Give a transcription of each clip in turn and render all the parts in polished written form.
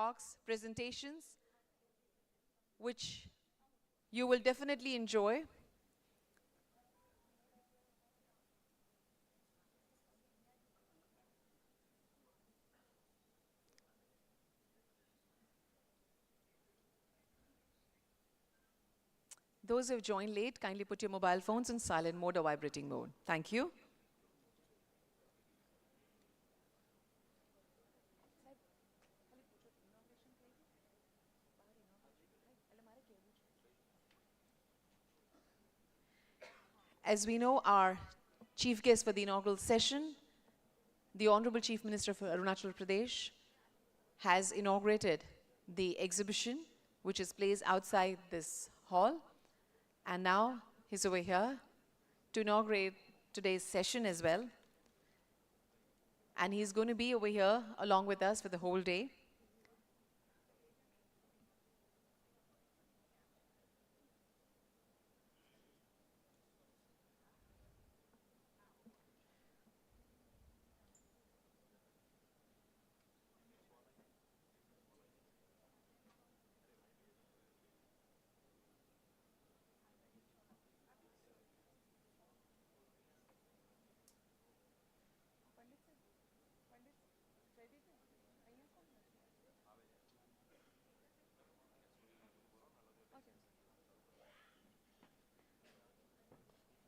talks, presentations, which you will definitely enjoy. Those who have joined late, kindly put your mobile phones in silent mode or vibrating mode. Thank you. As we know, our chief guest for the inaugural session, the Honorable Chief Minister of Arunachal Pradesh, has inaugurated the exhibition, which is placed outside this hall. And now he's over here to inaugurate today's session as well. And he's going to be over here along with us for the whole day.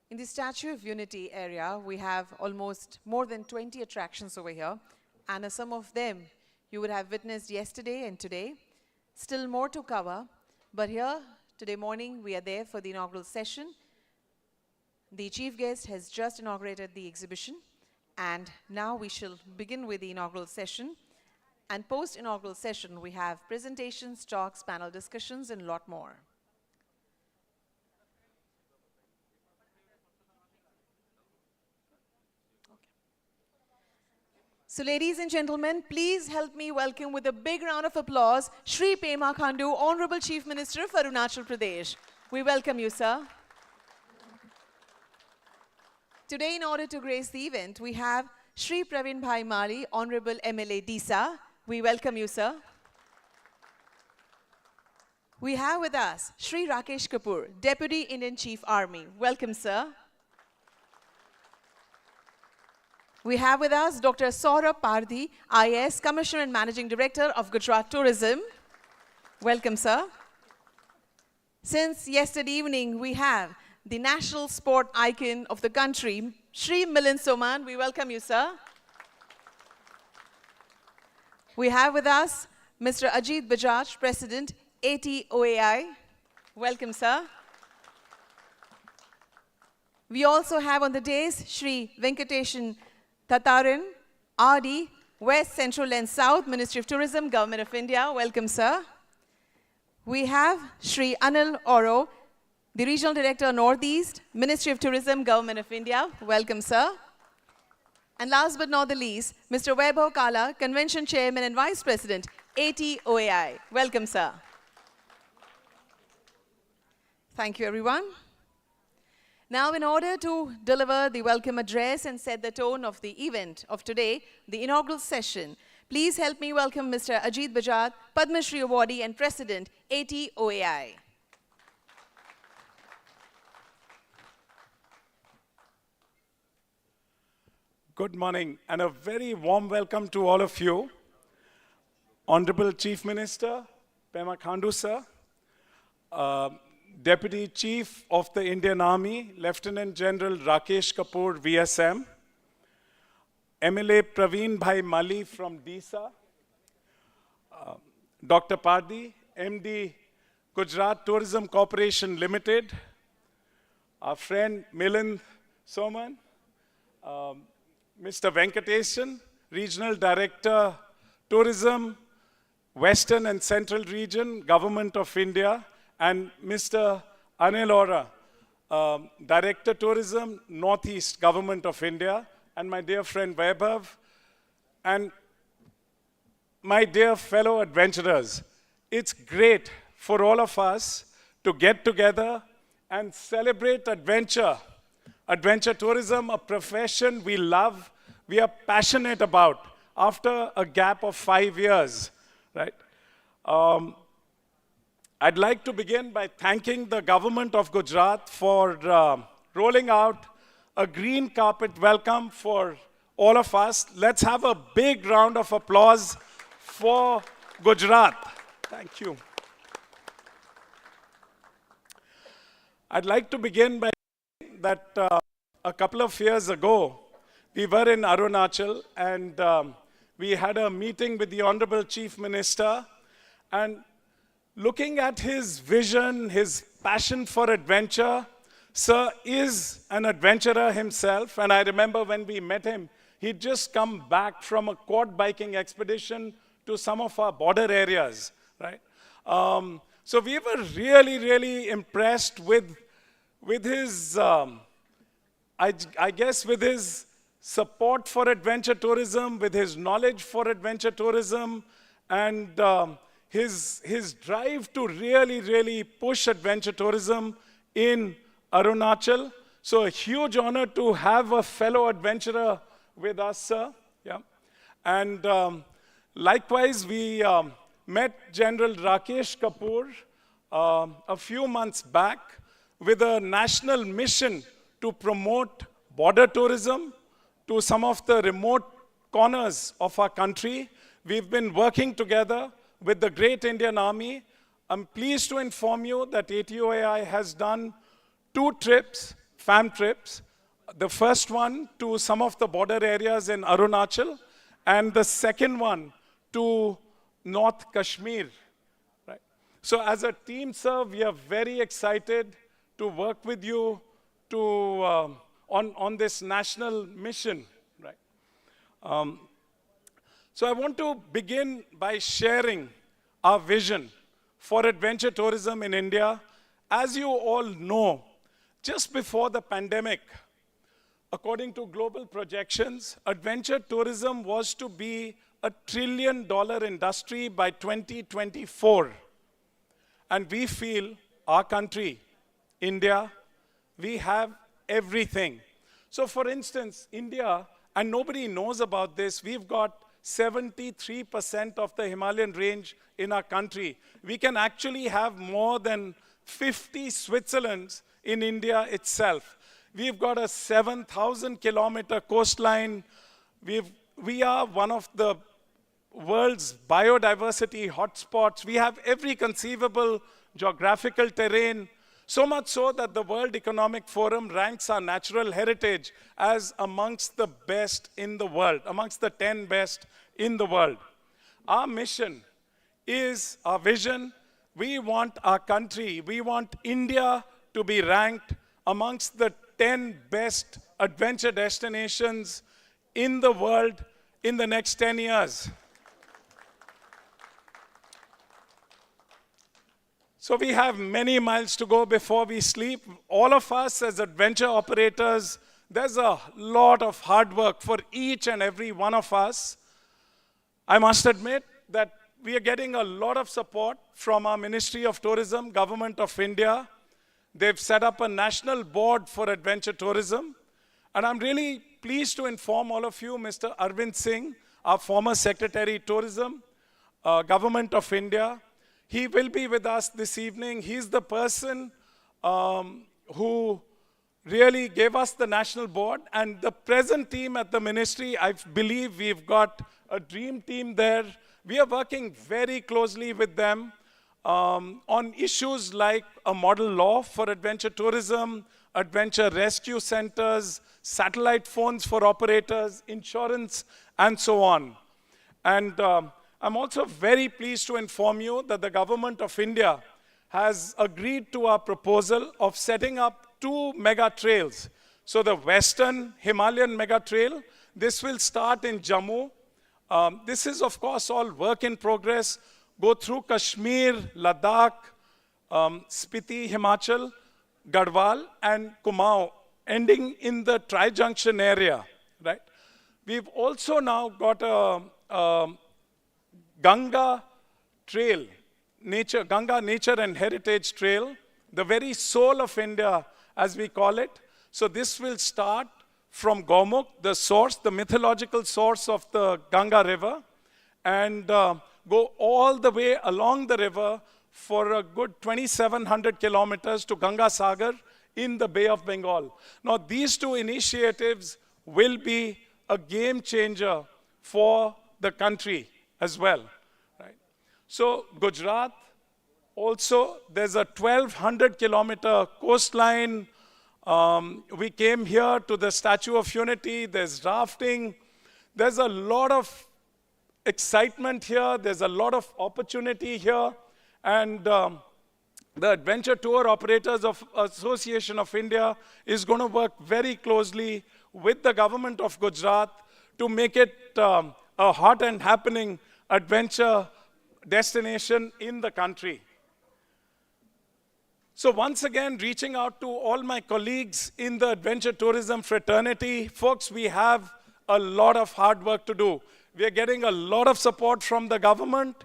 In the Statue of Unity area, we have almost more than 20 attractions over here, and some of them you would have witnessed yesterday and today. Still more to cover, but here, today morning, we are there for the inaugural session. The chief guest has just inaugurated the exhibition, and now we shall begin with the inaugural session. And post-inaugural session, we have presentations, talks, panel discussions, and a lot more. So ladies and gentlemen, please help me welcome with a big round of applause, Shri Pema Khandu, Honorable Chief Minister of Arunachal Pradesh. We welcome you, sir. Today, in order to grace the event, we have Shri Praveen Bhai Mali, Honorable MLA Disa. We welcome you, sir. We have with us Shri Rakesh Kapoor, Deputy Indian Chief Army. Welcome, sir. We have with us Dr. Saurabh Pardhi, IAS, Commissioner and Managing Director of Gujarat Tourism. Welcome, sir. Since yesterday evening, we have the national sport icon of the country, Shri Milind Soman. We welcome you, sir. We have with us Mr. Ajit Bajaj, President, ATOAI. Welcome, sir. We also have on the dais Shri Venkateshan Tataran, RD, West, Central and South, Ministry of Tourism, Government of India. Welcome, sir. We have Shri Anil Oro, the Regional Director, Northeast, Ministry of Tourism, Government of India. Welcome, sir. And last but not the least, Mr. Vaibhav Kala, Convention Chairman and Vice President, ATOAI. Welcome, sir. Thank you, everyone. Now, in order to deliver the welcome address and set the tone of the event of today, the inaugural session, please help me welcome Mr. Ajit Bajaj, Padma Shri Awardee and President, ATOAI. Good morning and a very warm welcome to all of you. Honorable Chief Minister, Pema Khandu, sir. Deputy Chief of the Indian Army, Lieutenant General Rakesh Kapoor, VSM, MLA Praveen Bhai Mali from DISA, Dr. Pardhi, MD, Gujarat Tourism Corporation Limited, our friend Milind Soman, Mr. Venkateshan, Regional Director, Tourism, Western and Central Region, Government of India, and Mr. Anil Ora, Director Tourism, Northeast Government of India, and my dear friend Vaibhav, and my dear fellow adventurers. It's great for all of us to get together and celebrate adventure. Adventure tourism, a profession we love, we are passionate about after a gap of 5 years, right? Um, I'd like to begin by thanking the government of Gujarat for rolling out a green carpet welcome for all of us. Let's have a big round of applause for Gujarat. Thank you. I'd like to begin by saying that a couple of years ago, we were in Arunachal and we had a meeting with the Honorable Chief Minister, and looking at his vision, his passion for adventure, Sir is an adventurer himself. And I remember when we met him, he'd just come back from a quad biking expedition to some of our border areas, right? So we were really, really impressed with his, I guess, with his support for adventure tourism, with his knowledge for adventure tourism, and his drive to really, really push adventure tourism in Arunachal. So a huge honor to have a fellow adventurer with us, sir. Yeah. And likewise, we met General Rakesh Kapoor a few months back with a national mission to promote border tourism to some of the remote corners of our country. We've been working together with the great Indian Army. I'm pleased to inform you that ATOAI has done 2 trips, FAM trips. The first one to some of the border areas in Arunachal, and the second one to North Kashmir. Right? So as a team, sir, we are very excited to work with you on this national mission. Right? So I want to begin by sharing our vision for adventure tourism in India. As you all know, just before the pandemic, according to global projections, adventure tourism was to be a $1 trillion industry by 2024. And we feel our country, India, we have everything. So for instance, India, and nobody knows about this, we've got 73% of the Himalayan range in our country. We can actually have more than 50 Switzerlands in India itself. We've got a 7,000-kilometer coastline. We are one of the world's biodiversity hotspots. We have every conceivable geographical terrain, so much so that the World Economic Forum ranks our natural heritage as amongst the best in the world, amongst the 10 best in the world. Our mission is our vision. We want our country, we want India to be ranked amongst the 10 best adventure destinations in the world in the next 10 years. So we have many miles to go before we sleep. All of us as adventure operators, there's a lot of hard work for each and every one of us. I must admit that we are getting a lot of support from our Ministry of Tourism, Government of India. They've set up a national board for adventure tourism. And I'm really pleased to inform all of you, Mr. Arvind Singh, our former Secretary Tourism, Government of India. He will be with us this evening. He's the person who really gave us the national board. And the present team at the ministry, I believe we've got a dream team there. We are working very closely with them on issues like a model law for adventure tourism, adventure rescue centers, satellite phones for operators, insurance, and so on. And I'm also very pleased to inform you that the Government of India has agreed to our proposal of setting up 2 mega trails. So the Western Himalayan mega trail, this will start in Jammu. This is, of course, all work in progress. Go through Kashmir, Ladakh, Spiti, Himachal, Garhwal, and Kumaon, ending in the Tri-Junction area, right? We've also now got a Ganga Trail, Ganga Nature and Heritage Trail, the very soul of India, as we call it. So this will start from Gaumukh, the source, the mythological source of the Ganga River, and go all the way along the river for a good 2,700 kilometers to Ganga Sagar in the Bay of Bengal. Now, these two initiatives will be a game changer for the country as well. Right? So, Gujarat, also, there's a 1,200 kilometer coastline. We came here to the Statue of Unity. There's rafting. There's a lot of excitement here. There's a lot of opportunity here. And the Adventure Tour Operators of Association of India is going to work very closely with the government of Gujarat to make it a hot and happening adventure destination in the country. So once again, reaching out to all my colleagues in the adventure tourism fraternity, folks, we have a lot of hard work to do. We are getting a lot of support from the government,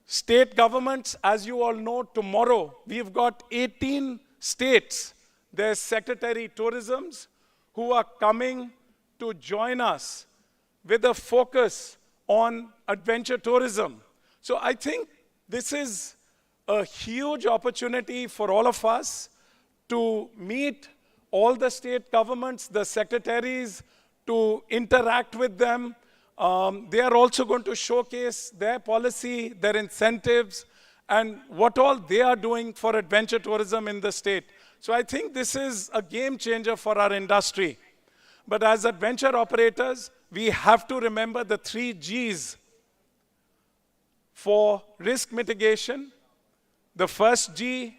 state governments. As you all know, tomorrow we've got 18 states, their Secretary Tourisms, who are coming to join us with a focus on adventure tourism. So I think this is a huge opportunity for all of us to meet all the state governments, the secretaries, to interact with them. They are also going to showcase their policy, their incentives, and what all they are doing for adventure tourism in the state. So I think this is a game changer for our industry. But as adventure operators, we have to remember the 3 Gs for risk mitigation. The first G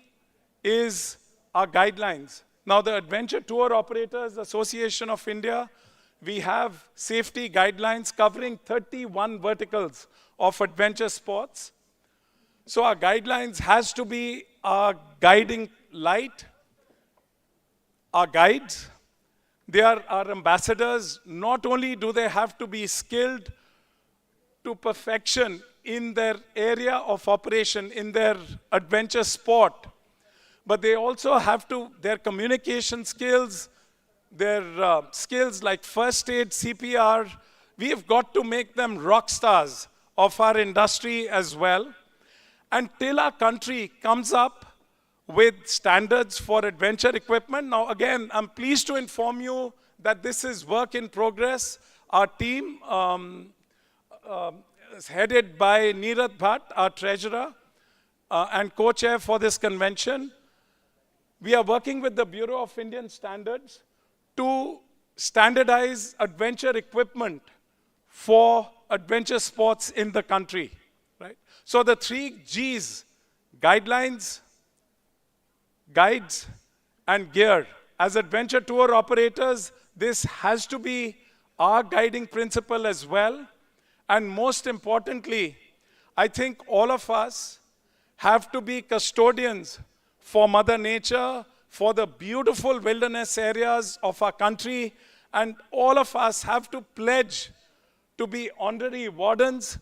is our guidelines. Now, the Adventure Tour Operators Association of India, we have safety guidelines covering 31 verticals of adventure sports. So our guidelines has to be our guiding light, our guides. They are our ambassadors. Not only do they have to be skilled to perfection in their area of operation, in their adventure sport, but they also have to, their communication skills, their skills like first aid, CPR, we've got to make them rock stars of our industry as well. Until our country comes up with standards for adventure equipment. Now again, I'm pleased to inform you that this is work in progress. Our team, is headed by Neeraj Bhatt, our treasurer and co-chair for this convention. We are working with the Bureau of Indian Standards to standardize adventure equipment for adventure sports in the country. Right? So the 3 Gs, guidelines, guides, and gear. As adventure tour operators, this has to be our guiding principle as well. And most importantly, I think all of us have to be custodians for Mother Nature, for the beautiful wilderness areas of our country, and all of us have to pledge to be honorary wardens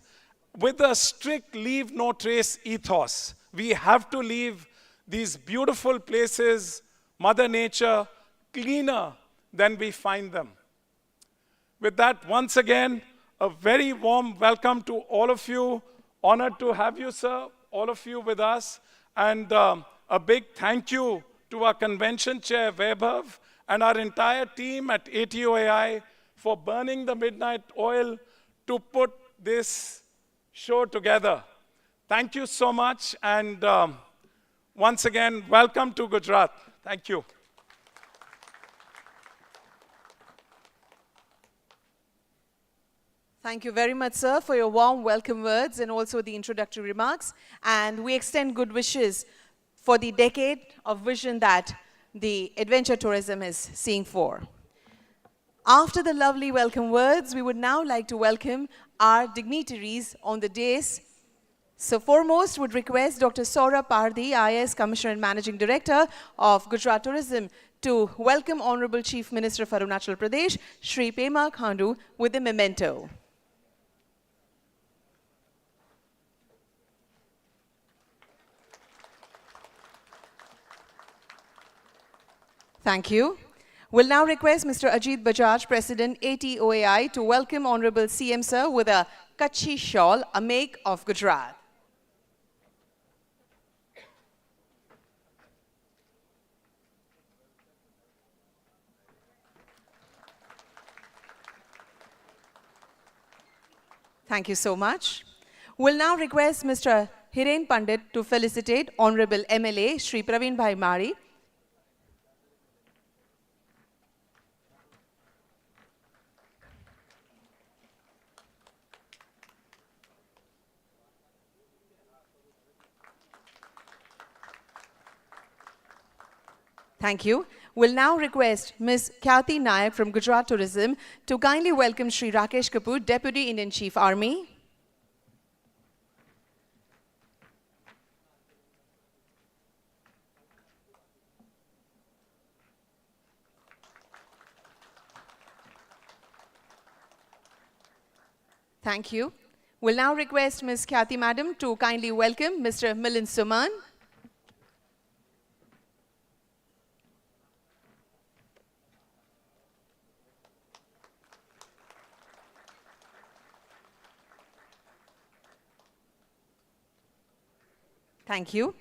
with a strict leave no trace ethos. We have to leave these beautiful places, Mother Nature, cleaner than we find them. With that, once again, a very warm welcome to all of you. Honored to have you, sir, all of you with us. And a big thank you to our convention chair, Vaibhav, and our entire team at ATOAI for burning the midnight oil to put this show together. Thank you so much. And once again, welcome to Gujarat. Thank you. Thank you very much, sir, for your warm welcome words and also the introductory remarks. And we extend good wishes for the decade of vision that the adventure tourism is seeing for. After the lovely welcome words, we would now like to welcome our dignitaries on the dais. So foremost, would request Dr. Saurabh Pardhi, IAS Commissioner and Managing Director of Gujarat Tourism, to welcome Honorable Chief Minister of Arunachal Pradesh, Shri Pema Khandu, with a memento. Thank you. We'll now request Mr. Ajit Bajaj, President, ATOAI, to welcome Honorable CM Sir with a Kutchi shawl, a make of Gujarat. Thank you so much. We'll now request Mr. Hiren Pandit to felicitate Honorable MLA Shri Praveen Bhai Mari. Thank you. We'll now request Ms. Khyati Nayak from Gujarat Tourism to kindly welcome Shri Rakesh Kapoor, Deputy Indian Chief Army. Thank you. We'll now request Ms. Khyati Madam to kindly welcome Mr. Milind Suman. Thank you.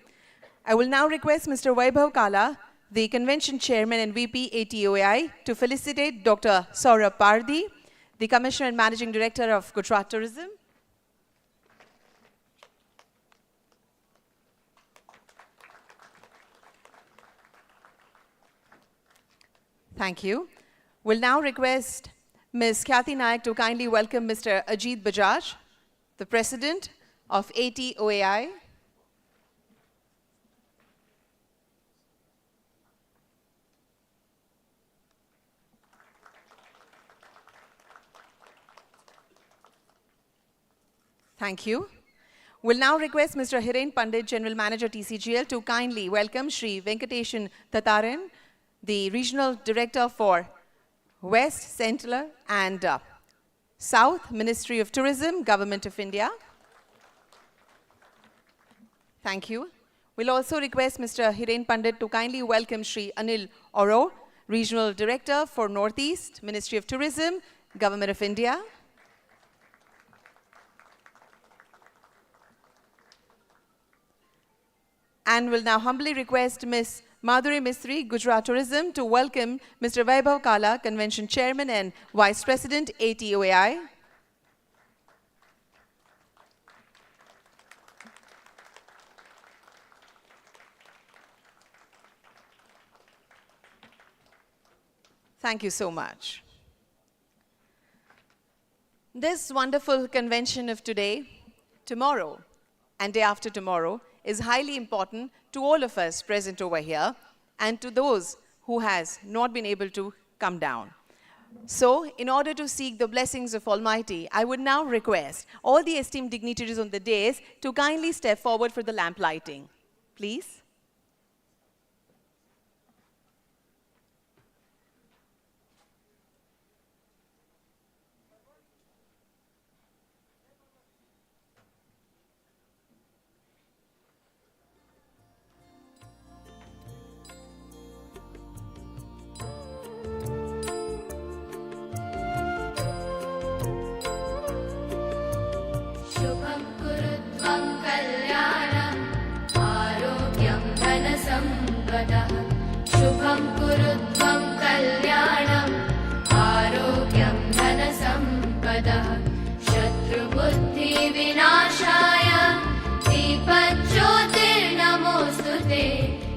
I will now request Mr. Vaibhav Kala, the Convention Chairman and VP ATOAI, to felicitate Dr. Saurabh Pardhi, the Commissioner and Managing Director of Gujarat Tourism. Thank you. We'll now request Ms. Khyati Nayak to kindly welcome Mr. Ajit Bajaj, the President of ATOAI. Thank you. We'll now request Mr. Hiren Pandit, General Manager TCGL, to kindly welcome Shri Venkateshan Thataran, the Regional Director for West, Central and South, Ministry of Tourism, Government of India. Thank you. We'll also request Mr. Hiren Pandit to kindly welcome Shri Anil Oro, Regional Director for Northeast, Ministry of Tourism, Government of India. And will now humbly request Ms. Madhuri Mistry, Gujarat Tourism, to welcome Mr. Vaibhav Kala, Convention Chairman and Vice President, ATOAI. Thank you so much. This wonderful convention of today, tomorrow, and day after tomorrow is highly important to all of us present over here and to those who has not been able to come down. So, in order to seek the blessings of Almighty, I would now request all the esteemed dignitaries on the dais to kindly step forward for the lamp lighting. Please. शुभं कुरुत्वं कल्याणं आरोग्यं धनसम्पदः शुभं कुरुत्वं कल्याणं आरोग्यं धनसम्पदः शत्रुबुद्धिविनाशाय दीपज्योतिर्नमोऽस्तुते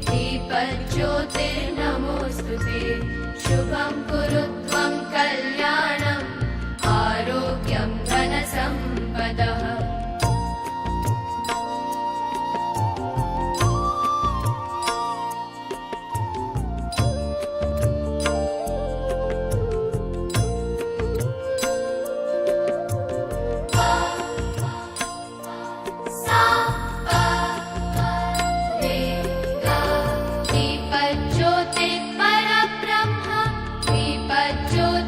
दीपज्योतिर्नमोऽस्तुते शुभं कुरुत्वं कल्याणं आरोग्यं धनसम्पदः दीपज्योतिः परब्रह्म दीपज्योतिः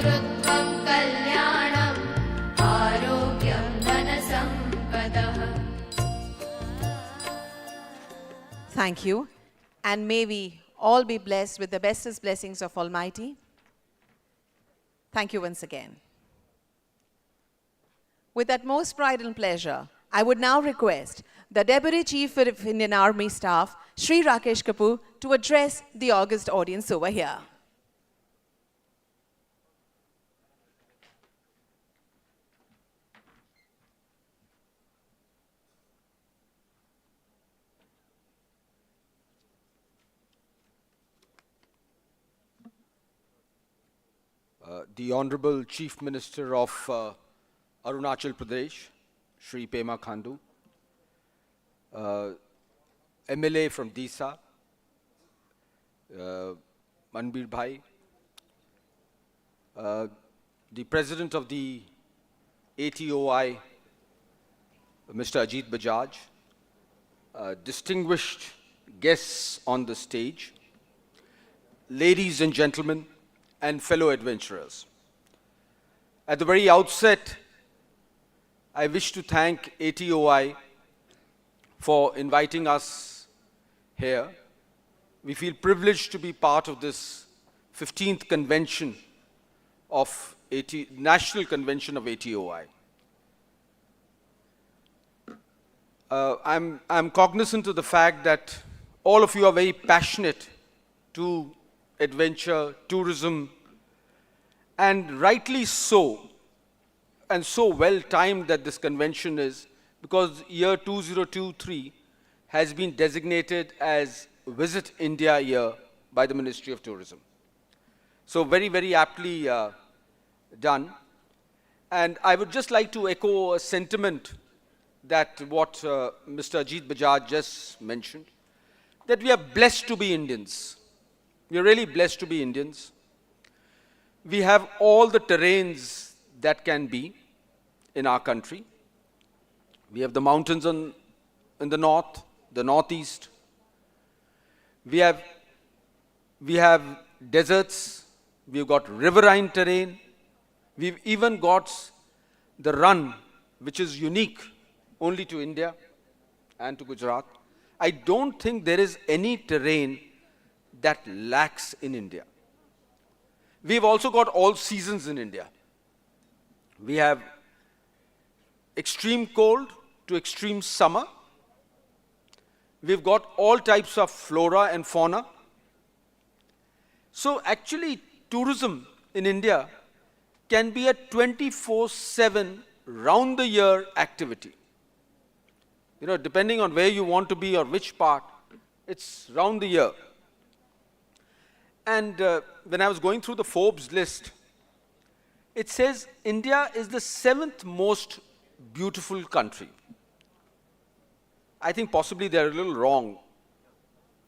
कुरु त्वं कल्याणम् आरोग्यं धनसम्पदः Thank you. And may we all be blessed with the bestest blessings of Almighty. Thank you once again. With utmost pride and pleasure, I would now request the Deputy Chief of Indian Army Staff, Shri Rakesh Kapoor, to address the august audience over here. The Honorable Chief Minister of Arunachal Pradesh, Shri Pema Khandu, MLA from Disa, Manbir Bhai, the President of the ATOAI, Mr. Ajit Bajaj, distinguished guests on the stage, ladies and gentlemen, and fellow adventurers. At the very outset, I wish to thank ATOI for inviting us here. We feel privileged to be part of this 15th convention of National Convention of ATOI. I'm cognizant of the fact that all of you are very passionate to adventure, tourism, and rightly so, and so well timed that this convention is, because year 2023 has been designated as Visit India Year by the Ministry of Tourism. So very, very aptly done. And I would just like to echo a sentiment that what Mr. Ajit Bajaj just mentioned, that we are blessed to be Indians. We are really blessed to be Indians. We have all the terrains that can be in our country. We have the mountains in the north, the northeast. We have deserts. We've got riverine terrain. We've even got the run, which is unique only to India and to Gujarat. I don't think there is any terrain that lacks in India. We've also got all seasons in India. We have extreme cold to extreme summer. We've got all types of flora and fauna. So actually, tourism in India can be a 24/7 round-the-year activity. You know, depending on where you want to be or which part, it's round the year. And when I was going through the Forbes list, it says India is the 7th most beautiful country. I think possibly they're a little wrong.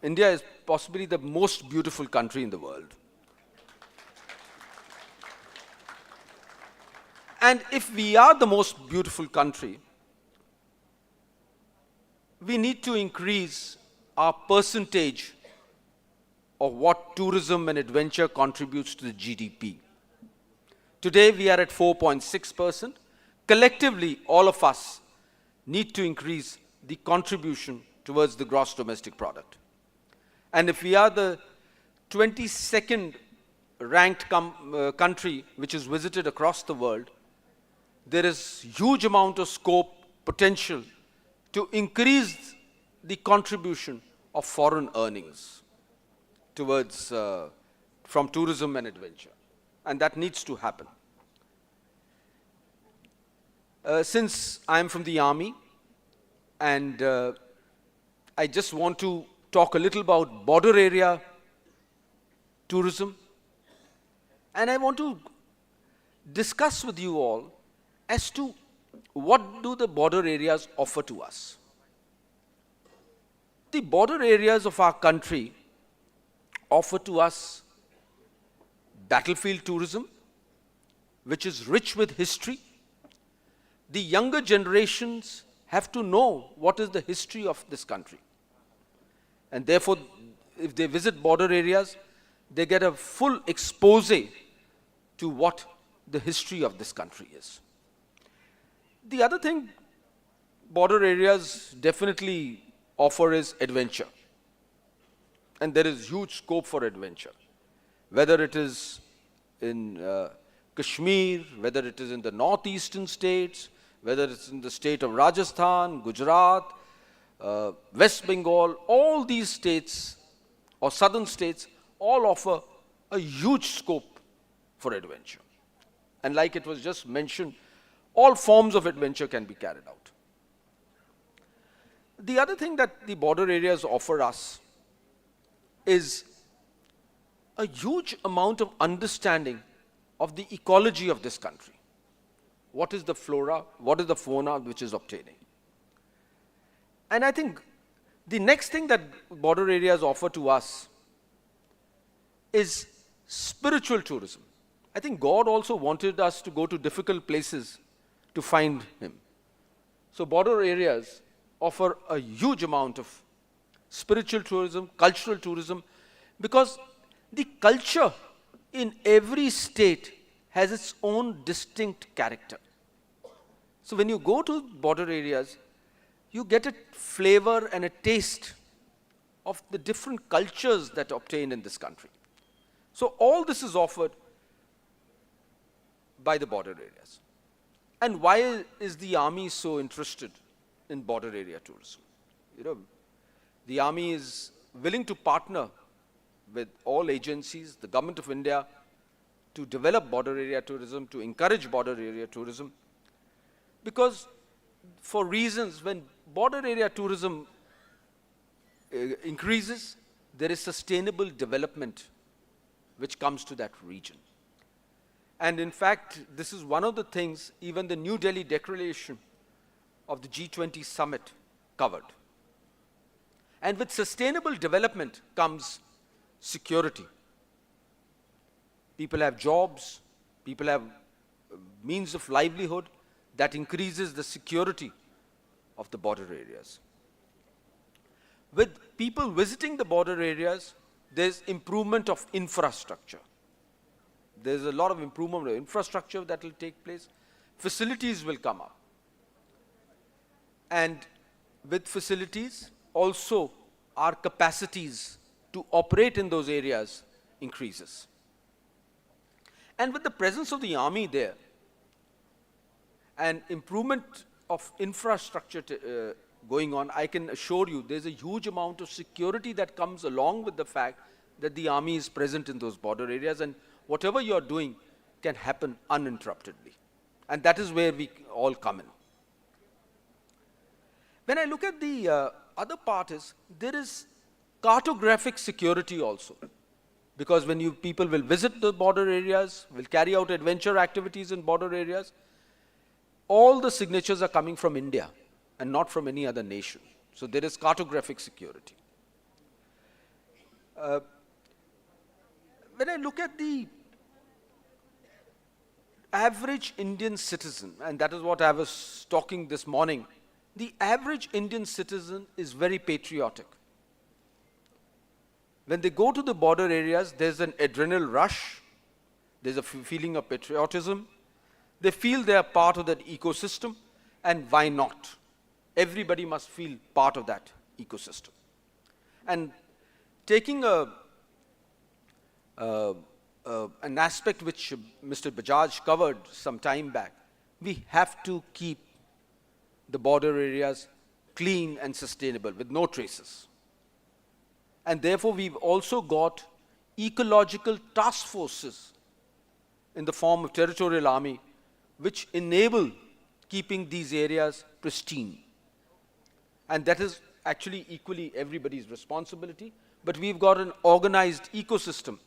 India is possibly the most beautiful country in the world. And if we are the most beautiful country, we need to increase our percentage of what tourism and adventure contributes to the GDP. Today we are at 4.6%. Collectively, all of us need to increase the contribution towards the gross domestic product. And if we are the 22nd ranked country which is visited across the world, there is huge amount of scope, potential to increase the contribution of foreign earnings towards from tourism and adventure, and that needs to happen. Since I am from the army, and I just want to talk a little about border area tourism, and I want to discuss with you all as to what do the border areas offer to us. The border areas of our country offer to us battlefield tourism, which is rich with history. The younger generations have to know what is the history of this country. And therefore, if they visit border areas, they get a full expose to what the history of this country is. The other thing border areas definitely offer is adventure. And there is huge scope for adventure. Whether it is in Kashmir, whether it is in the northeastern states, whether it's in the state of Rajasthan, Gujarat, West Bengal, all these states or southern states all offer a huge scope for adventure. And like it was just mentioned, all forms of adventure can be carried out. The other thing that the border areas offer us is a huge amount of understanding of the ecology of this country. What is the flora, what is the fauna which is obtaining. And I think the next thing that border areas offer to us is spiritual tourism. I think God also wanted us to go to difficult places to find Him. So border areas offer a huge amount of spiritual tourism, cultural tourism, because the culture in every state has its own distinct character. So when you go to border areas, you get a flavor and a taste of the different cultures that obtain in this country. So all this is offered by the border areas. And why is the army so interested in border area tourism? You know, the army is willing to partner with all agencies, the government of India, to develop border area tourism, to encourage border area tourism, because for reasons when border area tourism increases, there is sustainable development which comes to that region. And in fact, this is one of the things even the New Delhi Declaration of the G20 summit covered. And with sustainable development comes security. People have jobs, people have means of livelihood that increases the security of the border areas. With people visiting the border areas, there's improvement of infrastructure. There's a lot of improvement of infrastructure that will take place. Facilities will come up. And with facilities, also our capacities to operate in those areas increases. And with the presence of the army there, and improvement of infrastructure going on, I can assure you there's a huge amount of security that comes along with the fact that the army is present in those border areas, and whatever you're doing can happen uninterruptedly. And that is where we all come in. When I look at the other part is, there is cartographic security also. Because when people will visit the border areas, will carry out adventure activities in border areas, all the signatures are coming from India and not from any other nation. So there is cartographic security. When I look at the average Indian citizen, and that is what I was talking this morning, the average Indian citizen is very patriotic. When they go to the border areas, there's an adrenal rush, there's a feeling of patriotism. They feel they are part of that ecosystem, and why not? Everybody must feel part of that ecosystem. And taking an aspect which Mr. Bajaj covered some time back, we have to keep the border areas clean and sustainable with no traces. And therefore, we've also got ecological task forces in the form of territorial army, which enable keeping these areas pristine. And that is actually equally everybody's responsibility, but we've got an organized ecosystem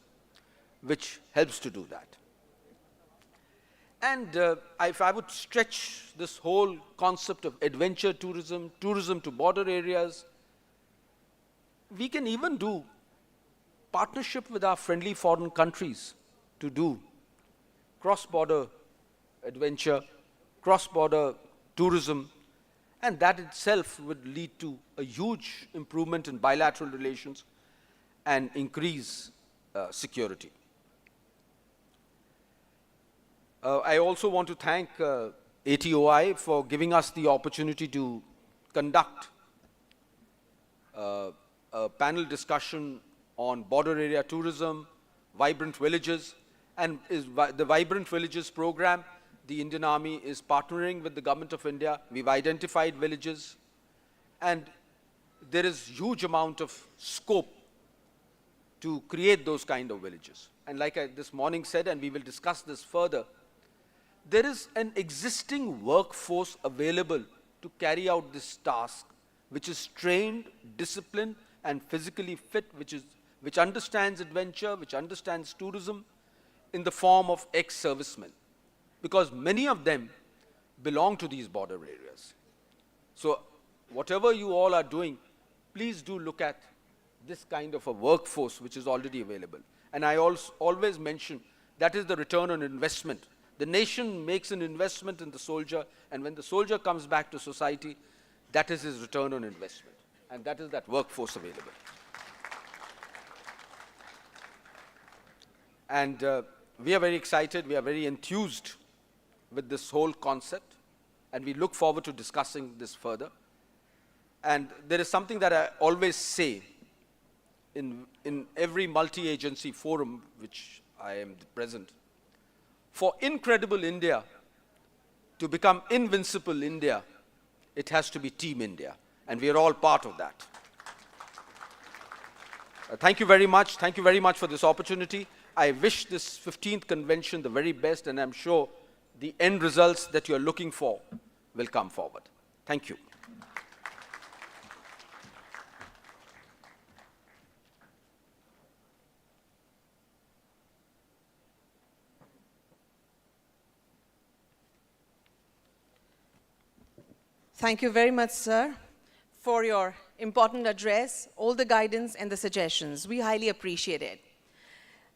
which helps to do that. And if I would stretch this whole concept of adventure tourism, tourism to border areas, we can even do partnership with our friendly foreign countries to do cross-border adventure, cross-border tourism, and that itself would lead to a huge improvement in bilateral relations and increase security. I also want to thank ATOI for giving us the opportunity to conduct a panel discussion on border area tourism, vibrant villages, and the Vibrant Villages program. The Indian Army is partnering with the Government of India. We've identified villages, and there is huge amount of scope to create those kind of villages. And like I this morning said, and we will discuss this further, there is an existing workforce available to carry out this task, which is trained, disciplined, and physically fit, which understands adventure, which understands tourism, in the form of ex-servicemen, because many of them belong to these border areas. So whatever you all are doing, please do look at this kind of a workforce which is already available. And I always mention that is the return on investment. The nation makes an investment in the soldier, and when the soldier comes back to society, that is his return on investment. And that is that workforce available. And we are very excited, we are very enthused with this whole concept, and we look forward to discussing this further. And there is something that I always say in every multi-agency forum which I am present. For incredible India to become invincible India, it has to be Team India, and we are all part of that. Thank you very much. Thank you very much for this opportunity. I wish this 15th convention the very best, and I'm sure the end results that you're looking for will come forward. Thank you. Thank you very much, sir, for your important address, all the guidance and the suggestions. We highly appreciate it.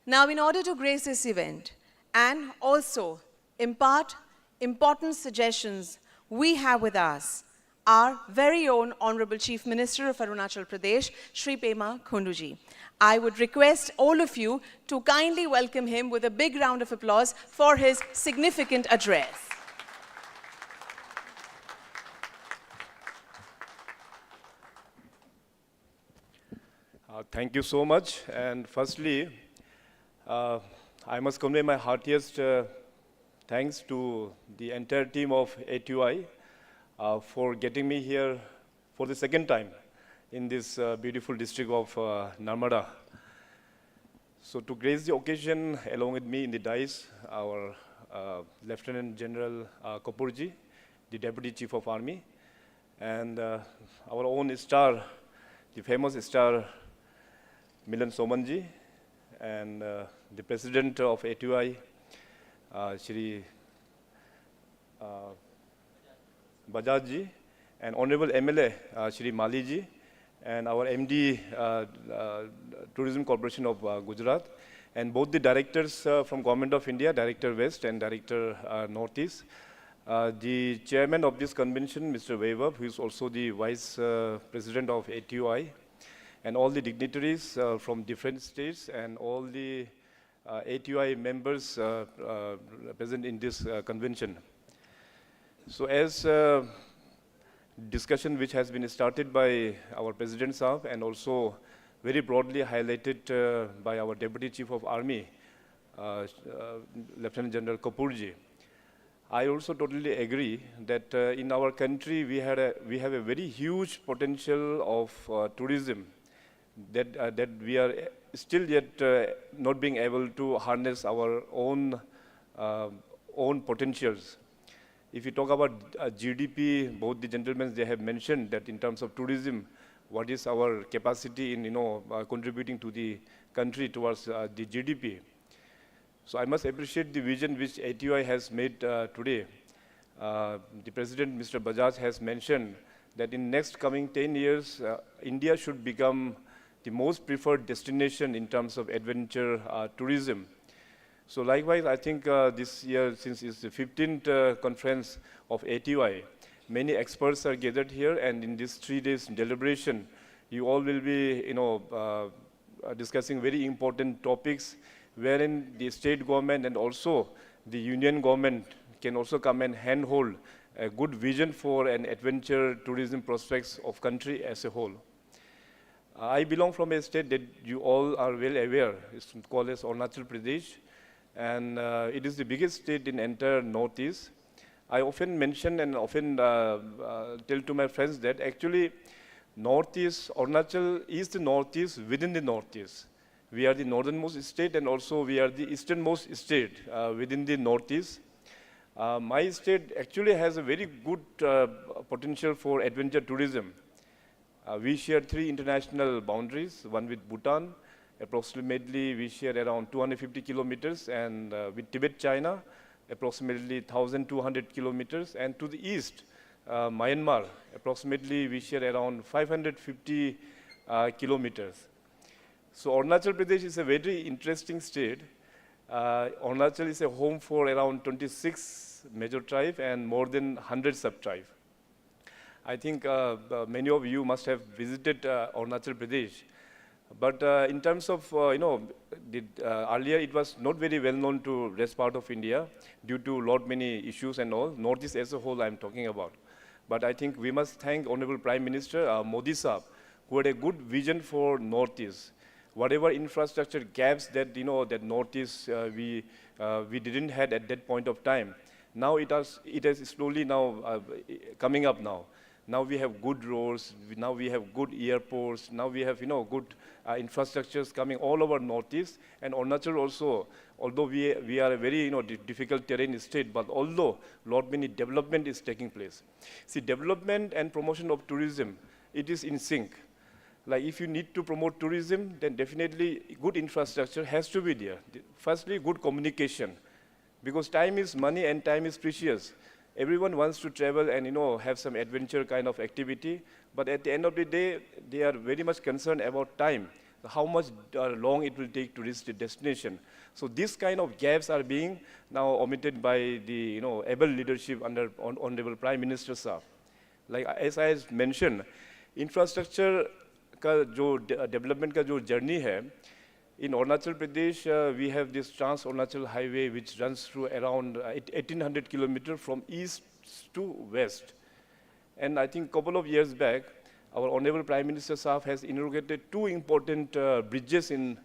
Now, in order to grace this event and also impart important suggestions, we have with us our very own Honorable Chief Minister of Arunachal Pradesh, Shri Pema Khunduji. I would request all of you to kindly welcome him with a big round of applause for his significant address. Thank you so much. And firstly, I must convey my heartiest thanks to the entire team of ATOI for getting me here for the second time in this beautiful district of Narmada. So to grace the occasion, along with me in the dais, our Lieutenant General Kapurji, the Deputy Chief of Army, and our own star, the famous star, Milan Somanji, and the President of ATOI, Shri Bajaj, and Honorable MLA, Shri Maliji, and our MD, Tourism Corporation of Gujarat, and both the directors from Government of India, Director West and Director Northeast. The chairman of this convention, Mr. Vaibhav, who is also the Vice President of ATOI, and all the dignitaries from different states, and all the ATOI members present in this convention. So as discussion which has been started by our President Saab and also very broadly highlighted by our Deputy Chief of Army, Lieutenant General Kapurji, I also totally agree that in our country we have a very huge potential of tourism that we are still yet not being able to harness our own potentials. If you talk about GDP, both the gentlemen, they have mentioned that in terms of tourism, what is our capacity in contributing to the country towards the GDP. So I must appreciate the vision which ATOI has made today. The President, Mr. Bajaj, has mentioned that in next coming 10 years, India should become the most preferred destination in terms of adventure tourism. So likewise, I think this year, since it's the 15th conference of ATOI, many experts are gathered here, and in this 3 days deliberation, you all will be, discussing very important topics, wherein the state government and also the union government can also come and handhold a good vision for an adventure tourism prospects of country as a whole. I belong from a state that you all are well aware. It's called as Arunachal Pradesh, and it is the biggest state in entire Northeast. I often mention and often tell to my friends that actually Northeast, Arunachal is the Northeast within the Northeast. We are the northernmost state and also we are the easternmost state within the Northeast. My state actually has a very good potential for adventure tourism. We share 3 international boundaries, one with Bhutan, approximately we share around 250 kilometers, and with Tibet, China, approximately 1,200 kilometers, and to the east, Myanmar, approximately we share around 550 kilometers. So Arunachal Pradesh is a very interesting state. Arunachal is a home for around 26 major tribes and more than 100 sub-tribes. I think many of you must have visited Arunachal Pradesh. But in terms of, earlier it was not very well known to rest part of India due to lot many issues and all. Northeast as a whole I'm talking about. But I think we must thank Honorable Prime Minister Modi Saab, who had a good vision for Northeast. Whatever infrastructure gaps that, that Northeast we didn't had at that point of time, now it has slowly now coming up now. Now we have good roads, now we have good airports, now we have good infrastructures coming all over Northeast, and Arunachal also, although we are a very difficult terrain state, but although lot many development is taking place. See, development and promotion of tourism, it is in sync. Like if you need to promote tourism, then definitely good infrastructure has to be there. Firstly, good communication, because time is money and time is precious. Everyone wants to travel and have some adventure kind of activity, but at the end of the day, they are very much concerned about time, how much long it will take to reach the destination. So these kind of gaps are being now omitted by the able leadership under Honorable Prime Minister Saab. Like as I mentioned, infrastructure का जो development का जो journey है, in Arunachal Pradesh, we have this Trans-Arunachal Highway which runs through around 1,800 kilometers from east to west. And I think a couple of years back, our Honorable Prime Minister Saab has inaugurated 2 important bridges in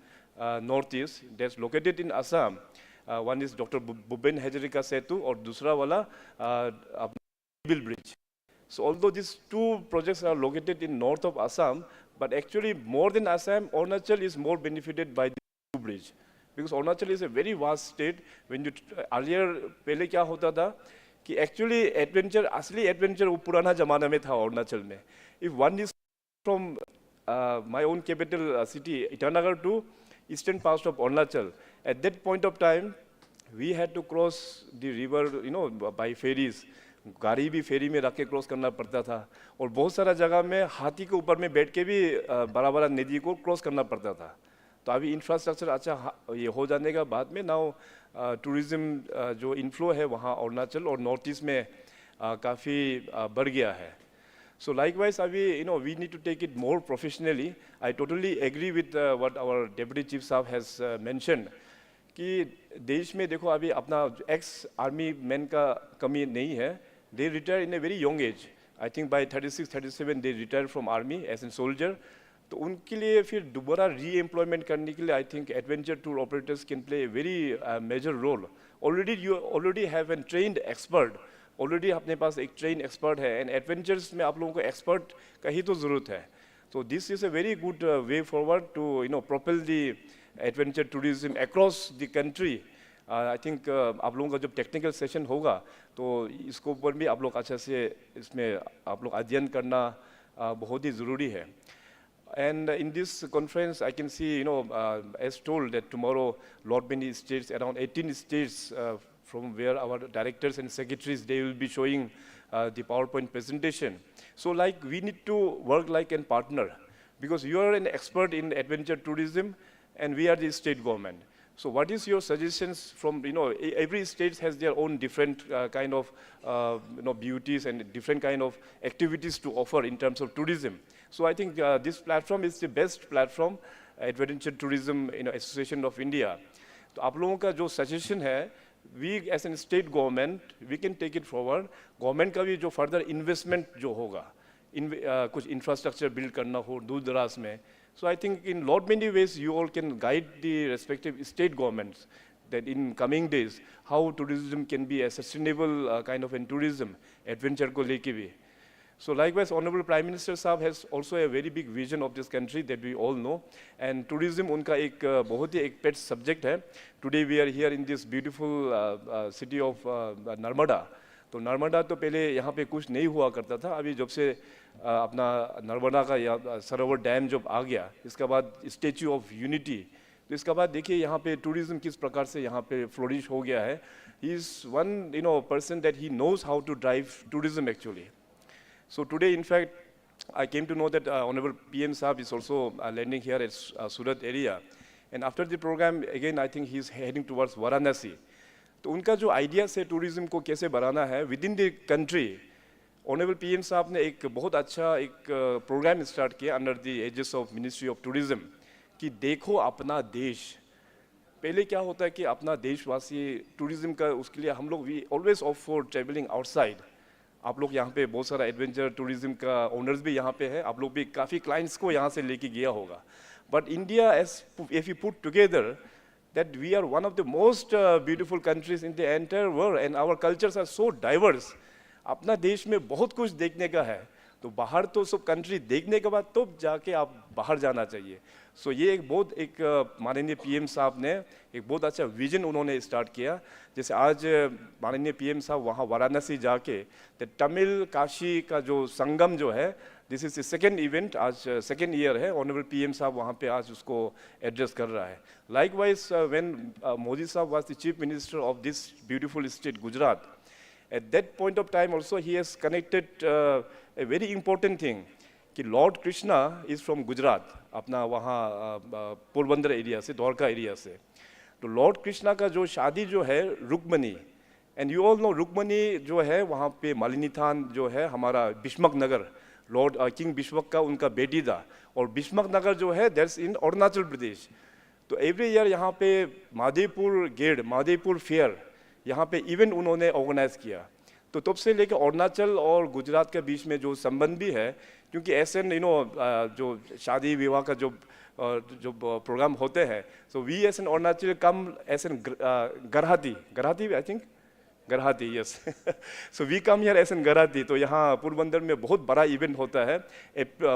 Northeast that's located in Assam. One is Dr. Bhupen Hazarika Setu or दूसरा वाला Bill Bridge. So although these 2 projects are located in north of Assam, but actually more than Assam, Arunachal is more benefited by the 2 bridge. Because Arunachal is a very vast state. When you earlier पहले क्या होता था कि actually adventure, असली adventure वो पुराना जमाना में था Arunachal में. If one is from my own capital city, Itanagar to eastern part of Arunachal, at that point of time, we had to cross the river, by ferries. गाड़ी भी फेरी में रख के क्रॉस करना पड़ता था और बहुत सारा जगह में हाथी के ऊपर में बैठ के भी बड़ा बड़ा नदी को क्रॉस करना पड़ता था. तो अभी इंफ्रास्ट्रक्चर अच्छा ये हो जाने का बाद में नाउ टूरिज्म जो इनफ्लो है वहाँ अरुणाचल और नॉर्थ ईस्ट में काफ़ी बढ़ गया है. So likewise, we need to take it more professionally. I totally agree with what our Deputy Chief Saab has mentioned. कि देश में देखो अभी अपना ex army men का कमी नहीं है. They retire in a very young age. I think by 36, 37 they retire from army as a soldier. तो उनके लिए फिर दोबारा re-employment करने के लिए I think adventure tour operators can play a very major role. You already have a trained expert. Already अपने पास एक trained expert है and adventures में आप लोगों को expert का ही तो ज़रूरत है. So this is a very good way forward to propel the adventure tourism across the country. I think आप लोगों का जब technical session होगा तो इसको ऊपर भी आप लोग अच्छा से इसमें आप लोग अध्ययन करना बहुत ही ज़रूरी है. And in this conference, I can see, as told that tomorrow, lot many states, around 18 states from where our directors and secretaries, they will be showing the PowerPoint presentation. So like we need to work like a partner because you are an expert in adventure tourism and we are the state government. So what is your suggestions from, every state has their own different kind of, beauties and different kind of activities to offer in terms of tourism. So I think this platform is the best platform, Adventure Tourism Association of India. तो आप लोगों का जो suggestion है, we as a state government, we can take it forward. Government का भी जो further investment जो होगा, कुछ infrastructure build करना हो दूर दराज में. So I think in lot many ways you all can guide the respective state governments that in coming days how tourism can be a sustainable kind of a tourism adventure को लेके भी. So likewise, Honorable Prime Minister Saab has also a very big vision of this country that we all know. And tourism उनका एक बहुत ही एक pet subject है. Today we are here in this beautiful city of Narmada. तो नर्मदा तो पहले यहाँ पे कुछ नहीं हुआ करता था. अभी जब से अपना नर्मदा का सरोवर डैम जब आ गया, इसके बाद स्टैच्यू ऑफ यूनिटी, तो इसके बाद देखिए यहाँ पे टूरिज्म किस प्रकार से यहाँ पे फ्लोरिश हो गया है. He is one person that he knows how to drive tourism actually. So today, in fact, I came to know that Honorable PM Saab is also landing here at Surat area. And after the program, again, I think he's heading towards Varanasi. तो उनका जो idea से tourism को कैसे बढ़ाना है within the country, honourable PM साहब ने एक बहुत अच्छा एक प्रोग्राम स्टार्ट किया under the aegis of ministry of tourism कि देखो अपना देश. पहले क्या होता है कि अपना देशवासी टूरिज्म का उसके लिए हम लोग we always opt for travelling outside. आप लोग यहाँ पे बहुत सारा एडवेंचर टूरिज्म का ओनर्स भी यहाँ पे है, आप लोग भी काफ़ी क्लाइंट्स को यहाँ से लेके गया होगा. But India as if you put together that we are one of the most beautiful countries in the entire world and our cultures are so diverse. अपना देश में बहुत कुछ देखने का है, तो बाहर तो सब कंट्री देखने के बाद तो जाके आप बाहर जाना चाहिए. सो ये एक बहुत एक माननीय पीएम साहब ने एक बहुत अच्छा विजन उन्होंने स्टार्ट किया. जैसे आज माननीय पीएम साहब वहाँ वाराणसी जाके तमिल काशी का जो संगम जो है, this is the second event, आज सेकेंड ईयर है, ऑनरेबल पीएम साहब वहाँ पे आज उसको एड्रेस कर रहा है. लाइकवाइज व्हेन मोदी साहब was the chief minister of this beautiful state Gujarat, at that point of time also he has connected a very important thing कि Lord Krishna is from Gujarat, अपना वहाँ पोरबंदर एरिया से, द्वारका एरिया से. तो लॉर्ड कृष्णा का जो शादी जो है Rukmani, and you all know Rukmani जो है वहाँ पे मालिनी थान जो है हमारा बिश्मक नगर, लॉर्ड किंग बिश्वक का उनका बेटी था. और बिश्मक नगर जो है दैट्स इन अरुणाचल प्रदेश. तो एवरी ईयर यहाँ पे माधेपुर गेट, माधेपुर फेयर, यहाँ पे इवेंट उन्होंने ऑर्गेनाइज किया. तो तब से लेकर अरुणाचल और गुजरात के बीच में जो संबंध भी है, क्योंकि ऐसे जो शादी विवाह का जो प्रोग्राम होते हैं, so we as an Arunachal come as an Guwahati I think Guwahati yes. So we come here as an Guwahati. तो यहाँ पोरबंदर में बहुत बड़ा इवेंट होता है,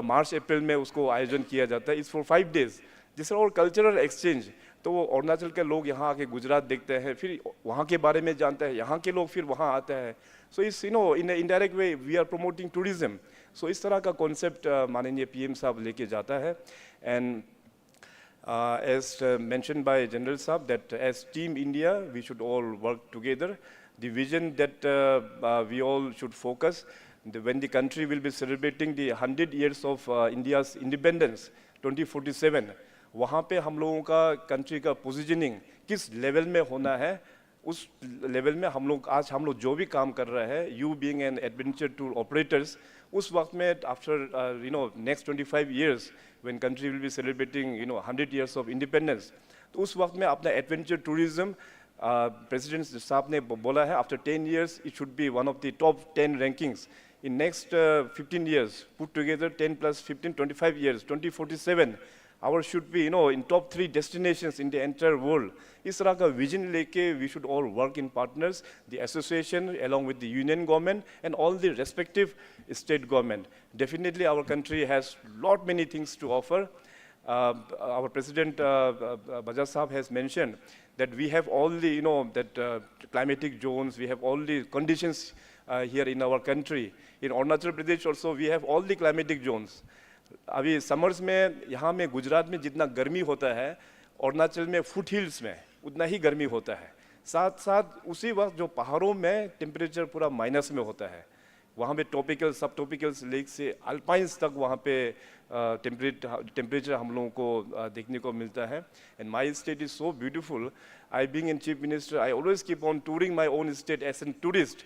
मार्च अप्रैल में उसको आयोजन किया जाता है. It's for 5 days. जिस और कल्चरल एक्सचेंज, तो वो अरुणाचल के लोग यहाँ आके गुजरात देखते हैं, फिर वहाँ के बारे में जानते हैं, यहाँ के लोग फिर वहाँ आते हैं. सो इस in indirect way we are promoting tourism. So इस तरह का कॉन्सेप्ट माननीय पीएम साहब लेके जाता है. And as mentioned by General Saab, that as Team India, we should all work together. The vision that we all should focus, when the country will be celebrating the 100 years of India's independence, 2047, वहाँ पे हम लोगों का country का positioning किस level में होना है, उस लेवल में हम लोग जो भी काम कर रहे हैं, you being an adventure tour operators, उस वक्त में after next 25 years when country will be celebrating 100 years of independence, तो उस वक्त में अपना एडवेंचर टूरिज्म प्रेसिडेंट साहब ने बोला है after 10 years it should be one of the top 10 rankings. In next 15 years, put together 10 plus 15, 25 years, 2047, ours should be in top 3 destinations in the entire world. इस तरह का विजन लेके we should all work in partners, the association along with the union government and all the respective state government. Definitely our country has lot many things to offer. Our President Bajaj Saab has mentioned that we have all the climatic zones, we have all the conditions here in our country. In Arunachal Pradesh also we have all the climatic zones. अभी summers में यहाँ में गुजरात में जितना गर्मी होता है, अरुणाचल में फुट हिल्स में उतना ही गर्मी होता है. साथ साथ उसी वक्त जो पहाड़ों में टेम्परेचर पूरा माइनस में होता है, वहाँ पे ट्रॉपिकल सब ट्रॉपिकल्स लेक से अल्पाइंस तक वहाँ पे टेम्परेचर हम लोगों को देखने को मिलता है. And my state is so beautiful. I being in chief minister, I always keep on touring my own state as a tourist.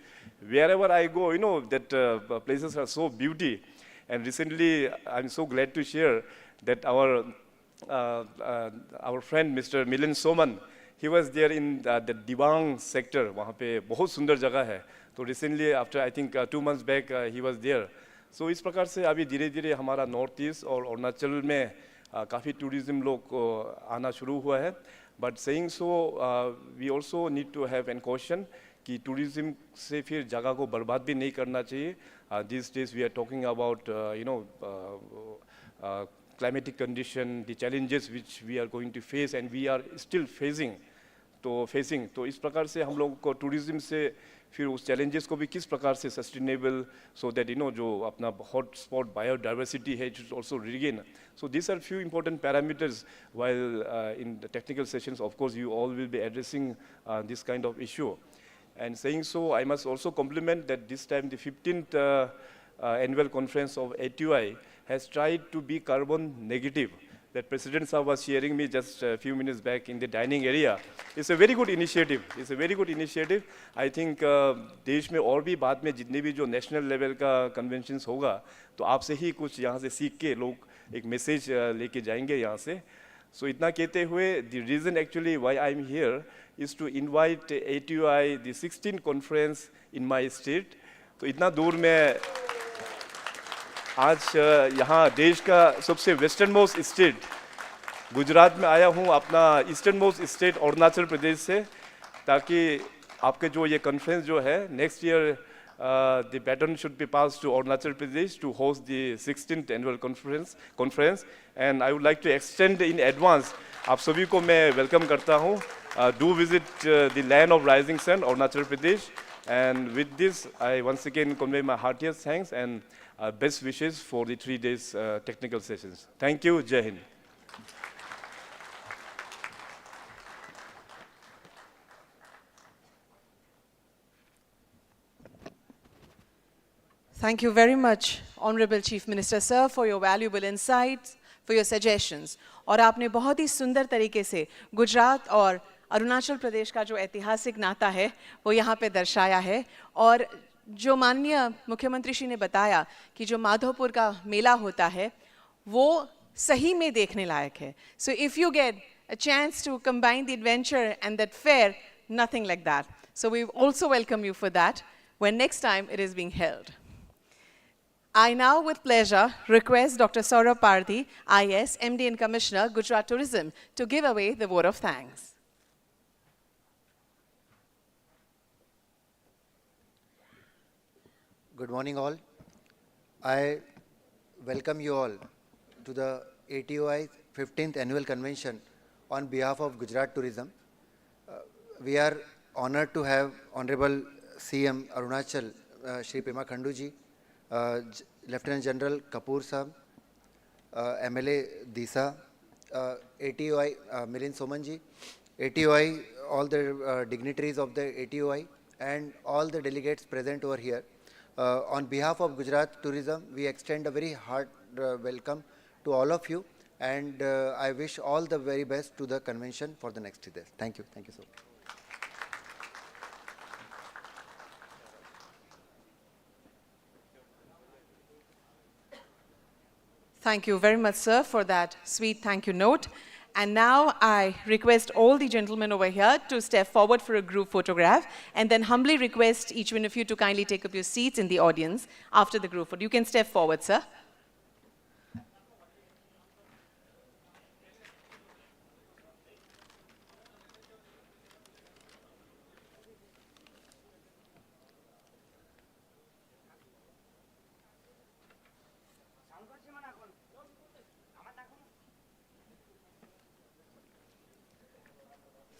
Wherever I go, that places are so beauty. And recently, I'm so glad to share that our friend, Mr. Milan Soman, he was there in the Dibang sector. वहाँ पे बहुत सुंदर जगह है. तो recently after I think 2 months back he was there. So इस प्रकार से अभी धीरे-धीरे हमारा नॉर्थ ईस्ट और अरुणाचल में काफ़ी टूरिज्म लोग आना शुरू हुआ है. But saying so, we also need to have an caution कि टूरिज्म से फिर जगह को बर्बाद भी नहीं करना चाहिए. These days we are talking about climatic condition, the challenges which we are going to face and we are still facing. तो इस प्रकार से हम लोग को टूरिज्म से फिर उस challenges को भी किस प्रकार से sustainable so that जो अपना hot spot biodiversity है it should also regain. So these are few important parameters while in the technical sessions of course you all will be addressing this kind of issue. And saying so, I must also compliment that this time the 15th annual conference of ATOAI has tried to be carbon negative. That President Sir was sharing me just a few minutes back in the dining area. It's a very good initiative. It's a very good initiative. I think देश में और भी बाद में जितने भी जो national level का conventions होगा, तो आपसे ही कुछ यहाँ से सीख के लोग एक message लेके जाएंगे यहाँ से. So इतना कहते हुए, the reason actually why I'm here is to invite ATOI, the 16th conference in my state. तो इतना दूर में आज यहाँ देश का सबसे वेस्टर्न मोस्ट स्टेट गुजरात में आया हूँ, अपना eastern most state Arunachal Pradesh से, ताकि आपके जो ये कॉन्फ्रेंस जो है next year the baton should be passed to Arunachal Pradesh to host the 16th annual conference and I would like to extend in advance आप सभी को मैं welcome करता हूँ. Do visit the land of rising sun Arunachal Pradesh, and with this I once again convey my heartiest thanks and best wishes for the 3 days technical sessions. Thank you. Jai Hind. Thank you very much, Honorable Chief Minister Sir, for your valuable insights, for your suggestions. और आपने बहुत ही सुंदर तरीके से गुजरात और अरुणाचल प्रदेश का जो ऐतिहासिक नाता है वो यहाँ पे दर्शाया है. और जो माननीय मुख्यमंत्री श्री ने बताया कि जो माधोपुर का मेला होता है वो सही में देखने लायक है. So if you get a chance to combine the adventure and that fair, nothing like that. So we also welcome you for that when next time it is being held. I now, with pleasure, request Dr. Saurabh Parthi, IS, MD and Commissioner, Gujarat Tourism, to give away the vote of thanks. Good morning, all. I welcome you all to the ATOI 15th Annual Convention on behalf of Gujarat Tourism. We are honored to have Honorable CM Arunachal, Shri Pema Khandu ji, Lieutenant General Kapoor Sahab, MLA Disa, ATOI Milind Somanji, ATOI, all the dignitaries of the ATOI and all the delegates present over here. On behalf of Gujarat Tourism, we extend a very heart welcome to all of you, and I wish all the very best to the convention for the next 3 days. Thank you. Thank you so much. Thank you very much, sir, for that sweet thank you note. And now I request all the gentlemen over here to step forward for a group photograph, and then humbly request each one of you to kindly take up your seats in the audience after the group photo. You can step forward, sir.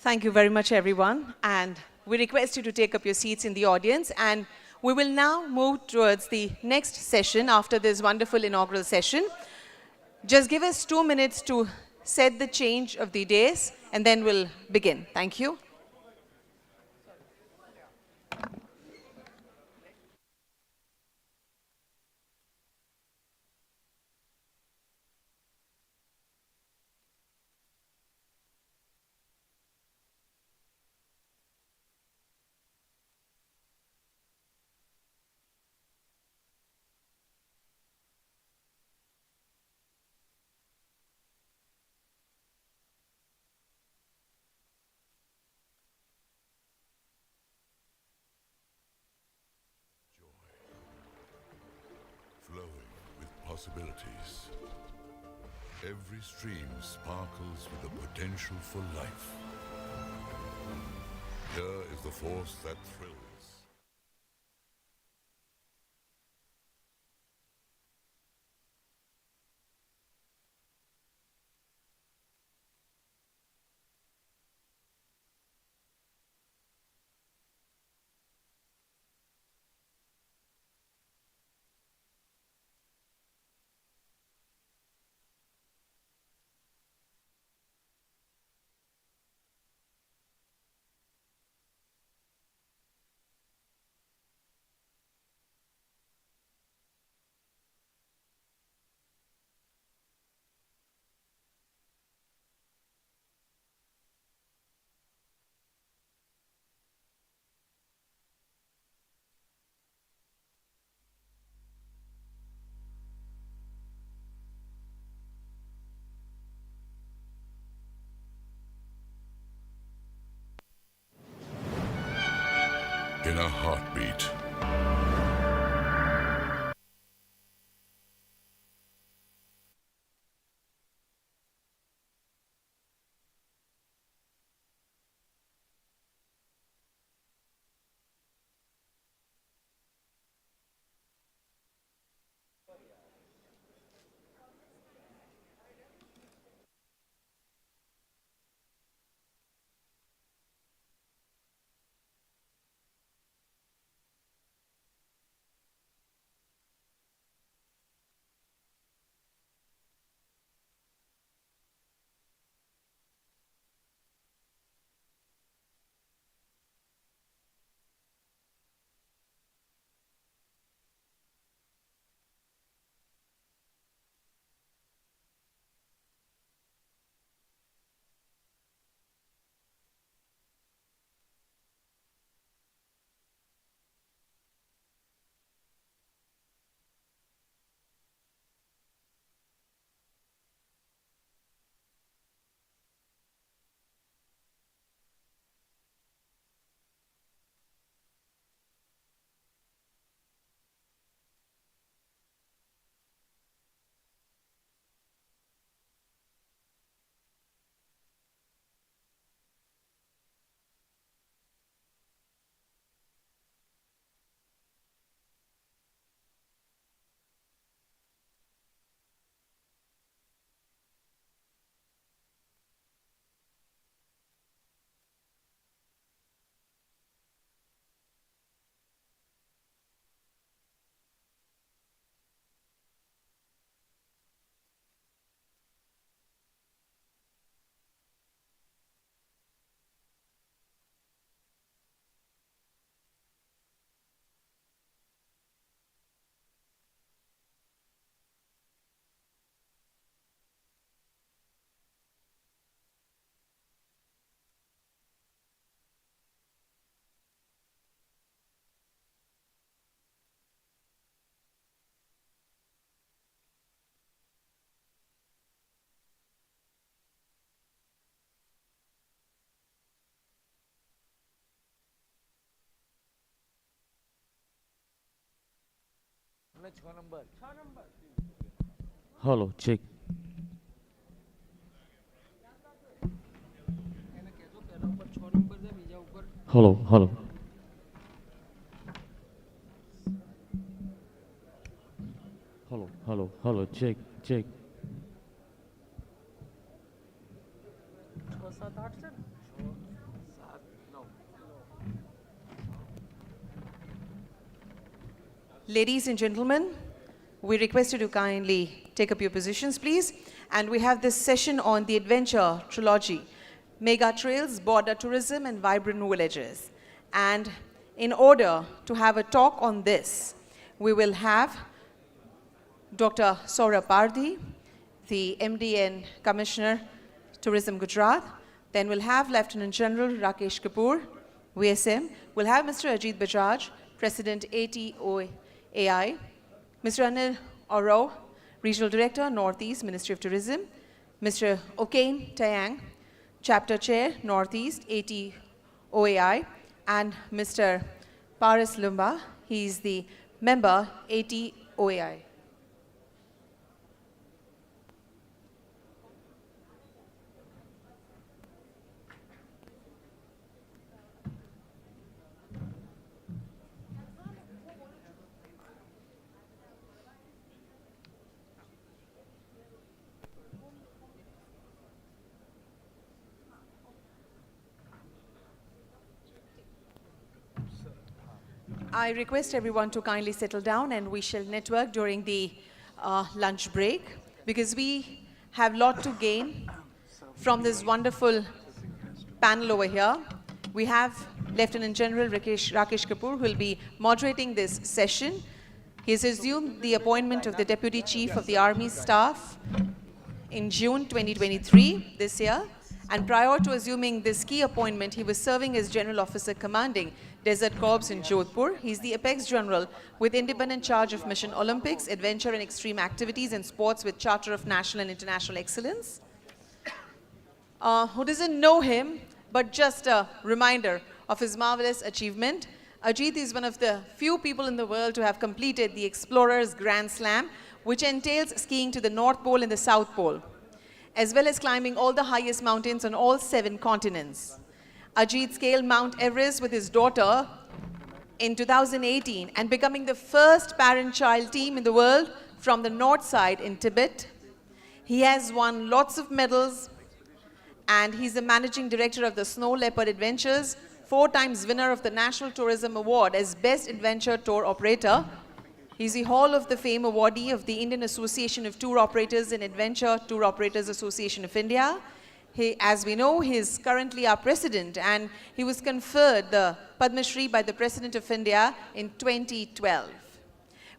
Thank you very much, everyone. And we request you to take up your seats in the audience. And we will now move towards the next session after this wonderful inaugural session. Just give us 2 minutes to set the change of the days, and then we'll begin. Thank you. possibilities. Every stream sparkles with the potential for life. Here is the force that thrills. In a heartbeat. Hello, check. Hello, hello. Hello, hello, hello, check, check. Ladies and gentlemen, we request you to kindly take up your positions, please. And we have this session on the adventure trilogy, mega trails, border tourism, and vibrant villages. And in order to have a talk on this, we will have Dr. Saurabh Pardhi, the MD and Commissioner, Tourism Gujarat. Then we'll have Lieutenant General Rakesh Kapoor, VSM. We'll have Mr. Ajit Bajaj, President ATOAI. Mr. Anil Oro, Regional Director, Northeast, Ministry of Tourism. Mr. Okain Tayang, Chapter Chair, Northeast, ATOAI. And Mr. Paris Lumba, he is the member, ATOAI. I request everyone to kindly settle down and we shall network during the lunch break because we have a lot to gain from this wonderful panel over here. We have Lieutenant General Rakesh Kapoor who will be moderating this session. He has assumed the appointment of the Deputy Chief of the Army Staff in June 2023, this year. And prior to assuming this key appointment, he was serving as General Officer Commanding Desert Corps in Jodhpur. He's the Apex General with independent charge of Mission Olympics, Adventure and Extreme Activities and Sports with Charter of National and International Excellence. Who doesn't know him, but just a reminder of his marvelous achievement. Ajit is one of the few people in the world to have completed the Explorer's Grand Slam, which entails skiing to the North Pole and the South Pole, as well as climbing all the highest mountains on all 7 continents. Ajit scaled Mount Everest with his daughter in 2018 and becoming the first parent-child team in the world from the north side in Tibet. He has won lots of medals and he's the managing director of the Snow Leopard Adventures, 4 times winner of the National Tourism Award as Best Adventure Tour Operator. He's the Hall of the Fame awardee of the Indian Association of Tour Operators and Adventure Tour Operators Association of India. As we know, he is currently our president and he was conferred the Padma Shri by the President of India in 2012.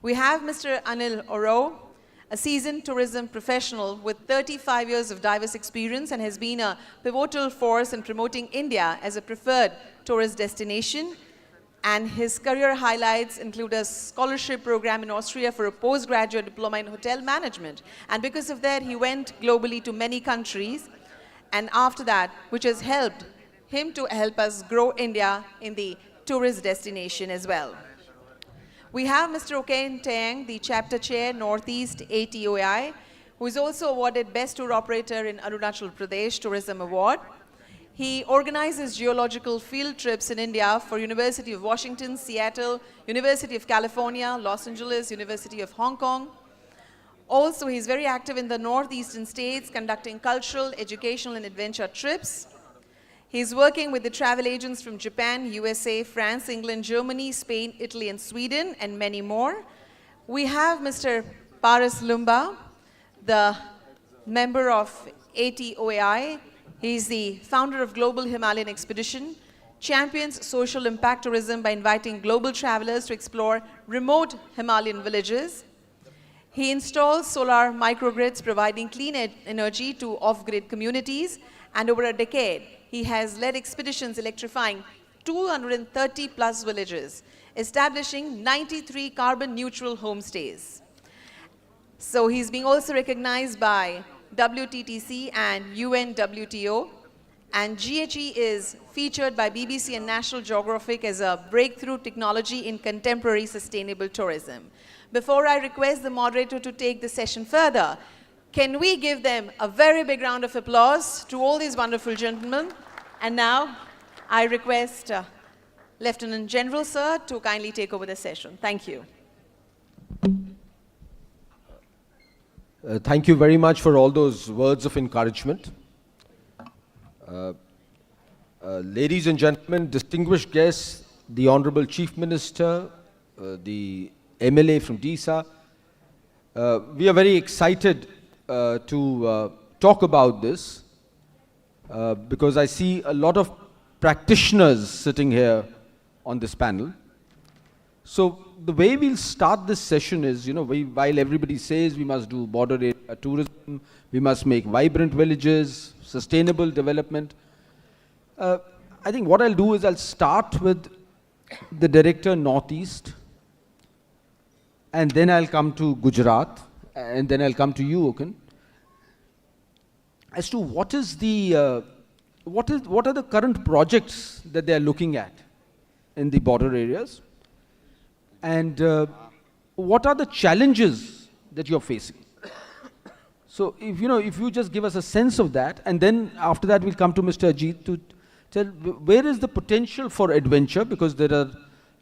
We have Mr. Anil Oro, a seasoned tourism professional with 35 years of diverse experience and has been a pivotal force in promoting India as a preferred tourist destination. And his career highlights include a scholarship program in Austria for a postgraduate diploma in hotel management. And because of that, he went globally to many countries. And after that, which has helped him to help us grow India in the tourist destination as well. We have Mr. Oken Tang, the Chapter Chair, Northeast ATOAI, who is also awarded Best Tour Operator in Arunachal Pradesh Tourism Award. He organizes geological field trips in India for University of Washington, Seattle, University of California, Los Angeles, University of Hong Kong. Also, he's very active in the northeastern states, conducting cultural, educational, and adventure trips. He's working with the travel agents from Japan, USA, France, England, Germany, Spain, Italy, and Sweden, and many more. We have Mr. Paras Lumba, the member of ATOAI. He's the founder of Global Himalayan Expedition, champions social impact tourism by inviting global travelers to explore remote Himalayan villages. He installs solar microgrids providing clean energy to off-grid communities, and over a decade, he has led expeditions electrifying 230 plus villages, establishing 93 carbon-neutral homestays. So he's being also recognized by WTTC and UNWTO, and GHE is featured by BBC and National Geographic as a breakthrough technology in contemporary sustainable tourism. Before I request the moderator to take the session further, can we give them a very big round of applause to all these wonderful gentlemen? And now I request Lieutenant General Sir to kindly take over the session. Thank you. Thank you very much for all those words of encouragement. Ladies and gentlemen, distinguished guests, the Honorable Chief Minister, the MLA from DISA, we are very excited to talk about this because I see a lot of practitioners sitting here on this panel. So the way we'll start this session is, while everybody says we must do border area tourism, we must make vibrant villages, sustainable development, I think what I'll do is I'll start with the Director Northeast, and then I'll come to Gujarat, and then I'll come to you, Oken, as to what are the current projects that they are looking at in the border areas, and what are the challenges that you're facing. So if you just give us a sense of that, and then after that we'll come to Mr. Ajit to tell where is the potential for adventure, because there are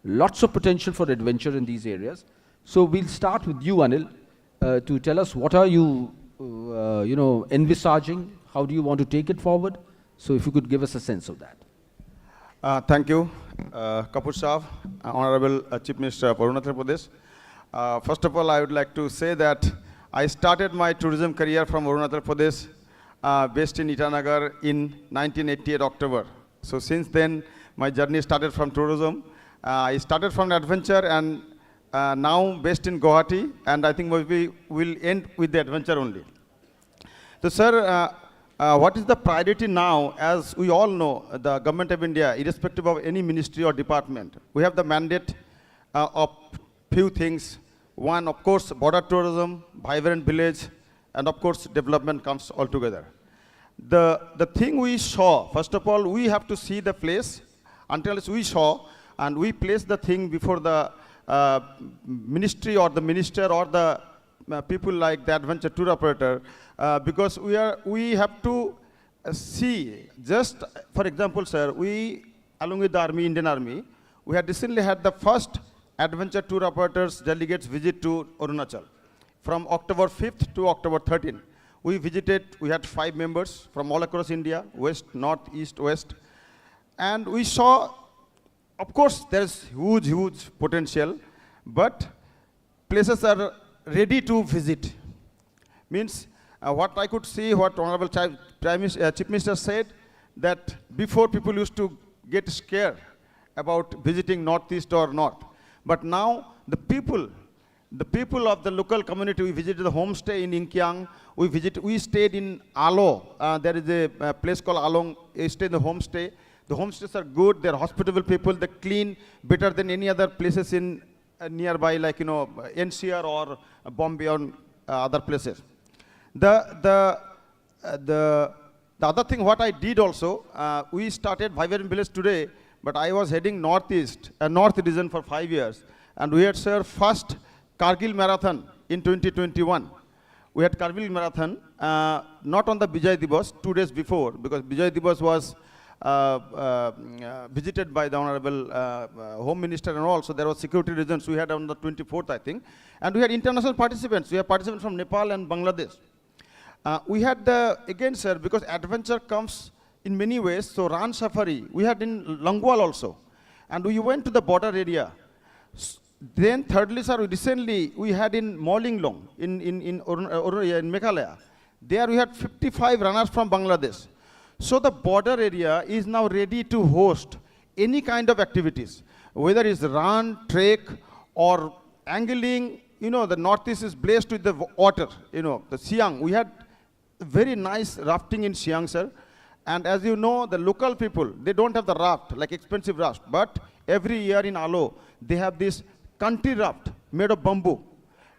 lots of potential for adventure in these areas. So we'll start with you, Anil, to tell us what are you, envisaging, how do you want to take it forward? So if you could give us a sense of that. Thank you, Kapoor Saab, Honorable Chief Minister of Arunachal Pradesh. First of all, I would like to say that I started my tourism career from Arunachal Pradesh, based in Itanagar in 1988 October. So since then, my journey started from tourism. I started from adventure and now based in Guwahati, and I think we will end with the adventure only. So, sir, what is the priority now? As we all know, the government of India, irrespective of any ministry or department, we have the mandate of few things. One, of course, border tourism, vibrant village, and of course, development comes all together. The thing we saw, first of all, we have to see the place until we saw, and we place the thing before the ministry or the minister or the people like the adventure tour operator, because we have to see, just for example, sir, we, along with the Army, Indian Army, we had recently had the first adventure tour operators delegates visit to Arunachal from October 5th to October 13th. We visited, we had 5 members from all across India, west, north, east, west, and we saw, of course, there is huge potential, but places are ready to visit. Means what I could see, what Honorable Chief Minister said, that before people used to get scared about visiting northeast or north. But now the people of the local community, we visited the homestay in Inkyang, we stayed in Alo, there is a place called Along, we stayed in the homestay. The homestays are good, they're hospitable people, they clean better than any other places in nearby, like, you know, NCR or Bombay or other places. The other thing what I did also, we started Vibrant Village today, but I was heading northeast, north region for 5 years, and we had served first Kargil Marathon in 2021. We had Kargil Marathon, not on the Vijay Divas, 2 days before, because Vijay Divas was visited by the Honorable Home Minister and all, so there was security reasons. We had on the 24th, I think. And we had international participants. We had participants from Nepal and Bangladesh. We had, again, sir, because adventure comes in many ways, so Ran Safari, we had in Langwal also. And we went to the border area. Then thirdly, sir, recently we had in Morlinglong, in Meghalaya. There we had 55 runners from Bangladesh. So the border area is now ready to host any kind of activities, whether it's run, trek, or angling. You know, the northeast is blessed with the water, you know, the Siang. We had very nice rafting in Siang, sir. And as you know, the local people, they don't have the raft, like expensive raft, but every year in Alo, they have this country raft made of bamboo.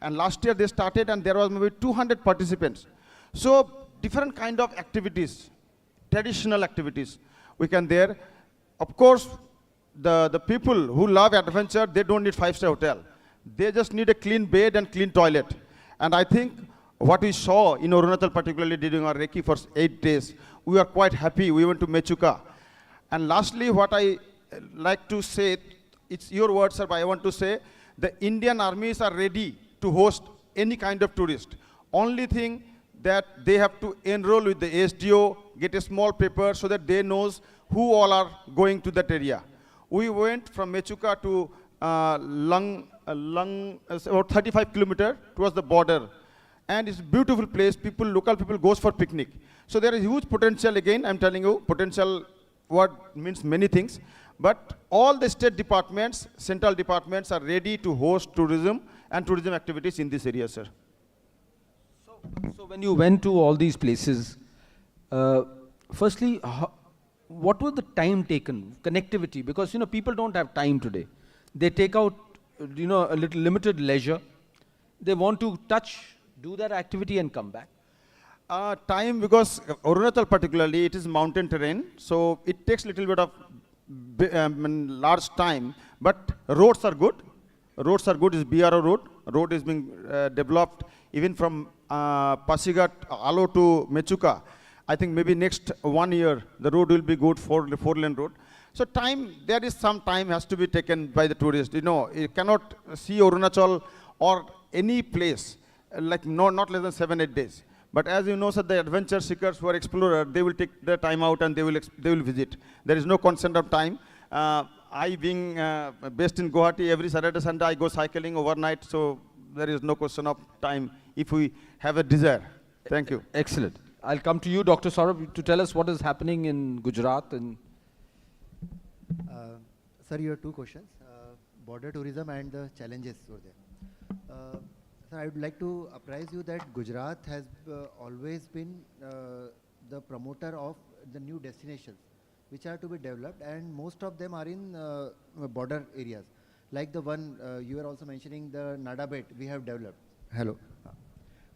And last year they started, and there was maybe 200 participants. So different kind of activities, traditional activities we can there. Of course, the people who love adventure, they don't need 5-star hotel. They just need a clean bed and clean toilet. And I think what we saw in Arunachal, particularly during our Recce for 8 days, we are quite happy. We went to Mechuka. And lastly, what I like to say, it's your words, sir, but I want to say, the Indian armies are ready to host any kind of tourist. Only thing that they have to enroll with the SDO, get a small paper so that they knows who all are going to that area. We went from Mechuka to about 35 kilometers towards the border. And it's a beautiful place. Local people goes for picnic. So there is huge potential. Again, I'm telling you, potential word means many things. But all the state departments, central departments are ready to host tourism and tourism activities in this area, sir. So when you went to all these places, firstly, what was the time taken, connectivity? Because, you know, people don't have time today. They take out, you know, a little limited leisure. They want to touch, do their activity and come back. Time, because Arunachal particularly, it is mountain terrain, so it takes a little bit of large time, but roads are good. Roads are good, is BRO road. Road is being developed even from Pasigat, Alo to Mechuka. I think maybe next 1 year, the road will be good, four-lane road. So time, there is some time has to be taken by the tourist. You know, you cannot see Arunachal or any place, like not less than 7-8 days. But as you know, sir, the adventure seekers who are explorers, they will take their time out and they will visit. There is no constant of time. I being based in Guwahati, every Saturday, Sunday, I go cycling overnight, so there is no question of time if we have a desire. Thank you. Excellent. I'll come to you, Dr. Saurabh, to tell us what is happening in Gujarat. And Sir, you have two questions, border tourism and the challenges over there. Sir, I would like to apprise you that Gujarat has always been the promoter of the new destinations which are to be developed, and most of them are in border areas. Like the one you were also mentioning, the Nadabet we have developed. Hello.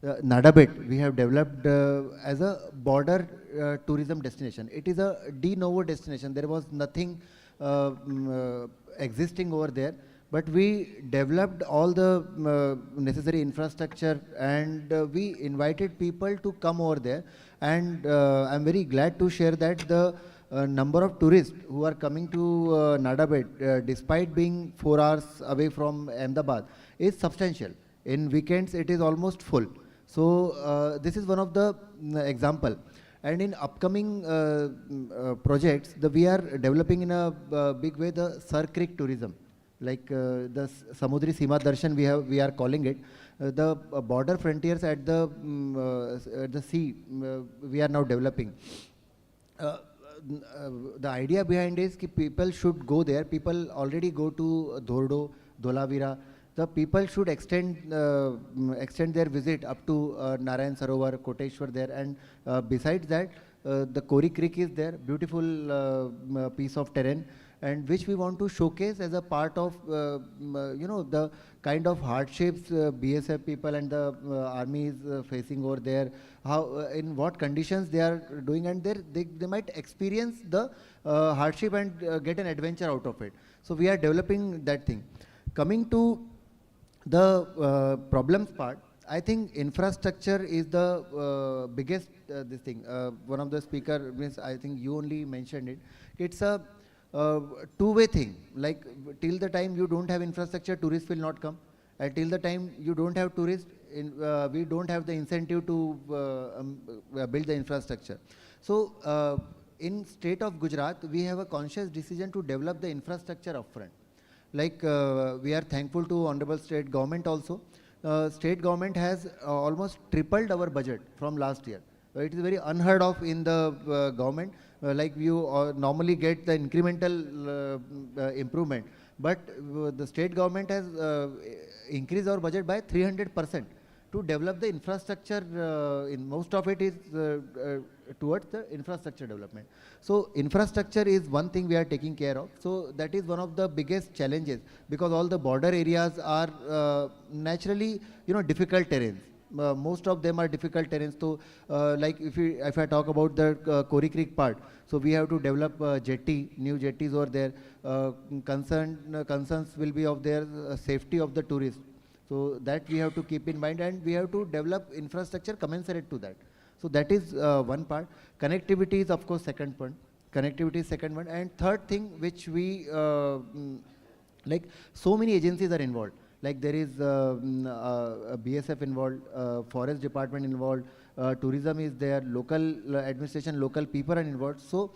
The Nadabet we have developed as a border tourism destination. It is a de novo destination. There was nothing existing over there, but we developed all the necessary infrastructure, and we invited people to come over there. And I'm very glad to share that the number of tourists who are coming to Nadabet, despite being 4 hours away from Ahmedabad, is substantial. In weekends, it is almost full. So this is one of the example. And in upcoming projects, we are developing in a big way the Sar Creek tourism, like the Samudri Seema Darshan we are calling it. The border frontiers at the sea we are now developing. The idea behind is that people should go there. People already go to Dhordo, Dholavira. The people should extend their visit up to Narayan Sarovar, Koteshwar there, and besides that, the Kori Creek is there, beautiful piece of terrain, and which we want to showcase as a part of the kind of hardships BSF people and the army is facing over there, how in what conditions they are doing, and they might experience the hardship and get an adventure out of it. So we are developing that thing. Coming to the problems part, I think infrastructure is the biggest this thing. One of the speaker means, I think you only mentioned it. It's a two-way thing. Like till the time you don't have infrastructure, tourists will not come. And till the time you don't have tourists, we don't have the incentive to build the infrastructure. So in state of Gujarat, we have a conscious decision to develop the infrastructure upfront. Like we are thankful to Honorable State Government also. State Government has almost tripled our budget from last year. It is very unheard of in the government. Like you normally get the incremental improvement. But the state government has increased our budget by 300% to develop the infrastructure. In most of it is towards the infrastructure development. So infrastructure is one thing we are taking care of. So that is one of the biggest challenges, because all the border areas are naturally difficult terrains. Most of them are difficult terrains. So like if I talk about the Kori Creek part, so we have to develop jetty, new jetties over there. Concerns will be of their safety of the tourists. So that we have to keep in mind, and we have to develop infrastructure commensurate to that. So that is one part. Connectivity is of course second point. Connectivity is second one. And third thing which we, like so many agencies are involved. Like there is BSF involved, Forest Department involved, tourism is there, local administration, local people are involved. So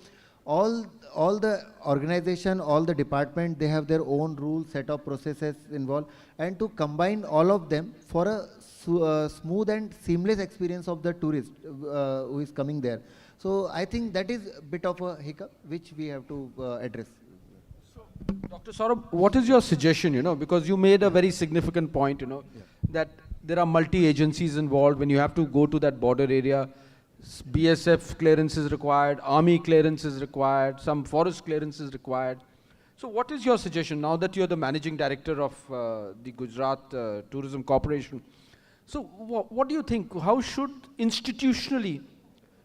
all the organization, all the department, they have their own rules, set of processes involved, and to combine all of them for a smooth and seamless experience of the tourist who is coming there. So I think that is a bit of a hiccup which we have to address. Dr. Saurabh, what is your suggestion, because you made a very significant point, that there are multi-agencies involved when you have to go to that border area. BSF clearance is required, army clearance is required, some forest clearance is required. So what is your suggestion now that you're the managing director of the Gujarat Tourism Corporation? So what do you think? How should institutionally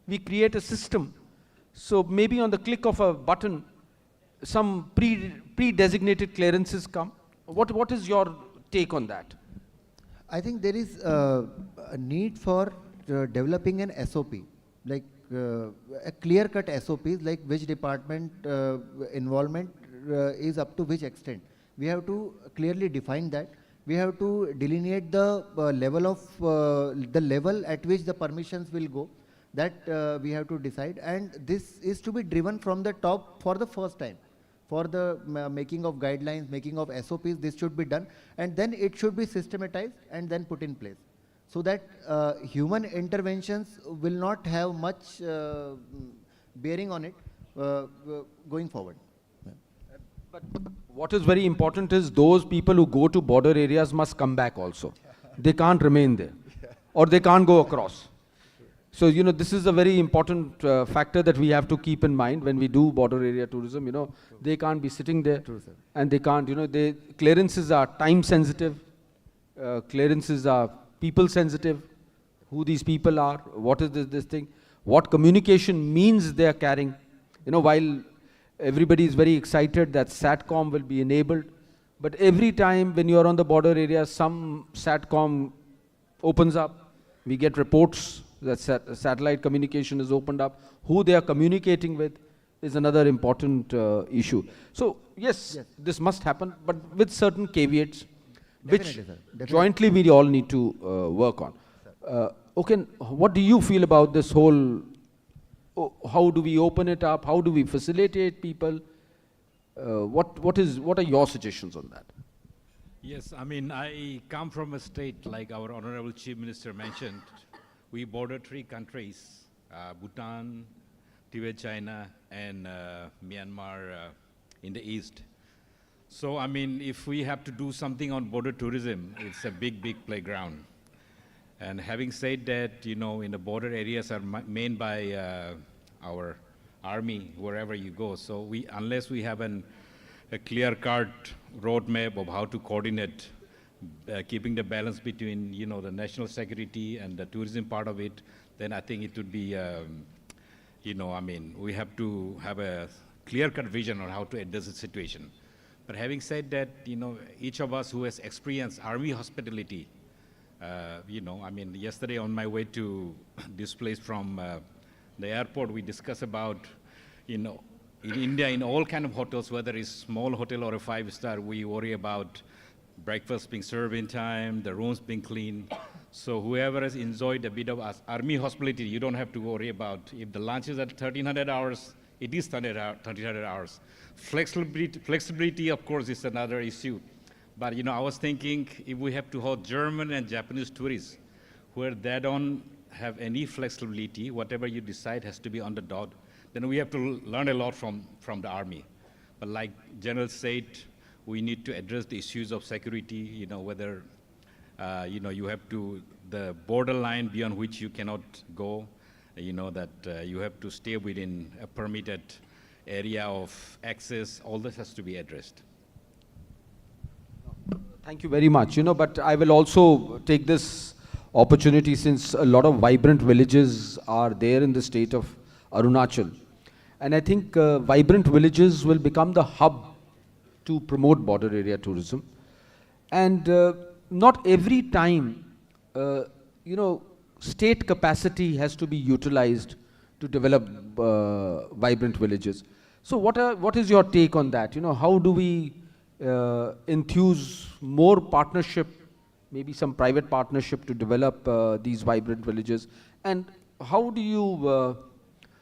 we create a system? So maybe on the click of a button, some pre-designated clearances come. What is your take on that? I think there is a need for developing an SOP, like a clear-cut SOPs, like which department involvement is up to which extent. We have to clearly define that. We have to delineate the level at which the permissions will go. That we have to decide, and this is to be driven from the top for the first time. for the making of guidelines, making of SOPs, this should be done, and then it should be systematized and then put in place, so that human interventions will not have much bearing on it going forward. But what is very important is those people who go to border areas must come back also. They can't remain there, or they can't go across. So, you know, this is a very important factor that we have to keep in mind when we do border area tourism. You know, they can't be sitting there, and they can't, you know, clearances are time sensitive, clearances are people sensitive, who these people are, what is this thing, what communication means they are carrying. You know, while everybody is very excited that SATCOM will be enabled, but every time when you are on the border area, some SATCOM opens up, we get reports that satellite communication is opened up. Who they are communicating with is another important issue. So yes, this must happen, but with certain caveats, which jointly we all need to work on. Okay, what do you feel about this whole, how do we open it up? How do we facilitate people? What are your suggestions on that? Yes, I mean, I come from a state, like our Honorable Chief Minister mentioned. We border 3 countries, Bhutan, Tibet, China, and Myanmar in the east. So, I mean, if we have to do something on border tourism, it's a big, big playground. And having said that, you know, in the border areas are manned by our army, wherever you go. So unless we have a clear-cut roadmap of how to coordinate, keeping the balance between, you know, the national security and the tourism part of it, then I think it would be, you know, I mean, we have to have a clear-cut vision on how to address the situation. But having said that, you know, each of us who has experienced army hospitality, you know, I mean, yesterday on my way to this place from the airport, we discussed about, you know, in India, in all kind of hotels, whether it's small hotel or a 5-star, we worry about breakfast being served in time, the rooms being clean. So whoever has enjoyed a bit of army hospitality, you don't have to worry about if the lunch is at 1300 hours, it is 1300 hours. Flexibility, of course, is another issue. But, you know, I was thinking if we have to hold German and Japanese tourists where they don't have any flexibility, whatever you decide has to be on the dot, then we have to learn a lot from the army. But like General said, we need to address the issues of security, you know, whether, you know, you have to, the borderline beyond which you cannot go, you know, that you have to stay within a permitted area of access, all this has to be addressed. Thank you very much. You know, but I will also take this opportunity, since a lot of vibrant villages are there in the state of Arunachal. And I think vibrant villages will become the hub to promote border area tourism. And not every time, you know, state capacity has to be utilized to develop vibrant villages. So what is your take on that? You know, how do we enthuse more partnership, maybe some private partnership to develop these vibrant villages? And how do you,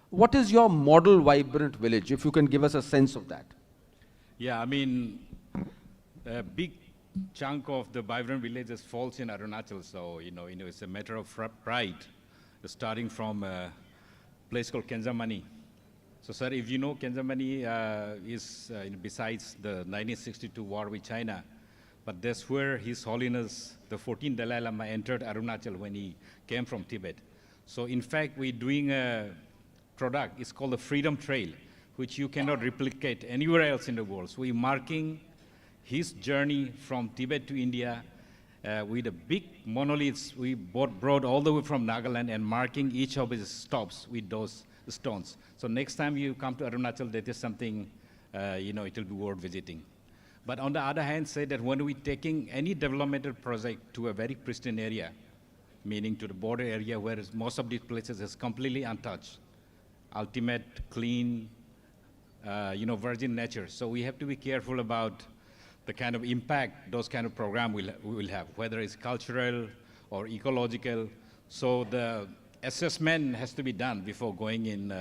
what is your model vibrant village, if you can give us a sense of that? Yeah, I mean, a big chunk of the vibrant villages falls in Arunachal, so, you know, it's a matter of pride, starting from a place called Kenzamani. So, sir, if you know, Kenzamani is, besides the 1962 war with China, but that's where His Holiness, the 14th Dalai Lama, entered Arunachal when he came from Tibet. So, in fact, we're doing a product, it's called the Freedom Trail, which you cannot replicate anywhere else in the world. So we're marking his journey from Tibet to India with a big monoliths we brought all the way from Nagaland, and marking each of his stops with those stones. So next time you come to Arunachal, that is something, you know, it will be worth visiting. But on the other hand, say that when we're taking any developmental project to a very pristine area, meaning to the border area where most of these places is completely untouched, ultimate, clean, you know, virgin nature. So we have to be careful about the kind of impact those kind of program will have, whether it's cultural or ecological. So the assessment has to be done before going in,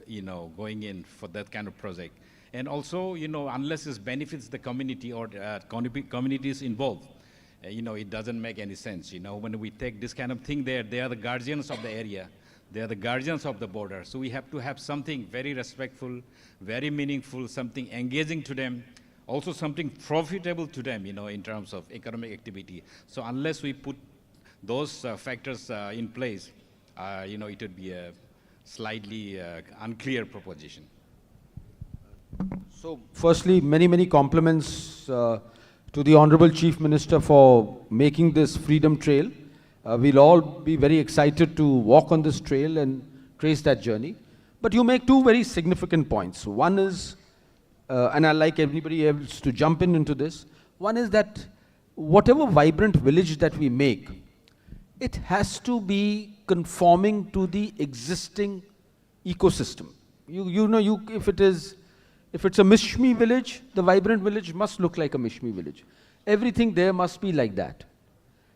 you know, going in for that kind of project. And also, unless it benefits the community or communities involved, it doesn't make any sense. When we take this kind of thing there, they are the guardians of the area. They are the guardians of the border. So we have to have something very respectful, very meaningful, something engaging to them, also something profitable to them, in terms of economic activity. So unless we put those factors in place, it would be a slightly unclear proposition. So, firstly, many, many compliments to the Honorable Chief Minister for making this freedom trail. We'll all be very excited to walk on this trail and trace that journey. But you make two very significant points. One is, and I'd like everybody else to jump into this, one is that whatever vibrant village that we make, it has to be conforming to the existing ecosystem. If it's a Mishmi village, the vibrant village must look like a Mishmi village. Everything there must be like that.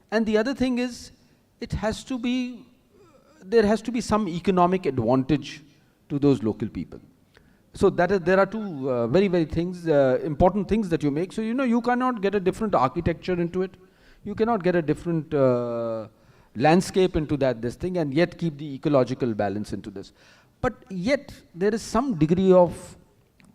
And the other thing is, there has to be some economic advantage to those local people. So there are two very, very important things that you make. So, you cannot get a different architecture into it. You cannot get a different landscape into this thing and yet keep the ecological balance into this. But yet, there is some degree of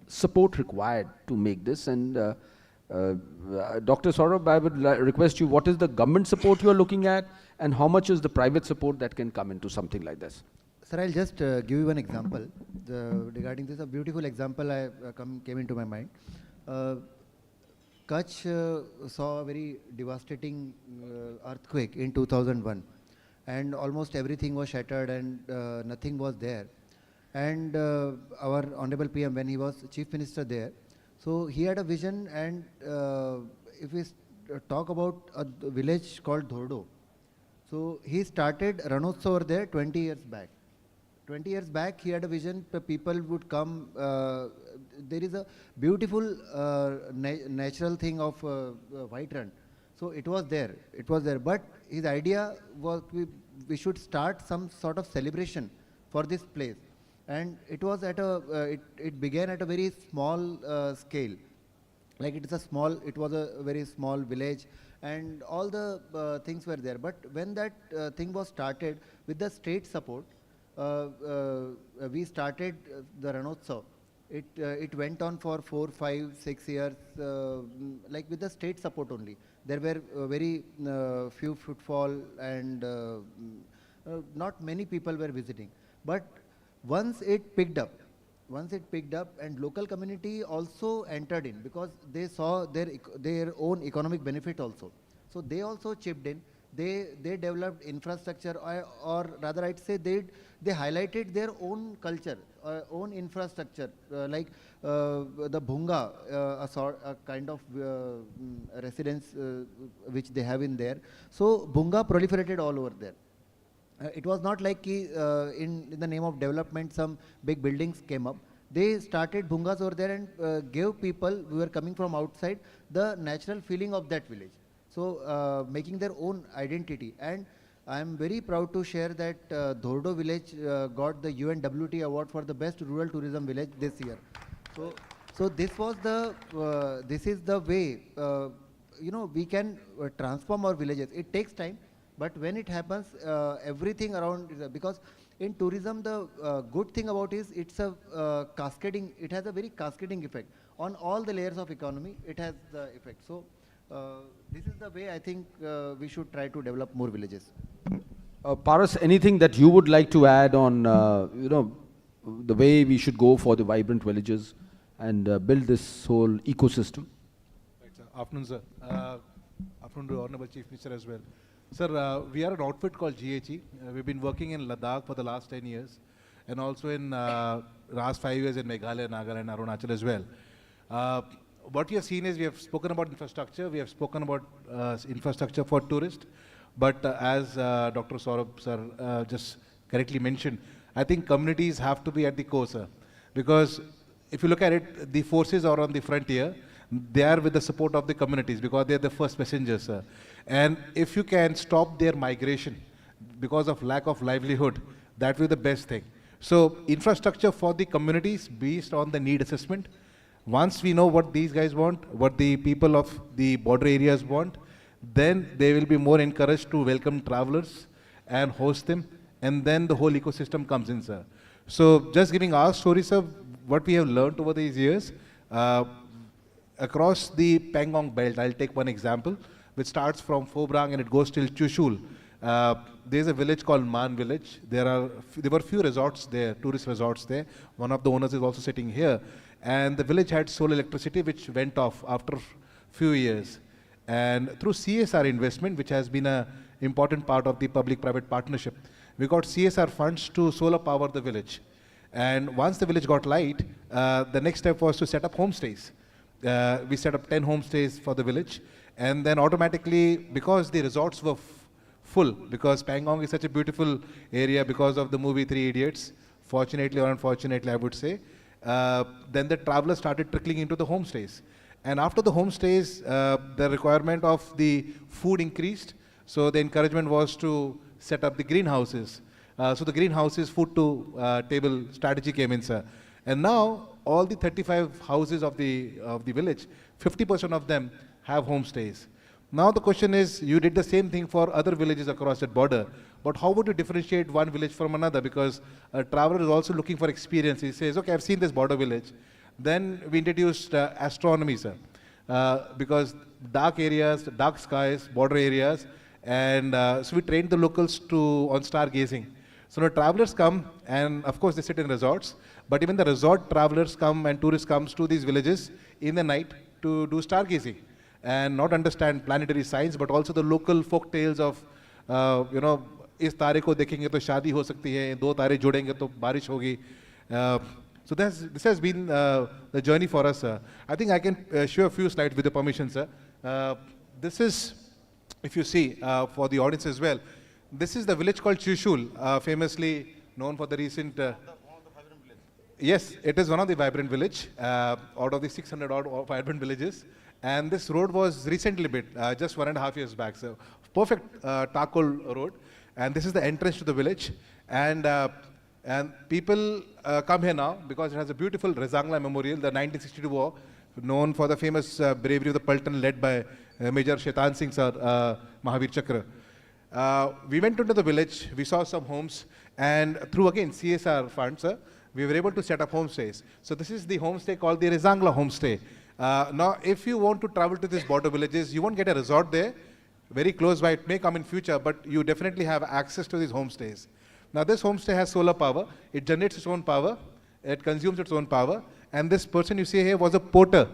support required to make this. And Dr. Saurabh, I would request you, what is the government support you are looking at and how much is the private support that can come into something like this? Sir, I'll just give you one example. Regarding this, a beautiful example came into my mind. Kutch saw a very devastating earthquake in 2001, and almost everything was shattered and nothing was there. And our Honorable PM, when he was Chief Minister there, so he had a vision, and if we talk about a village called Dhordo, so he started Ranotsav over there 20 years back. 20 years back, he had a vision, people would come, there is a beautiful natural thing of White Run. So it was there, but his idea was we should start some sort of celebration for this place. And it was it began at a very small scale. Like it was a very small village and all the things were there. But when that thing was started with the state support, we started the Ranotsav. It went on for 4, 5, 6 years, like with the state support only. There were very few footfall and not many people were visiting. But once it picked up and local community also entered in because they saw their own economic benefit also. So they also chipped in. They developed infrastructure, or rather I'd say they highlighted their own culture, own infrastructure, like the Bhunga, a kind of residence which they have in there. So Bhunga proliferated all over there. It was not like in the name of development some big buildings came up. They started Bhungas over there and gave people who were coming from outside the natural feeling of that village. So making their own identity. And I am very proud to share that Dhordo village got the UNWT award for the best rural tourism village this year. So this was this is the way we can transform our villages. It takes time. But when it happens, everything around, because in tourism, the good thing about is it's a cascading, it has a very cascading effect. On all the layers of economy, it has the effect. So this is the way I think we should try to develop more villages. Paras, anything that you would like to add on, the way we should go for the vibrant villages and build this whole ecosystem? Right, sir. Afternoon, sir. Afternoon to Honorable Chief Minister as well. Sir, we are an outfit called GHE. We've been working in Ladakh for the last 10 years and also in last 5 years in Meghalaya, Nagaland, Arunachal as well. What we have seen is we have spoken about infrastructure. We have spoken about infrastructure for tourists. But as Dr. Saurabh sir just correctly mentioned, I think communities have to be at the core, sir. Because if you look at it, the forces are on the frontier. They are with the support of the communities because they are the first messengers, sir. And if you can stop their migration because of lack of livelihood, that will be the best thing. So infrastructure for the communities based on the need assessment, Once we know what these guys want, what the people of the border areas want, then they will be more encouraged to welcome travelers and host them, and then the whole ecosystem comes in, sir. So just giving our story, sir, what we have learned over these years, across the Pangong belt, I'll take one example, which starts from Phobrang and it goes till Chushul. There's a village called Man Village. There were few resorts there, tourist resorts there. One of the owners is also sitting here. And the village had solar electricity, which went off after few years. And through CSR investment, which has been an important part of the public-private partnership, we got CSR funds to solar power the village. And once the village got light, the next step was to set up homestays. We set up 10 homestays for the village. And then automatically, because the resorts were full, because Pangong is such a beautiful area because of the movie Three Idiots, fortunately or unfortunately, I would say, then the travelers started trickling into the homestays. And after the homestays, the requirement of the food increased. So the encouragement was to set up the greenhouses. So the greenhouses, food to table strategy came in, sir. And now all the 35 houses of the village, 50% of them have homestays. Now the question is, you did the same thing for other villages across that border, but how would you differentiate one village from another? Because a traveler is also looking for experience. He says, okay, I've seen this border village. Then we introduced astronomy, sir, because dark areas, dark skies, border areas, and so we trained the locals on stargazing. So now travelers come, and of course they sit in resorts, but even the resort travelers come and tourists comes to these villages in the night to do stargazing and not understand planetary science, but also the local folk tales of, इस तारे को देखेंगे तो शादी हो सकती है, दो तारे जोड़ेंगे तो बारिश होगी. So this has been the journey for us, sir. I think I can show a few slides with your permission, sir. This is, if you see, for the audience as well, this is the village called Chushul, famously known for the recent... Yes, it is one of the vibrant village, out of the 600 odd vibrant villages. And this road was recently built, just 1.5 years back. So perfect charcoal road. And this is the entrance to the village. And people come here now because it has a beautiful Rezangla Memorial, the 1962 war, known for the famous bravery of the Paltan led by Major Shaitan Singh sir, Mahavir Chakra. We went into the village, we saw some homes, and through again CSR funds, we were able to set up homestays. So this is the homestay called the Rezangla Homestay. Now, if you want to travel to these border villages, you won't get a resort there, very close by. It may come in future, but you definitely have access to these homestays. Now, this homestay has solar power. It generates its own power. It consumes its own power. And this person you see here was a porter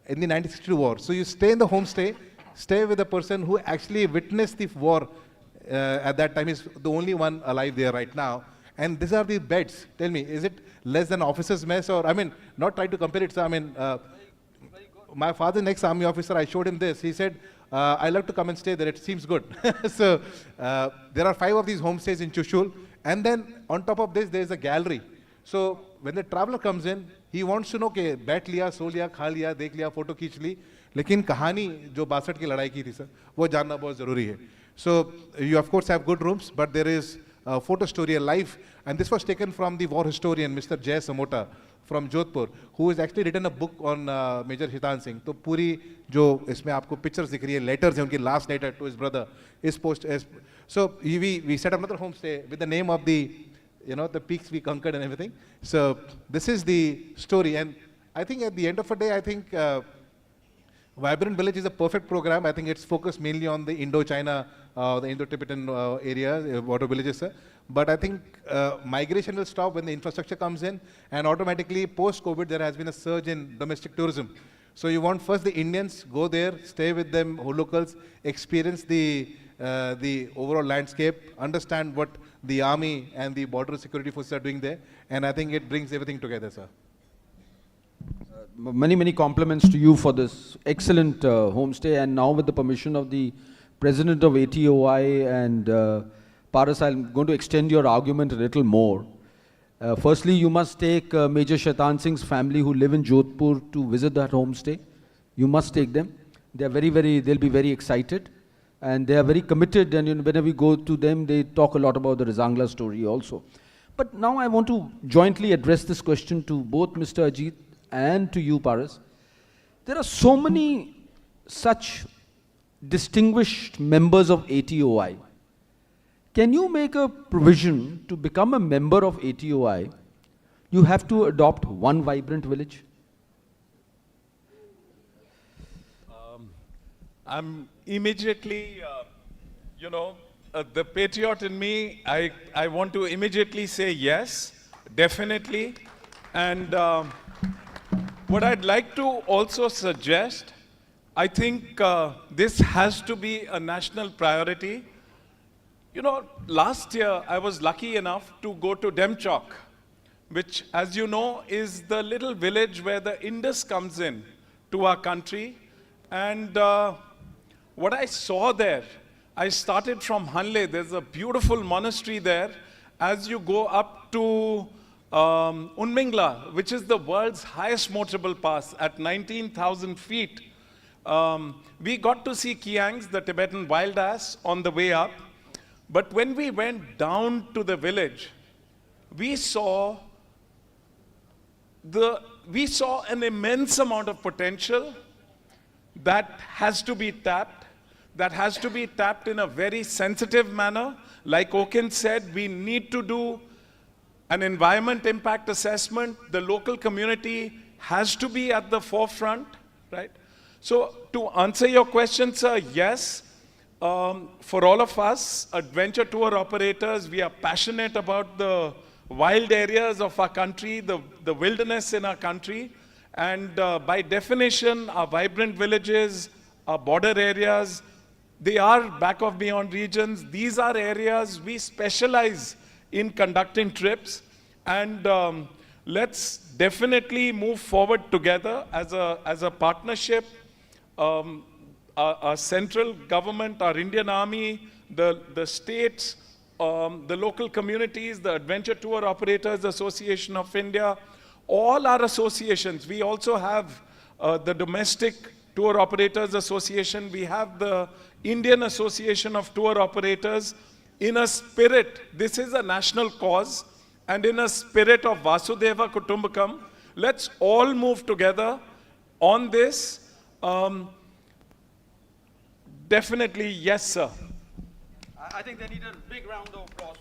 in the 1962 war. So you stay in the homestay, stay with a person who actually witnessed the war at that time. He's the only one alive there right now. And these are the beds. Tell me, is it less than officer's mess? Or, I mean, not trying to compare it, sir. I mean, my father, next army officer, I showed him this. He said, I love to come and stay there. It seems good. So there are 5 of these homestays in Chushul. And then on top of this, there is a gallery. So when the traveler comes in, he wants to know, okay, बैठ लिया, सो लिया, खा लिया, देख लिया, photo खींच ली, लेकिन कहानी जो 62 की लड़ाई की थी सर, वो जानना बहुत ज़रूरी है. So you of course have good rooms, but there is a photo story, a life, and this was taken from the war historian, Mr. Jay Samota from Jodhpur, who has actually written a book on Major Shaitan Singh. तो पूरी जो इसमें आपको pictures दिख रही है, letters हैं उनकी last letter to his brother is posted. So we set up another homestay with the name of the, the peaks we conquered and everything. So this is the story, and I think at the end of the day, I think Vibrant Village is a perfect program. I think it's focused mainly on the Indo-China, the Indo-Tibetan area, border villages. But I think migration will stop when the infrastructure comes in, and automatically post-COVID there has been a surge in domestic tourism. So you want first the Indians, go there, stay with them, locals, experience the overall landscape, understand what the army and the border security forces are doing there, and I think it brings everything together, sir. Many compliments to you for this excellent homestay, and now with the permission of the President of ATOAI and Paras, I'm going to extend your argument a little more. Firstly, you must take Major Shaitan Singh's family who live in Jodhpur to visit that homestay. You must take them. They'll be very excited, and they are very committed, and whenever we go to them, they talk a lot about the Rezangla story also. But now I want to jointly address this question to both Mr. Ajit and to you, Paras. There are so many such distinguished members of ATOI. Can you make a provision to become a member of ATOI? You have to adopt one vibrant village? I'm immediately, the patriot in me, I want to immediately say yes, definitely. And what I'd like to also suggest, I think this has to be a national priority. Last year I was lucky enough to go to Demchok, which, as you know, is the little village where the Indus comes in to our country. And what I saw there, I started from Hanle. There's a beautiful monastery there. As you go up to Unmingla, which is the world's highest motorable pass at 19,000 feet, we got to see Kiangs, the Tibetan wild ass, on the way up. But when we went down to the village, we saw an immense amount of potential that has to be tapped, in a very sensitive manner. Like Okin said, we need to do an environment impact assessment. The local community has to be at the forefront, right? So to answer your question, sir, yes, for all of us, adventure tour operators, we are passionate about the wild areas of our country, the wilderness in our country. And by definition, our vibrant villages, our border areas, they are back of beyond regions. These are areas we specialize in conducting trips. And let's definitely move forward together as a partnership. Our central government, our Indian Army, the states, the local communities, the Adventure Tour Operators Association of India, all our associations. We also have the Domestic Tour Operators Association. We have the Indian Association of Tour Operators. In a spirit, this is a national cause, and in a spirit of Vasudeva Kutumbakam, let's all move together on this. Definitely, yes, sir. I think they need a big round of applause.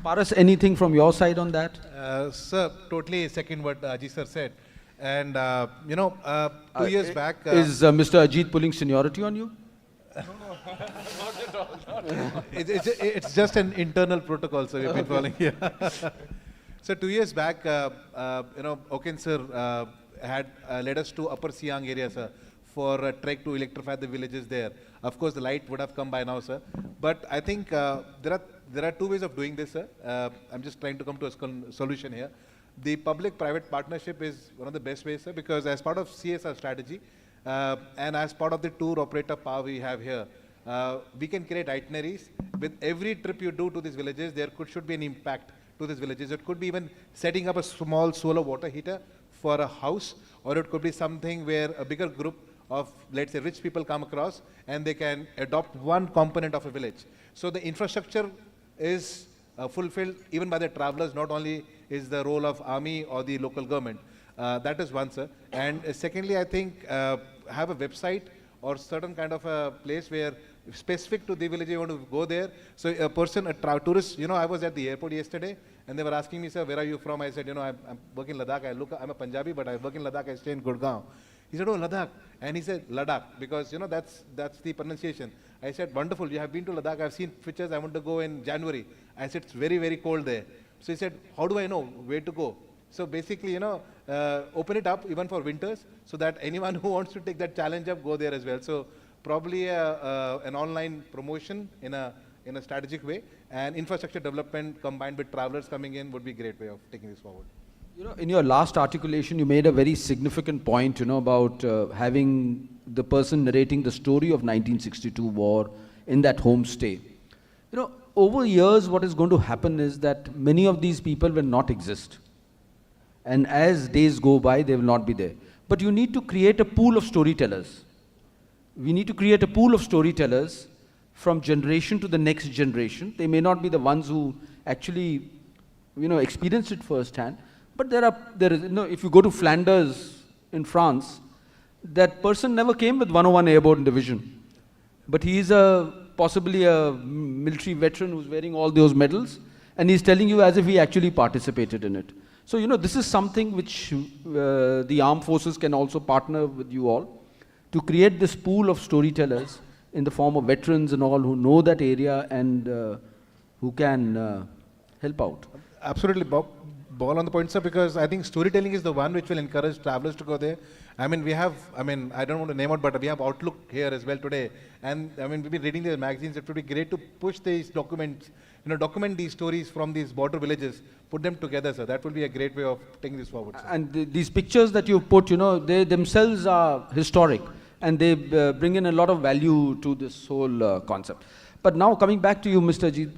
Paras, anything from your side on that? Sir, totally second what Ajit sir said. And, 2 years back... is Mr. Ajit pulling seniority on you? It's just an internal protocol, so we've been following here. So 2 years back, Okin sir had led us to Upper Siang area, sir, for a trek to electrify the villages there. Of course, the light would have come by now, sir. But I think there are two ways of doing this, sir. I'm just trying to come to a solution here. The public-private partnership is one of the best ways, sir, because as part of CSR strategy and as part of the tour operator power we have here, we can create itineraries. With every trip you do to these villages, there should be an impact to these villages. It could be even setting up a small solar water heater for a house, or it could be something where a bigger group of, let's say, rich people come across and they can adopt one component of a village. So the infrastructure is fulfilled even by the travelers, not only is the role of army or the local government. That is one, sir. And secondly, I think have a website or certain kind of a place where specific to the village you want to go there. So a person, a tourist, I was at the airport yesterday and they were asking me, sir, where are you from? I said, I'm working in Ladakh. I'm a Punjabi, but I work in Ladakh. I stay in Gurgaon. He said, oh, Ladakh. And he said, Ladakh, because, that's the pronunciation. I said, wonderful. You have been to Ladakh. I've seen pictures. I want to go in January. I said, it's very, very cold there. So he said, how do I know where to go? So basically, open it up even for winters so that anyone who wants to take that challenge up, go there as well. So probably an online promotion in a strategic way, and infrastructure development combined with travelers coming in would be a great way of taking this forward. In your last articulation, you made a very significant point, about having the person narrating the story of 1962 war in that homestay. Over years, what is going to happen is that many of these people will not exist. And as days go by, they will not be there. But you need to create a pool of storytellers. We need to create a pool of storytellers from generation to the next generation. They may not be the ones who actually experienced it firsthand. But there is, if you go to Flanders in France, that person never came with 101 Airborne Division. But he is possibly a military veteran who's wearing all those medals, and he's telling you as if he actually participated in it. So, this is something which the armed forces can also partner with you all to create this pool of storytellers in the form of veterans and all who know that area and who can help out. Absolutely, Bob. Ball on the point, sir, because I think storytelling is the one which will encourage travelers to go there. I mean, we have, I don't want to name out, but we have Outlook here as well today. And we've been reading the magazines. It would be great to push these documents, document these stories from these border villages, put them together, sir. That will be a great way of taking this forward, sir. And these pictures that you put, they themselves are historic and they bring in a lot of value to this whole concept. But now coming back to you, Mr. Ajit,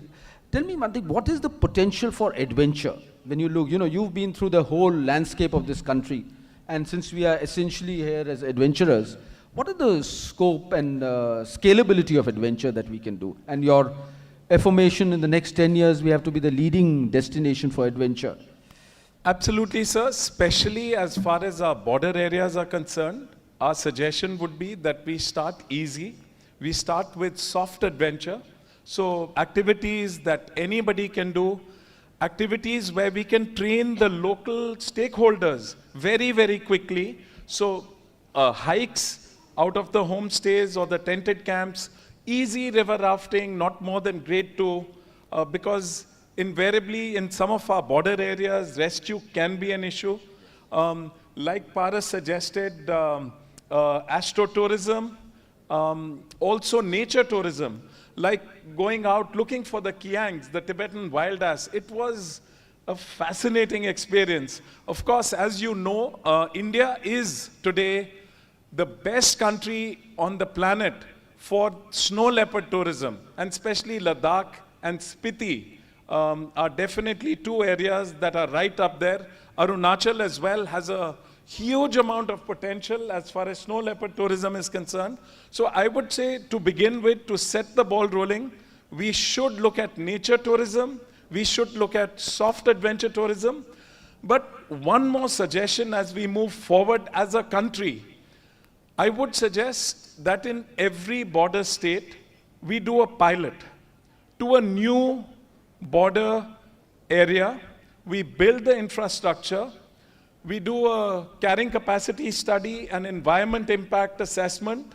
tell me one thing, what is the potential for adventure? When you look, you've been through the whole landscape of this country, and since we are essentially here as adventurers, what are the scope and scalability of adventure that we can do? And your affirmation in the next 10 years, we have to be the leading destination for adventure. Absolutely, sir. Especially as far as our border areas are concerned, our suggestion would be that we start easy. We start with soft adventure. So activities that anybody can do, activities where we can train the local stakeholders very, very quickly. So hikes out of the homestays or the tented camps, easy river rafting, not more than grade 2, because invariably in some of our border areas, rescue can be an issue. Like Paras suggested, astrotourism, also nature tourism, like going out looking for the kiangs, the Tibetan wild ass. It was a fascinating experience. Of course, as you know, India is today the best country on the planet for snow leopard tourism, and especially Ladakh and Spiti are definitely two areas that are right up there. Arunachal as well has a huge amount of potential as far as snow leopard tourism is concerned. So I would say, to begin with, to set the ball rolling, we should look at nature tourism, we should look at soft adventure tourism. But one more suggestion as we move forward as a country, I would suggest that in every border state, we do a pilot to a new border area. We build the infrastructure, we do a carrying capacity study and environment impact assessment.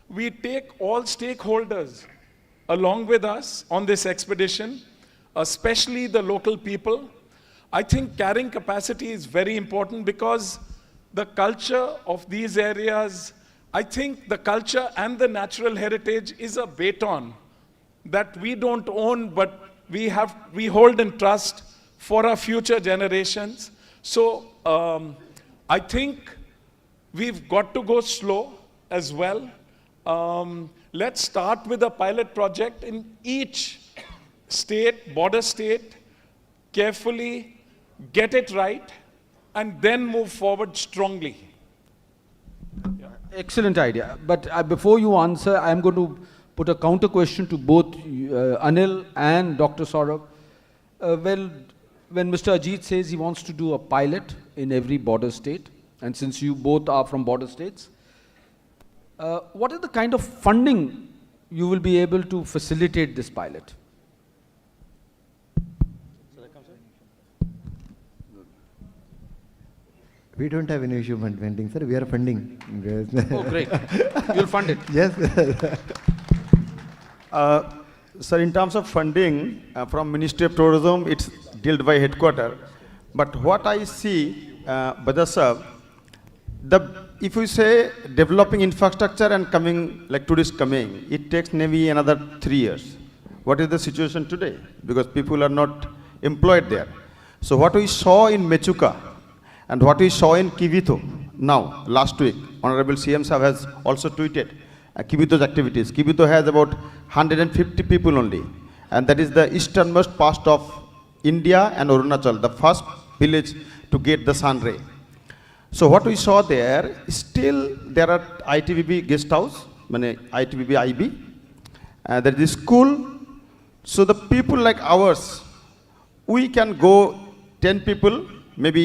We take all stakeholders along with us on this expedition, especially the local people. I think carrying capacity is very important because the culture of these areas, I think the culture and the natural heritage is a baton that we don't own, but we hold in trust for our future generations. So I think we've got to go slow as well. Let's start with a pilot project in each state, border state, carefully get it right, and then move forward strongly. Excellent idea. But before you answer, I'm going to put a counter question to both Anil and Dr. Saurabh. When Mr. Ajit says he wants to do a pilot in every border state, and since you both are from border states, what is the kind of funding you will be able to facilitate this pilot? We don't have any issue funding, sir. We are funding. Oh, great. You'll fund it. Yes. Sir, in terms of funding from Ministry of Tourism, it's dealt by headquarters. But what I see, Badasab, if we say developing infrastructure and coming, like tourists coming, it takes maybe another 3 years. What is the situation today? Because people are not employed there. So what we saw in Mechuka and what we saw in Kivito now, last week, Honorable CM Sahab has also tweeted Kivito's activities. Kivito has about 150 people only, and that is the easternmost part of India and Arunachal, the first village to get the sun ray. So what we saw there, still there are ITBB guest house, ITBB IB, there is school. So the people like ours, we can go 10 people, maybe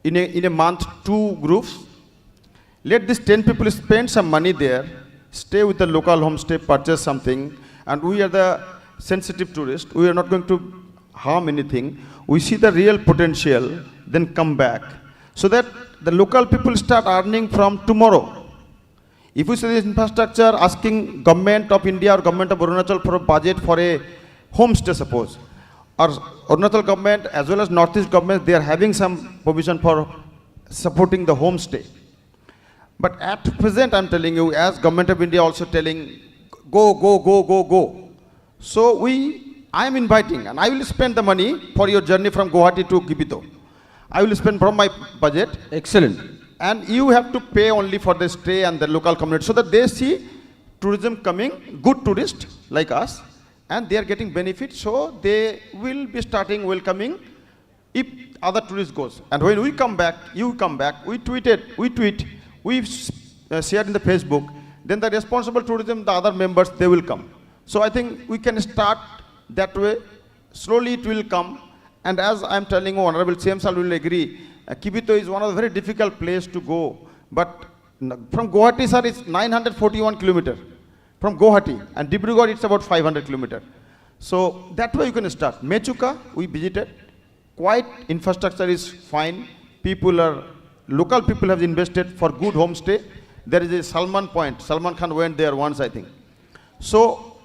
in a month, 2 groups. Let these 10 people spend some money there, stay with the local homestay, purchase something, and we are the sensitive tourists. We are not going to harm anything. We see the real potential, then come back. So that the local people start earning from tomorrow. If we see this infrastructure, asking government of India or government of Arunachal for a budget for a homestay, suppose, or Arunachal government as well as Northeast government, they are having some provision for supporting the homestay. But at present, I'm telling you, as government of India also telling, go, go, go, go, go. So I am inviting, and I will spend the money for your journey from Guwahati to Gibito. I will spend from my budget. Excellent. And you have to pay only for the stay and the local community, so that they see tourism coming, good tourists like us, and they are getting benefit, so they will be starting welcoming if other tourists goes. And when we come back, you come back, we tweet, we share in the Facebook, then the responsible tourism, the other members, they will come. So I think we can start that way. Slowly it will come. And as I'm telling you, Honorable CM Sal will agree, Kibito is one of the very difficult place to go. But from Guwahati, sir, it's 941 kilometers. From Guwahati. And Dibrugarh, it's about 500 kilometers. So that way you can start. Mechuka, we visited. Quite infrastructure is fine. Local people have invested for good homestay. There is a Salman Point. Salman Khan went there once, I think. So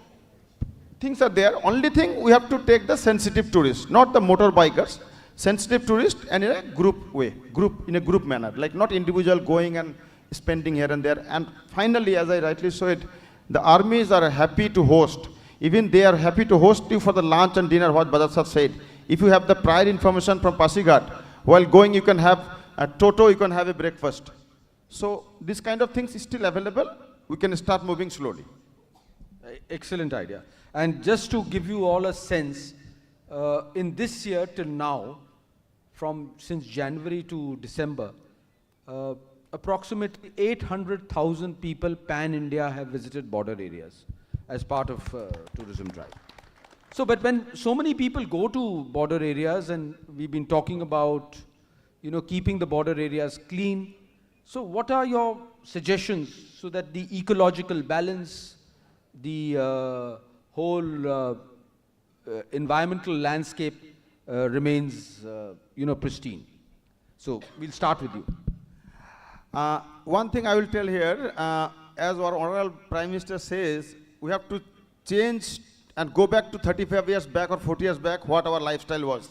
things are there. Only thing, we have to take the sensitive tourists, not the motorbikers. Sensitive tourists, and in a group way, in a group manner, like not individual going and spending here and there. And finally, as I rightly said, the armies are happy to host. Even they are happy to host you for the lunch and dinner, what Bajaj sir said. If you have the prior information from Pasighat, while going you can have a Toto, you can have a breakfast. So this kind of things is still available. We can start moving slowly. Excellent idea. And just to give you all a sense, in this year till now, since January to December, approximately 800,000 people pan-India have visited border areas as part of tourism drive. So, but when so many people go to border areas, and we've been talking about, keeping the border areas clean. So what are your suggestions so that the ecological balance, the whole environmental landscape remains, pristine? So we'll start with you. One thing I will tell here, as our Honorable Prime Minister says, we have to change and go back to 35 years back or 40 years back what our lifestyle was.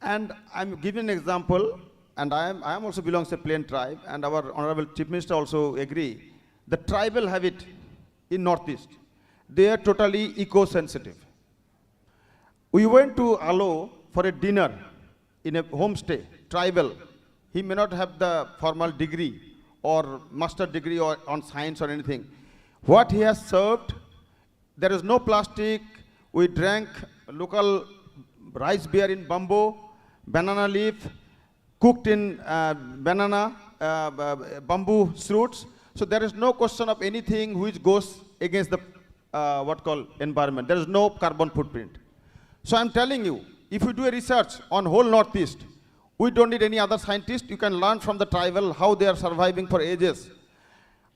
And I'm giving an example, and I am also belongs to a plain tribe, and our Honorable Chief Minister also agree. The tribal habit in Northeast, they are totally eco-sensitive. We went to Alo for a dinner in a homestay, tribal. He may not have the formal degree or master degree or on science or anything. What he has served, there is no plastic. We drank local rice beer in bamboo, banana leaf, cooked in bamboo shoots. So there is no question of anything which goes against the environment. There is no carbon footprint. So I'm telling you, if you do a research on whole Northeast, we don't need any other scientist. You can learn from the tribal how they are surviving for ages.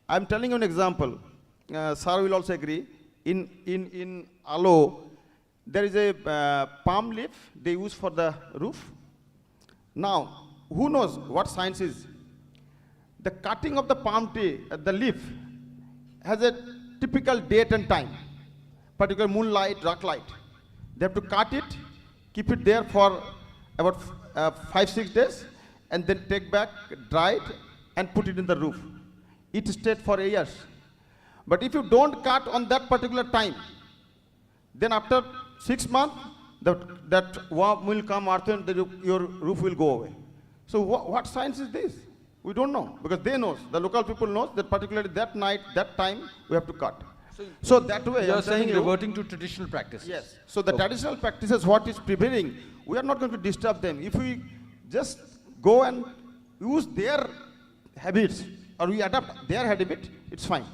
I'm telling you an example. Sir will also agree. In Alo, there is a palm leaf they use for the roof. Now, who knows what science is? The cutting of the palm tree, the leaf, has a typical date and time, particular moonlight, dark light. They have to cut it, keep it there for about 5-6 days, and then take back, dry it, and put it in the roof. It stayed for years. But if you don't cut on that particular time, then after 6 months, that worm will come, and your roof will go away. So what science is this? We don't know, because they know, the local people know that particularly that night, that time, we have to cut. So that way, you're saying reverting to traditional practices. Yes. So the traditional practices, what is prevailing, we are not going to disturb them. If we just go and use their habits, or we adapt their habit, it's fine.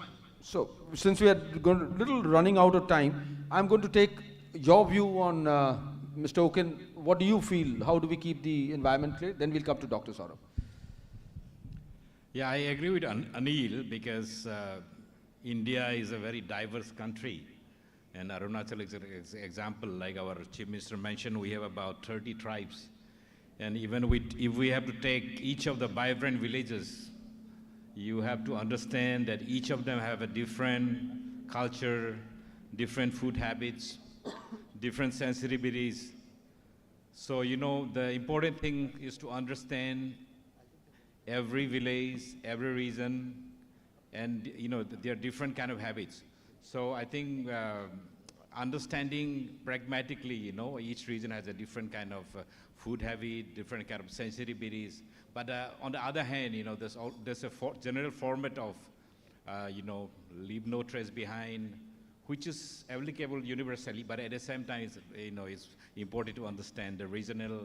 So since we are little running out of time, I'm going to take your view on, Mr. Oken, what do you feel? How do we keep the environment clear? Then we'll come to Dr. Saurabh. Yeah, I agree with Anil because India is a very diverse country. And Arunachal is an example, like our Chief Minister mentioned, we have about 30 tribes. And even if we have to take each of the vibrant villages, you have to understand that each of them have a different culture, different food habits, different sensitivities. So, you know, the important thing is to understand every village, every region, and, you know, there are different kind of habits. So I think understanding pragmatically, you know, each region has a different kind of food habit, different kind of sensitivities. But on the other hand, you know, there's a general format of, you know, leave no trace behind, which is applicable universally, but at the same time, it's important to understand the regional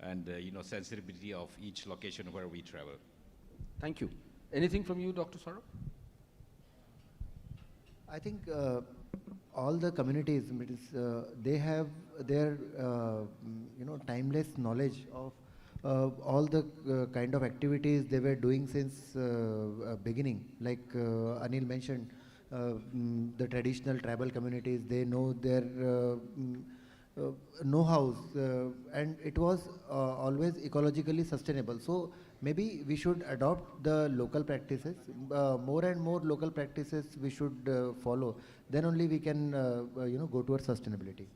and, you know, sensitivity of each location where we travel. Thank you. Anything from you, Dr. Saurabh? I think all the communities, they have their timeless knowledge of all the kind of activities they were doing since beginning. Like Anil mentioned, the traditional tribal communities, they know their know-hows, and it was always ecologically sustainable. So maybe we should adopt the local practices. More and more local practices we should follow. Then only we can, go towards sustainability.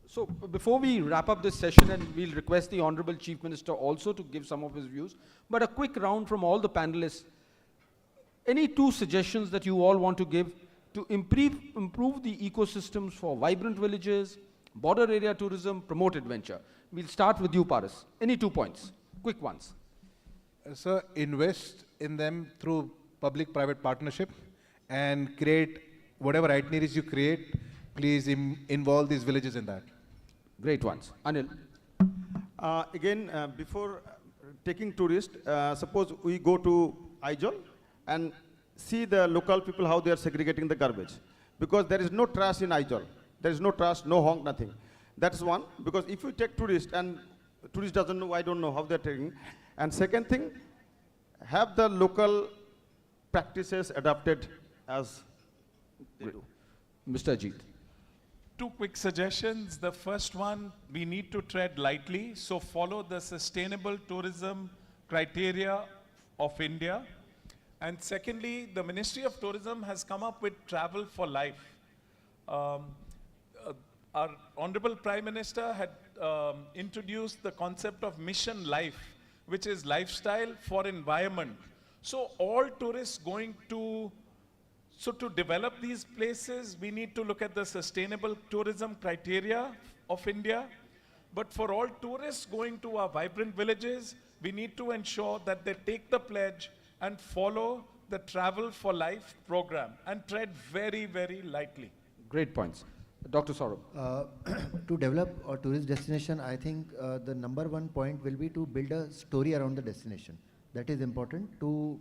So before we wrap up this session, and we'll request the Honorable Chief Minister also to give some of his views, but a quick round from all the panelists. Any two suggestions that you all want to give to improve the ecosystems for vibrant villages, border area tourism, promote adventure? We'll start with you, Paras. Any 2 points? Quick ones. Sir, invest in them through public-private partnership and create whatever itineraries you create, please involve these villages in that. Great ones. Anil? Before taking tourists, suppose we go to Aizol and see the local people how they are segregating the garbage. Because there is no trash in Aizol. There is no trash, no honk, nothing. That's one, because if you take tourists and tourist doesn't know, I don't know how they're taking. And second thing, have the local practices adapted as they do. Mr. Ajit. Two quick suggestions. The first one, we need to tread lightly, so follow the sustainable tourism criteria of India. And secondly, the Ministry of Tourism has come up with Travel for Life. Our Honorable Prime Minister had introduced the concept of Mission Life, which is lifestyle for environment. So all tourists going to develop these places, we need to look at the sustainable tourism criteria of India. But for all tourists going to our vibrant villages, we need to ensure that they take the pledge and follow the Travel for Life program and tread very, very lightly. Great points. Dr. Saurabh. To develop a tourist destination, I think the number one point will be to build a story around the destination. That is important to,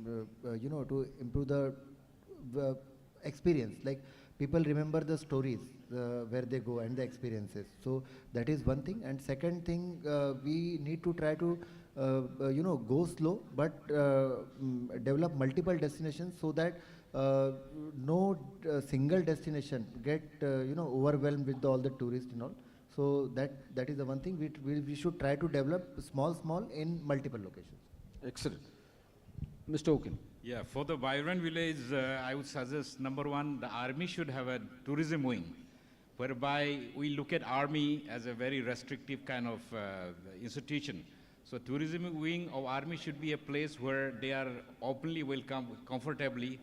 to improve the experience. Like people remember the stories where they go and the experiences. So that is one thing. And second thing, we need to try to go slow, but develop multiple destinations so that no single destination get overwhelmed with all the tourists and all. So that is the one thing we should try to develop small in multiple locations. Excellent. Mr. Okin. Yeah, for the vibrant village, I would suggest number one, the army should have a tourism wing, whereby we look at army as a very restrictive kind of institution. So tourism wing of army should be a place where they are openly welcome, comfortably,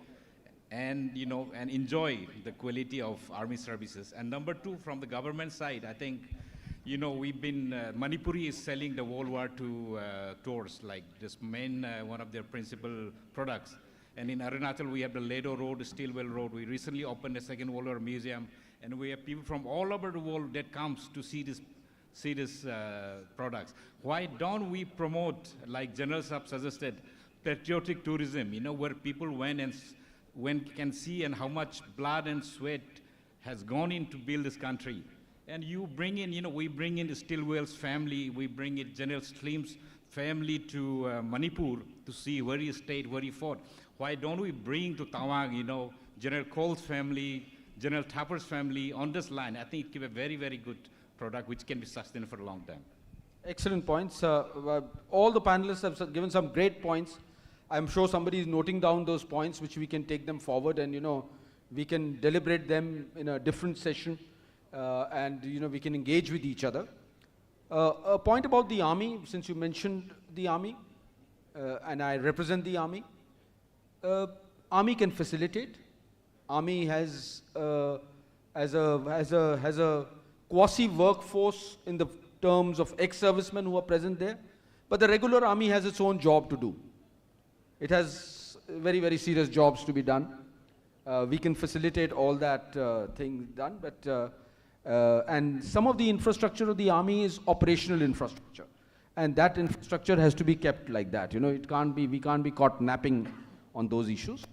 and and enjoy the quality of army services. And number two, from the government side, I think, we've been, Manipuri is selling the World War II tours, like this main, one of their principal products. And in Arunachal, we have the Ledo Road, Steelwell Road. We recently opened a second World War museum, and we have people from all over the world that comes to see this products. Why don't we promote, like General Saab suggested, patriotic tourism, where people went and can see and how much blood and sweat has gone in to build this country. And you bring in, we bring in Stilwell's family, we bring in General Slim's family to Manipur to see where he stayed, where he fought. Why don't we bring to Tawang, General Cole's family, General Thapper's family on this line? I think it give a very, very good product which can be sustained for a long time. Excellent points. All the panelists have given some great points. I'm sure somebody is noting down those points which we can take them forward and, we can deliberate them in a different session and, we can engage with each other. A point about the army, since you mentioned the army, and I represent the army. Army can facilitate. Army has a quasi workforce in the terms of ex-servicemen who are present there, but the regular army has its own job to do. It has very, very serious jobs to be done. We can facilitate all that thing done, but and some of the infrastructure of the army is operational infrastructure, and that infrastructure has to be kept like that. We can't be caught napping on those issues.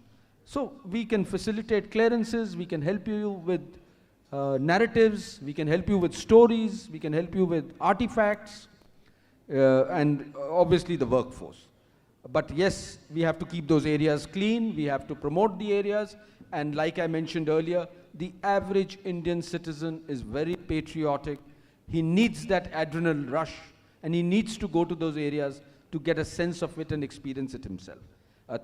So we can facilitate clearances, we can help you with narratives, we can help you with stories, we can help you with artifacts, and obviously the workforce. But yes, we have to keep those areas clean, we have to promote the areas, and like I mentioned earlier, the average Indian citizen is very patriotic. He needs that adrenaline rush, and he needs to go to those areas to get a sense of it and experience it himself.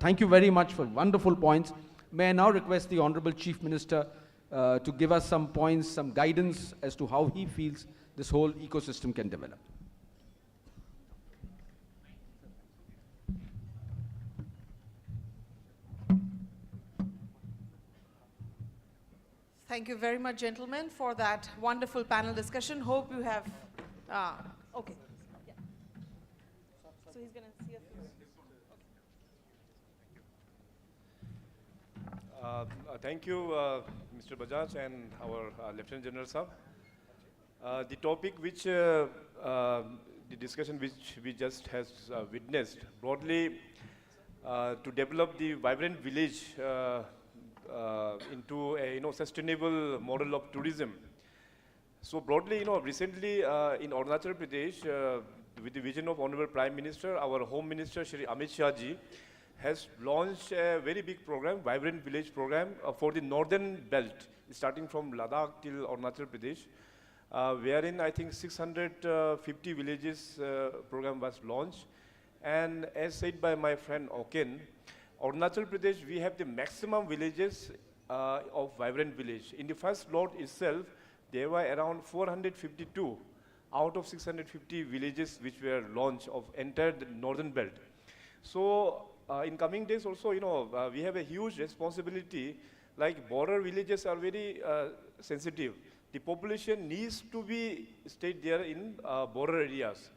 Thank you very much for wonderful points. May I now request the Honorable Chief Minister to give us some points, some guidance as to how he feels this whole ecosystem can develop. Thank you very much, gentlemen, for that wonderful panel discussion. Hope you have, okay. Yeah. So he's going to see us. Thank you, Mr. Bajaj and our Lieutenant General Sahab. The topic which, the discussion which we just has witnessed, broadly to develop the vibrant village into a sustainable model of tourism. So broadly, recently in Arunachal Pradesh, with the vision of Honorable Prime Minister, our Home Minister Shri Amit Shah ji has launched a very big program, Vibrant Village program for the northern belt, starting from Ladakh till Arunachal Pradesh, wherein I think 650 villages program was launched. And as said by my friend Oken, Arunachal Pradesh, we have the maximum villages of Vibrant Village. In the first lot itself, there were around 452 out of 650 villages which were launched of entire northern belt. So in coming days also, we have a huge responsibility. Like border villages are very sensitive. The population needs to be stayed there in border areas.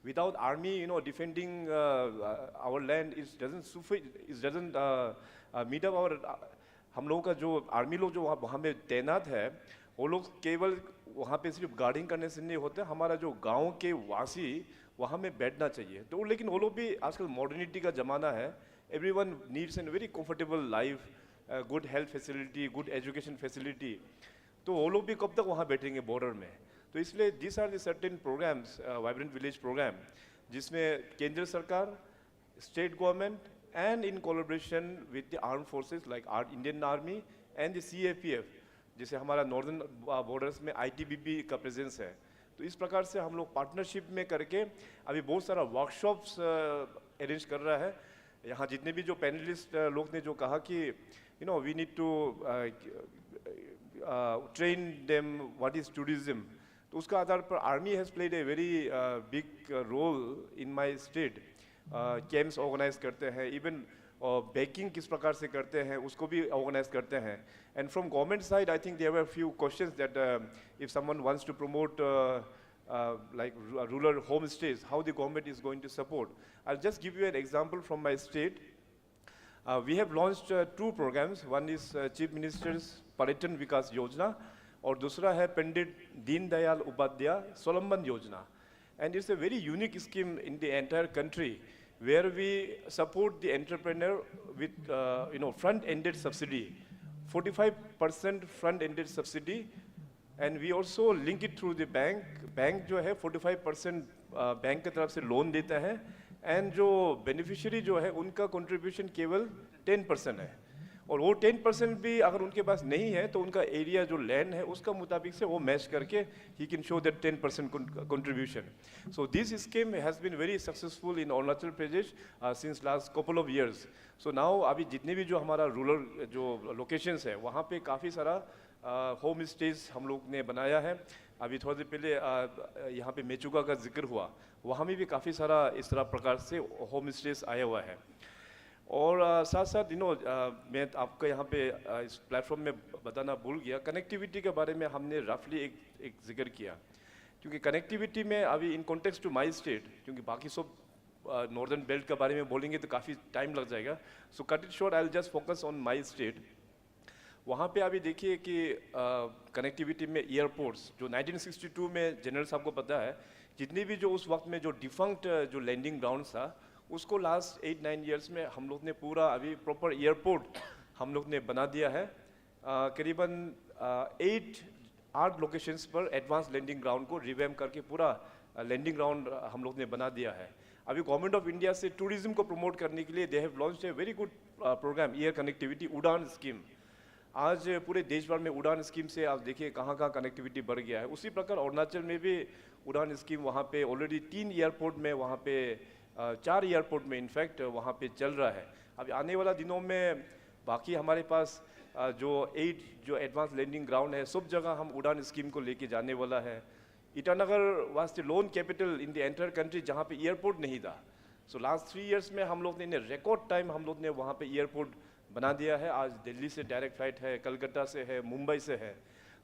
Without army, defending our land, it doesn't meet up our. हम लोगों का जो army लोग जो वहाँ में तैनात है, वो लोग केवल वहाँ पे सिर्फ गार्डिंग करने से नहीं होते, हमारा जो गांव के वासी वहाँ में बैठना चाहिए. तो लेकिन वो लोग भी आजकल मॉडर्निटी का ज़माना है. Everyone needs a very comfortable life, good health facility, good education facility. तो वो लोग भी कब तक वहाँ बैठेंगे बॉर्डर में? तो इसलिए these are the certain programs, Vibrant Village program, जिसमें केंद्र सरकार, state government, and in collaboration with the armed forces like our Indian Army and the CAPF, जिसे हमारा northern borders में ITBP का presence है. तो इस प्रकार से हम लोग partnership में करके अभी बहुत सारा workshops arrange कर रहा है. यहाँ जितने भी जो panelist लोग ने जो कहा कि we need to train them what is tourism. तो उसका आधार पर army has played a very big role in my state. Camps organize करते हैं, even baking किस प्रकार से करते हैं उसको भी organize करते हैं. And from government side, I think there were a few questions that if someone wants to promote like rural homestays, how the government is going to support. I'll just give you an example from my state. We have launched two programs. One is Chief Minister's Paratan Vikas Yojana, और दूसरा है पंडित दीन दयाल उपाध्याय स्वावलंबन योजना. And it's a very unique scheme in the entire country where we support the entrepreneur with front-ended subsidy 45% front-ended subsidy, and we also link it through the bank. Bank जो है 45% bank की तरफ से लोन देता है, and जो beneficiary जो है उनका contribution केवल 10% है, और वो 10% भी अगर उनके पास नहीं है तो उनका एरिया जो लैंड है उसका मुताबिक से वो मैच करके he can show that 10% contribution. So this scheme has been very successful in Arunachal Pradesh since last couple of years. So now अभी जितने भी जो हमारा रूरल जो लोकेशंस है वहाँ पे काफ़ी सारा होम स्टेज हम लोग ने बनाया है. अभी थोड़ी देर पहले यहाँ पे मेचुका का जिक्र हुआ, वहाँ में भी काफ़ी सारा इस तरह प्रकार से होम स्टेज आया हुआ है. और साथ साथ मैं आपको यहाँ पे इस प्लेटफॉर्म में बताना भूल गया, कनेक्टिविटी के बारे में हमने रफली एक जिक्र किया, क्योंकि कनेक्टिविटी में अभी in context to my state, क्योंकि बाकी सब नॉर्दर्न बेल्ट के बारे में बोलेंगे तो काफ़ी टाइम लग जाएगा, so cut it short, I will just focus on my state. वहाँ पे अभी देखिए कि कनेक्टिविटी में एयरपोर्ट्स जो 1962 में जनरल साहब को पता है, जितने भी जो उस वक्त में जो डिफंक्ट जो लैंडिंग ग्राउंड था उसको लास्ट 8-9 इयर्स में हम लोग ने पूरा अभी प्रॉपर एयरपोर्ट हम लोग ने बना दिया है. करीबन 8 लोकेशंस पर एडवांस लैंडिंग ग्राउंड को रिवैम्प करके पूरा लैंडिंग ग्राउंड हम लोग ने बना दिया है. अभी गवर्नमेंट ऑफ इंडिया से टूरिज्म को प्रमोट करने के लिए they have launched a very good programme, air connectivity Udan scheme. आज पूरे देश भर में उड़ान स्कीम से आप देखिए कहाँ कहाँ कनेक्टिविटी बढ़ गया है. उसी प्रकार अरुणाचल में भी उड़ान स्कीम वहाँ पे ऑलरेडी 3 एयरपोर्ट में, वहाँ पे 4 एयरपोर्ट में इनफैक्ट वहाँ पे चल रहा है. अभी आने वाला दिनों में बाकी हमारे पास जो 8 जो एडवांस लैंडिंग ग्राउंड है सब जगह हम उड़ान स्कीम को लेके जाने वाला है. Itanagar was the loan capital in the entire country जहाँ पे एयरपोर्ट नहीं था. सो लास्ट 3 इयर्स में हम लोग ने रिकॉर्ड टाइम हम लोग ने वहाँ पे एयरपोर्ट बना दिया है. आज दिल्ली से डायरेक्ट फ्लाइट है, कलकत्ता से है, मुंबई से है.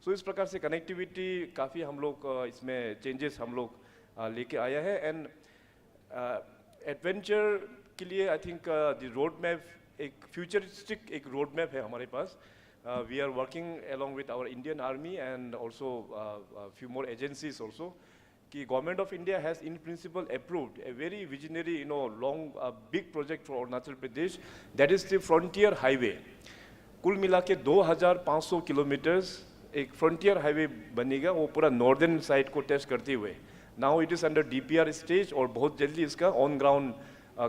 सो इस प्रकार से कनेक्टिविटी काफ़ी हम लोग इसमें चेंजेस हम लोग लेके आया है. एंड एडवेंचर के लिए I think the road map एक फ्यूचरिस्टिक एक रोड मैप है हमारे पास. We are working along with our Indian Army and also few more agencies also, कि government of India has in principle approved a very visionary long big project for Arunachal Pradesh, that is the frontier highway. कुल मिला के 2500 kilometres एक frontier highway बनेगा, वो पूरा northern side को touch करते हुए. Now it is under DPR stage और बहुत जल्दी इसका ऑन ग्राउंड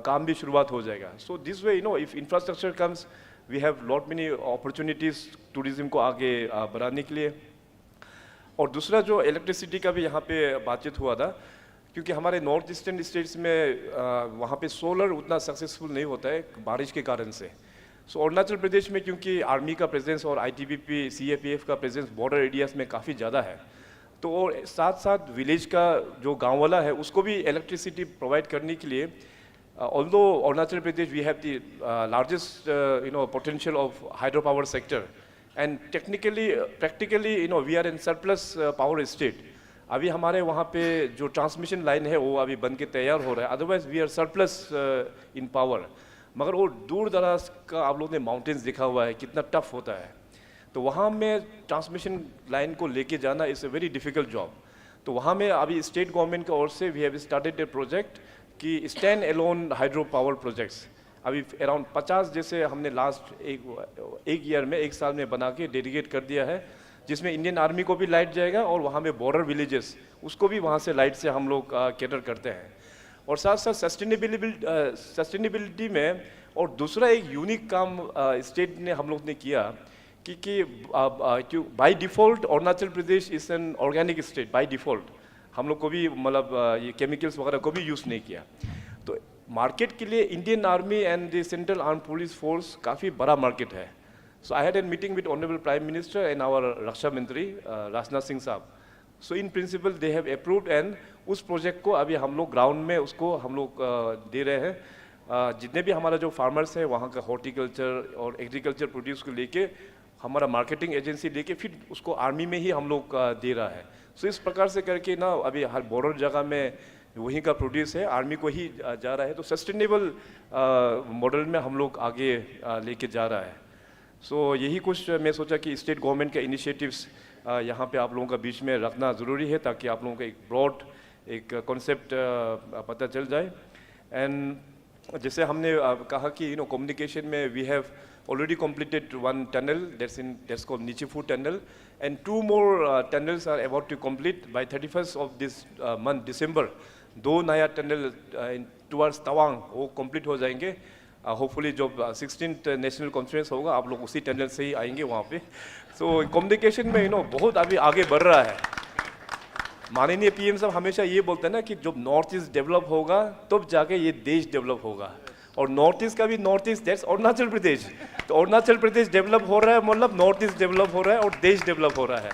काम भी शुरुआत हो जाएगा. So this way if infrastructure comes we have lot many opportunities tourism को आगे बढ़ाने के लिए. और दूसरा जो इलेक्ट्रिसिटी का भी यहाँ पे बातचीत हुआ था, क्योंकि हमारे नॉर्थ ईस्टर्न स्टेट्स में वहाँ पे सोलर उतना सक्सेसफुल नहीं होता है बारिश के कारण से. सो अरुणाचल प्रदेश में क्योंकि आर्मी का प्रेजेंस और ITBP CAPF का प्रेजेंस बॉर्डर एरियाज में काफ़ी ज़्यादा है, तो और साथ साथ विलेज का जो गाँव वाला है उसको भी इलेक्ट्रिसिटी प्रोवाइड करने के लिए, although Arunachal Pradesh we have the largest potential of hydro power sector, and practically we are in surplus power state. अभी हमारे वहाँ पे जो ट्रांसमिशन लाइन है वो अभी बन के तैयार हो रहा है, otherwise we are surplus in power. मगर वो दूर दराज का आप लोगों ने माउंटेन्स देखा हुआ है कितना टफ होता है, तो वहाँ में ट्रांसमिशन लाइन को लेके जाना is a very difficult job. तो वहाँ में अभी स्टेट गवर्नमेंट की ओर से we have started a project कि stand alone hydro power projects. अभी अराउंड 50 जैसे हमने लास्ट एक ईयर में, एक साल में बना के डेडिकेट कर दिया है, जिसमें इंडियन आर्मी को भी लाइट जाएगा और वहाँ में बॉर्डर विलेजेस उसको भी वहाँ से लाइट से हम लोग कैटर करते हैं. और साथ साथ सस्टेनेबिलिटी में और दूसरा एक यूनिक काम स्टेट ने हम लोग ने किया कि by default Arunachal Pradesh is an organic state. By default हम लोग को भी मतलब ये केमिकल्स वगैरह को भी यूज़ नहीं किया. तो मार्केट के लिए Indian army and the central arm police force काफ़ी बड़ा मार्केट है. So I had an meeting with honourable prime minister and our रक्षा मंत्री Rajnath Singh Sahab. So in principle they have approved, and उस प्रोजेक्ट को अभी हम लोग ग्राउंड में उसको हम लोग दे रहे हैं. जितने भी हमारा जो फार्मर्स है वहाँ का हॉर्टिकल्चर और एग्रीकल्चर प्रोड्यूस को लेके हमारा मार्केटिंग एजेंसी लेके फिर उसको आर्मी में ही हम लोग दे रहा है. सो इस प्रकार से करके ना अभी हर बॉर्डर जगह में वहीं का प्रोड्यूस है, आर्मी को ही जा रहा है. तो सस्टेनेबल मॉडल में हम लोग आगे लेके जा रहा है. सो यही कुछ मैं सोचा कि स्टेट गवर्नमेंट के इनिशिएटिव्स यहाँ पे आप लोगों का बीच में रखना ज़रूरी है, ताकि आप लोगों को एक ब्रॉड एक कॉन्सेप्ट पता चल जाए. एंड जैसे हमने कहा कि communication में we have already completed one tunnel that's called Nichifu tunnel, and 2 more tunnels are about to complete by 31st of this month December. 2 नया tunnel towards Tawang वो complete हो जाएंगे. Hopefully जब 16th national conference होगा आप लोग उसी tunnel से ही आएंगे वहाँ पे. So communication में बहुत अभी आगे बढ़ रहा है. माननीय पीएम साहब हमेशा ये बोलते हैं ना कि जब नॉर्थ ईस्ट डेवलप होगा तब जाके ये देश डेवलप होगा, और नॉर्थ ईस्ट का भी north east that's Arunachal Pradesh, तो अरुणाचल प्रदेश डेवलप हो रहा है मतलब नॉर्थ ईस्ट डेवलप हो रहा है और देश डेवलप हो रहा है.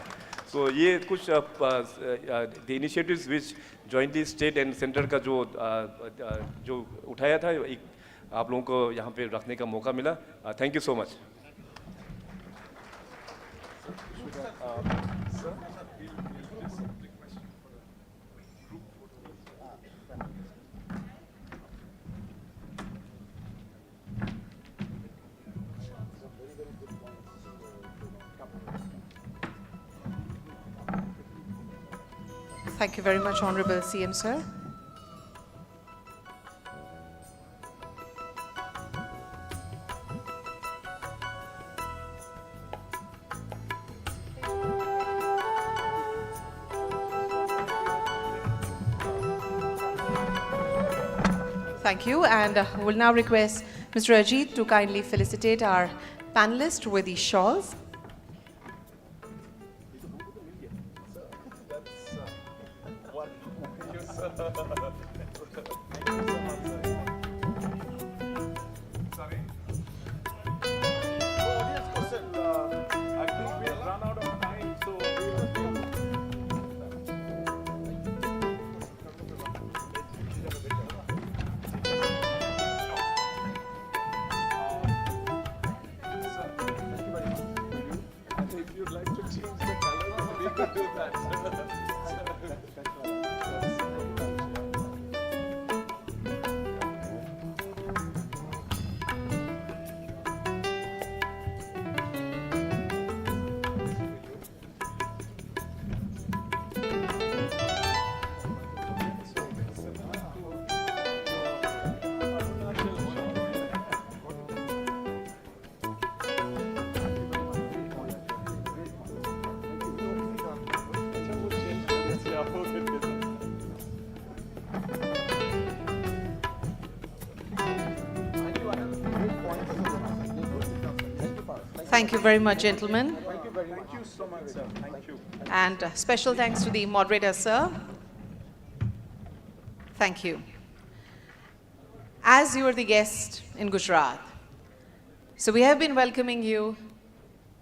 सो ये कुछ the initiatives which jointly state and centre का जो उठाया था आप लोगों को यहाँ पे रखने का मौका मिला. Thank you so much. Thank you very much, Honorable CM Sir. Thank you, and we'll now request Mr. Ajit to kindly felicitate our panelists with the shawls. Thank you very much, gentlemen. Thank you very much. Thank you so much, sir. Thank you. And special thanks to the moderator, sir. Thank you. As you are the guest in Gujarat, so we have been welcoming you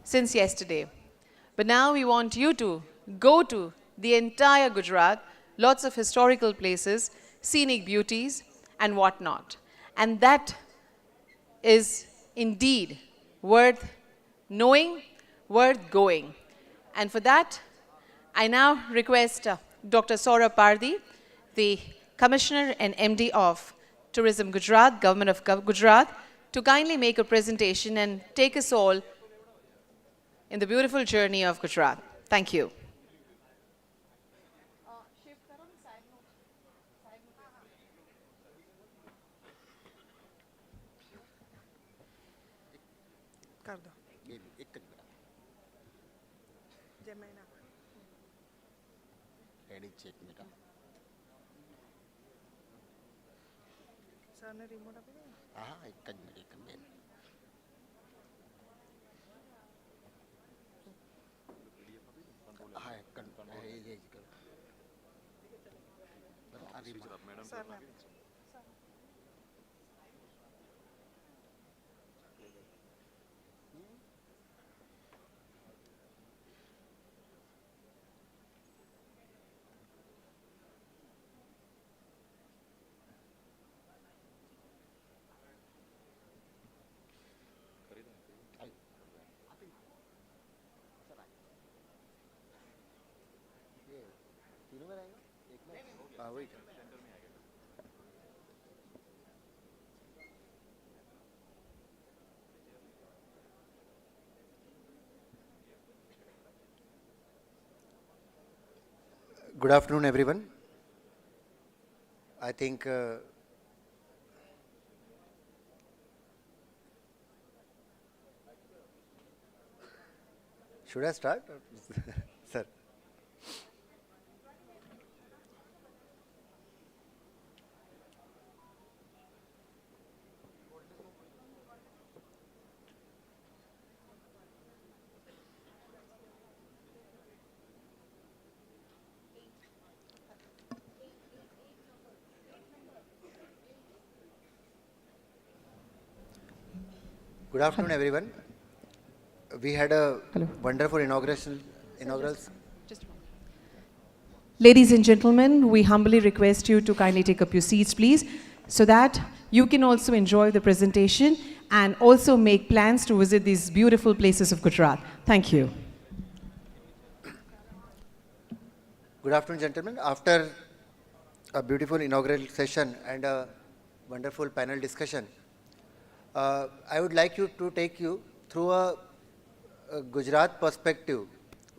since yesterday. But now we want you to go to the entire Gujarat, lots of historical places, scenic beauties, and whatnot. And that is indeed worth knowing, worth going. And for that, I now request Dr. Saurabh Pardi, the Commissioner and MD of Tourism Gujarat, Government of Gujarat, to kindly make a presentation and take us all in the beautiful journey of Gujarat. Thank you. Good afternoon, everyone. I think Should I start? Sir. Good afternoon, everyone. We had a wonderful inaugural. Ladies and gentlemen, we humbly request you to kindly take up your seats, please, so that you can also enjoy the presentation and also make plans to visit these beautiful places of Gujarat. Thank you. Good afternoon, gentlemen. After a beautiful inaugural session and a wonderful panel discussion, I would like to take you through a Gujarat perspective,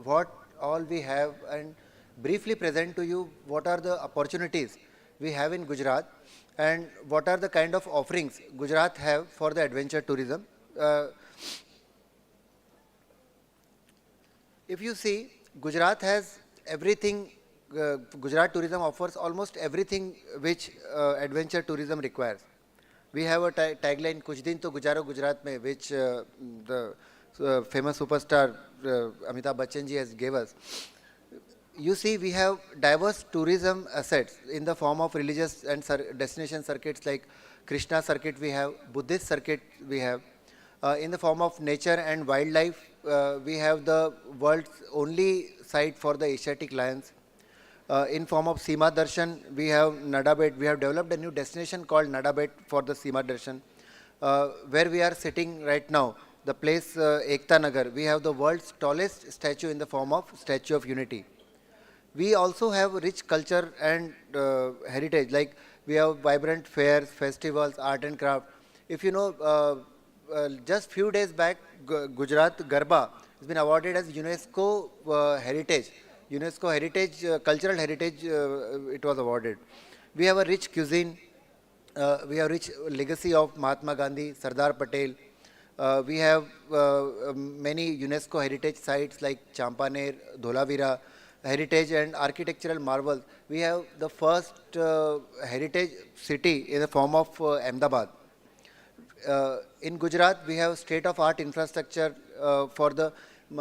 what all we have, and briefly present to you what are the opportunities we have in Gujarat and what are the kind of offerings Gujarat have for the adventure tourism. If you see, Gujarat has everything, Gujarat tourism offers almost everything which adventure tourism requires. We have a tagline, Kuch din to guzaro Gujarat mein, which the famous superstar Amitabh Bachchan ji has gave us. You see, we have diverse tourism assets in the form of religious and destination circuits like Krishna circuit we have, Buddhist circuit we have. In the form of nature and wildlife, we have the world's only site for the Asiatic lions. In form of Seema Darshan, we have Nadabet. We have developed a new destination called Nadabet for the Seema Darshan. Where we are sitting right now, the place Ekta Nagar, we have the world's tallest statue in the form of Statue of Unity. We also have rich culture and heritage, like we have vibrant fairs, festivals, art and craft. If you know, just few days back, Gujarat Garba has been awarded as UNESCO Heritage. UNESCO Heritage, Cultural Heritage, it was awarded. We have a rich cuisine, we have rich legacy of Mahatma Gandhi, Sardar Patel. We have many UNESCO heritage sites like Champaner, Dholavira, heritage and architectural marvels. We have the first heritage city in the form of Ahmedabad. In Gujarat, we have state-of-art infrastructure for the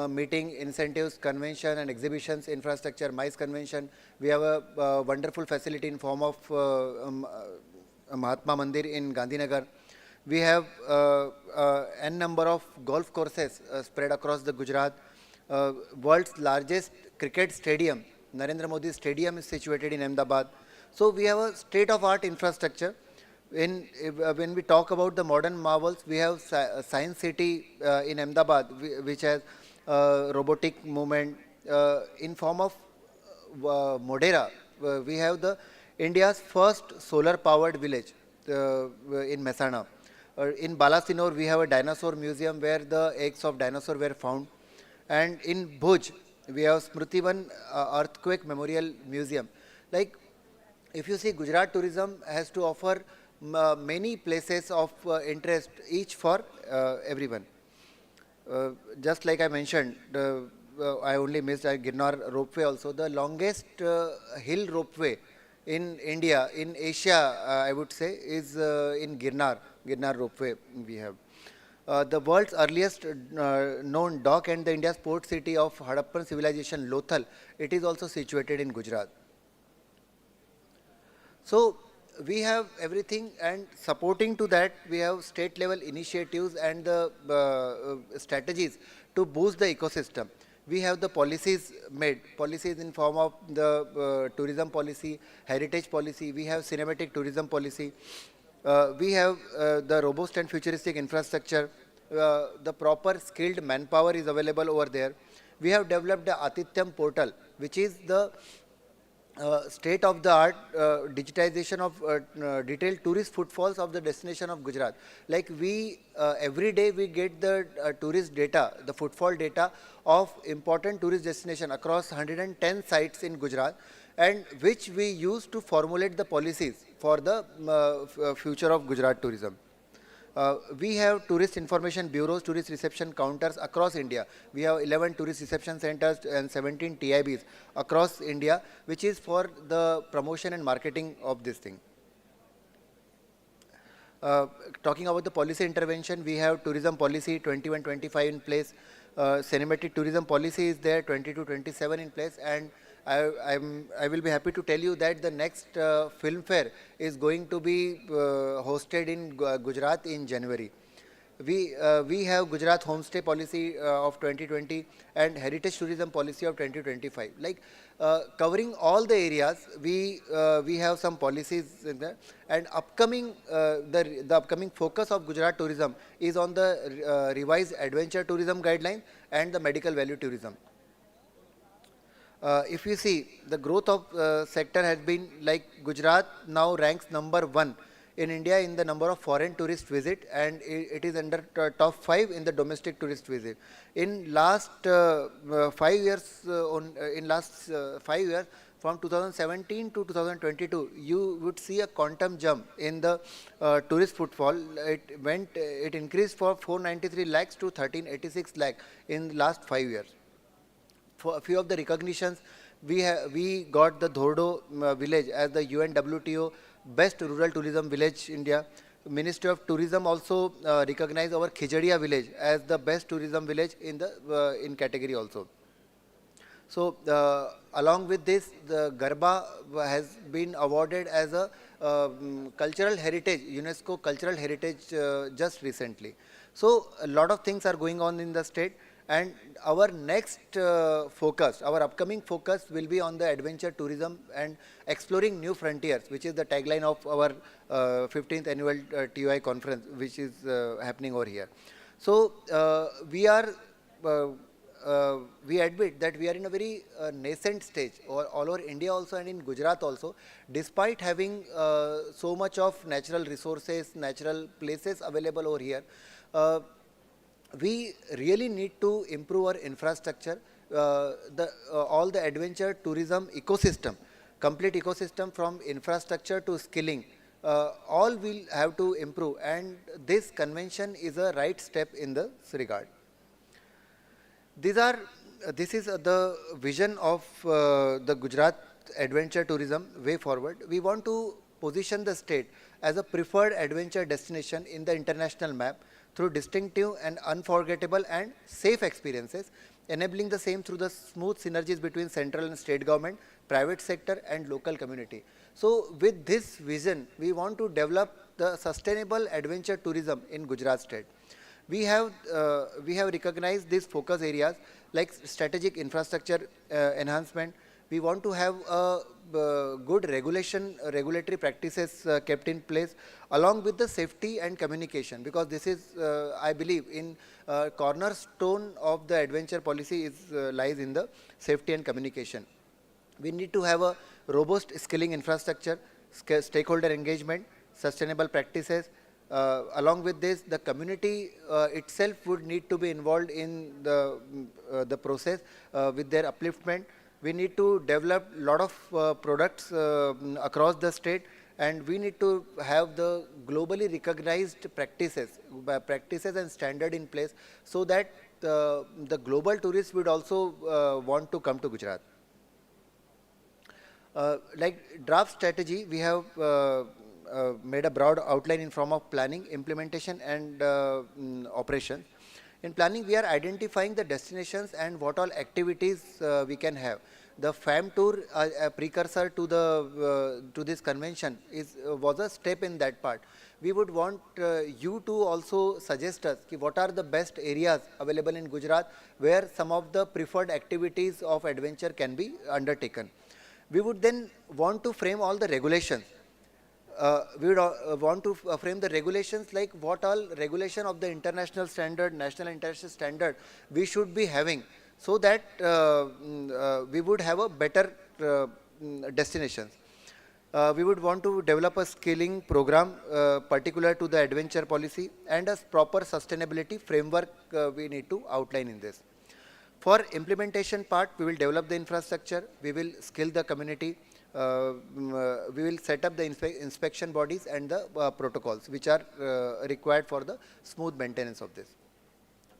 meeting, incentives, convention and exhibitions infrastructure, MICE convention. We have a wonderful facility in form of Mahatma Mandir in Gandhinagar. We have n number of golf courses spread across the Gujarat. World's largest cricket stadium, Narendra Modi Stadium, is situated in Ahmedabad. So we have a state-of-art infrastructure. When we talk about the modern marvels, we have Science City in Ahmedabad, which has robotic movement. In form of Modera, we have the India's first solar-powered village in Mehsana. In Balasinor, we have a dinosaur museum where the eggs of dinosaur were found. And in Bhuj, we have Smritivan Earthquake Memorial Museum. Like, if you see, Gujarat tourism has to offer many places of interest, each for everyone. Just like I mentioned, I only missed Girnar ropeway also. The longest hill ropeway in India, in Asia, I would say, is in Girnar ropeway we have. The world's earliest known dock and the India's port city of Harappan civilization, Lothal, it is also situated in Gujarat. So we have everything, and supporting to that, we have state level initiatives and the strategies to boost the ecosystem. We have the policies made, policies in form of the tourism policy, heritage policy, we have cinematic tourism policy. We have the robust and futuristic infrastructure, the proper skilled manpower is available over there. We have developed the Atityam portal, which is the state-of-the-art digitization of detailed tourist footfalls of the destination of Gujarat. Like we, every day we get the tourist data, the footfall data of important tourist destination across 110 sites in Gujarat, and which we use to formulate the policies for the future of Gujarat tourism. We have tourist information bureaus, tourist reception counters across India. We have 11 tourist reception centers and 17 TIBs across India, which is for the promotion and marketing of this thing. Talking about the policy intervention, we have tourism policy 21-25 in place. Cinematic tourism policy is there 22-27 in place, and I will be happy to tell you that the next film fair is going to be hosted in Gujarat in January. We have Gujarat homestay policy of 2020 and heritage tourism policy of 2025. Like covering all the areas, we have some policies in there. And upcoming the upcoming focus of Gujarat tourism is on the revised adventure tourism guidelines and the medical value tourism. If you see, the growth of sector has been like Gujarat now ranks #1 in India in the number of foreign tourist visit, and it is under top 5 in the domestic tourist visit. In last 5 years, from 2017 to 2022, you would see a quantum jump in the tourist footfall. It increased from 493 lakhs to 1386 lakh in the last 5 years. For a few of the recognitions, we got the Dhordo village as the UNWTO best rural tourism village India. Ministry of Tourism also recognized our Khijadia village as the best tourism village in the category also. So along with this, the Garba has been awarded as a cultural heritage, UNESCO cultural heritage just recently. So a lot of things are going on in the state. And our next focus, our upcoming focus will be on the adventure tourism and exploring new frontiers, which is the tagline of our 15th annual TOI conference, which is happening over here. So we admit that we are in a very nascent stage all over India also and in Gujarat also, despite having so much of natural resources, natural places available over here. We really need to improve our infrastructure, all the adventure tourism ecosystem, complete ecosystem from infrastructure to skilling, all will have to improve, and this convention is a right step in this regard. This is the vision of the Gujarat adventure tourism way forward. We want to position the state as a preferred adventure destination in the international map through distinctive and unforgettable and safe experiences, enabling the same through the smooth synergies between central and state government, private sector and local community. So with this vision, we want to develop the sustainable adventure tourism in Gujarat state. We have recognized these focus areas like strategic infrastructure enhancement. We want to have good regulatory practices kept in place, along with the safety and communication, because this is, I believe, in cornerstone of the adventure policy lies in the safety and communication. We need to have a robust skilling infrastructure, stakeholder engagement, sustainable practices. Along with this, the community itself would need to be involved in the process with their upliftment. We need to develop a lot of products across the state, and we need to have the globally recognized practices and standard in place, so that the global tourists would also want to come to Gujarat. Like draft strategy, we have made a broad outline in form of planning, implementation and operation. In planning, we are identifying the destinations and what all activities we can have. The FAM tour, a precursor to this convention, was a step in that part. We would want you to also suggest us what are the best areas available in Gujarat where some of the preferred activities of adventure can be undertaken. We would then want to frame all the regulations. We would want to frame the regulations, like what all regulation of the international standard, national and international standard we should be having, so that we would have a better destinations. We would want to develop a skilling program particular to the adventure policy, and a proper sustainability framework we need to outline in this. For implementation part, we will develop the infrastructure, we will skill the community, we will set up the inspection bodies and the protocols which are required for the smooth maintenance of this.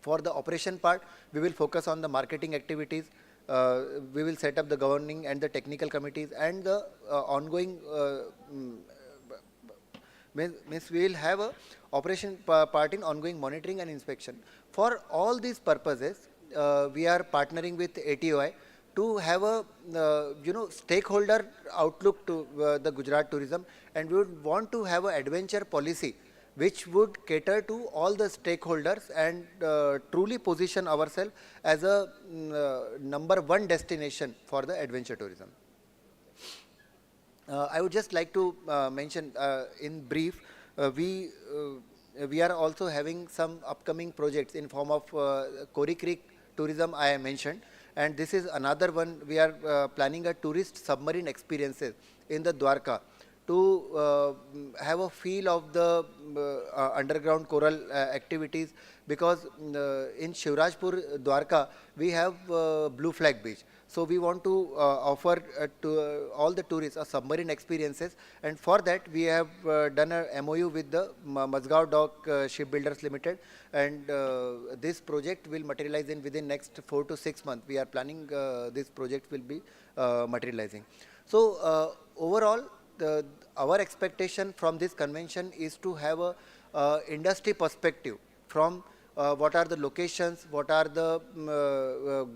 For the operation part, we will focus on the marketing activities. We will set up the governing and the technical committees and the ongoing means we will have a operation part in ongoing monitoring and inspection. For all these purposes, we are partnering with ATOI to have a stakeholder outlook to the Gujarat tourism, and we would want to have an adventure policy which would cater to all the stakeholders and truly position ourselves as a #1 destination for the adventure tourism. I would just like to mention in brief, we are also having some upcoming projects in form of Kori Creek tourism I mentioned, and this is another one. We are planning a tourist submarine experiences in the Dwarka to have a feel of the underground coral activities, because in Shivrajpur, Dwarka, we have Blue Flag Beach. So we want to offer to all the tourists a submarine experiences, and for that we have done a MOU with the Mazgaon Dock Shipbuilders Limited, and this project will materialize in within next 4 to 6 months. We are planning this project will be materializing. So overall, our expectation from this convention is to have a industry perspective from what are the locations, what are the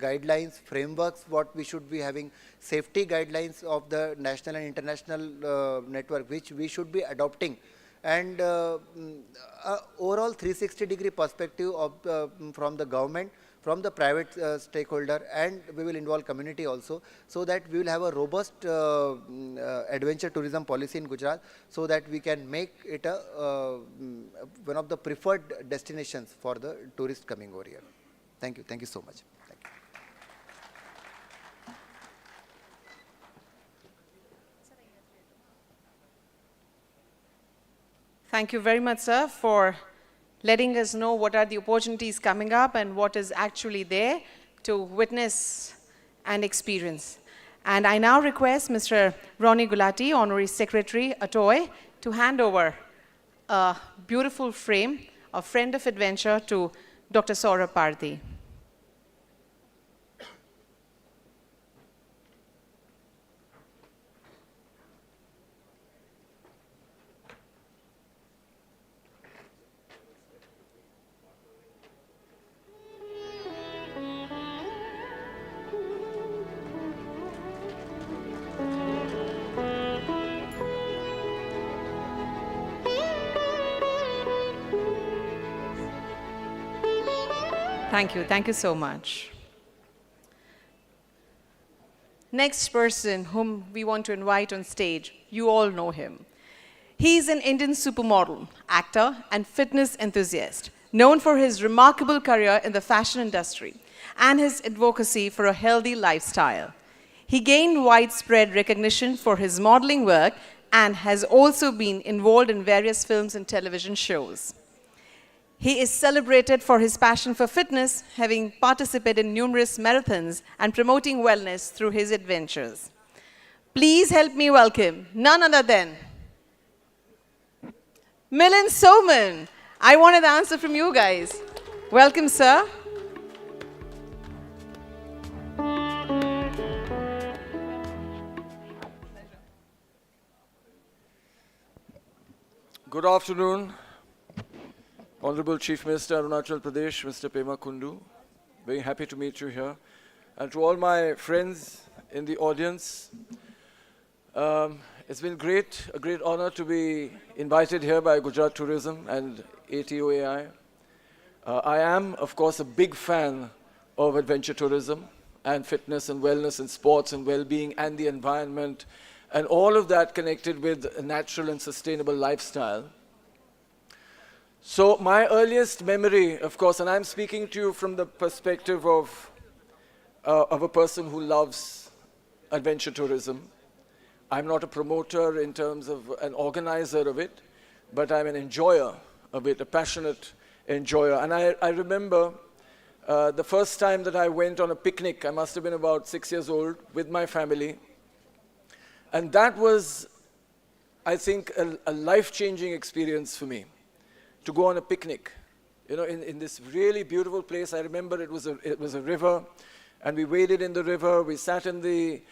guidelines, frameworks, what we should be having, safety guidelines of the national and international network which we should be adopting, and overall 360-degree perspective of from the government, from the private stakeholder, and we will involve community also, so that we will have a robust adventure tourism policy in Gujarat, so that we can make it a one of the preferred destinations for the tourists coming over here. Thank you. Thank you so much. Thank you. Thank you very much, sir, for letting us know what are the opportunities coming up and what is actually there to witness and experience. And I now request Mr. Ronnie Gulati, Honorary Secretary, ATOAI, to hand over a beautiful frame, a friend of adventure, to Dr. Saurabh Parthi. Thank you so much. Next person whom we want to invite on stage, you all know him. He's an Indian supermodel, actor, and fitness enthusiast, known for his remarkable career in the fashion industry and his advocacy for a healthy lifestyle. He gained widespread recognition for his modeling work and has also been involved in various films and television shows. He is celebrated for his passion for fitness, having participated in numerous marathons and promoting wellness through his adventures. Please help me welcome none other than Milind Soman. I wanted the answer from you guys. Welcome, sir. Good afternoon. Honorable Chief Minister Arunachal Pradesh, Mr. Pema Kundu. Very happy to meet you here. And to all my friends in the audience, it's been a great honor to be invited here by Gujarat Tourism and ATOAI. I am, of course, a big fan of adventure tourism and fitness and wellness and sports and well-being and the environment and all of that connected with a natural and sustainable lifestyle. So my earliest memory, of course, and I'm speaking to you from the perspective of a person who loves adventure tourism. I'm not a promoter in terms of an organizer of it, but I'm an enjoyer of it, a passionate enjoyer. And I remember the first time that I went on a picnic, I must have been about 6 years old, with my family. And that was, I think, a life-changing experience for me, to go on a picnic, you know, in this really beautiful place. I remember it was a river, and we waded in the river, we sat in the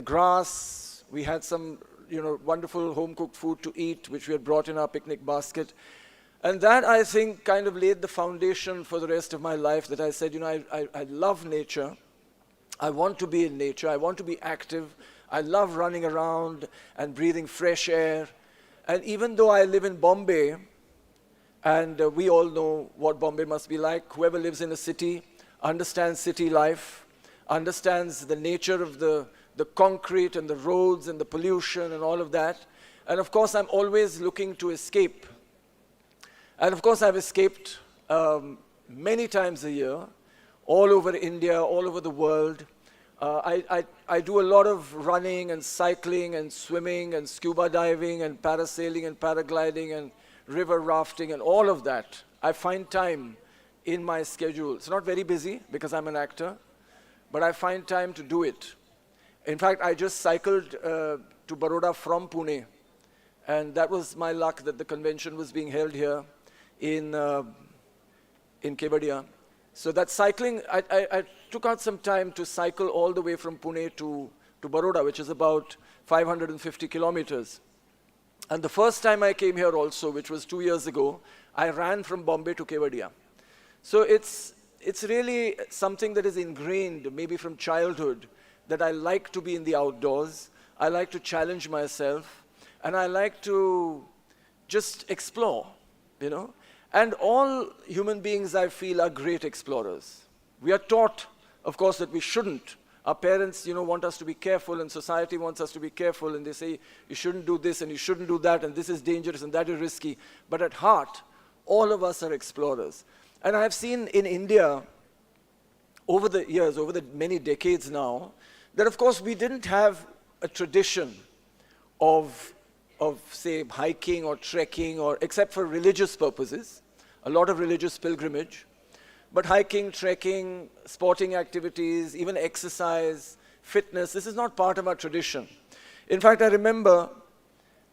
grass, we had some, you know, wonderful home-cooked food to eat, which we had brought in our picnic basket. And that, I think, kind of laid the foundation for the rest of my life, that I said, you know, I love nature, I want to be in nature, I want to be active, I love running around and breathing fresh air. And even though I live in Bombay, and we all know what Bombay must be like, whoever lives in a city understands city life, understands the nature of the concrete and the roads and the pollution and all of that. And of course, I'm always looking to escape. And of course, I've escaped many times a year, all over India, all over the world. I do a lot of running and cycling and swimming and scuba diving and parasailing and paragliding and river rafting and all of that. I find time in my schedule. It's not very busy because I'm an actor, but I find time to do it. In fact, I just cycled to Baroda from Pune, and that was my luck that the convention was being held here in Kevadia. So that cycling, I took out some time to cycle all the way from Pune to Baroda, which is about 550 kilometers. And the first time I came here also, which was 2 years ago, I ran from Bombay to Kevadia. So it's really something that is ingrained, maybe from childhood, that I like to be in the outdoors, I like to challenge myself, and I like to just explore, you know. And all human beings, I feel, are great explorers. We are taught, of course, that we shouldn't. Our parents, you know, want us to be careful, and society wants us to be careful, and they say, you shouldn't do this, and you shouldn't do that, and this is dangerous, and that is risky. But at heart, all of us are explorers. And I have seen in India, over the years, over the many decades now, that of course we didn't have a tradition of say, hiking or trekking, or except for religious purposes, a lot of religious pilgrimage. But hiking, trekking, sporting activities, even exercise, fitness, this is not part of our tradition. In fact, I remember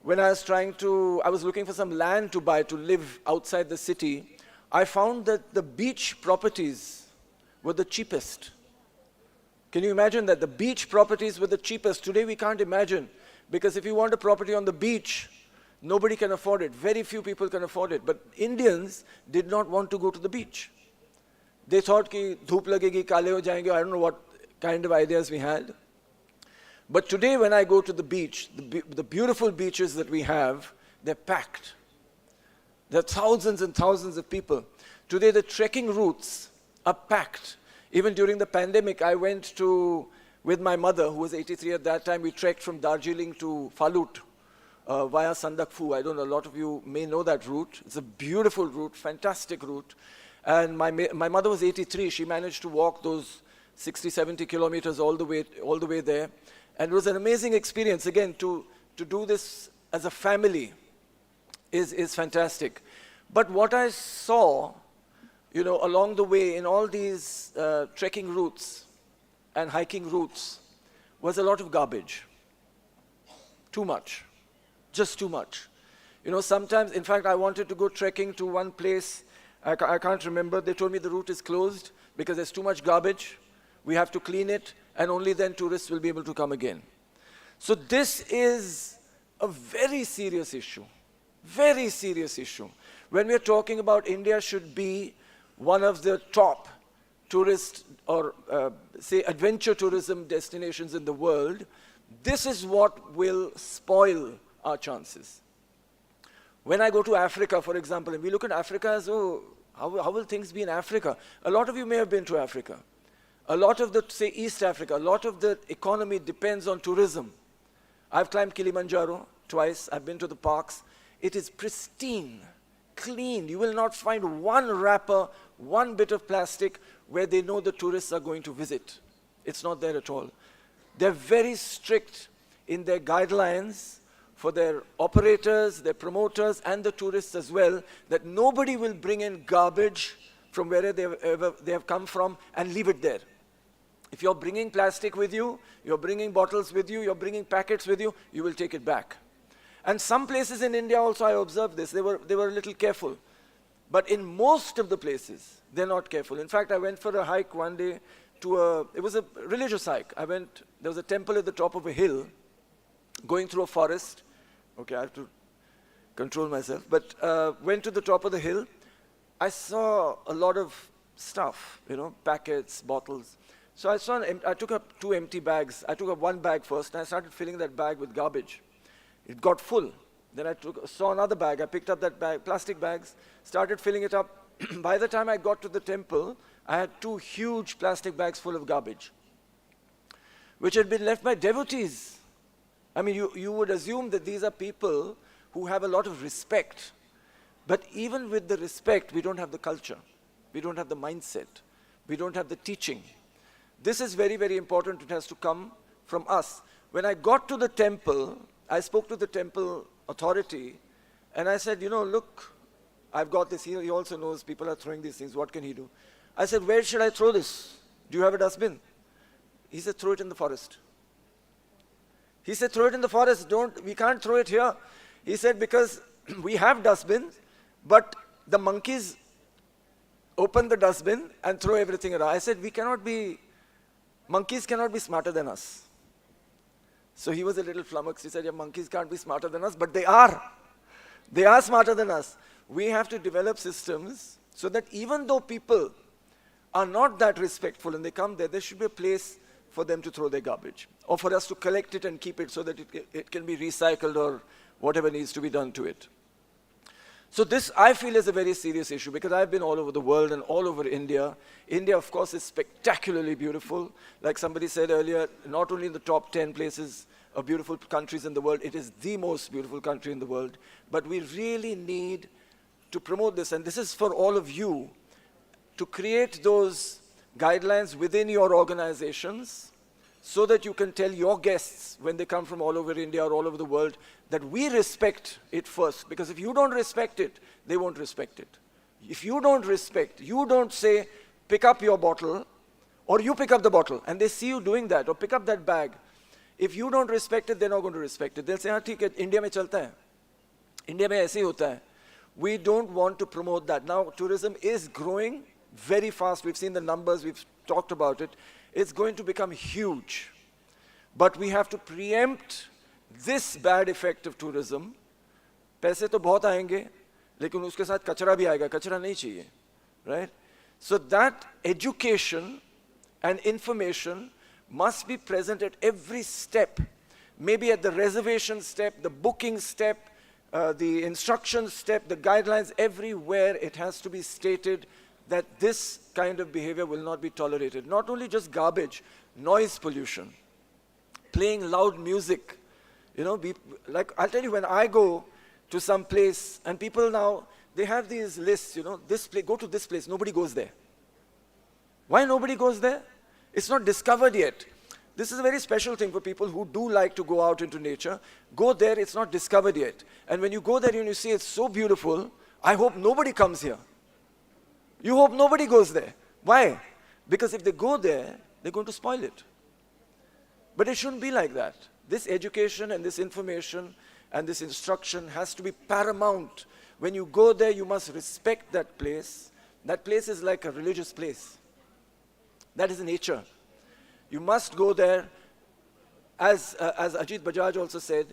when I was looking for some land to buy to live outside the city, I found that the beach properties were the cheapest. Can you imagine that? The beach properties were the cheapest. Today we can't imagine, because if you want a property on the beach, nobody can afford it. Very few people can afford it. But Indians did not want to go to the beach. They thought ki dhoop lagegi, kale ho jayenge. I don't know what kind of ideas we had. But today when I go to the beach, the beautiful beaches that we have, they're packed. There are thousands and thousands of people. Today the trekking routes are packed. Even during the pandemic, I went with my mother, who was 83 at that time, we trekked from Darjeeling to Falut via Sandakphu. I don't know, a lot of you may know that route. It's a beautiful route, fantastic route. And my mother was 83. She managed to walk those 60, 70 kilometers all the way there. And it was an amazing experience. Again, to do this as a family is fantastic. But what I saw, you know, along the way in all these trekking routes and hiking routes was a lot of garbage. Too much. Just too much. You know, sometimes, in fact, I wanted to go trekking to one place. I can't remember. They told me the route is closed because there's too much garbage. We have to clean it, and only then tourists will be able to come again. So this is a very serious issue. Very serious issue. When we're talking about India should be one of the top tourist or say adventure tourism destinations in the world, this is what will spoil our chances. When I go to Africa, for example, and we look at Africa as, oh, how will things be in Africa? A lot of you may have been to Africa. A lot of say East Africa, a lot of the economy depends on tourism. I've climbed Kilimanjaro twice, I've been to the parks. It is pristine, clean. You will not find one wrapper, one bit of plastic where they know the tourists are going to visit. It's not there at all. They're very strict in their guidelines for their operators, their promoters, and the tourists as well, that nobody will bring in garbage from wherever they have come from and leave it there. If you're bringing plastic with you, you're bringing bottles with you, you're bringing packets with you, you will take it back. And some places in India also, I observed this, they were a little careful. But in most of the places, they're not careful. In fact, I went for a hike one day it was a religious hike. There was a temple at the top of a hill, going through a forest. Okay, I have to control myself. But went to the top of the hill. I saw a lot of stuff, packets, bottles. So I took up 2 empty bags. I took up 1 bag first, and I started filling that bag with garbage. It got full. Then I saw another bag. I picked up that bag, plastic bags, started filling it up. By the time I got to the temple, I had 2 huge plastic bags full of garbage, which had been left by devotees. I mean, you would assume that these are people who have a lot of respect. But even with the respect, we don't have the culture. We don't have the mindset. We don't have the teaching. This is very, very important. It has to come from us. When I got to the temple, I spoke to the temple authority, and I said, look, I've got this. He also knows people are throwing these things. What can he do? I said, where should I throw this? Do you have a dustbin? He said, throw it in the forest. He said, throw it in the forest. We can't throw it here. He said, because we have dustbins, but the monkeys open the dustbin and throw everything around. I said, monkeys cannot be smarter than us. So he was a little flummoxed. He said, yeah, monkeys can't be smarter than us, but they are. They are smarter than us. We have to develop systems so that even though people are not that respectful and they come there should be a place for them to throw their garbage, or for us to collect it and keep it so that it can be recycled or whatever needs to be done to it. So this, I feel, is a very serious issue, because I've been all over the world and all over India. India, of course, is spectacularly beautiful. Like somebody said earlier, not only in the top 10 places of beautiful countries in the world, it is the most beautiful country in the world. But we really need to promote this, and this is for all of you, to create those guidelines within your organizations so that you can tell your guests when they come from all over India or all over the world that we respect it first. Because if you don't respect it, they won't respect it. If you don't respect, you don't say, pick up your bottle, or you pick up the bottle, and they see you doing that, or pick up that bag. If you don't respect it, they're not going to respect it. They'll say, हाँ ठीक है, India में चलता है. India में ऐसे ही होता है. We don't want to promote that. Now, tourism is growing very fast. We've seen the numbers, we've talked about it. It's going to become huge. But we have to preempt this bad effect of tourism. पैसे तो बहुत आएंगे, लेकिन उसके साथ कचरा भी आएगा. कचरा नहीं चाहिए, right? So that education and information must be present at every step. Maybe at the reservation step, the booking step, the instruction step, the guidelines, everywhere it has to be stated that this kind of behavior will not be tolerated. Not only just garbage, noise pollution, playing loud music. Like I'll tell you, when I go to some place and people now, they have these lists, this place, go to this place, nobody goes there. Why nobody goes there? It's not discovered yet. This is a very special thing for people who do like to go out into nature. Go there, it's not discovered yet. And when you go there and you see it's so beautiful, I hope nobody comes here. You hope nobody goes there. Why? Because if they go there, they're going to spoil it. But it shouldn't be like that. This education and this information and this instruction has to be paramount. When you go there, you must respect that place. That place is like a religious place. That is nature. You must go there, as Ajit Bajaj also said,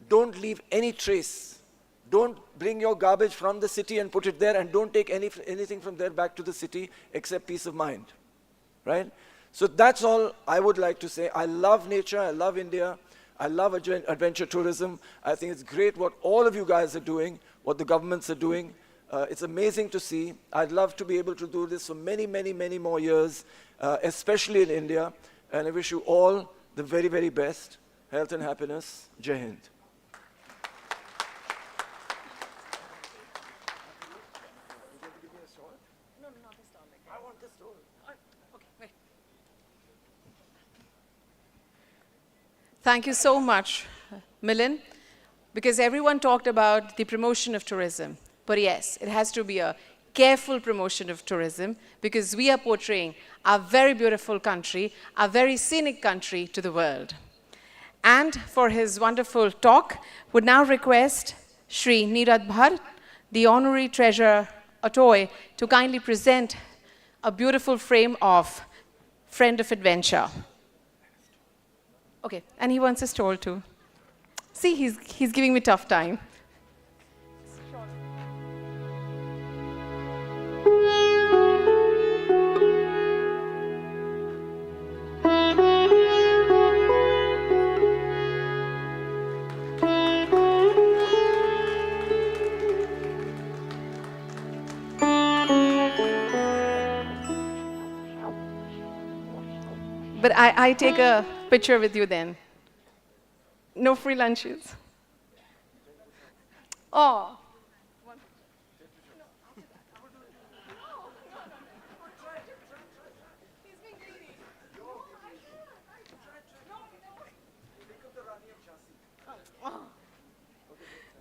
don't leave any trace. Don't bring your garbage from the city and put it there, and don't take anything from there back to the city except peace of mind, right? So that's all I would like to say. I love nature, I love India, I love adventure tourism. I think it's great what all of you guys are doing, what the governments are doing. It's amazing to see. I'd love to be able to do this for many, many, many more years, especially in India. And I wish you all the very, very best. Health and happiness. Jai Hind. Thank you so much, Milind, because everyone talked about the promotion of tourism. But yes, it has to be a careful promotion of tourism, because we are portraying our very beautiful country, our very scenic country to the world. And for his wonderful talk, would now request Shri Neeraj Bhatt, the Honorary Treasurer ATOAI, to kindly present a beautiful frame of Friend of Adventure. Okay, and he wants a stole too. See, he's giving me tough time. But I take a picture with you then. No free lunches. Oh.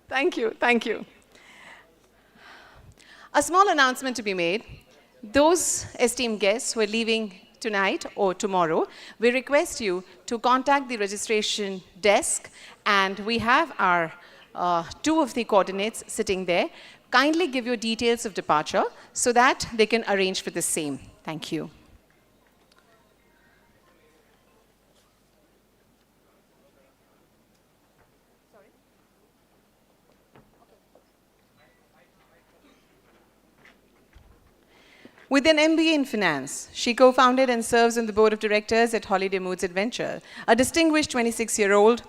Thank you, thank you. A small announcement to be made. Those esteemed guests who are leaving tonight or tomorrow, we request you to contact the registration desk, and we have our two of the coordinates sitting there. Kindly give your details of departure so that they can arrange for the same. Thank you. With an MBA in finance, she co-founded and serves on the board of directors at Holiday Moods Adventure, a distinguished 26-year-old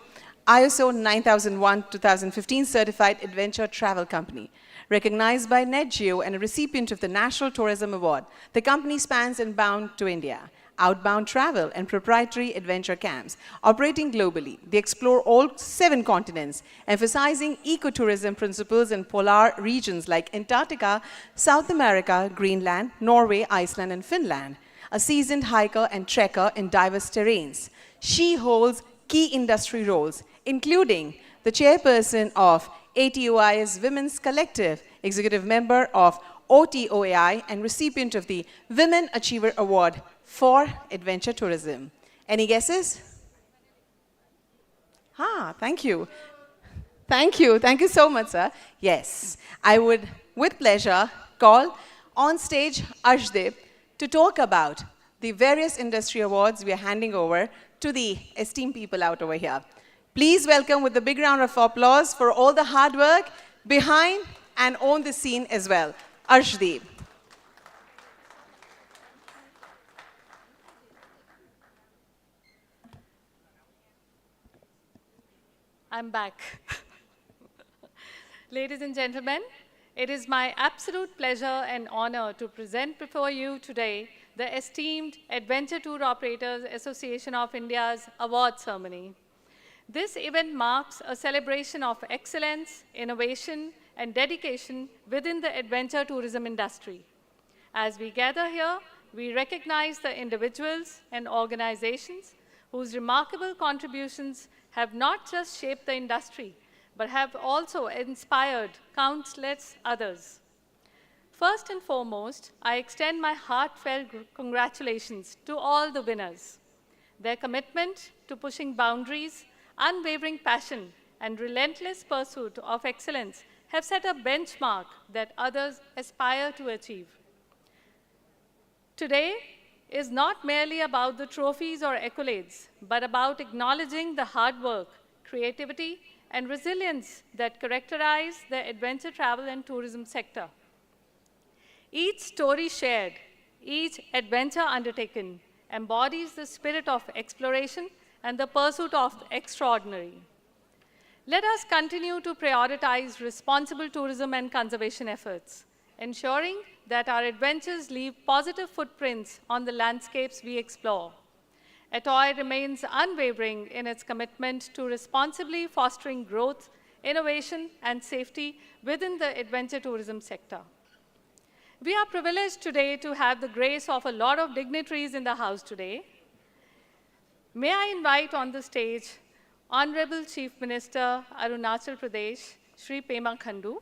ISO 9001-2015 certified adventure travel company. Recognized by NetGeo and a recipient of the National Tourism Award, the company spans inbound to India, outbound travel, and proprietary adventure camps. Operating globally, they explore all 7 continents, emphasizing ecotourism principles in polar regions like Antarctica, South America, Greenland, Norway, Iceland, and Finland. A seasoned hiker and trekker in diverse terrains. She holds key industry roles, including the chairperson of ATOAI's Women's Collective, executive member of ATOAI, and recipient of the Women Achiever Award for Adventure Tourism. Any guesses? Thank you. Thank you. Thank you so much, sir. Yes, I would, with pleasure, call on stage Arshdeep to talk about the various industry awards we are handing over to the esteemed people out over here. Please welcome with a big round of applause for all the hard work behind and on the scene as well. Arshdeep. I'm back. Ladies and gentlemen, it is my absolute pleasure and honor to present before you today the esteemed Adventure Tour Operators Association of India's award ceremony. This event marks a celebration of excellence, innovation, and dedication within the adventure tourism industry. As we gather here, we recognize the individuals and organizations whose remarkable contributions have not just shaped the industry, but have also inspired countless others. First and foremost, I extend my heartfelt congratulations to all the winners. Their commitment to pushing boundaries, unwavering passion, and relentless pursuit of excellence have set a benchmark that others aspire to achieve. Today is not merely about the trophies or accolades, but about acknowledging the hard work, creativity, and resilience that characterize the adventure travel and tourism sector. Each story shared, each adventure undertaken, embodies the spirit of exploration and the pursuit of the extraordinary. Let us continue to prioritize responsible tourism and conservation efforts, ensuring that our adventures leave positive footprints on the landscapes we explore. ATOAI remains unwavering in its commitment to responsibly fostering growth, innovation, and safety within the adventure tourism sector. We are privileged today to have the grace of a lot of dignitaries in the house today. May I invite on the stage Honorable Chief Minister, Arunachal Pradesh, Shri Pema Khandu.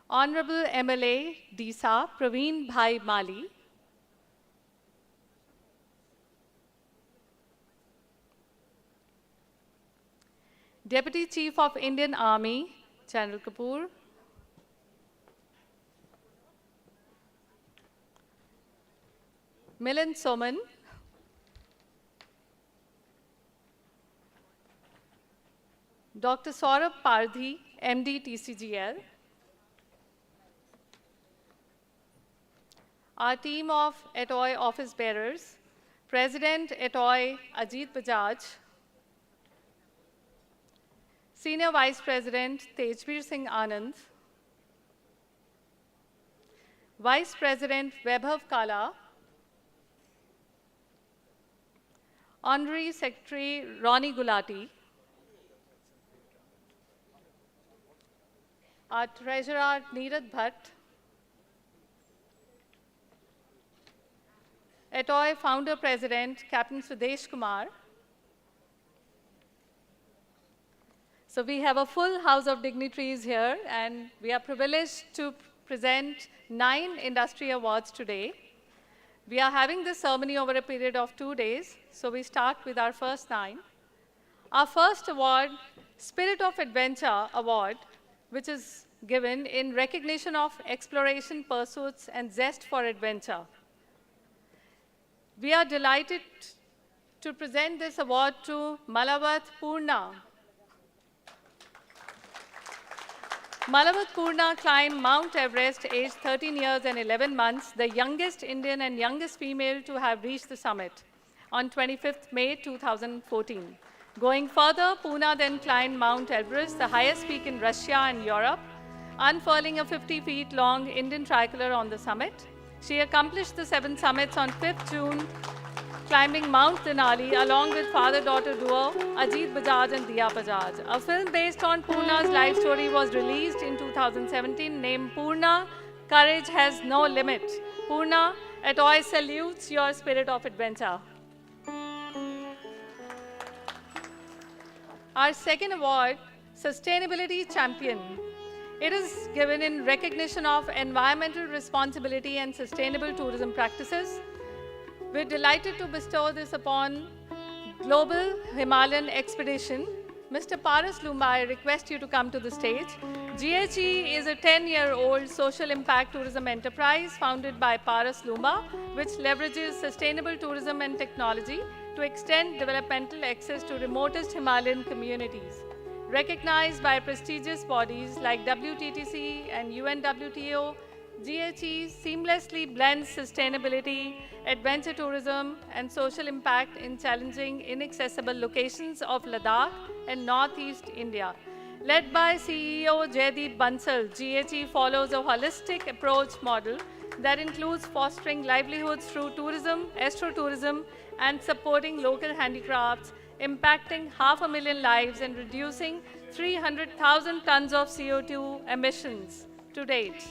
Honorable MLA Disa Praveen Bhai Mali, Deputy Chief of Indian Army, General Kapoor, Milind Soman, Dr. Saurabh Pardhi, MD TCGL, our team of ATOAI office bearers, President ATOAI Ajit Bajaj, Senior Vice President Tejbir Singh Anand, Vice President Vaibhav Kala, Honorary Secretary Ronnie Gulati, our Treasurer Neerad Bhatt, ATOAI Founder President Captain Sudesh Kumar. So we have a full house of dignitaries here, and we are privileged to present 9 industry awards today. We are having this ceremony over a period of 2 days, so we start with our first 9. Our first award, Spirit of Adventure Award, which is given in recognition of exploration pursuits and zest for adventure. We are delighted to present this award to Malavat Purna. Malavat Purna climbed Mount Everest aged 13 years and 11 months, the youngest Indian and youngest female to have reached the summit on 25th May 2014. Going further, Purna then climbed Mount Everest, the highest peak in Russia and Europe, unfurling a 50 feet long Indian tricolor on the summit. She accomplished the 7 summits on 5th June, climbing Mount Denali along with father-daughter duo Ajit Bajaj and Diya Bajaj. A film based on Purna's life story was released in 2017 named Purna, Courage Has No Limit. Purna, ATOAI salutes your spirit of adventure. Our second award, Sustainability Champion. It is given in recognition of environmental responsibility and sustainable tourism practices. We're delighted to bestow this upon Global Himalayan Expedition. Mr. Paras Lumba, I request you to come to the stage. GHE is a 10-year-old social impact tourism enterprise founded by Paras Lumba, which leverages sustainable tourism and technology to extend developmental access to remotest Himalayan communities. Recognized by prestigious bodies like WTTC and UNWTO, GHE seamlessly blends sustainability, adventure tourism, and social impact in challenging, inaccessible locations of Ladakh and Northeast India. Led by CEO Jaideep Bansal, GHE follows a holistic approach model that includes fostering livelihoods through tourism, astrotourism, and supporting local handicrafts, impacting 500,000 lives and reducing 300,000 tons of CO2 emissions to date.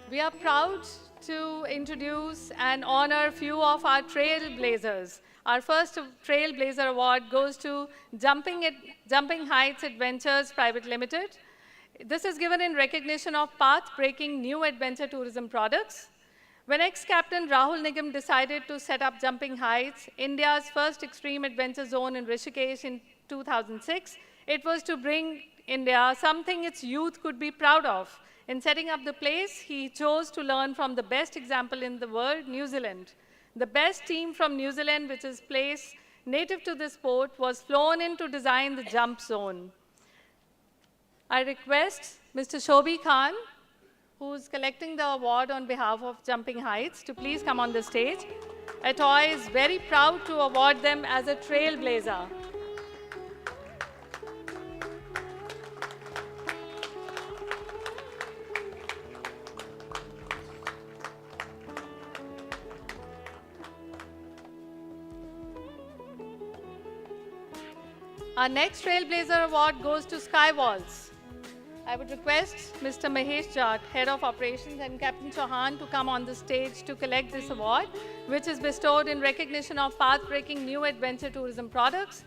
We are proud to introduce and honor a few of our trailblazers. Our first Trailblazer Award goes to Jumping Heights Adventures Private Limited. This is given in recognition of path-breaking new adventure tourism products. When ex-captain Rahul Nigam decided to set up Jumping Heights, India's first extreme adventure zone in Rishikesh in 2006, it was to bring India something its youth could be proud of. In setting up the place, he chose to learn from the best example in the world, New Zealand. The best team from New Zealand, which is place native to this sport, was flown in to design the jump zone. I request Mr. Shobi Khan, who's collecting the award on behalf of Jumping Heights, to please come on the stage. ATOAI is very proud to award them as a trailblazer. Our next Trailblazer Award goes to Skywalls. I would request Mr. Mahesh Jat, Head of Operations, and Captain Chauhan to come on the stage to collect this award, which is bestowed in recognition of path-breaking new adventure tourism products.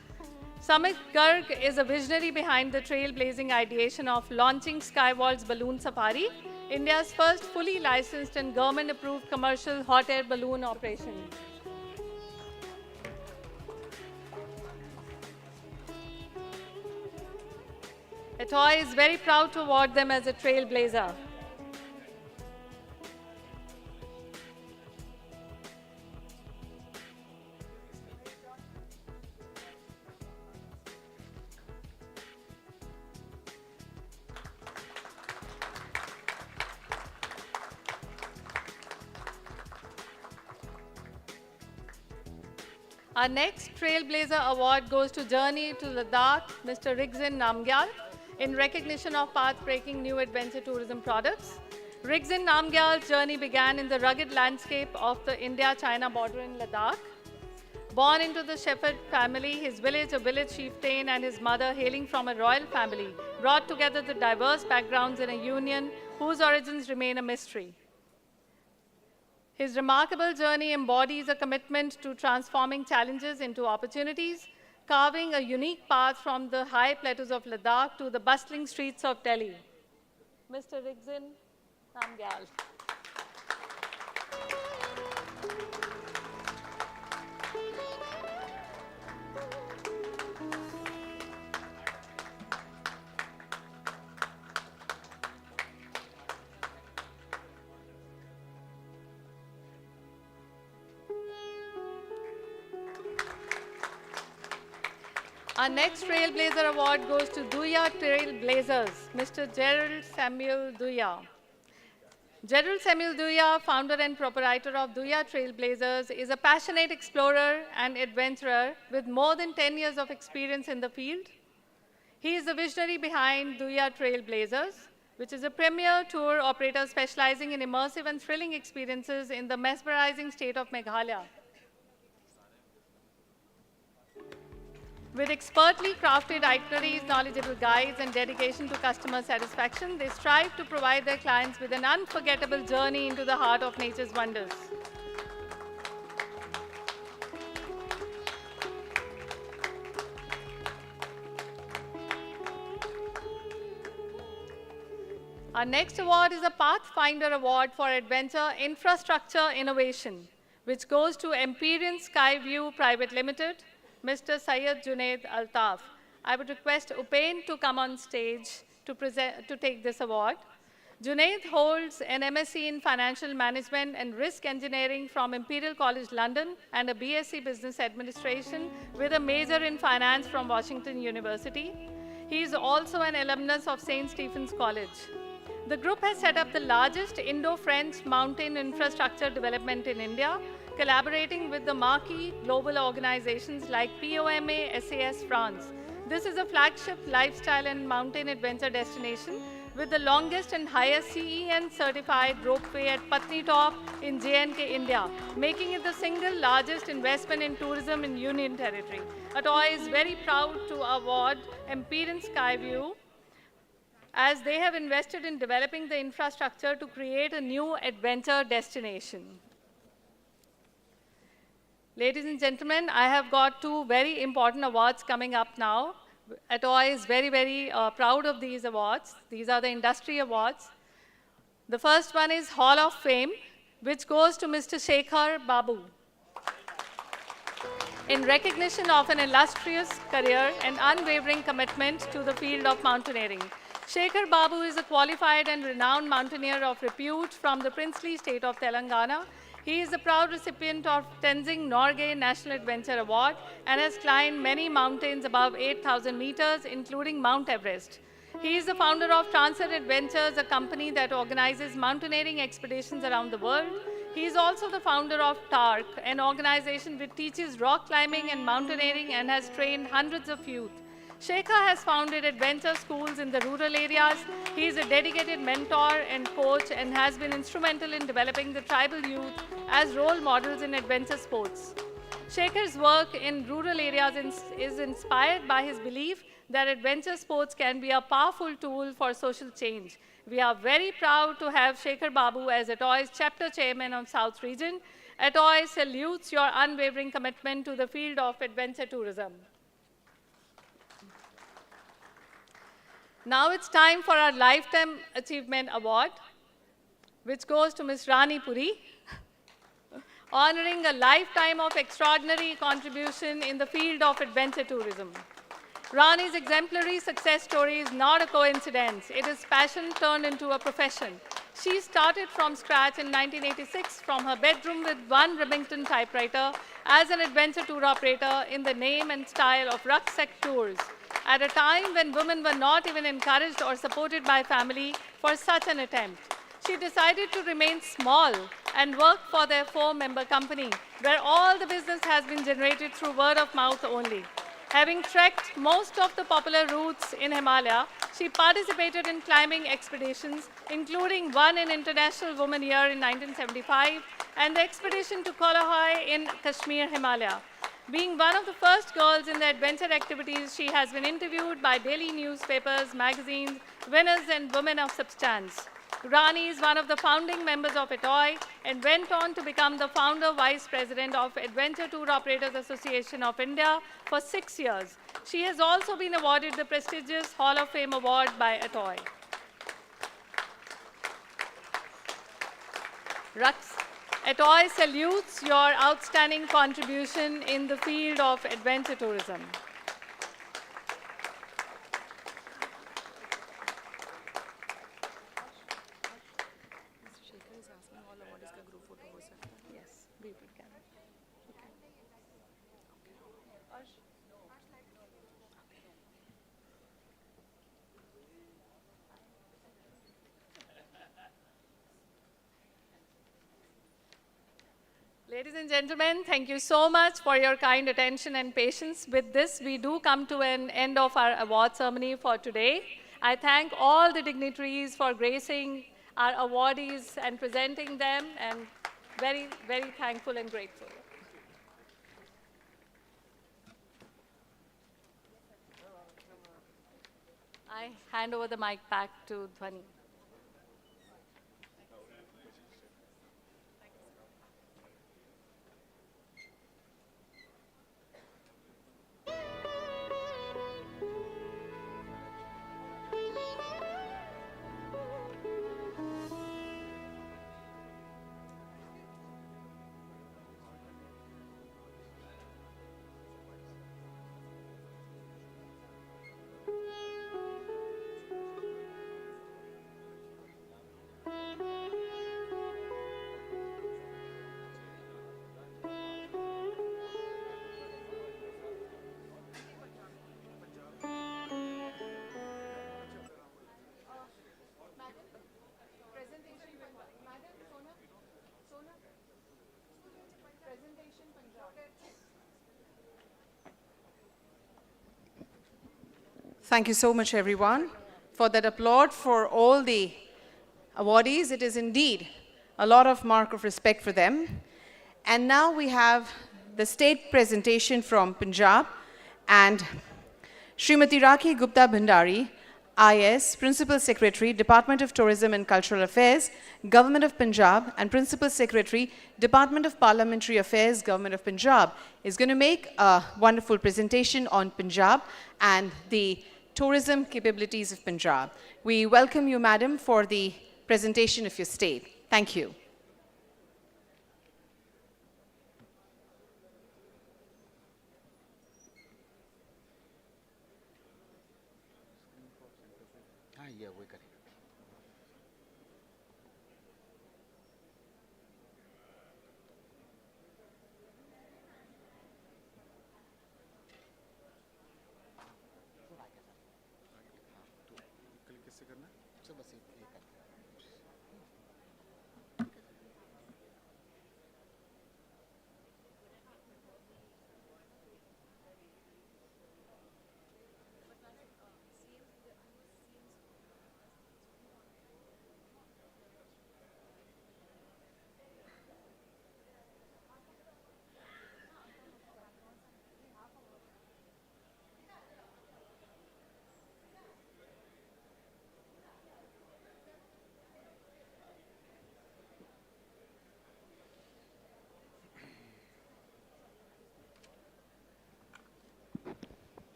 Samit Garg is a visionary behind the trailblazing ideation of launching Skywalk's Balloon Safari, India's first fully licensed and government-approved commercial hot air balloon operation. ATOAI is very proud to award them as a trailblazer. Our next Trailblazer Award goes to Journey to Ladakh, Mr. Rigzin Namgyal, in recognition of path-breaking new adventure tourism products. Rigzin Namgyal's journey began in the rugged landscape of the India-China border in Ladakh. Born into the shepherd family, his village, a village chieftain, and his mother, hailing from a royal family, brought together the diverse backgrounds in a union whose origins remain a mystery. His remarkable journey embodies a commitment to transforming challenges into opportunities, carving a unique path from the high plateaus of Ladakh to the bustling streets of Delhi. Mr. Rigzin Namgyal. Our next Trailblazer Award goes to Duya Trailblazers, Mr. Gerald Samuel Duya. Gerald Samuel Duya, founder and proprietor of Duya Trailblazers, is a passionate explorer and adventurer with more than 10 years of experience in the field. He is the visionary behind Duya Trailblazers, which is a premier tour operator specializing in immersive and thrilling experiences in the mesmerizing state of Meghalaya. With expertly crafted itineraries, knowledgeable guides, and dedication to customer satisfaction, they strive to provide their clients with an unforgettable journey into the heart of nature's wonders. Our next award is a Pathfinder Award for Adventure Infrastructure Innovation, which goes to Empyrean Skyview Private Limited, Mr. Syed Junaid Altaf. I would request Upain to come on stage to take this award. Junaid holds an MSc in Financial Management and Risk Engineering from Imperial College London and a BSc Business Administration with a major in Finance from Washington University. He is also an alumnus of St. Stephen's College. The group has set up the largest Indo-French mountain infrastructure development in India, collaborating with the marquee global organizations like POMA, SAS France. This is a flagship lifestyle and mountain adventure destination with the longest and highest CEN certified ropeway at Patni Top in J&K, India, making it the single largest investment in tourism in Union Territory. ATOAI is very proud to award Empyrean Skyview as they have invested in developing the infrastructure to create a new adventure destination. Ladies and gentlemen, I have got two very important awards coming up now. ATOAI is very, very proud of these awards. These are the industry awards. The first one is Hall of Fame, which goes to Mr. Shekhar Babu. In recognition of an illustrious career and unwavering commitment to the field of mountaineering. Shekhar Babu is a qualified and renowned mountaineer of repute from the princely state of Telangana. He is the proud recipient of Tenzing Norgay National Adventure Award and has climbed many mountains above 8,000 meters, including Mount Everest. He is the founder of Transcend Adventures, a company that organizes mountaineering expeditions around the world. He is also the founder of TARC, an organization which teaches rock climbing and mountaineering and has trained hundreds of youth. Shekhar has founded adventure schools in the rural areas. He is a dedicated mentor and coach and has been instrumental in developing the tribal youth as role models in adventure sports. Shekhar's work in rural areas is inspired by his belief that adventure sports can be a powerful tool for social change. We are very proud to have Shekhar Babu as ATOAI's chapter chairman on South Region. ATOAI salutes your unwavering commitment to the field of adventure tourism. Now it's time for our Lifetime Achievement Award, which goes to Ms. Rani Puri, honoring a lifetime of extraordinary contribution in the field of adventure tourism. Rani's exemplary success story is not a coincidence. It is passion turned into a profession. She started from scratch in 1986 from her bedroom with one Remington typewriter as an adventure tour operator in the name and style of rucksack tours, at a time when women were not even encouraged or supported by family for such an attempt. She decided to remain small and work for their 4-member company, where all the business has been generated through word of mouth only. Having trekked most of the popular routes in Himalaya, she participated in climbing expeditions, including one in International Women Year in 1975 and the expedition to Kalahai in Kashmir, Himalaya. Being one of the first girls in the adventure activities, she has been interviewed by daily newspapers, magazines, winners and women of substance. Rani is one of the founding members of ATOAI and went on to become the founder vice president of Adventure Tour Operators Association of India for 6 years. She has also been awarded the prestigious Hall of Fame award by ATOAI. ATOAI salutes your outstanding contribution in the field of adventure tourism. Yes, we can. Ladies and gentlemen, thank you so much for your kind attention and patience. With this, we do come to an end of our award ceremony for today. I thank all the dignitaries for gracing our awardees and presenting them, and very, very thankful and grateful. I hand over the mic back to Dhwani. Thank you so much, everyone, for that applaud for all the awardees. It is indeed a lot of mark of respect for them. And now we have the state presentation from Punjab, and Srimati Rakhi Gupta Bhandari, IS, Principal Secretary, Department of Tourism and Cultural Affairs, Government of Punjab, and Principal Secretary, Department of Parliamentary Affairs, Government of Punjab, is going to make a wonderful presentation on Punjab and the tourism capabilities of Punjab. We welcome you, Madam, for the presentation of your state. Thank you.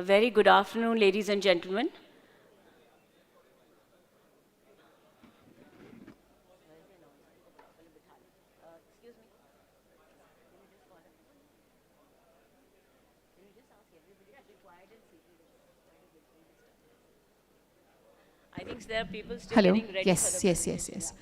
A very good afternoon, ladies and gentlemen. I think there are people still Hello. getting ready Yes, for the yes, yes, yes.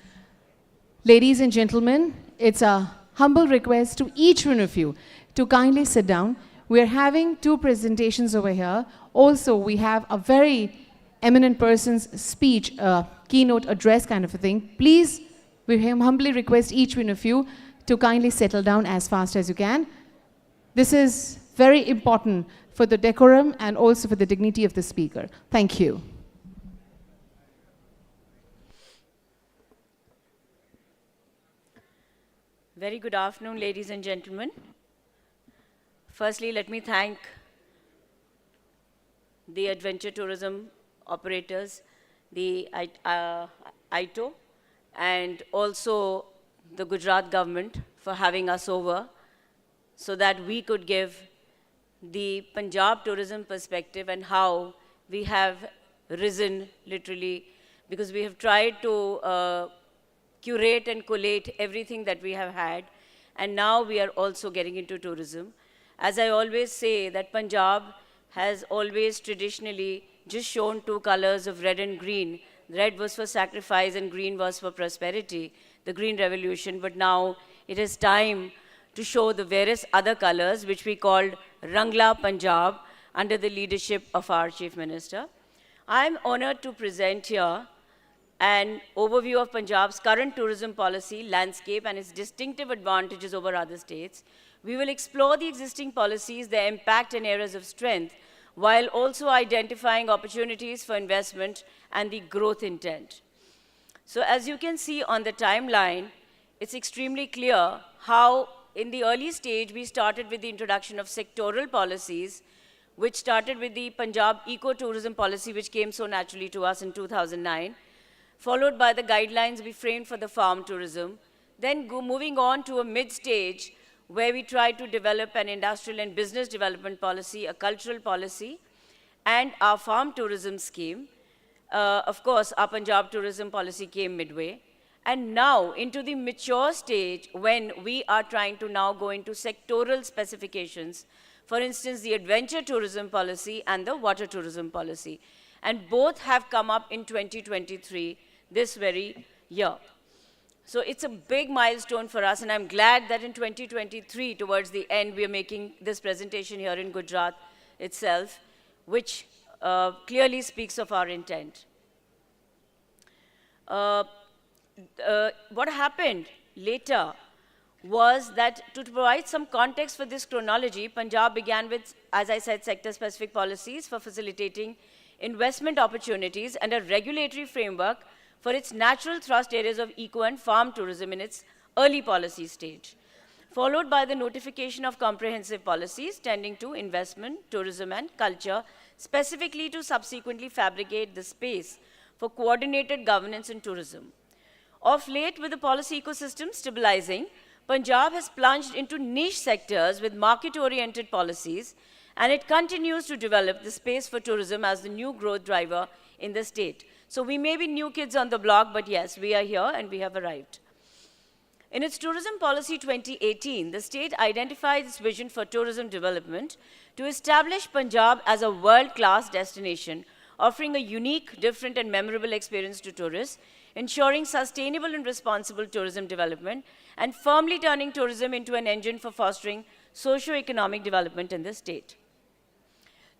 Ladies and gentlemen, it's a humble request to each one of you to kindly sit down. We're having two presentations over here. Also, we have a very eminent person's speech, keynote address kind of a thing. Please, we humbly request each one of you to kindly settle down as fast as you can. This is very important for the decorum and also for the dignity of the speaker. Thank you. Very good afternoon, ladies and gentlemen. Firstly, let me thank the adventure tourism operators, the ATOAI, and also the Gujarat government for having us over so that we could give the Punjab tourism perspective and how we have risen literally, because we have tried to curate and collate everything that we have had, and now we are also getting into tourism. As I always say, that Punjab has always traditionally just shown two colors of red and green. Red was for sacrifice and green was for prosperity, the Green Revolution, but now it is time to show the various other colors, which we called Rangla Punjab, under the leadership of our Chief Minister. I am honored to present here an overview of Punjab's current tourism policy landscape and its distinctive advantages over other states. We will explore the existing policies, their impact and areas of strength, while also identifying opportunities for investment and the growth intent. So as you can see on the timeline, it's extremely clear how in the early stage we started with the introduction of sectoral policies, which started with the Punjab eco-tourism policy, which came so naturally to us in 2009, followed by the guidelines we framed for the farm tourism, then moving on to a mid-stage where we tried to develop an industrial and business development policy, a cultural policy, and our farm tourism scheme. Of course, our Punjab tourism policy came midway. And now into the mature stage when we are trying to now go into sectoral specifications, for instance, the adventure tourism policy and the water tourism policy. And both have come up in 2023, this very year. So it's a big milestone for us, and I'm glad that in 2023, towards the end, we are making this presentation here in Gujarat itself, which clearly speaks of our intent. What happened later was that to provide some context for this chronology, Punjab began with, as I said, sector-specific policies for facilitating investment opportunities and a regulatory framework for its natural thrust areas of eco and farm tourism in its early policy stage, followed by the notification of comprehensive policies tending to investment, tourism, and culture, specifically to subsequently fabricate the space for coordinated governance in tourism. Of late, with the policy ecosystem stabilizing, Punjab has plunged into niche sectors with market-oriented policies, and it continues to develop the space for tourism as the new growth driver in the state. So we may be new kids on the block, but yes, we are here and we have arrived. In its Tourism Policy 2018, the state identified its vision for tourism development to establish Punjab as a world-class destination, offering a unique, different, and memorable experience to tourists, ensuring sustainable and responsible tourism development, and firmly turning tourism into an engine for fostering socio-economic development in the state.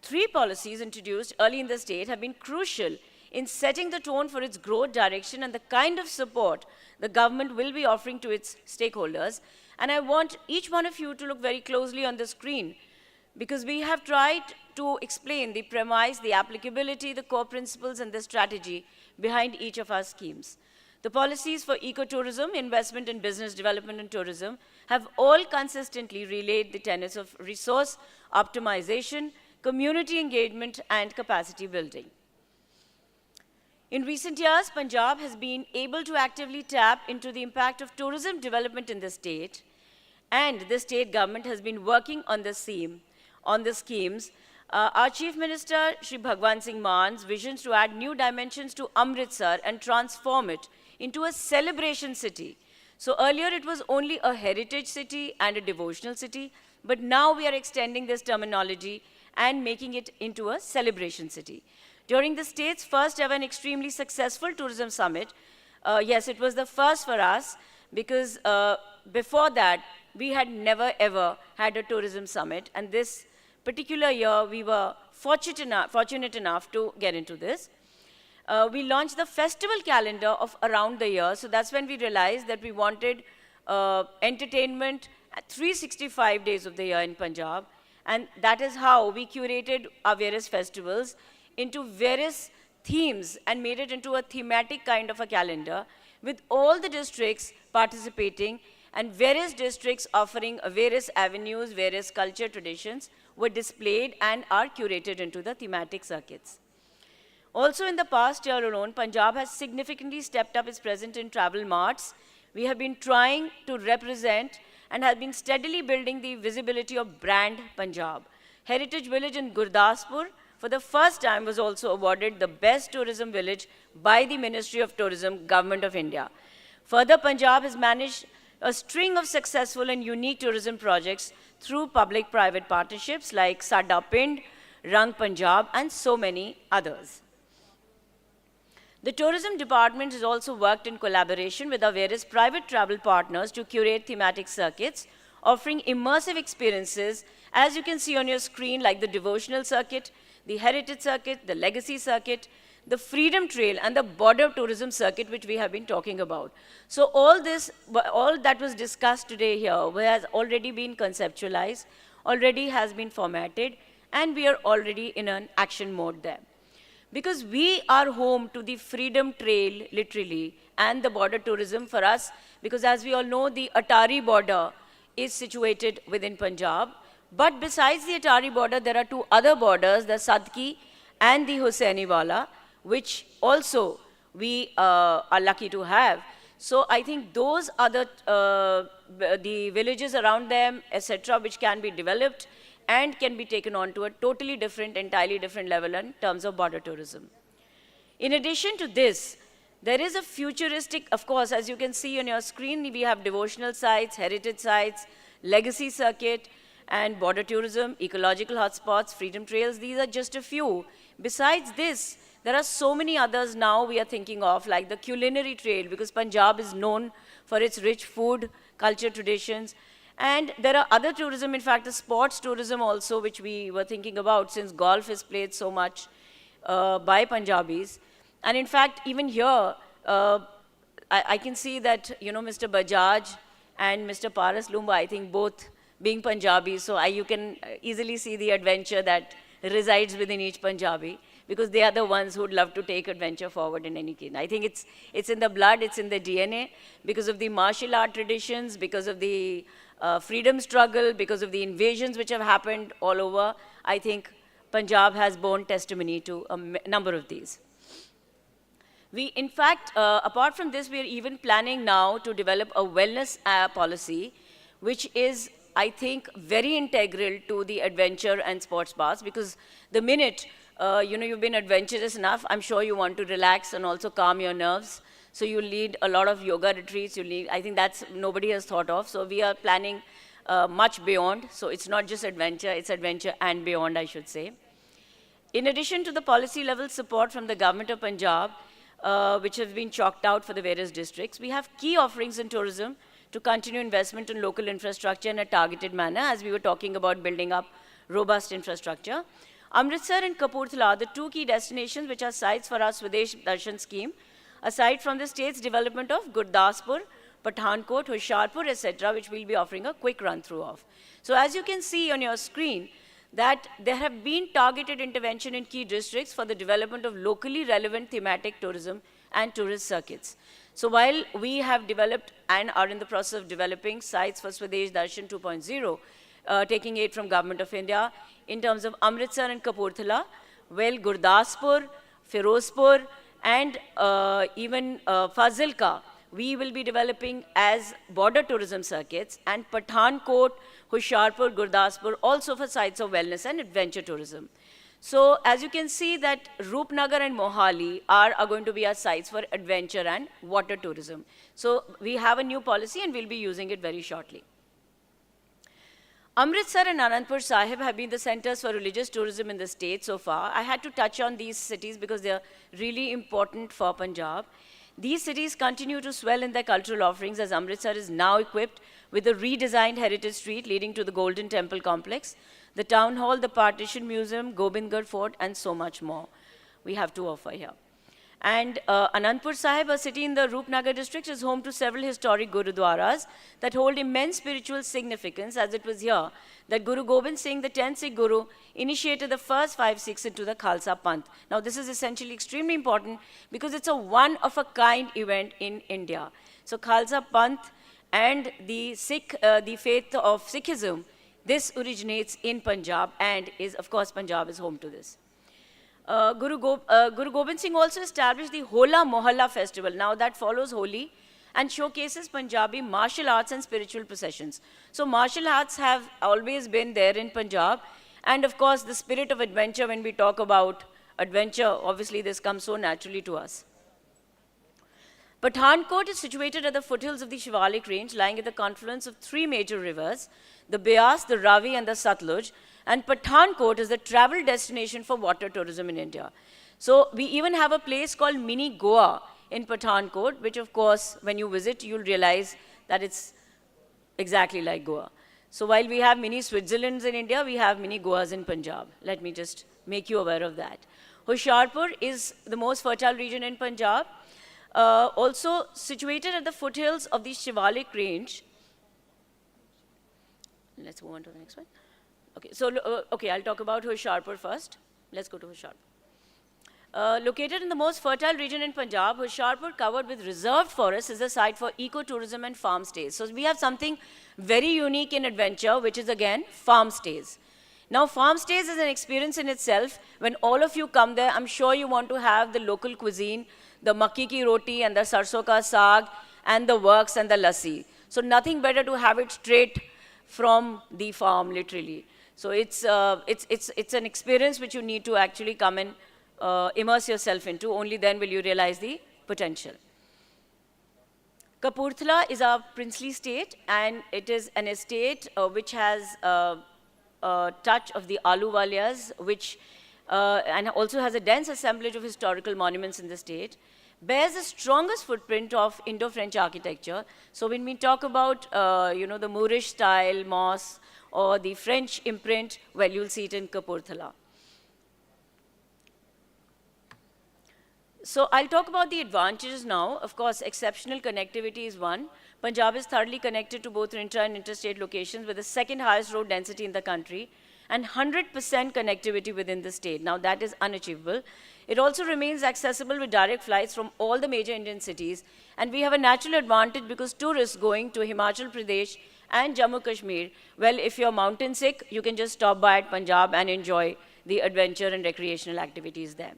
3 policies introduced early in the state have been crucial in setting the tone for its growth direction and the kind of support the government will be offering to its stakeholders. And I want each one of you to look very closely on the screen, because we have tried to explain the premise, the applicability, the core principles, and the strategy behind each of our schemes. The policies for ecotourism, investment in business development and tourism have all consistently relayed the tenets of resource optimization, community engagement, and capacity building. In recent years, Punjab has been able to actively tap into the impact of tourism development in the state, and the state government has been working on the schemes Our Chief Minister, Shri Bhagwan Singh Man's visions to add new dimensions to Amritsar and transform it into a celebration city. So earlier it was only a heritage city and a devotional city, but now we are extending this terminology and making it into a celebration city. During the state's first ever and extremely successful tourism summit, yes, it was the first for us because before that, we had never ever had a tourism summit, and this particular year, we were fortunate enough to get into this. We launched the festival calendar of around the year, so that's when we realized that we wanted entertainment at 365 days of the year in Punjab, and that is how we curated our various festivals into various themes and made it into a thematic kind of a calendar with all the districts participating and various districts offering various avenues, various culture traditions were displayed and are curated into the thematic circuits. Also in the past year alone, Punjab has significantly stepped up its presence in travel marts. We have been trying to represent and have been steadily building the visibility of brand Punjab. Heritage Village in Gurdaspur for the first time was also awarded the best tourism village by the Ministry of Tourism, Government of India. Further, Punjab has managed a string of successful and unique tourism projects through public-private partnerships like Sada Pind, Rang Punjab, and so many others. The tourism department has also worked in collaboration with our various private travel partners to curate thematic circuits, offering immersive experiences, as you can see on your screen, like the devotional circuit, the heritage circuit, the legacy circuit, the freedom trail, and the border tourism circuit, which we have been talking about. So all that was discussed today here has already been conceptualized, already has been formatted, and we are already in an action mode there. Because we are home to the freedom trail, literally, and the border tourism for us, because as we all know, the Atari border is situated within Punjab. But besides the Atari border, there are two other borders, the Sadki and the Hussainiwala, which also we are lucky to have. So I think those are the villages around them, etc., which can be developed and can be taken on to a totally different, entirely different level in terms of border tourism. In addition to this, there is a futuristic, of course, as you can see on your screen, we have devotional sites, heritage sites, legacy circuit, and border tourism, ecological hotspots, freedom trails. These are just a few. Besides this, there are so many others now we are thinking of, like the culinary trail, because Punjab is known for its rich food, culture, traditions. And there are other tourism, in fact, the sports tourism also, which we were thinking about, since golf is played so much by Punjabis. And in fact, even here, I can see that, you know, Mr. Bajaj and Mr. Paras Lumba, I think both being Punjabi, so you can easily see the adventure that resides within each Punjabi, because they are the ones who would love to take adventure forward in any case. I think it's in the blood, it's in the DNA, because of the martial art traditions, because of the freedom struggle, because of the invasions which have happened all over. I think Punjab has borne testimony to a number of these. We, in fact, apart from this, we are even planning now to develop a wellness policy, which is, I think, very integral to the adventure and sports bars, because the minute you know, you've been adventurous enough, I'm sure you want to relax and also calm your nerves. So you lead a lot of yoga retreats. I think that's nobody has thought of. So we are planning much beyond. So it's not just adventure, it's adventure and beyond, I should say. In addition to the policy level support from the government of Punjab, which have been chalked out for the various districts, we have key offerings in tourism to continue investment in local infrastructure in a targeted manner, as we were talking about building up robust infrastructure. Amritsar and Kapurthala, the two key destinations which are sites for our Swadesh Darshan scheme, aside from the state's development of Gurdaspur, Pathankot, Hoshiarpur, etc., which we'll be offering a quick run-through of. So as you can see on your screen, that there have been targeted intervention in key districts for the development of locally relevant thematic tourism and tourist circuits. So while we have developed and are in the process of developing sites for Swadesh Darshan 2.0, taking aid from Government of India, in terms of Amritsar and Kapurthala, well, Gurdaspur, Firozpur, and even Fazilka, we will be developing as border tourism circuits, and Pathankot Hoshiarpur, Gurdaspur, also for sites of wellness and adventure tourism. So as you can see that Roopnagar and Mohali are going to be our sites for adventure and water tourism. So we have a new policy and we'll be using it very shortly. Amritsar and Anandpur Sahib have been the centers for religious tourism in the state so far. I had to touch on these cities because they are really important for Punjab. These cities continue to swell in their cultural offerings as Amritsar is now equipped with a redesigned heritage street leading to the Golden Temple complex, the town hall, the Partition Museum, Gobindgarh Fort, and so much more we have to offer here. And Anandpur Sahib, a city in the Roopnagar district, is home to several historic Gurudwaras that hold immense spiritual significance, as it was here that Guru Gobind Singh, the 10th Sikh Guru, initiated the first 5 Sikhs into the Khalsa Panth. Now this is essentially extremely important because it's a one-of-a-kind event in India. So Khalsa Panth and the faith of Sikhism, this originates in Punjab and is, of course, Punjab is home to this. Guru Gobind Singh also established the Hola Mohalla festival. Now that follows Holi and showcases Punjabi martial arts and spiritual processions. So martial arts have always been there in Punjab. And of course, the spirit of adventure, when we talk about adventure, obviously this comes so naturally to us. Pathankot is situated at the foothills of the Shivalik range, lying at the confluence of 3 major rivers, the Beas, the Ravi, and the Satluj. And Pathankot is the travel destination for water tourism in India. So we even have a place called Mini Goa in Pathankot, which of course, when you visit, you'll realize that it's exactly like Goa. So while we have mini Switzerlands in India, we have mini Goas in Punjab. Let me just make you aware of that. Hoshiarpur is the most fertile region in Punjab, also situated at the foothills of the Shivalik range. Let's move on to the next one. Okay, so I'll talk about Hoshiarpur first. Let's go to Hoshiarpur. Located in the most fertile region in Punjab, Hoshiarpur, covered with reserved forests, is a site for ecotourism and farm stays. So we have something very unique in adventure, which is again farm stays. Now, farm stays is an experience in itself. When all of you come there, I'm sure you want to have the local cuisine, the makki ki roti and the sarson ka saag and the works and the lassi. So nothing better to have it straight from the farm, literally. So it's an experience which you need to actually come and immerse yourself into. Only then will you realize the potential. Kapurthala is our princely state, and it is an estate which has a touch of the Ahluwalias, which and also has a dense assemblage of historical monuments in the state, bears the strongest footprint of Indo-French architecture. So when we talk about the Moorish style mosque or the French imprint, well, you'll see it in Kapurthala. So I'll talk about the advantages now. Of course, exceptional connectivity is one. Punjab is thoroughly connected to both intra and interstate locations with the second highest road density in the country and 100% connectivity within the state. Now that is unachievable. It also remains accessible with direct flights from all the major Indian cities. And we have a natural advantage because tourists going to Himachal Pradesh and Jammu Kashmir, well, if you're mountain sick, you can just stop by at Punjab and enjoy the adventure and recreational activities there.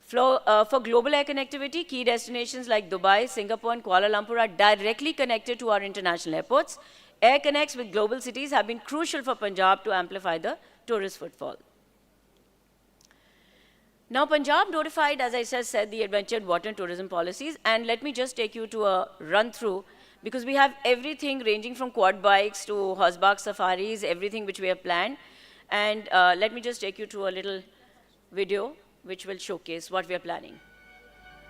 For global air connectivity, key destinations like Dubai, Singapore, and Kuala Lumpur are directly connected to our international airports. Air connects with global cities have been crucial for Punjab to amplify the tourist footfall. Now, Punjab notified, as I said, the adventure and water and tourism policies, and let me just take you to a run-through, because we have everything ranging from quad bikes to horseback safaris, everything which we have planned. And let me just take you to a little video which will showcase what we are planning.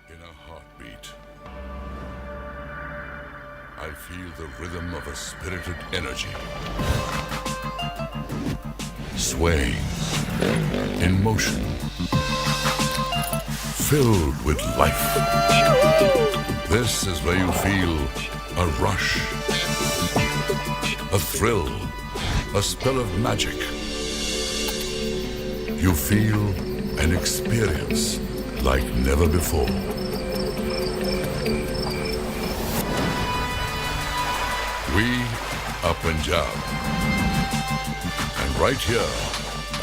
In a heartbeat, I feel the rhythm of a spirited energy. Swaying, in motion, filled with life. This is where you feel a rush, a thrill, a spell of magic. You feel an experience like never before. We are Punjab. And right here,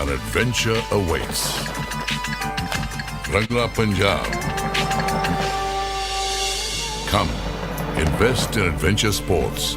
an adventure awaits. Rangla Punjab. Come, invest in adventure sports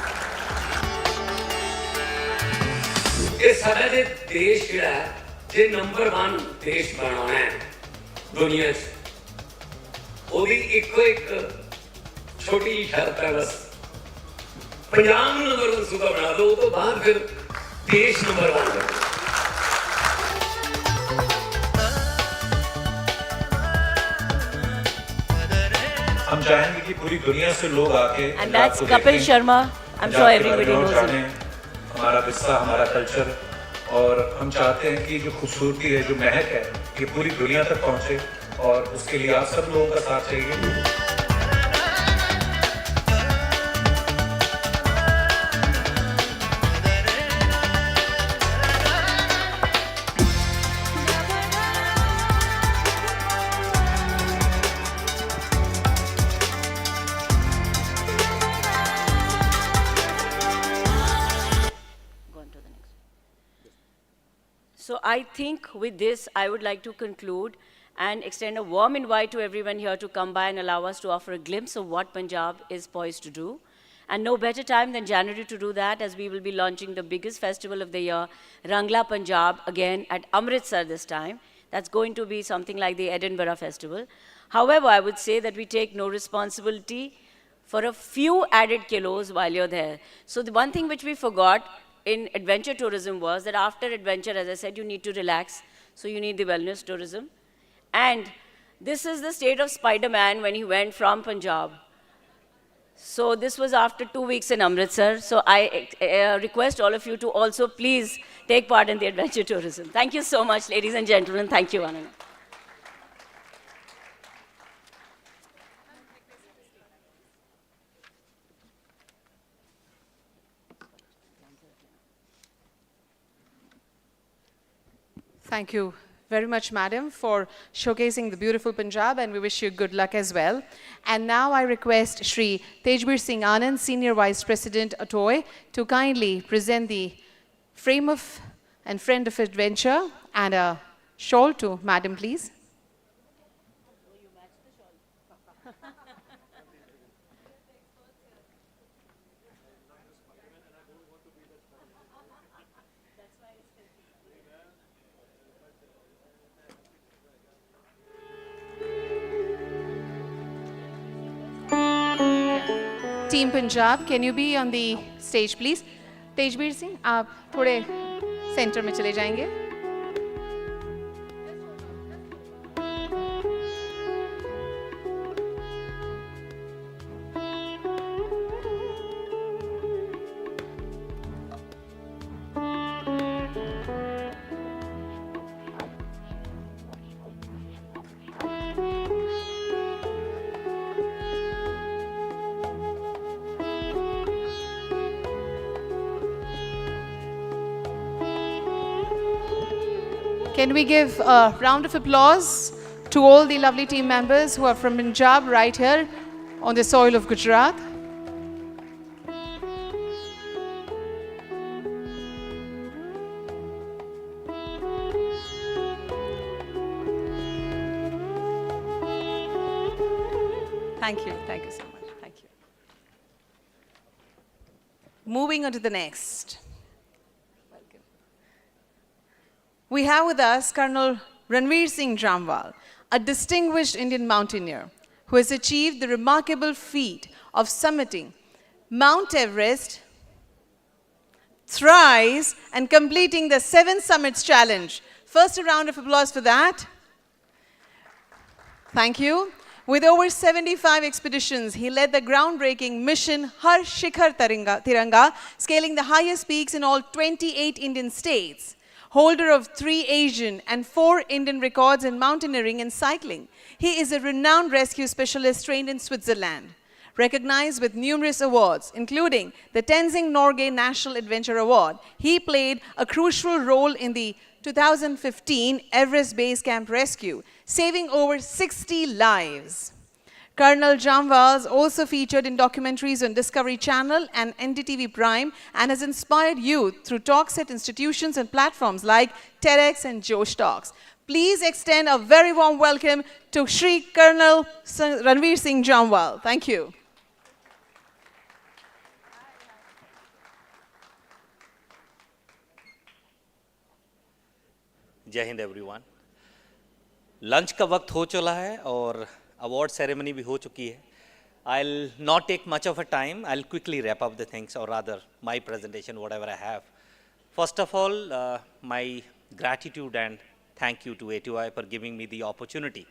ਇਹ ਸਾਡਾ ਜੇ ਦੇਸ਼ ਜਿਹੜਾ ਹੈ ਜੇ number 1 ਦੇਸ਼ ਬਣਾਉਣਾ ਹੈ ਦੁਨੀਆ 'ਚ ਉਹਦੀ ਇੱਕੋ ਇੱਕ ਛੋਟੀ ਜਿਹੀ ਸ਼ਰਤ ਹੈ ਬਸ ਪੰਜਾਬ ਨੂੰ ਨੰਬਰ 1 ਸੂਬਾ ਬਣਾ ਦਿਓ ਉਹ ਤੋਂ ਬਾਅਦ ਫਿਰ ਦੇਸ਼ ਨੰਬਰ 1 ਹੈ हम चाहेंगे कि पूरी दुनिया से लोग आके And that's Kapil Sharma. I'm sure everybody knows him. हमारा विरसा, हमारा कल्चर, और हम चाहते हैं कि जो खूबसूरती है, जो महक है, ये पूरी दुनिया तक पहुंचे, और उसके लिए आप सब लोगों का साथ चाहिए. So I think with this, I would like to conclude and extend a warm invite to everyone here to come by and allow us to offer a glimpse of what Punjab is poised to do. And no better time than January to do that, as we will be launching the biggest festival of the year, Rangla Punjab, again at Amritsar this time. That's going to be something like the Edinburgh Festival. However, I would say that we take no responsibility for a few added kilos while you're there. So the one thing which we forgot in adventure tourism was that after adventure, as I said, you need to relax. So you need the wellness tourism. And this is the state of Spider-Man when he went from Punjab. So this was after 2 weeks in Amritsar. So I request all of you to also please take part in the adventure tourism. Thank you so much, ladies and gentlemen. Thank you, Anna. Thank you very much, madam, for showcasing the beautiful Punjab, and we wish you good luck as well. And now I request Shri Tejbir Singh Anand, Senior Vice President, ATOAI, to kindly present the frame of and friend of adventure and a shawl to madam, please. Team Punjab, can you be on the stage, please? Tejbir Singh, आप थोड़े center में चले जाएंगे. Can we give a round of applause to all the lovely team members who are from Punjab right here on the soil of Gujarat? Thank you so much, thank you. Moving on to the next. We have with us Colonel Ranveer Singh Jamwal, a distinguished Indian mountaineer who has achieved the remarkable feat of summiting Mount Everest thrice and completing the 7 Summits Challenge. First, a round of applause for that. Thank you. With over 75 expeditions, he led the groundbreaking mission Har Shikhar Tiranga, scaling the highest peaks in all 28 Indian states. Holder of 3 Asian and 4 Indian records in mountaineering and cycling. He is a renowned rescue specialist trained in Switzerland, recognized with numerous awards, including the Tenzing Norgay National Adventure Award. He played a crucial role in the 2015 Everest Base Camp rescue, saving over 60 lives. Colonel Jamwal is also featured in documentaries on Discovery Channel and NDTV Prime and has inspired youth through talks at institutions and platforms like TEDx and Josh Talks. Please extend a very warm welcome to Shri Colonel Ranveer Singh Jamwal. Thank you. जय Hind everyone. Lunch का वक्त हो चला है और award ceremony भी हो चुकी है। I'll not take much of a time. I'll quickly wrap up the things, or rather my presentation, whatever I have. First of all, my gratitude and thank you to ATOAI for giving me the opportunity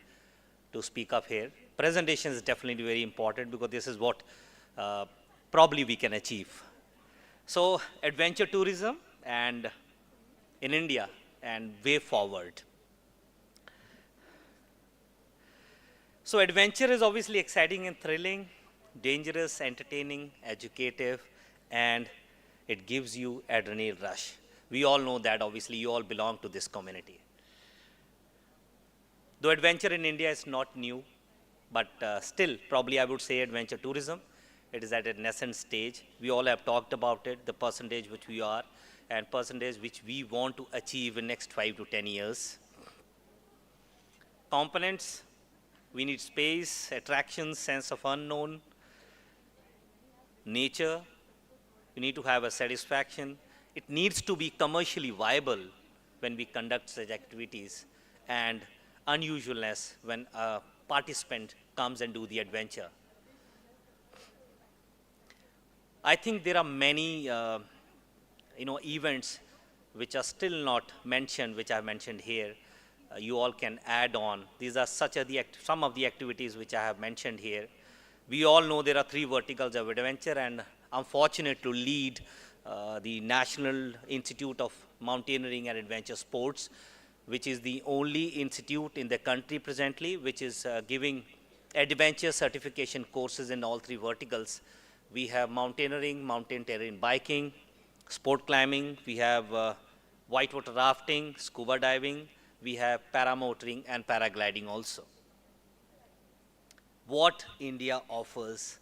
to speak up here. Presentation is definitely very important because this is what probably we can achieve. So, adventure tourism and in India and way forward. So adventure is obviously exciting and thrilling, dangerous, entertaining, educative, and it gives you adrenaline rush. We all know that, obviously you all belong to this community. Though adventure in India is not new, but still probably I would say adventure tourism, it is at a nascent stage. We all have talked about it, the percentage which we are, and percentage which we want to achieve in next 5 to 10 years. Components, we need space, attractions, sense of unknown, nature. We need to have a satisfaction. It needs to be commercially viable when we conduct such activities, and unusualness when a participant comes and do the adventure. I think there are many events which are still not mentioned, which I have mentioned here. You all can add on. These are some of the activities which I have mentioned here. We all know there are 3 verticals of adventure, and I'm fortunate to lead the National Institute of Mountaineering and Adventure Sports, which is the only institute in the country presently which is giving adventure certification courses in all 3 verticals. We have mountaineering, mountain terrain biking, sport climbing, we have whitewater rafting, scuba diving, we have paramotoring and paragliding also. What India offers,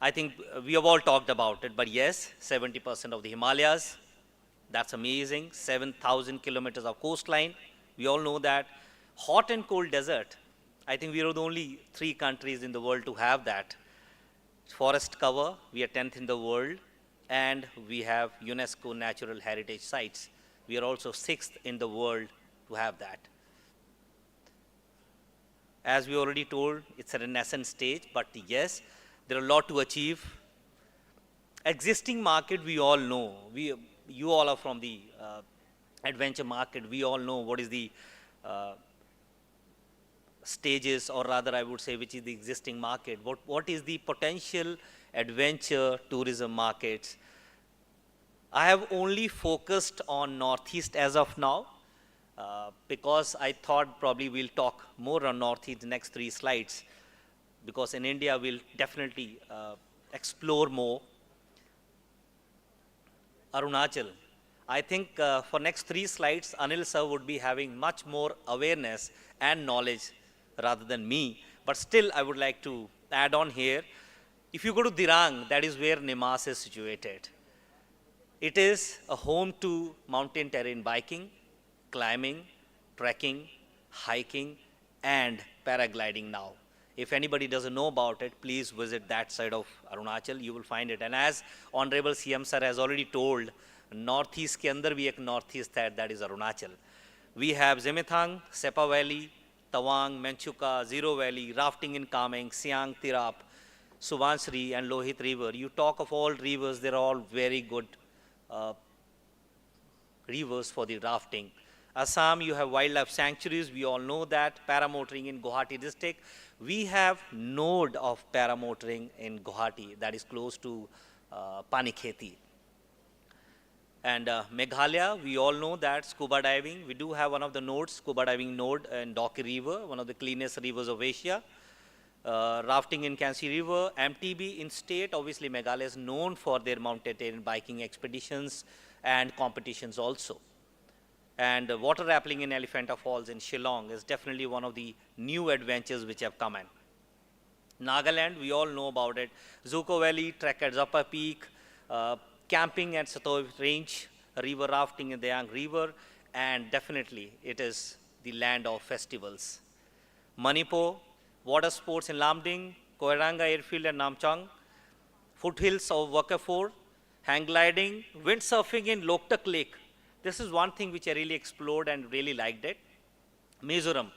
I think we have all talked about it, but yes, 70% of the Himalayas, that's amazing, 7,000 kilometers of coastline, we all know that. Hot and cold desert, I think we are the only 3 countries in the world to have that. Forest cover, we are 10th in the world, and we have UNESCO natural heritage sites. We are also 6th in the world to have that. As we already told, it's at a nascent stage, but yes, there are a lot to achieve. Existing market, we all know. You all are from the adventure market. We all know what is the stages, or rather I would say, which is the existing market. What is the potential adventure tourism markets? I have only focused on Northeast as of now, because I thought probably we'll talk more on Northeast in the next 3 slides, because in India we'll definitely explore more. Arunachal, I think for next 3 slides, Anil sir would be having much more awareness and knowledge rather than me, but still I would like to add on here. If you go to Dirang, that is where Nimas is situated. It is a home to mountain terrain biking, climbing, trekking, hiking, and paragliding now. If anybody doesn't know about it, please visit that side of Arunachal, you will find it. And as Honorable CM sir has already told, Northeast ke andar bhi ek Northeast hai, that is Arunachal. We have Zemethang, Sepa Valley, Tawang, Menchuka, Zero Valley, rafting in Kameng, Siang, Tirap, Subansri, and Lohit River. You talk of all rivers, they're all very good rivers for the rafting. Assam, you have wildlife sanctuaries, we all know that. Paramotoring in Guwahati district. We have node of paramotoring in Guwahati, that is close to Panikheti. And Meghalaya, we all know that scuba diving, we do have one of the nodes, scuba diving node in Dauki River, one of the cleanest rivers of Asia. Rafting in Kansi River, MTB in state, obviously Meghalaya is known for their mountain terrain biking expeditions and competitions also. And water rappelling in Elephanta Falls in Shillong is definitely one of the new adventures which have come in. Nagaland, we all know about it. Zuko Valley, trek at Zappa Peak, camping at Satoi Range, river rafting in the Yang River, and definitely it is the land of festivals. Manipur, water sports in Lamding, Koiranga Airfield and Namchang, foothills of Wakafur, hang gliding, windsurfing in Loktak Lake. This is one thing which I really explored and really liked it. Mizoram,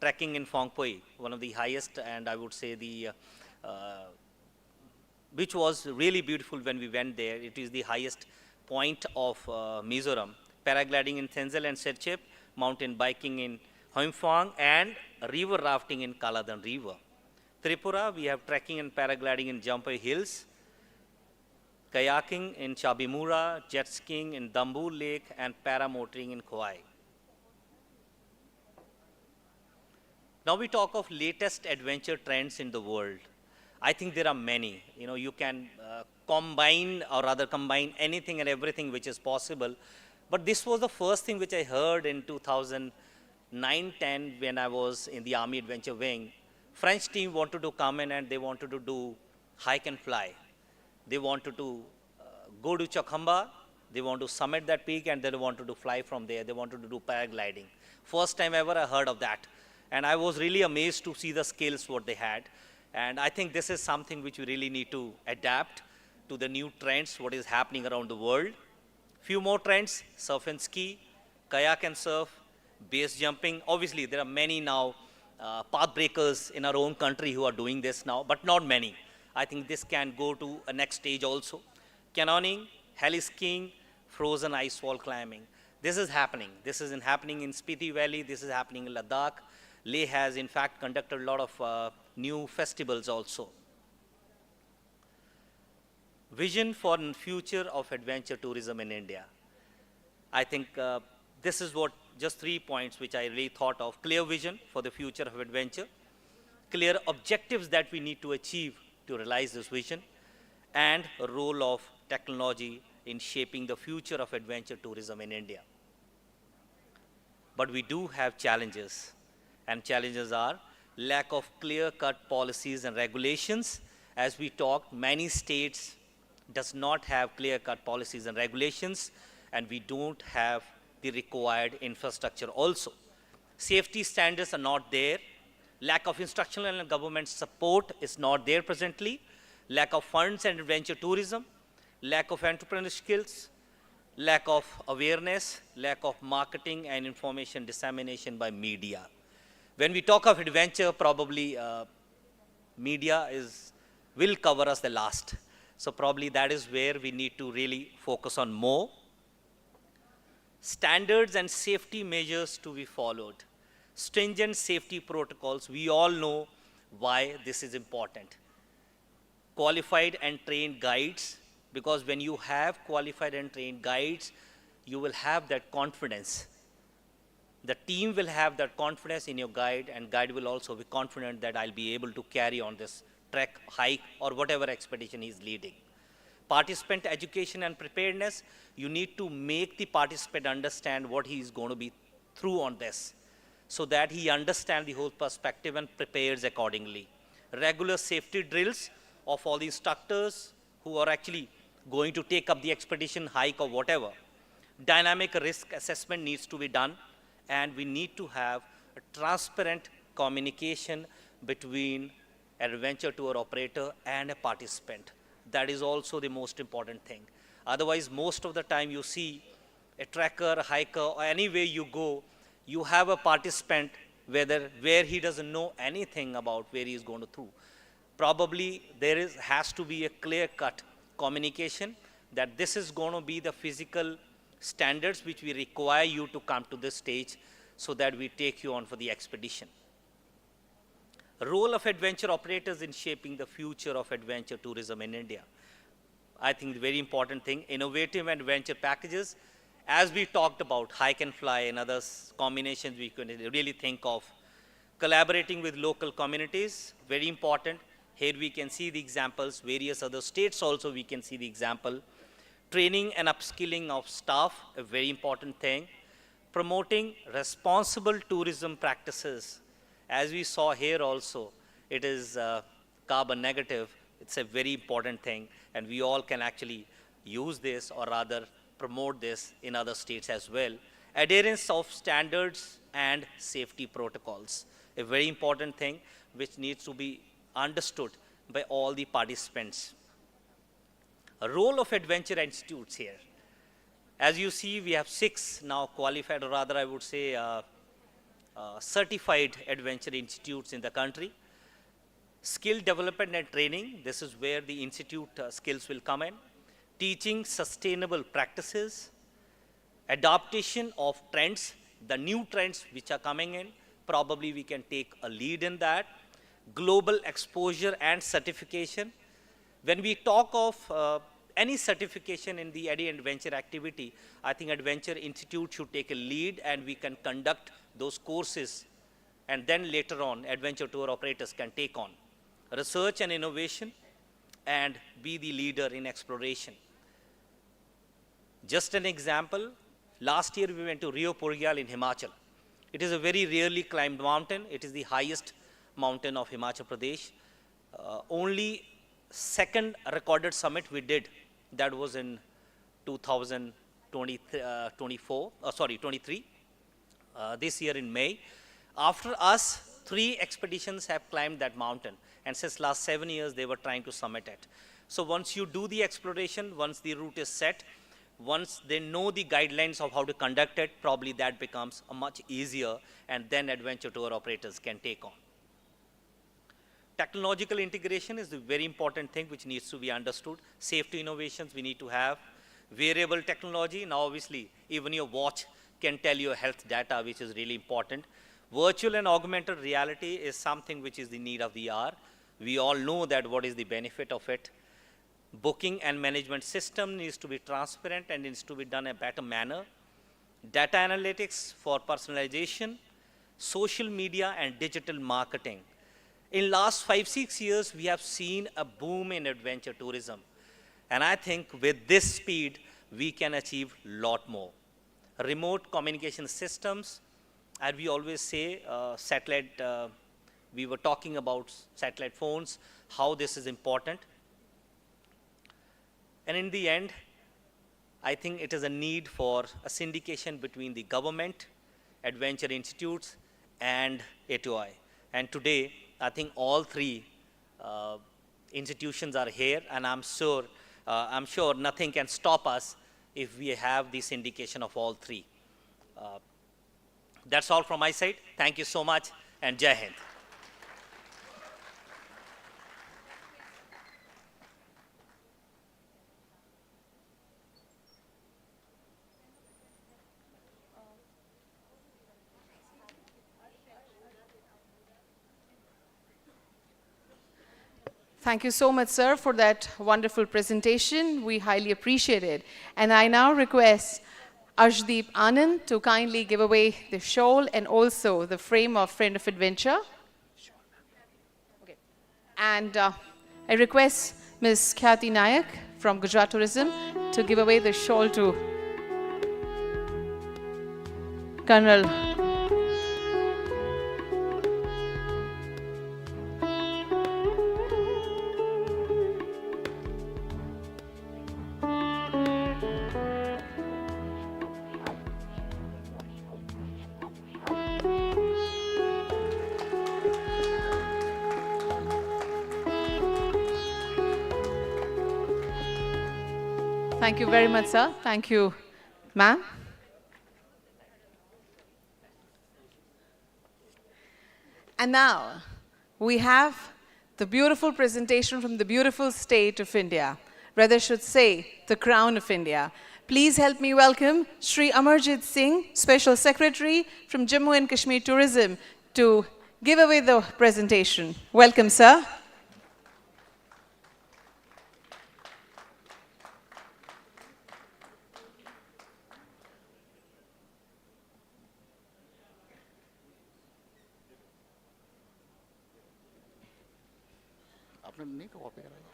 trekking in Phongpoi, one of the highest, and I would say which was really beautiful when we went there. It is the highest point of Mizoram. Paragliding in Thenzel and Serchep, mountain biking in Hoimphang, and river rafting in Kaladan River. Tripura, we have trekking and paragliding in Jampai Hills, kayaking in Chabimura, jet skiing in Dambu Lake, and paramotoring in Khoai. Now we talk of latest adventure trends in the world. I think there are many. You know, you can combine anything and everything which is possible. But this was the first thing which I heard in 2009-10 when I was in the Army Adventure Wing. French team wanted to come in and they wanted to do hike and fly. They wanted to go to Chakhamba, they want to summit that peak, and they wanted to fly from there. They wanted to do paragliding. First time ever I heard of that. And I was really amazed to see the skills what they had. And I think this is something which we really need to adapt to the new trends, what is happening around the world. Few more trends: surf and ski, kayak and surf, base jumping. Obviously, there are many now path breakers in our own country who are doing this now, but not many. I think this can go to a next stage also. Canyoning, heli skiing, frozen ice wall climbing. This is happening. This is happening in Spiti Valley. This is happening in Ladakh. Leh has, in fact, conducted a lot of new festivals also. Vision for the future of adventure tourism in India. I think this is what just 3 points which I really thought of. Clear vision for the future of adventure, clear objectives that we need to achieve to realize this vision, and a role of technology in shaping the future of adventure tourism in India. But we do have challenges, and challenges are lack of clear-cut policies and regulations. As we talked, many states does not have clear-cut policies and regulations, and we don't have the required infrastructure also. Safety standards are not there. Lack of instructional and government support is not there presently. Lack of funds and adventure tourism. Lack of entrepreneurial skills. Lack of awareness. Lack of marketing and information dissemination by media. When we talk of adventure, probably media will cover us the last. So probably that is where we need to really focus on more. Standards and safety measures to be followed. Stringent safety protocols, we all know why this is important. Qualified and trained guides, because when you have qualified and trained guides, you will have that confidence. The team will have that confidence in your guide, and guide will also be confident that I'll be able to carry on this trek, hike, or whatever expedition he's leading. Participant education and preparedness, you need to make the participant understand what he is going to be through on this, so that he understands the whole perspective and prepares accordingly. Regular safety drills of all the instructors who are actually going to take up the expedition, hike, or whatever. Dynamic risk assessment needs to be done, and we need to have a transparent communication between an adventure tour operator and a participant. That is also the most important thing. Otherwise, most of the time you see a trekker, a hiker, or anywhere you go, you have a participant where he doesn't know anything about where he is going to through. Probably there has to be a clear-cut communication that this is going to be the physical standards which we require you to come to this stage, so that we take you on for the expedition. Role of adventure operators in shaping the future of adventure tourism in India. I think the very important thing, innovative adventure packages. As we talked about, hike and fly and other combinations we can really think of. Collaborating with local communities, very important. Here we can see the examples, various other states also we can see the example. Training and upskilling of staff, a very important thing. Promoting responsible tourism practices. As we saw here also, it is carbon negative. It's a very important thing, and we all can actually use this, or rather promote this in other states as well. Adherence of standards and safety protocols, a very important thing which needs to be understood by all the participants. A role of adventure institutes here. As you see, we have 6 now qualified, or rather I would say certified adventure institutes in the country. Skill development and training, this is where the institute skills will come in. Teaching sustainable practices, adaptation of trends, the new trends which are coming in, probably we can take a lead in that. Global exposure and certification. When we talk of any certification in the adventure activity, I think Adventure Institute should take a lead and we can conduct those courses, and then later on adventure tour operators can take on. Research and innovation, and be the leader in exploration. Just an example, last year we went to Rio Purgyal in Himachal. It is a very rarely climbed mountain. It is the highest mountain of Himachal Pradesh. Only second recorded summit we did, that was in 2023, this year in May. After us, 3 expeditions have climbed that mountain, and since last 7 years they were trying to summit it. So once you do the exploration, once the route is set, once they know the guidelines of how to conduct it, probably that becomes a much easier, and then adventure tour operators can take on. Technological integration is a very important thing which needs to be understood. Safety innovations we need to have. Wearable technology, now obviously even your watch can tell you health data, which is really important. Virtual and augmented reality is something which is the need of the hour. We all know that what is the benefit of it. Booking and management system needs to be transparent and needs to be done in a better manner. Data analytics for personalization, social media and digital marketing. In last 5-6 years, we have seen a boom in adventure tourism. And I think with this speed, we can achieve a lot more. Remote communication systems, as we always say, satellite, we were talking about satellite phones, how this is important. And in the end, I think it is a need for a syndication between the government, adventure institutes, and ATOAI. And today, I think all 3 institutions are here, and I'm sure nothing can stop us if we have the syndication of all 3. That's all from my side. Thank you so much, and Jai Hind. Thank you so much, sir, for that wonderful presentation. We highly appreciate it. And I now request Arshdeep Anand to kindly give away the shawl and also the frame of Friend of Adventure. Okay. And I request Ms. Khyati Nayak from Gujarat Tourism to give away the shawl to Colonel. Thank you very much, sir. Thank you, ma'am. And now, we have the beautiful presentation from the beautiful state of India. Rather should say, the crown of India. Please help me welcome Shri Amarjit Singh, Special Secretary from Jammu and Kashmir Tourism, to give away the presentation. Welcome, sir. नहीं तो copy कराएगा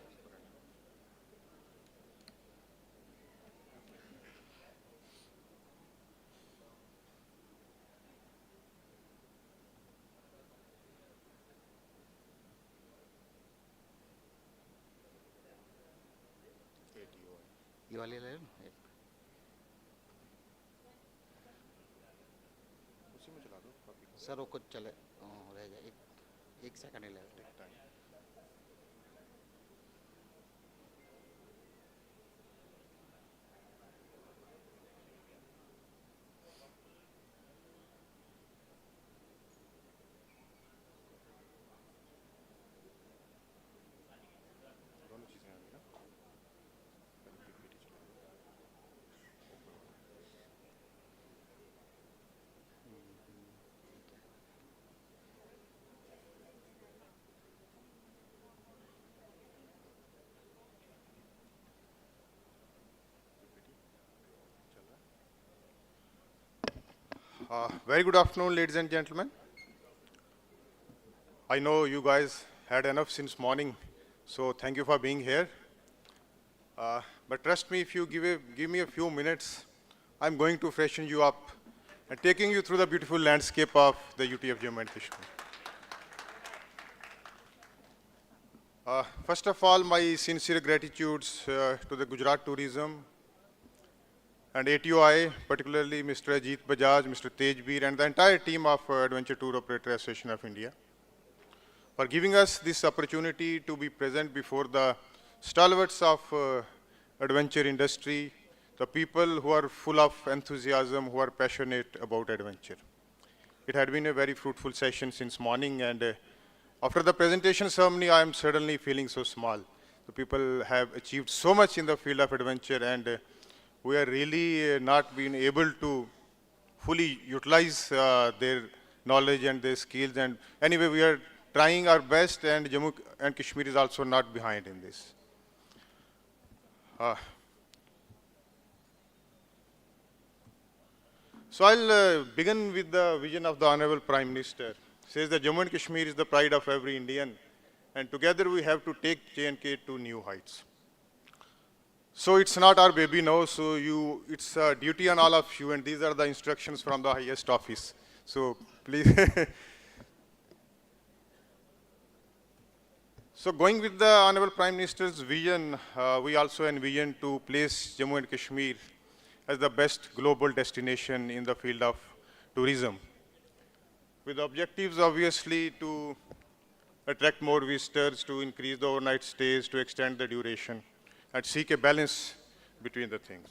ये वाली ले लो उसी में चला दो सर वो कुछ चले रह जाए एक सेकंड ही लगेगा Very good afternoon, ladies and gentlemen. I know you guys had enough since morning, so thank you for being here. But trust me, if you give me a few minutes, I'm going to freshen you up and taking you through the beautiful landscape of the UT of Jammu and Kashmir. First of all, my sincere gratitudes to the Gujarat Tourism and ATOI, particularly Mr. Ajit Bajaj, Mr. Tejbir, and the entire team of Adventure Tour Operator Association of India for giving us this opportunity to be present before the stalwarts of adventure industry, the people who are full of enthusiasm, who are passionate about adventure. It had been a very fruitful session since morning, and after the presentation ceremony, I am suddenly feeling so small. The people have achieved so much in the field of adventure, and we are really not being able to fully utilize their knowledge and their skills. And anyway, we are trying our best, and Jammu and Kashmir is also not behind in this. So I'll begin with the vision of the Honorable Prime Minister. Says that Jammu and Kashmir is the pride of every Indian, and together we have to take J&K to new heights. So it's not our baby now, so it's a duty on all of you, and these are the instructions from the highest office. So please. So going with the Honorable Prime Minister's vision, we also envision to place Jammu and Kashmir as the best global destination in the field of tourism, with objectives obviously to attract more visitors, to increase the overnight stays, to extend the duration, and seek a balance between the things.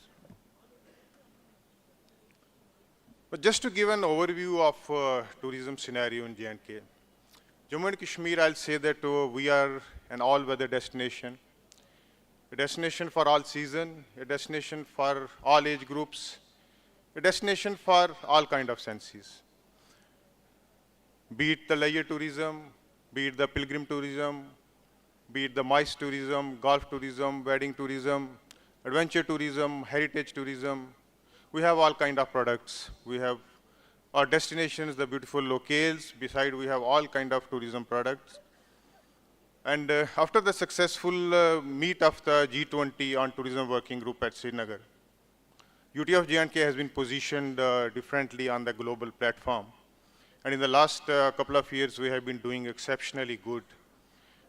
But just to give an overview of tourism scenario in J&K, Jammu and Kashmir, I'll say that we are an all-weather destination, a destination for all season, a destination for all age groups, a destination for all kind of senses. Be it the leisure tourism, be it the pilgrim tourism, be it the MICE tourism, golf tourism, wedding tourism, adventure tourism, heritage tourism. We have all kind of products. We have our destinations, the beautiful locales. Beside, we have all kind of tourism products. And after the successful meet of the G20 on tourism working group at Srinagar, UT of J&K has been positioned differently on the global platform. And in the last couple of years, we have been doing exceptionally good.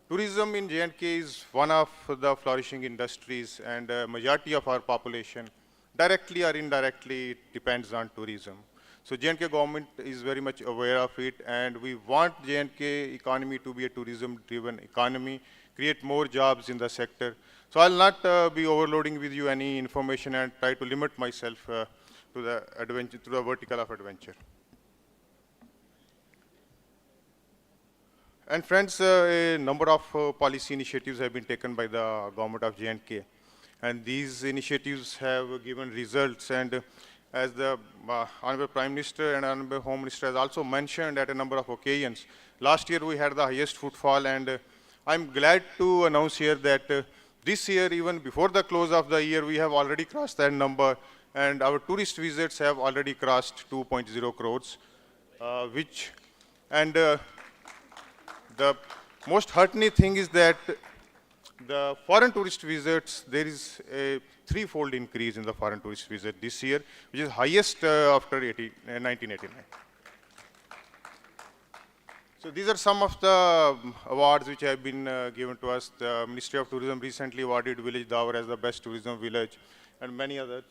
Tourism in J&K is one of the flourishing industries, and majority of our population, directly or indirectly, depends on tourism. So J&K government is very much aware of it, and we want J&K economy to be a tourism-driven economy, create more jobs in the sector. So I'll not be overloading with you any information and try to limit myself to the adventure, to the vertical of adventure. And friends, a number of policy initiatives have been taken by the government of J&K, and these initiatives have given results. And as the Honorable Prime Minister and Honorable Home Minister has also mentioned at a number of occasions, last year we had the highest footfall, and I'm glad to announce here that this year, even before the close of the year, we have already crossed that number, and our tourist visits have already crossed 2.0 crores, the most heartening thing is that the foreign tourist visits, there is a threefold increase in the foreign tourist visit this year, which is highest after 1989. So these are some of the awards which have been given to us. The Ministry of Tourism recently awarded Village Dawar as the best tourism village, and many others.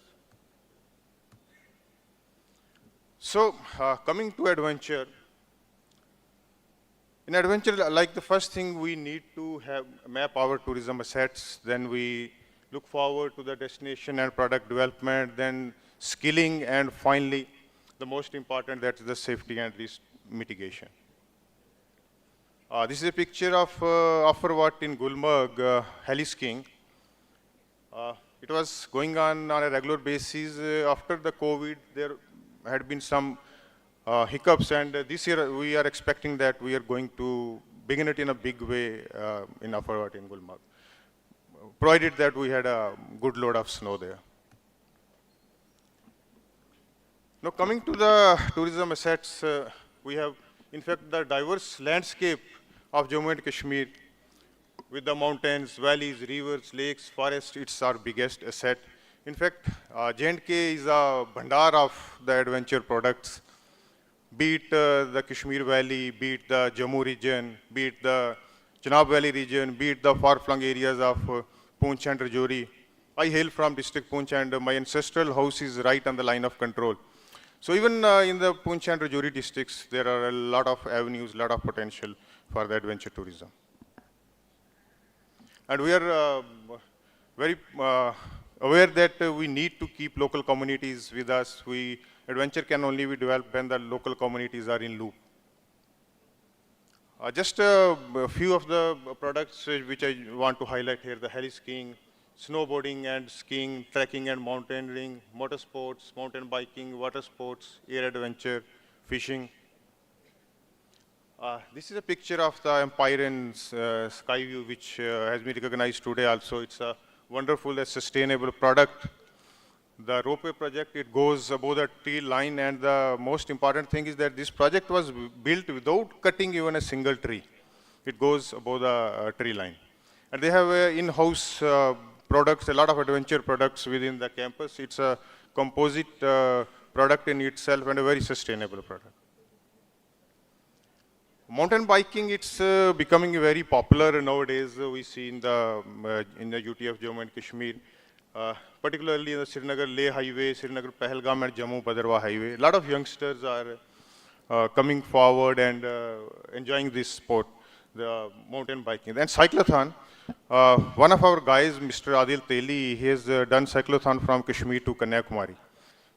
So coming to adventure, in adventure, like the first thing we need to map our tourism assets, then we look forward to the destination and product development, then skilling, and finally, the most important, that is the safety and risk mitigation. This is a picture of Offerwat in Gulmarg, heli skiing. It was going on a regular basis. After the COVID, there had been some hiccups, and this year we are expecting that we are going to begin it in a big way in Offerwat in Gulmarg, provided that we had a good load of snow there. Now coming to the tourism assets, we have in fact the diverse landscape of Jammu and Kashmir with the mountains, valleys, rivers, lakes, forests. It's our biggest asset. In fact, J&K is a bhandar of the adventure products, be it the Kashmir Valley, be it the Jammu region, be it the Chenab Valley region, be it the far-flung areas of Poonch and Rajouri. I hail from district Poonch and my ancestral house is right on the line of control. So even in the Poonch and Rajouri districts, there are a lot of avenues, a lot of potential for the adventure tourism. And we are very aware that we need to keep local communities with us. Adventure can only be developed when the local communities are in loop. Just a few of the products which I want to highlight here: the heli skiing, snowboarding and skiing, trekking and mountaineering, motorsports, mountain biking, water sports, air adventure, fishing. This is a picture of the Empire in Skyview, which has been recognized today also. It's a wonderful and sustainable product. The ropeway project, it goes above the tree line, and the most important thing is that this project was built without cutting even a single tree. It goes above the tree line. And they have in-house products, a lot of adventure products within the campus. It's a composite product in itself and a very sustainable product. Mountain biking, it's becoming very popular nowadays. We see in the UT of Jammu and Kashmir, particularly in the Srinagar-Leh highway, Srinagar-Pahalgam and Jammu-Bhadarwah highway. A lot of youngsters are coming forward and enjoying this sport, the mountain biking. Then cyclothon, one of our guys, Mr. Adil Teli, he has done cyclothon from Kashmir to Kanyakumari.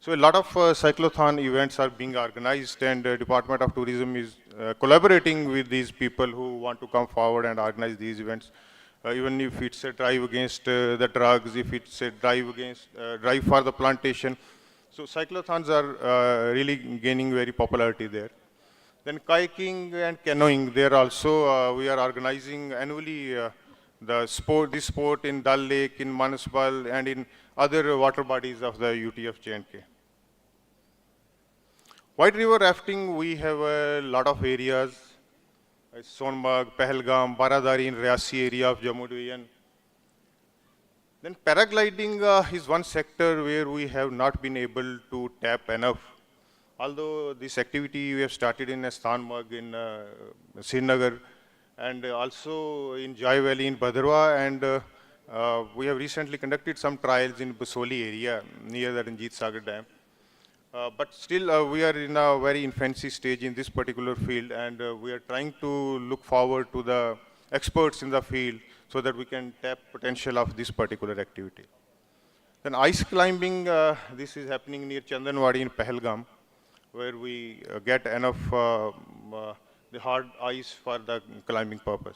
So a lot of cyclothon events are being organized, and Department of Tourism is collaborating with these people who want to come forward and organize these events. Even if it's a drive against the drugs, if it's a drive for the plantation. So cyclothons are really gaining very popularity there. Then kayaking and canoeing, there also we are organizing annually this sport in Dal Lake, in Manasbal, and in other water bodies of the UT of J&K. White river rafting, we have a lot of areas, Sonmarg, Pahalgam, Baradari in Riyasi area of Jammu division. Then paragliding is one sector where we have not been able to tap enough. Although this activity we have started in Sonmarg in Srinagar, and also in Jai Valley in Bhadarwah, and we have recently conducted some trials in Basoli area near the Ranjit Sagar Dam. But still, we are in a very infancy stage in this particular field, and we are trying to look forward to the experts in the field so that we can tap potential of this particular activity. Then ice climbing, this is happening near Chandanwadi in Pahalgam, where we get enough the hard ice for the climbing purpose.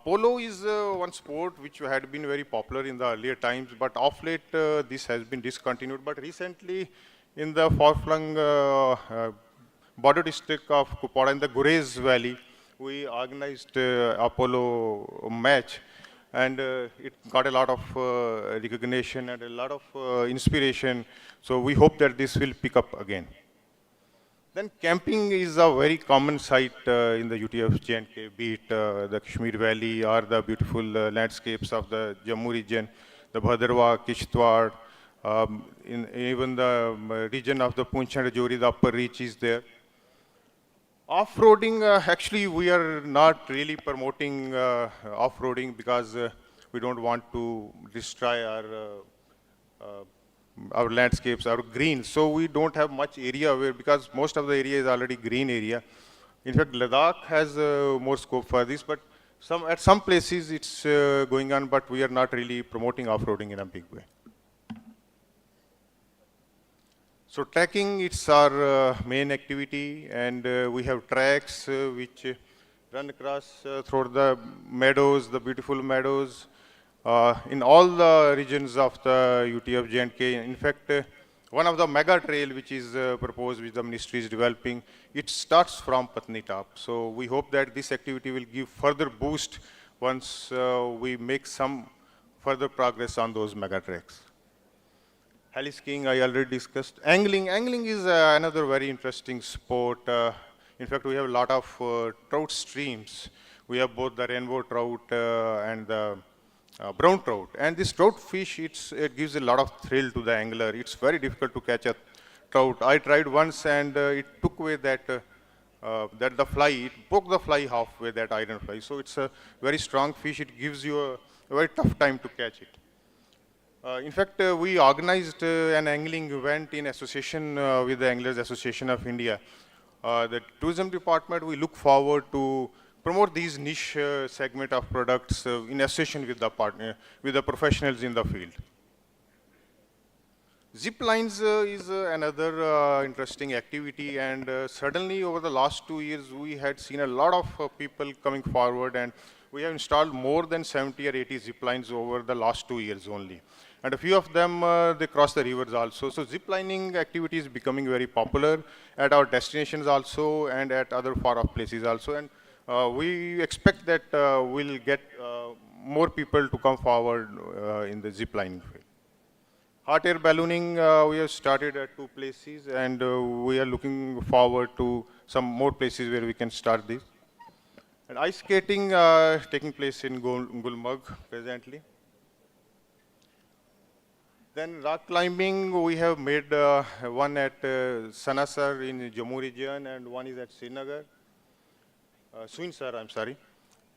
Polo is one sport which had been very popular in the earlier times, but of late this has been discontinued. But recently, in the far-flung border district of Kupwara in the Gurez Valley, we organized a polo match, and it got a lot of recognition and a lot of inspiration. So we hope that this will pick up again. Then camping is a very common sight in the UT of J&K, be it the Kashmir Valley or the beautiful landscapes of the Jammu region, the Bhadarwah, Kishtwar, even the region of the Poonch and Rajouri, the upper reach is there. Off-roading, actually we are not really promoting off-roading because we don't want to destroy our landscapes, our green. So we don't have much area where, because most of the area is already green area. In fact, Ladakh has more scope for this, but at some places it's going on, but we are not really promoting off-roading in a big way. So trekking, it's our main activity, and we have tracks which run across through the meadows, the beautiful meadows, in all the regions of the UT of J&K. In fact, one of the mega trail which is proposed, which the ministry is developing, it starts from Patnitop. So we hope that this activity will give further boost once we make some further progress on those mega tracks. Heli skiing, I already discussed. Angling is another very interesting sport. In fact, we have a lot of trout streams. We have both the rainbow trout and the brown trout. And this trout fish, it gives a lot of thrill to the angler. It's very difficult to catch a trout. I tried once and it took away that the fly, it broke the fly halfway, that iron fly. So it's a very strong fish. It gives you a very tough time to catch it. In fact, we organized an angling event in association with the Anglers Association of India. The tourism department, we look forward to promote these niche segment of products in association with the partner, with the professionals in the field. Zip lines is another interesting activity, and suddenly over the last 2 years, we had seen a lot of people coming forward, and we have installed more than 70 or 80 zip lines over the last 2 years only. And a few of them, they cross the rivers also. So zip lining activity is becoming very popular at our destinations also and at other far-off places also. And we expect that we'll get more people to come forward in the zip lining field. Hot air ballooning, we have started at 2 places, and we are looking forward to some more places where we can start this. And ice skating taking place in Gulmarg presently. Then rock climbing, we have made one at Sanasar in Jammu region, and one is at Srinagar. Suinsar, I'm sorry.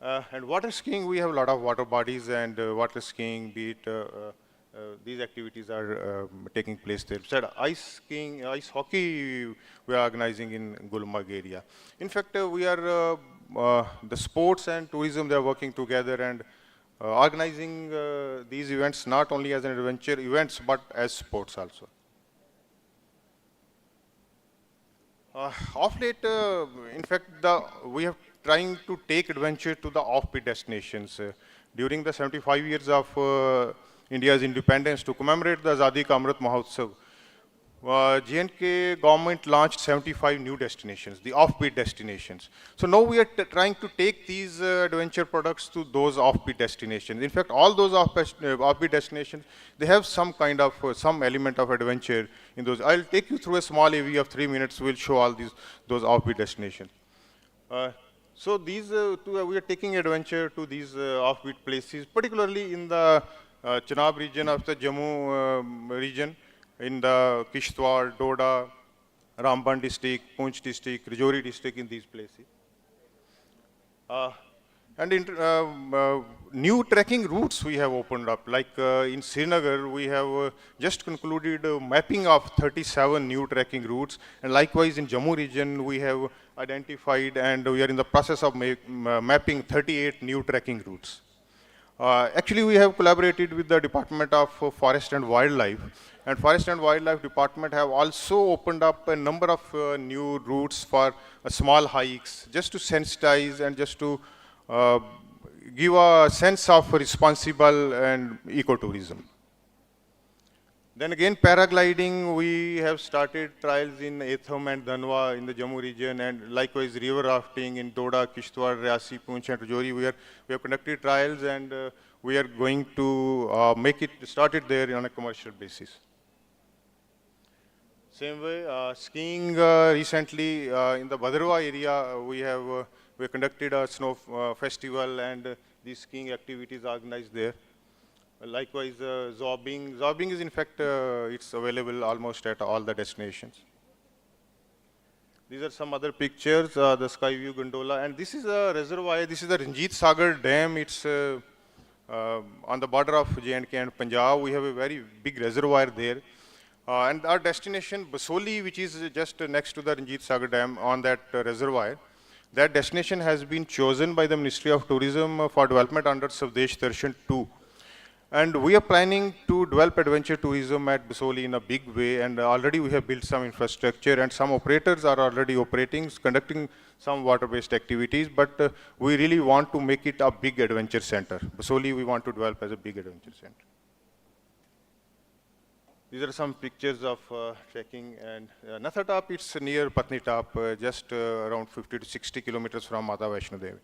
And water skiing, we have a lot of water bodies, and water skiing, be it these activities are taking place there. Besides ice skiing, ice hockey, we are organizing in Gulmarg area. In fact, we are the sports and tourism, they are working together and organizing these events not only as an adventure events but as sports also. Off late, in fact, we have trying to take adventure to the offbeat destinations. During the 75 years of India's independence, to commemorate the Azadi Ka Amrit Mahotsav, J&K government launched 75 new destinations, the offbeat destinations. So now we are trying to take these adventure products to those offbeat destinations. In fact, all those offbeat destinations, they have some kind of, some element of adventure in those. I'll take you through a small AV of 3 minutes. We'll show all those offbeat destinations. So these we are taking adventure to these offbeat places, particularly in the Chenab region of the Jammu region, in the Kishtwar, Doda, Ramban district, Poonch district, Rajouri district, in these places. And new trekking routes we have opened up. Like in Srinagar, we have just concluded mapping of 37 new trekking routes. And likewise in Jammu region, we have identified and we are in the process of mapping 38 new trekking routes. Actually, we have collaborated with the Department of Forest and Wildlife, and Forest and Wildlife Department have also opened up a number of new routes for small hikes, just to sensitize and just to give a sense of responsible and ecotourism. Then again, paragliding, we have started trials in Etham and Dhanwa in the Jammu region, and likewise river rafting in Doda, Kishtwar, Reasi, Poonch and Rajouri. We have conducted trials, and we are going to make it started there on a commercial basis. Same way, skiing recently in the Bhadrava area, we have conducted a snow festival, and these skiing activities organized there. Likewise, zobbing. Zobbing is, in fact, it's available almost at all the destinations. These are some other pictures, the sky view gondola. And this is a reservoir. This is the Ranjit Sagar Dam. It's on the border of J&K and Punjab. We have a very big reservoir there. And our destination, Basoli, which is just next to the Ranjit Sagar Dam on that reservoir, that destination has been chosen by the Ministry of Tourism for development under Swadesh Darshan 2. And we are planning to develop adventure tourism at Basoli in a big way, and already we have built some infrastructure, and some operators are already operating, conducting some water-based activities, but we really want to make it a big adventure center. Basoli we want to develop as a big adventure center. These are some pictures of trekking, and Nathatap, it's near Patnitap, just around 50 to 60 kilometers from Mata Vaishno Devi.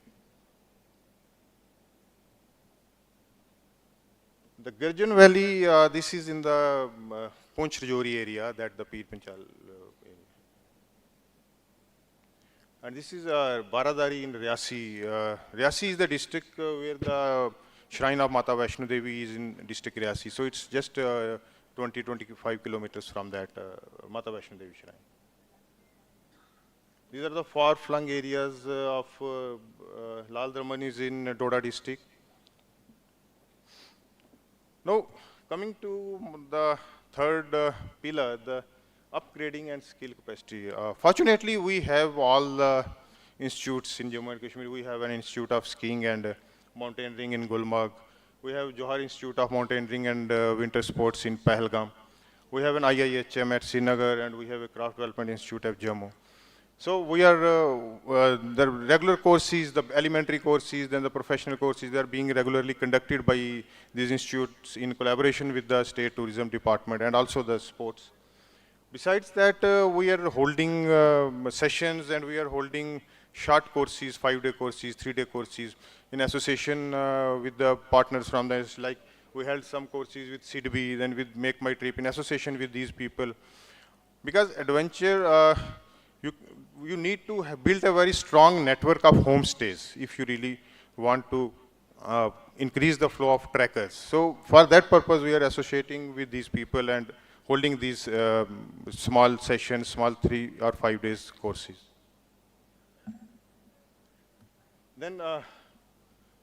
The Garjan Valley, this is in the Poonch Rajouri area, that the Pir Panchal area. And this is Baradari in Riyasi. Riyasi is the district where the shrine of Mata Vaishno Devi is in district Riyasi. So it's just 20-25 kilometers from that Mata Vaishno Devi shrine. These are the far-flung areas of Lal Draman is in Doda district. Now, coming to the third pillar, the upgrading and skill capacity. Fortunately, we have all the institutes in Jammu and Kashmir. We have an institute of skiing and mountaineering in Gulmarg. We have Johar Institute of Mountaineering and Winter Sports in Pahalgam. We have an IIHM at Srinagar, and we have a Craft Development Institute at Jammu. So we are, the regular courses, the elementary courses, then the professional courses, they are being regularly conducted by these institutes in collaboration with the State Tourism Department and also the sports. Besides that, we are holding sessions and we are holding short courses, 5-day courses, 3-day courses in association with the partners from this. Like we held some courses with CDB, then with Make My Trip in association with these people. Because adventure, you need to build a very strong network of homestays if you really want to increase the flow of trekkers. So for that purpose, we are associating with these people and holding these small sessions, small 3 or 5 days courses. Then,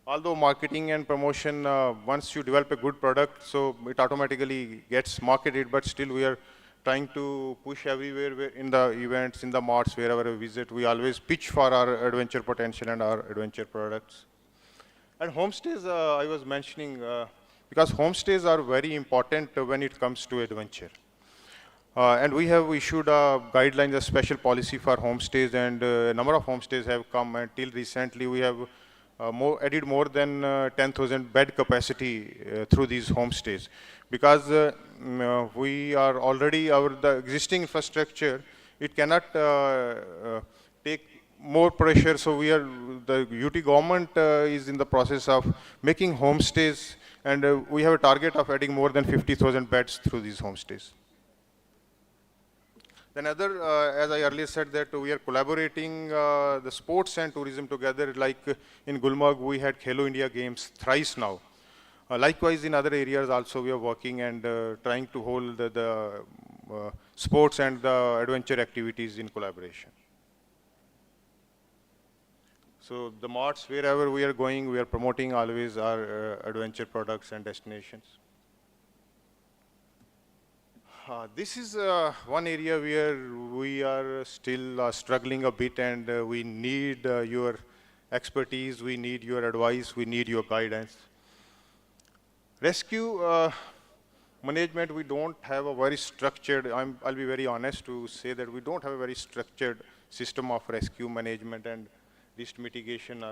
although marketing and promotion, once you develop a good product, so it automatically gets marketed, but still we are trying to push everywhere in the events, in the marts, wherever we visit. We always pitch for our adventure potential and our adventure products. And homestays, I was mentioning, because homestays are very important when it comes to adventure. And we have issued guidelines, a special policy for homestays, and a number of homestays have come, and till recently we have added more than 10,000 bed capacity through these homestays. Because we are already, the existing infrastructure, it cannot take more pressure, so the UT government is in the process of making homestays, and we have a target of adding more than 50,000 beds through these homestays. Then as I earlier said, that we are collaborating the sports and tourism together. Like in Gulmarg, we had Khelo India Games thrice now. Likewise, in other areas also we are working and trying to hold the sports and the adventure activities in collaboration. So the marts, wherever we are going, we are promoting always our adventure products and destinations. This is one area where we are still struggling a bit, and we need your expertise, we need your advice, we need your guidance. Rescue management, we don't have a very structured, I'll be very honest to say that we don't have a very structured system of rescue management and risk mitigation.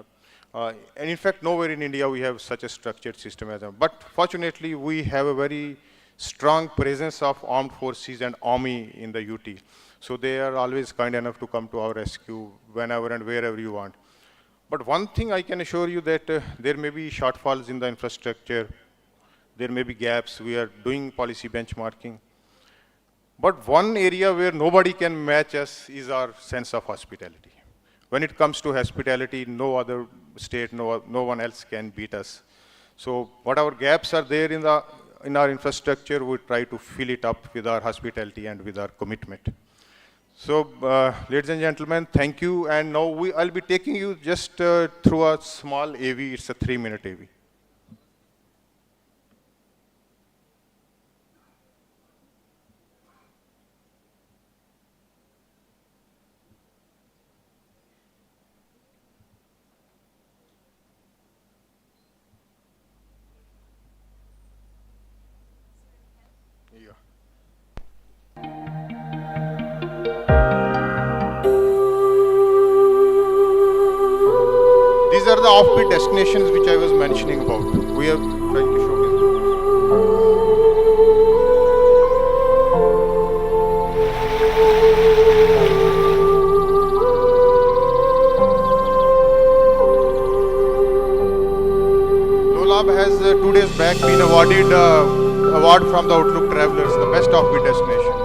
And in fact, nowhere in India we have such a structured system as that. But fortunately, we have a very strong presence of armed forces and army in the UT. So they are always kind enough to come to our rescue whenever and wherever you want. But one thing I can assure you that there may be shortfalls in the infrastructure, there may be gaps, we are doing policy benchmarking. But one area where nobody can match us is our sense of hospitality. When it comes to hospitality, no other state, no one else can beat us. So whatever gaps are there in our infrastructure, we try to fill it up with our hospitality and with our commitment. So, ladies and gentlemen, thank you. And now I'll be taking you just through a small AV. It's a 3-minute AV. These are the offbeat destinations which I was mentioning about. We are trying to showcase. Lolab has 2 days back been awarded award from the Outlook Travelers, the best offbeat destination.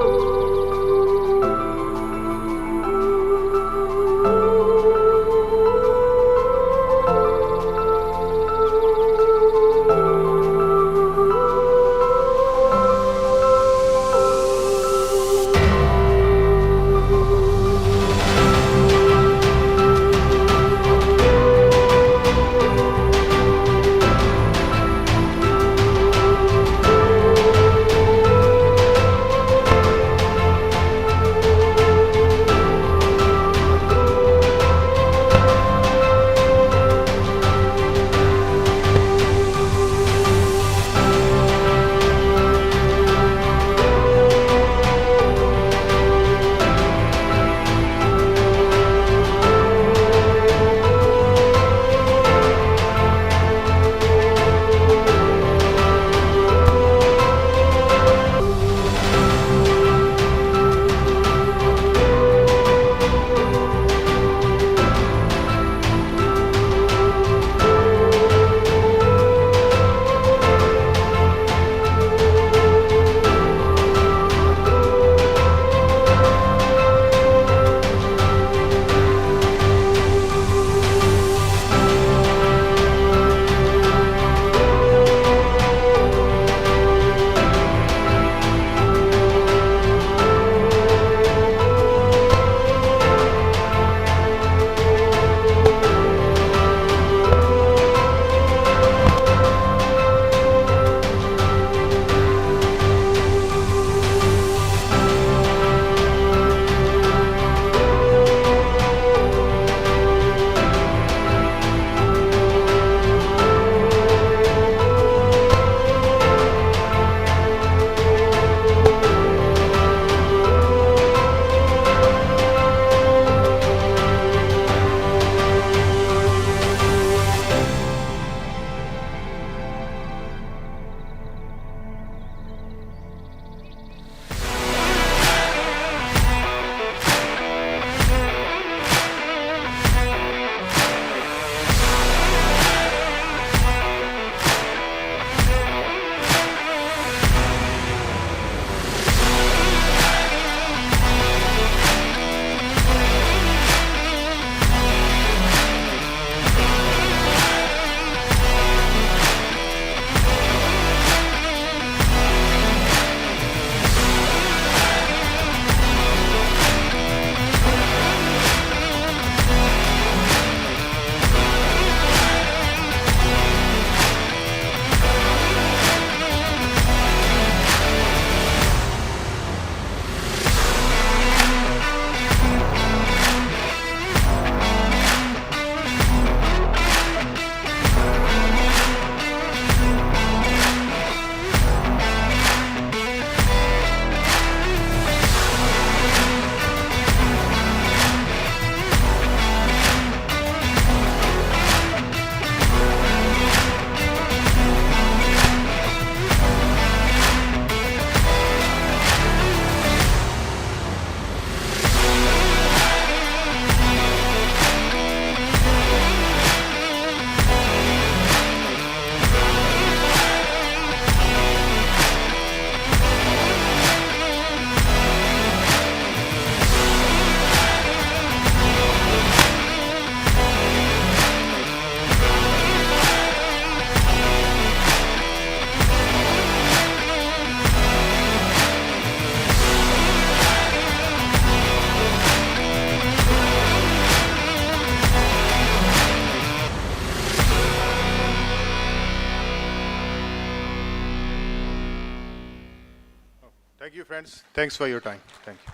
Thank you, friends. Thanks for your time. Thank you.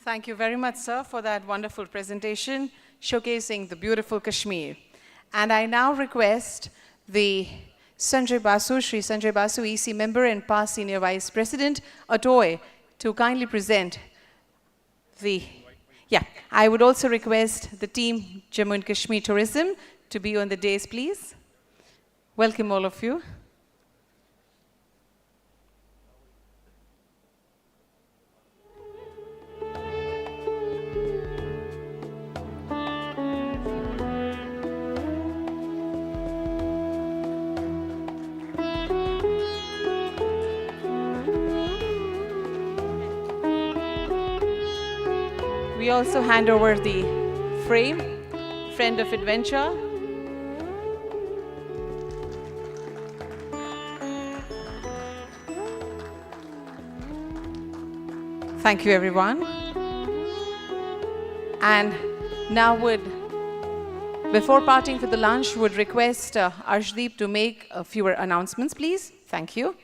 Thank you very much, sir, for that wonderful presentation showcasing the beautiful Kashmir. And I now request the Sanjay Basu, Shri Sanjay Basu, EC member and past Senior Vice President, ATOAI, to kindly present the, I would also request the team Jammu and Kashmir Tourism to be on the dais, please. Welcome all of you. We also hand over the frame, Friend of Adventure. Thank you, everyone. And now before parting for the lunch, would request Arshdeep to make a few announcements, please. Thank you.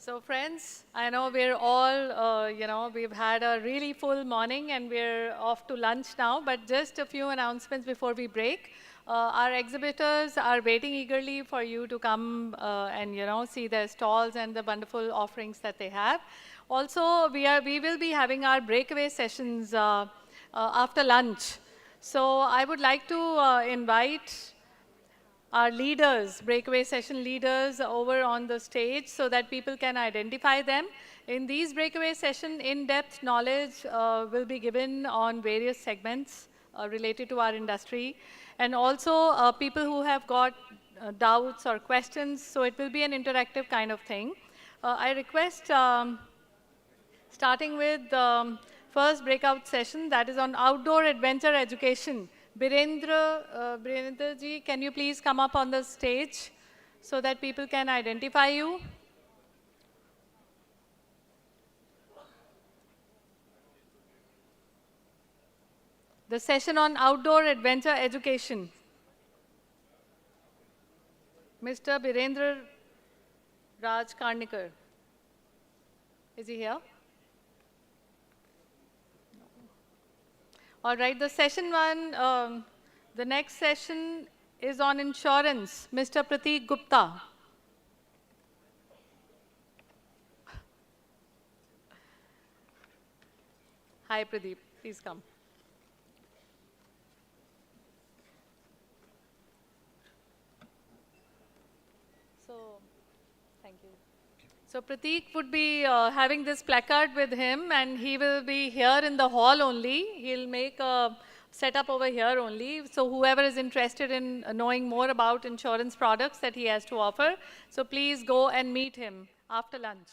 So friends, I know we're all, we've had a really full morning and we're off to lunch now, but just a few announcements before we break. Our exhibitors are waiting eagerly for you to come and, see their stalls and the wonderful offerings that they have. Also, we will be having our breakaway sessions after lunch. So I would like to invite our leaders, breakaway session leaders over on the stage so that people can identify them. In these breakaway session, in-depth knowledge will be given on various segments related to our industry. And also people who have got doubts or questions, so it will be an interactive kind of thing. I request, starting with first breakout session, that is on outdoor adventure education. Birendra ji, can you please come up on the stage so that people can identify you? The session on outdoor adventure education. Mr. Birendra Raj Karnikar. Is he here? All right, the session one, the next session is on insurance. Mr. Prateek Gupta. Hi, Pradeep, please come. So, thank you. So Prateek would be having this placard with him and he will be here in the hall only. He'll make a setup over here only. So whoever is interested in knowing more about insurance products that he has to offer, so please go and meet him after lunch.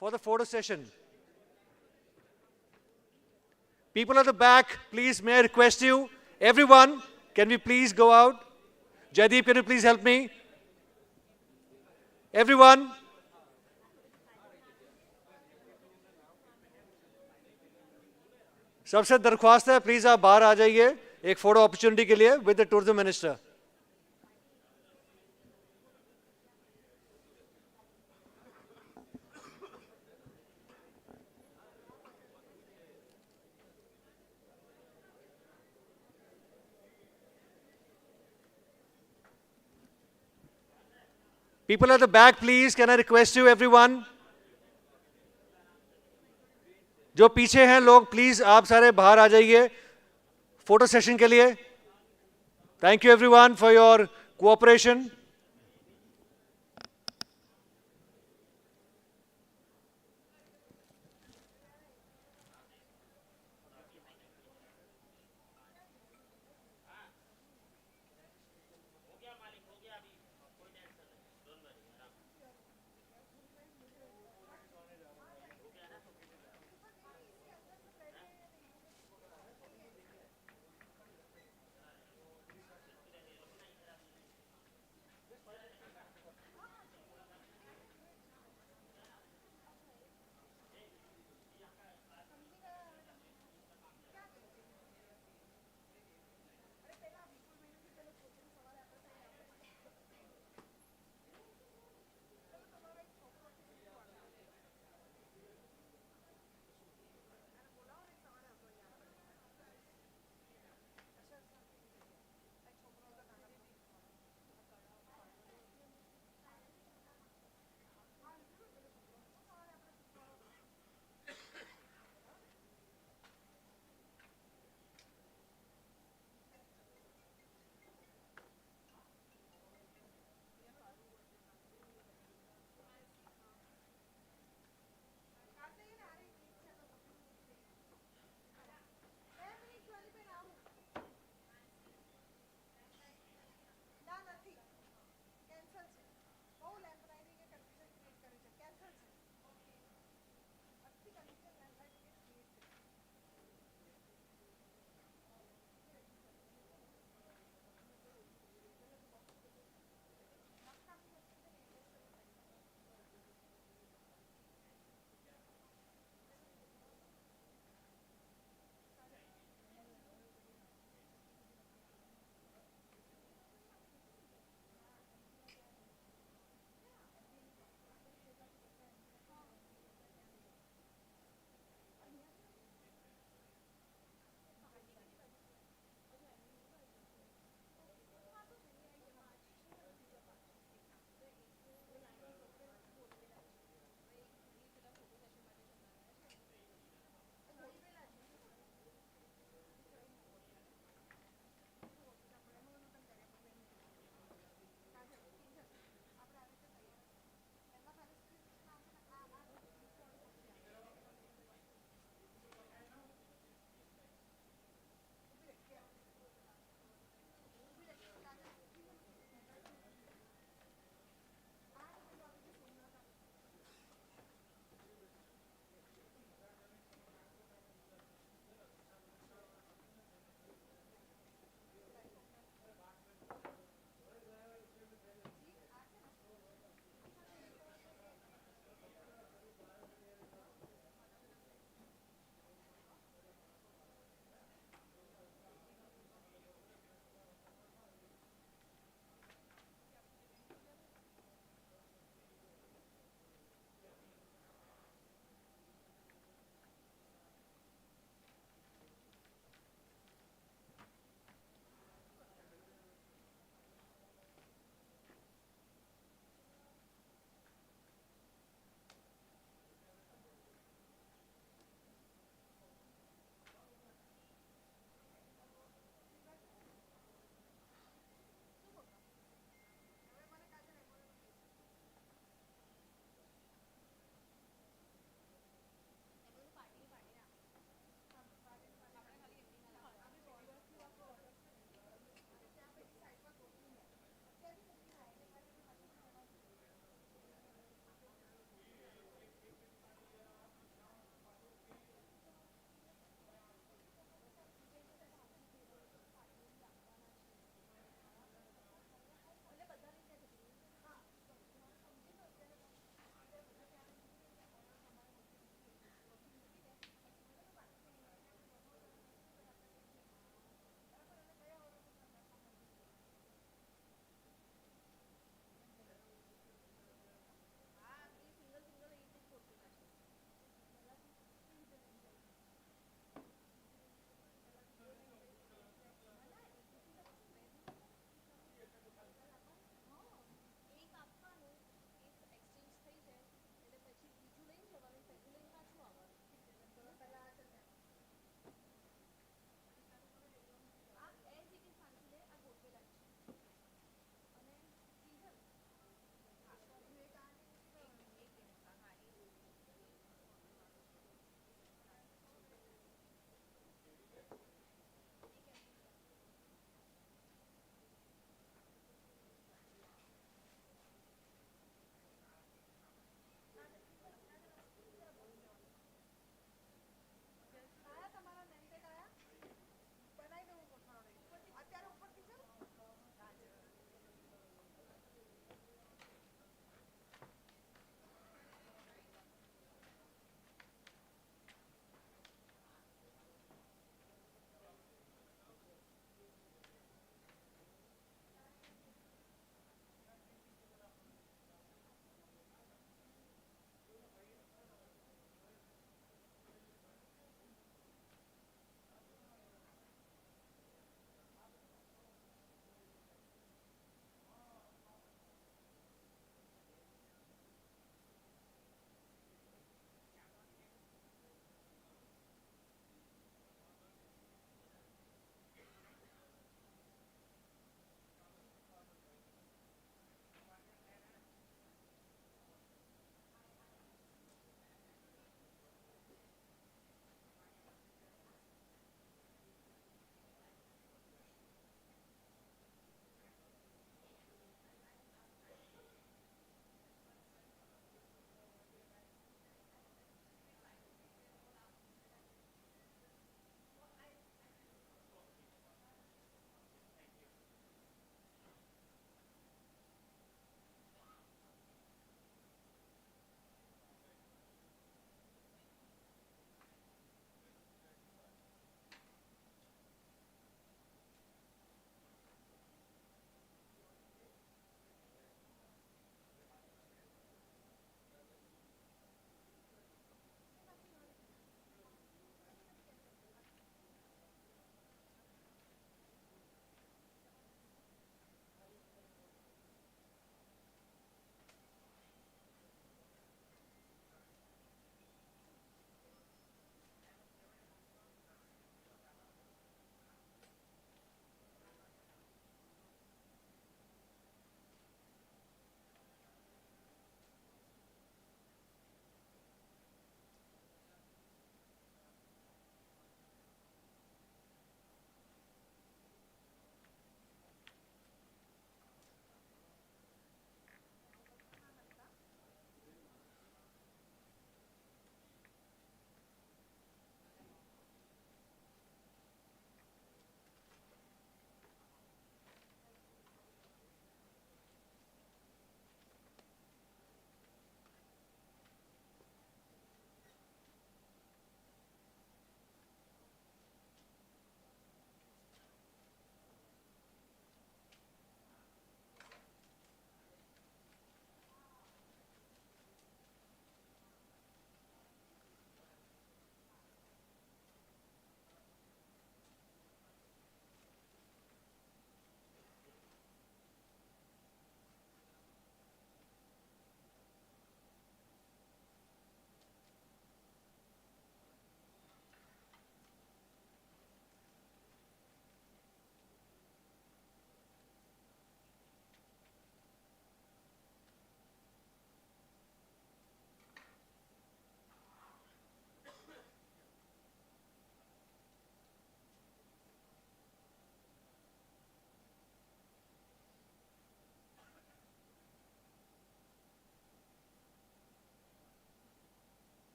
for the photo session. People at the back, please, may I request you, everyone, can we please go out? Jaideep, can you please help me? Everyone. सबसे दरख्वास्त है, please आप बाहर आ जाइए एक photo opportunity के लिए with the tourism minister. People at the back, please, can I request you, everyone? जो पीछे हैं लोग, प्लीज आप सारे बाहर आ जाइए फोटो सेशन के लिए. Thank you everyone for your cooperation.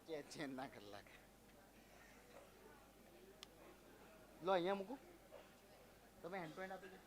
Chain ના કરી લાગે લો અહીંયા મૂકું તમે હેન્ડ ટુ હેન્ડ આપી દો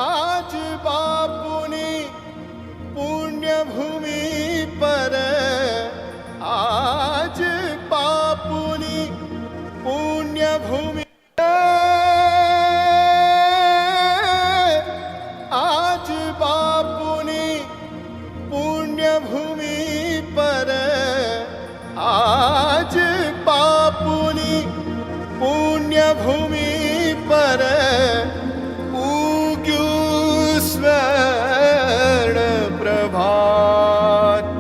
आज बापुनी पुण्य भूमि पर आज बापुनी पुण्य भूमि आज बापुनी पुण्य भूमि पर आज बापुनी पुण्य भूमि पर उग्यो स्वर्ण प्रभात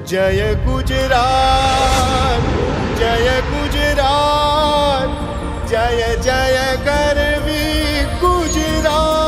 जय गुजरात जय गुजरात जय जय करवी गुजरात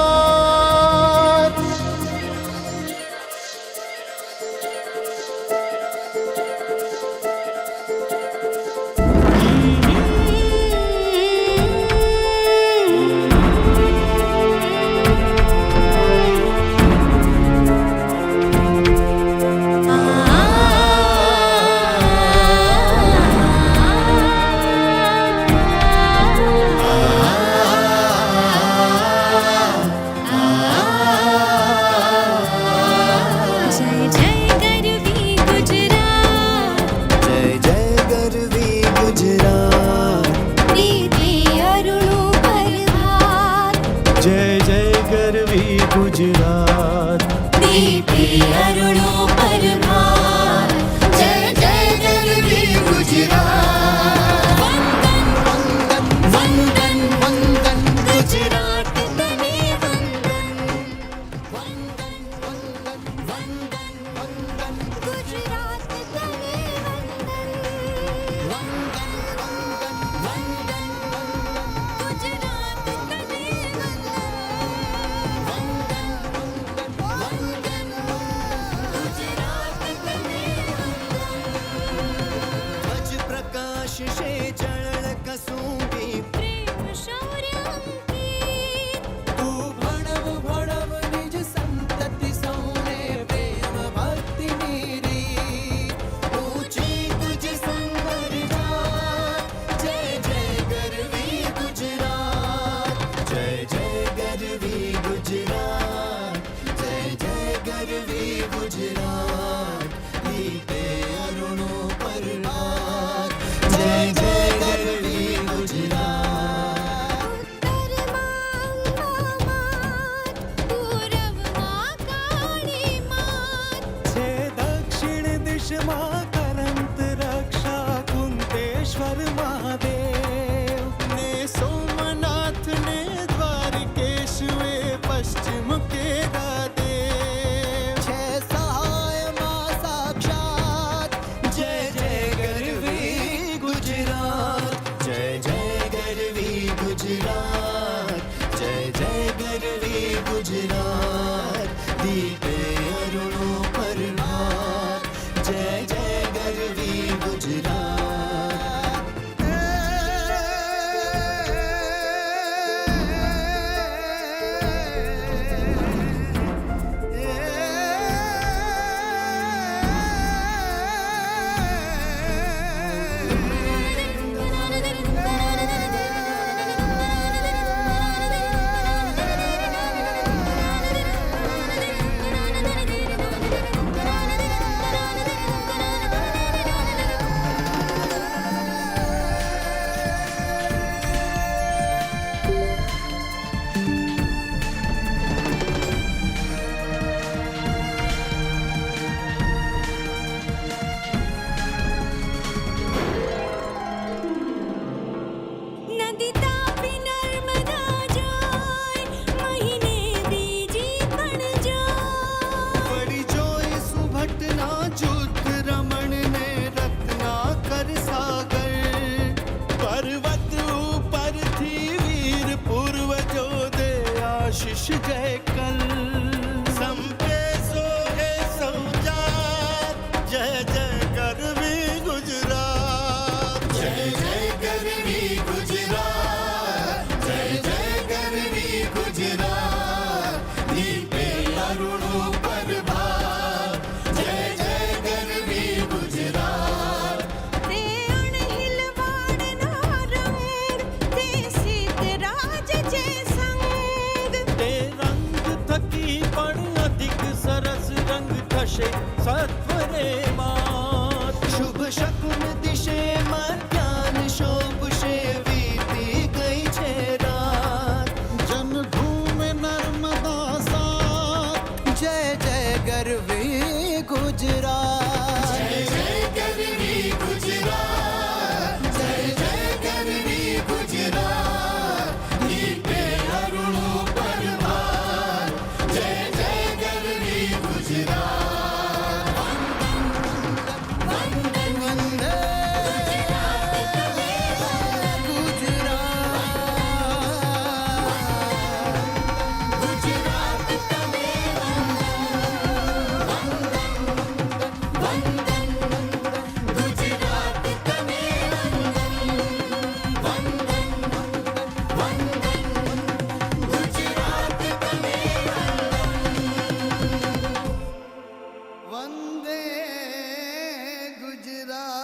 क्षमा करंत रक्षा कुंतेश्वर महादेव ने सोमनाथ ने द्वारकेश वे पश्चिम के देव छह सहाय मां साक्षात जय जय गरवी गुजरात जय जय गरवी गुजरात जय जय गरवी गुजरात दीपे अरुणों पर भात जय जय गरवी गुजरात नदी तापी नर्मदा जाय महीने बीजी पण जाय बड़ी जोई सुभटना जुद्ध रमण ने रत्ना कर सागर पर्वत ऊपर थी वीर पूर्वजो दे आशीष जय कल संपे सोहे सौजात जय जय गरवी गुजरात जय जय गरवी गुजरात जय जय गरवी गुजरात दीपे अरुणों पर भात जय जय गरवी गुजरात ते अणहिल वाडना रंग ते सीतराज जे संग ते रंग थकी पण अधिक सरस रंग ठशे सत्वरे मात शुभ शकुन दिशे मध्यान शोभशे वीती गई छे रात जन्मभूमि नर्मदा सात जय जय गरवी गुजरात जय जय गरवी गुजरात जय जय गरवी गुजरात दीपे अरुणों पर भात जय जय गरवी गुजरात वंदन वंदे गुजरात तमे वंदन गुजरात तमे वंदन गुजरात तमे वंदे Gujarat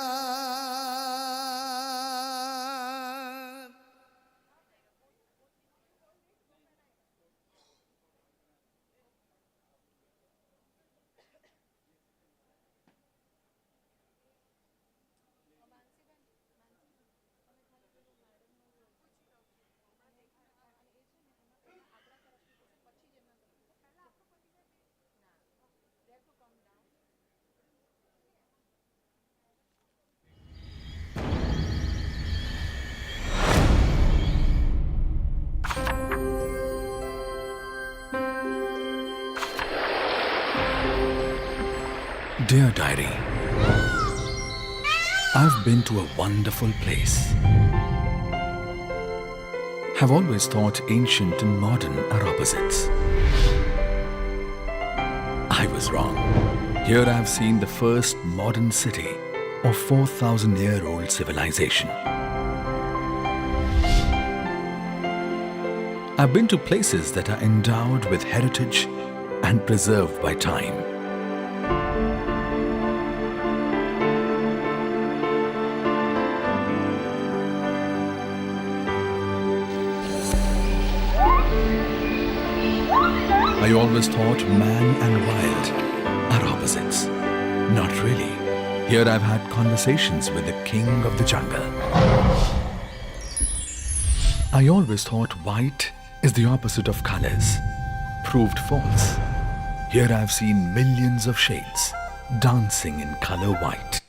Dear Diary, I've been to a wonderful place. Have always thought ancient and modern are opposites. I was wrong. Here I've seen the first modern city of 4,000-year-old civilization. I've been to places that are endowed with heritage and preserved by time. I always thought man and wild are opposites. Not really. Here I've had conversations with the king of the jungle. I always thought white is the opposite of colors. Proved false. Here I've seen millions of shades. dancing in color white.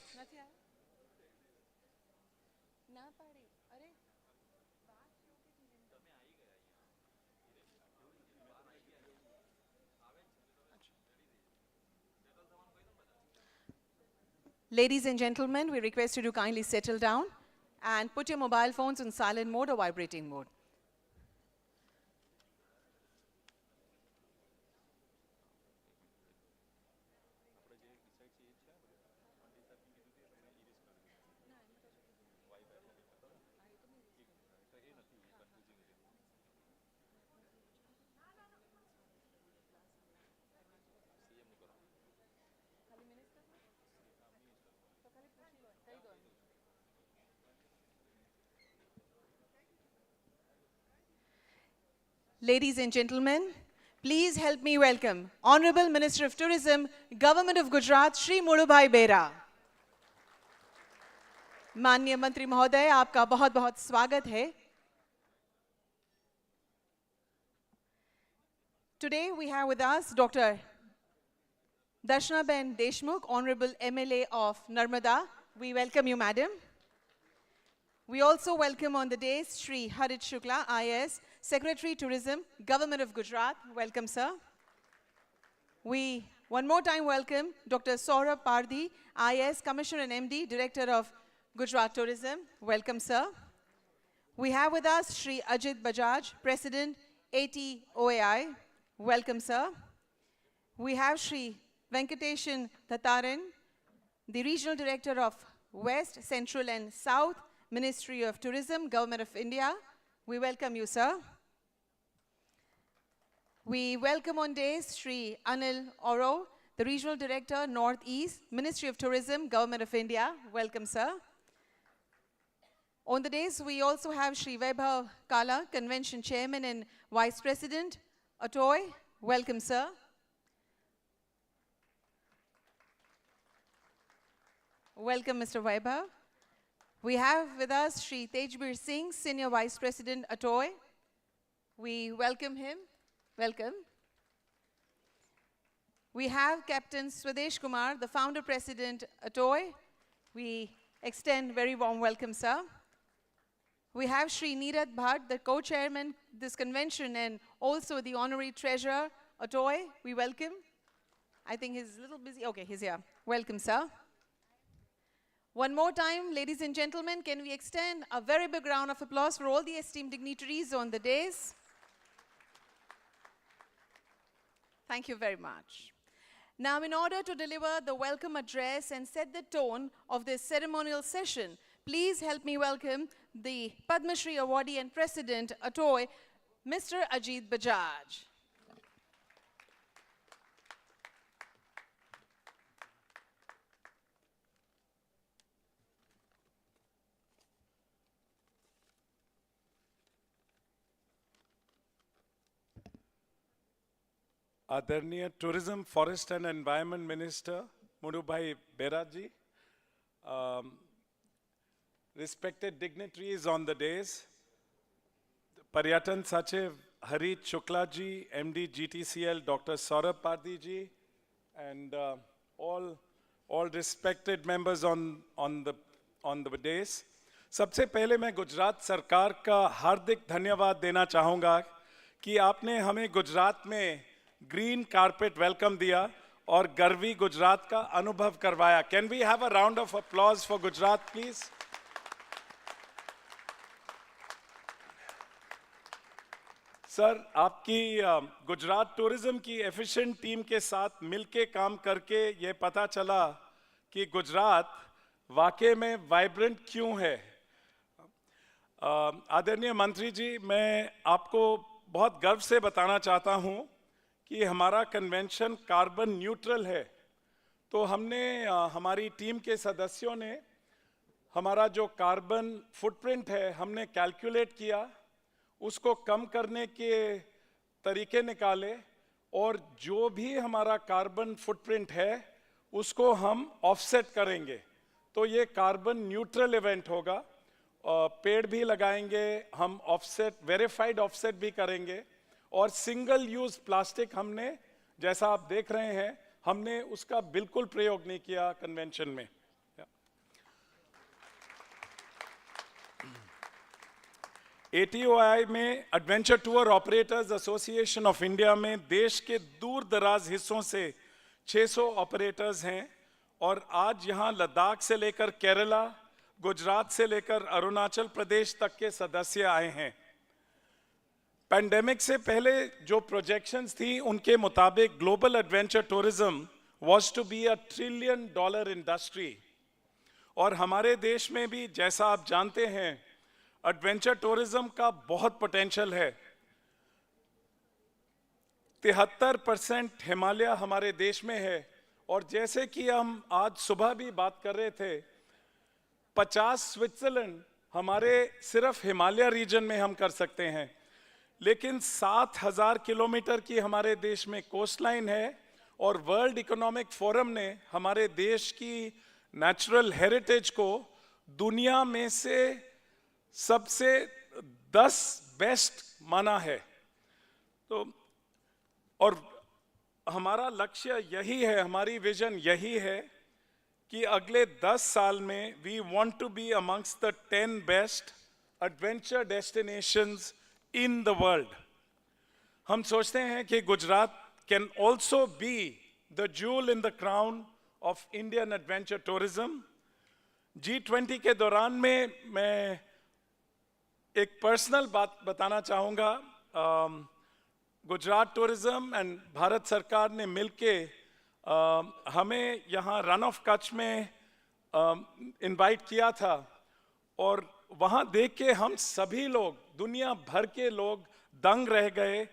Ladies and gentlemen, we request you to kindly settle down and put your mobile phones on silent mode or vibrating mode. Ladies and gentlemen, please help me welcome Honorable Minister of Tourism, Government of Gujarat, Shri Mulubhai Bera. माननीय मंत्री महोदय, आपका बहुत बहुत स्वागत है. Today we have with us Dr. Darshana Ben Deshmukh, Honorable MLA of Narmada. We welcome you, Madam. We also welcome on the day Shri Harit Shukla, IAS, Secretary Tourism, Government of Gujarat. Welcome, sir. We one more time welcome Dr. Saurabh Pardhi, IAS, Commissioner and MD, Director of Gujarat Tourism. Welcome, sir. We have with us Shri Ajit Bajaj, President, ATOAI. Welcome, sir. We have Shri Venkateshan Thataran, the Regional Director of West, Central and South, Ministry of Tourism, Government of India. We welcome you, sir. We welcome on days Shri Anil Oro, the Regional Director, Northeast, Ministry of Tourism, Government of India. Welcome, sir. On the days, we also have Shri Vaibhav Kala, Convention Chairman and Vice President, ATOAI. Welcome, sir. Welcome, Mr. Vaibhav. We have with us Shri Tejbir Singh, Senior Vice President, ATOAI. We welcome him. Welcome. We have Captain Swadesh Kumar, the Founder President, ATOAI. We extend very warm welcome, sir. We have Shri Neeraj Bhatt, the co-chairman this convention and also the honorary treasurer, ATOAI. We welcome. I think he's a little busy. Okay, he's here. Welcome, sir. One more time, ladies and gentlemen, can we extend a very big round of applause for all the esteemed dignitaries on the days? Thank you very much. Now, in order to deliver the welcome address and set the tone of this ceremonial session, please help me welcome the Padma Shri Awardee and President, ATOAI, Mr. Ajit Bajaj. Adarniya Tourism, Forest and Environment Minister, Mulubhai Bera ji, respected dignitaries on the days, Paryatan Sachiv Harit Shukla ji, MD GTCL, Dr. Saurabh Pardhi ji, and all respected members on the days. सबसे पहले मैं गुजरात सरकार का हार्दिक धन्यवाद देना चाहूँगा कि आपने हमें गुजरात में ग्रीन कारपेट वेलकम दिया और गर्वी गुजरात का अनुभव करवाया. Can we have a round of applause for Gujarat, please? Sir, आपकी गुजरात टूरिज्म की एफिशिएंट टीम के साथ मिलके काम करके ये पता चला कि गुजरात वाकई में वाइब्रेंट क्यों है. आदरणीय मंत्री जी, मैं आपको बहुत गर्व से बताना चाहता हूं कि हमारा कन्वेंशन कार्बन न्यूट्रल है. तो हमने हमारी टीम के सदस्यों ने हमारा जो कार्बन फुटप्रिंट है हमने कैलकुलेट किया, उसको कम करने के तरीके निकाले और जो भी हमारा कार्बन फुटप्रिंट है उसको हम ऑफसेट करेंगे. तो ये कार्बन न्यूट्रल इवेंट होगा. पेड़ भी लगाएंगे हम, ऑफसेट वेरीफाइड ऑफसेट भी करेंगे और सिंगल यूज प्लास्टिक हमने, जैसा आप देख रहे हैं, हमने उसका बिल्कुल प्रयोग नहीं किया कन्वेंशन में। ATOI में adventure tour operators association of India में देश के दूर दराज हिस्सों से 600 ऑपरेटर्स हैं और आज यहाँ लद्दाख से लेकर केरला, गुजरात से लेकर अरुणाचल प्रदेश तक के सदस्य आए हैं। पैंडेमिक से पहले जो प्रोजेक्शंस थी उनके मुताबिक global adventure tourism was to be $1 trillion industry, और हमारे देश में भी जैसा आप जानते हैं एडवेंचर टूरिज्म का बहुत पोटेंशियल है। 73% हिमालय हमारे देश में है, और जैसे कि हम आज सुबह भी बात कर रहे थे, 50 स्विट्जरलैंड हमारे सिर्फ हिमालय रीजन में हम कर सकते हैं, लेकिन 7,000 किलोमीटर की हमारे देश में कोस्टलाइन है, और वर्ल्ड इकोनॉमिक फोरम ने हमारे देश की नेचुरल हेरिटेज को दुनिया में से सबसे 10 बेस्ट माना है। तो और हमारा लक्ष्य यही है, हमारी विजन यही है कि अगले 10 साल में we want to be amongst the 10 best adventure destinations in the world. हम सोचते हैं कि Gujarat can also be the jewel in the crown of Indian adventure tourism. G20 के दौरान में मैं एक पर्सनल बात बताना चाहूँगा। गुजरात टूरिज्म एंड भारत सरकार ने मिलके हमें यहाँ रन ऑफ कच्छ में इनवाइट किया था, और वहाँ देख के हम सभी लोग, दुनिया भर के लोग दंग रह गए।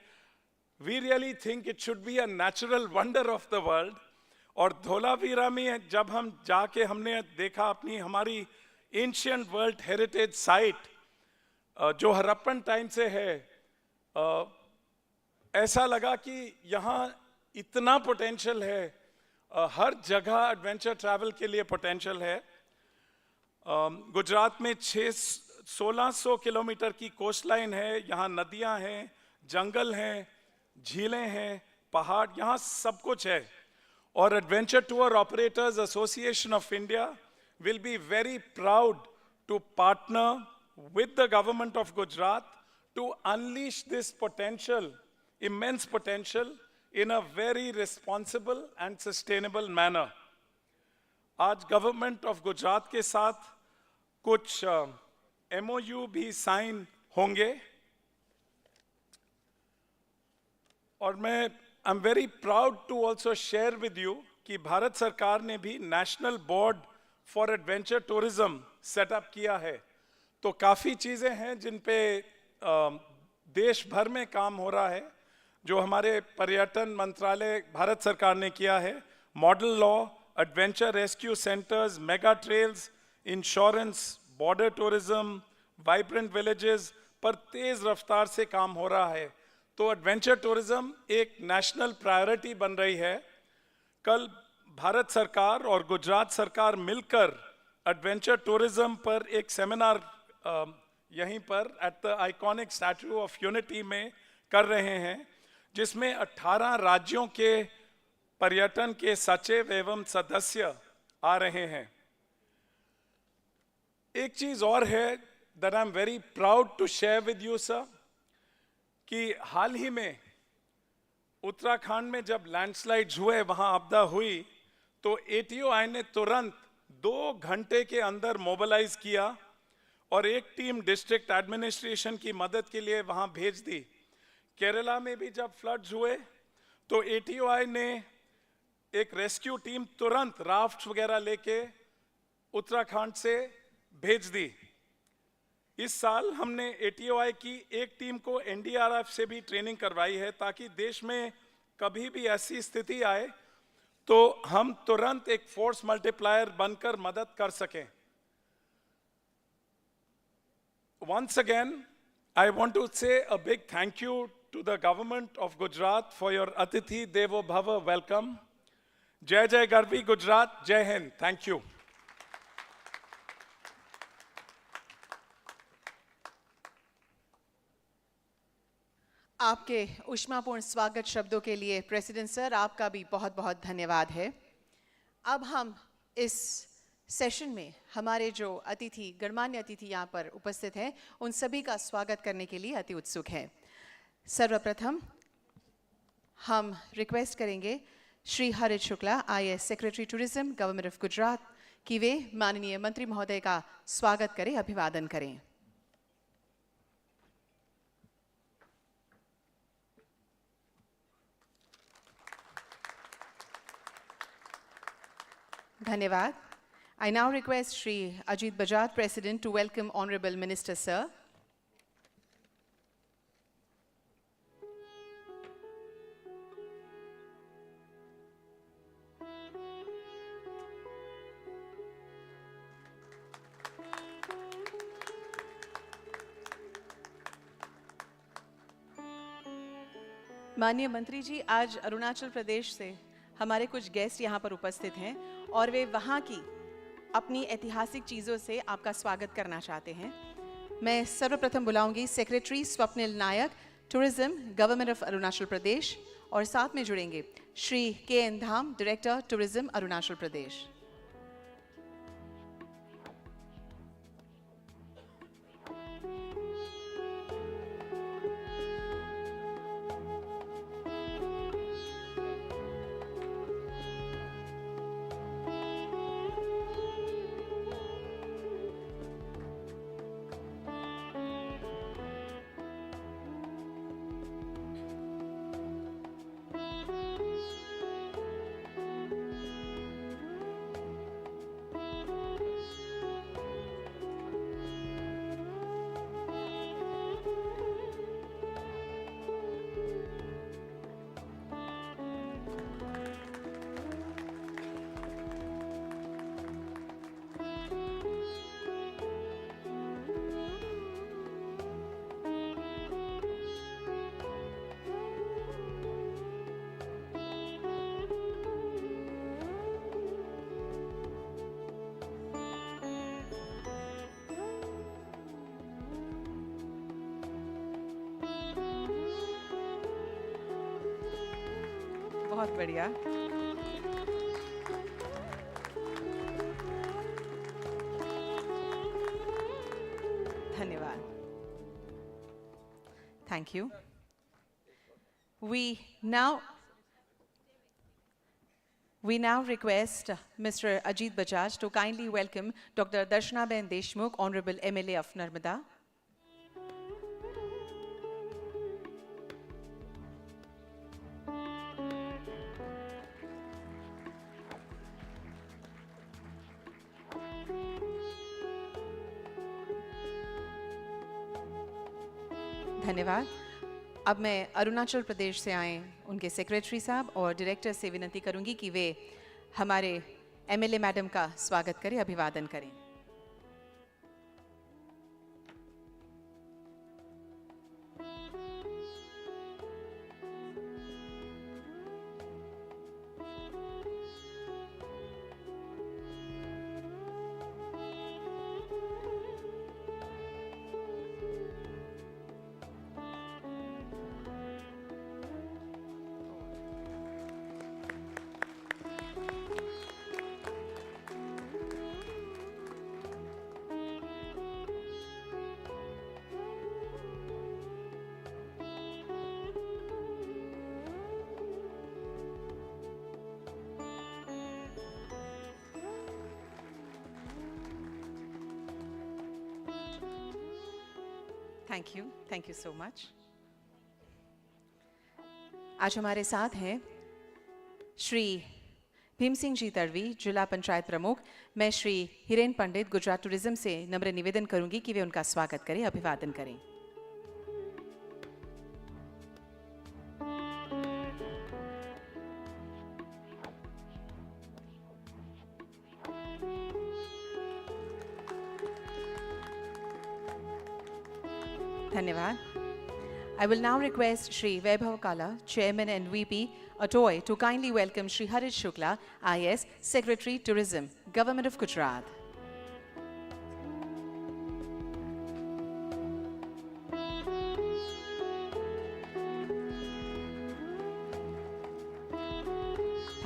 We really think it should be a natural wonder of the world. और धोलावीरा में जब हम जाके हमने देखा अपनी हमारी एंशिएंट वर्ल्ड हेरिटेज साइट जो हड़प्पन टाइम से है, ऐसा लगा कि यहाँ इतना पोटेंशियल है, हर जगह एडवेंचर ट्रैवल के लिए पोटेंशियल है। गुजरात में 1600 किलोमीटर की कोस्टलाइन है, यहाँ नदियाँ हैं, जंगल हैं, झीलें हैं, पहाड़, यहाँ सब कुछ है। और adventure tour operators association of India will be very proud to partner with the government of Gujarat to unleash this potential, immense potential, in a very responsible and sustainable manner. आज गवर्नमेंट ऑफ गुजरात के साथ कुछ MOU भी sign होंगे, और मैं I am very proud to also share with you कि भारत सरकार ने भी national board for adventure tourism set up किया है। तो काफ़ी चीज़ें हैं जिन पे देश भर में काम हो रहा है, जो हमारे पर्यटन मंत्रालय भारत सरकार ने किया है। Model law, adventure rescue centres, mega trails, insurance, border tourism, vibrant villages पर तेज़ रफ्तार से काम हो रहा है। तो एडवेंचर टूरिज्म एक नेशनल प्रायोरिटी बन रही है। कल भारत सरकार और गुजरात सरकार मिलकर एडवेंचर टूरिज्म पर एक सेमिनार यहीं पर at the iconic statue of unity में कर रहे हैं, जिसमें 18 राज्यों के पर्यटन के सचिव एवं सदस्य आ रहे हैं। एक चीज और है that I am very proud to share with you sir, कि हाल ही में उत्तराखंड में जब लैंडस्लाइड्स हुए, वहां आपदा हुई, तो ATOI ने तुरंत 2 घंटे के अंदर मोबिलाइज किया और एक टीम डिस्ट्रिक्ट एडमिनिस्ट्रेशन की मदद के लिए वहां भेज दी। केरला में भी जब फ्लड्स हुए तो ATOI ने एक रेस्क्यू टीम तुरंत राफ्ट वगैरह लेके उत्तराखंड से भेज दी। इस साल हमने ATOI की एक टीम को NDRF से भी ट्रेनिंग करवाई है, ताकि देश में कभी भी ऐसी स्थिति आए तो हम तुरंत एक फोर्स मल्टीप्लायर बनकर मदद कर सकें। Once again, I want to say a big thank you to the government of Gujarat for your Atithi Devo Bhava welcome. Jai Jai Garvi Gujarat, Jai Hind. Thank you. आपके उष्मापूर्ण स्वागत शब्दों के लिए president sir आपका भी बहुत बहुत धन्यवाद है। अब हम इस सेशन में हमारे जो अतिथि गणमान्य अतिथि यहाँ पर उपस्थित हैं उन सभी का स्वागत करने के लिए अति उत्सुक हैं। सर्वप्रथम हम रिक्वेस्ट करेंगे श्री हरित Shukla IAS secretary tourism government of Gujarat कि वे माननीय मंत्री महोदय का स्वागत करें, अभिवादन करें। धन्यवाद। I now request Shri Ajit Bajaj, President, to welcome Honorable Minister, sir. माननीय मंत्री जी, आज अरुणाचल प्रदेश से हमारे कुछ गेस्ट यहाँ पर उपस्थित हैं और वे वहाँ की अपनी ऐतिहासिक चीज़ों से आपका स्वागत करना चाहते हैं। मैं सर्वप्रथम बुलाऊंगी secretary Swapnil Nayak, tourism government of Arunachal Pradesh, और साथ में जुड़ेंगे Shri KN Dham, director tourism Arunachal Pradesh. बहुत बढ़िया। धन्यवाद। Thank you. We now request Mr. Ajit Bajaj to kindly welcome Dr. Darshana Ben Deshmukh, Honorable MLA of Narmada. धन्यवाद। अब मैं अरुणाचल प्रदेश से आए उनके सेक्रेटरी साहब और डायरेक्टर से विनती करूंगी कि वे हमारे MLA मैडम का स्वागत करें, अभिवादन करें। Thank you so much. आज हमारे साथ हैं श्री भीम सिंह जी तड़वी, जिला पंचायत प्रमुख। मैं श्री हिरेन पंडित, गुजरात टूरिज्म से नम्र निवेदन करूंगी कि वे उनका स्वागत करें, अभिवादन करें। धन्यवाद। I will now request Shri Vaibhav Kala, Chairman and VP, ATOAI, to kindly welcome Shri Harit Shukla, IAS, Secretary, Tourism, Government of Gujarat.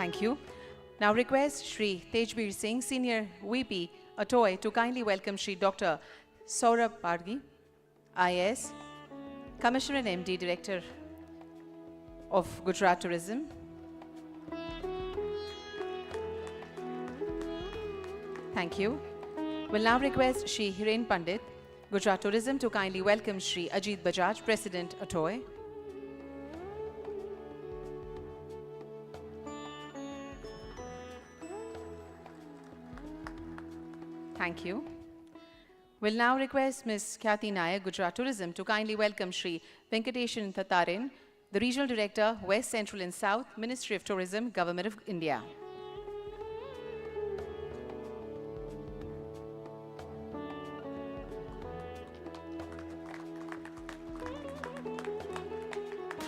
Thank you. Now request Shri Tejbir Singh, Senior VP, ATOAI, to kindly welcome Shri Dr. Saurabh Pargi, IAS, Commissioner and MD, Director of Gujarat Tourism. Thank you. Will now request Shri Hiren Pandit, Gujarat Tourism, to kindly welcome Shri Ajit Bajaj, President, ATOAI. Thank you. Will now request Ms. Khyati Nayak, Gujarat Tourism, to kindly welcome Shri Venkateshan Thattarin, the Regional Director, West, Central and South, Ministry of Tourism, Government of India.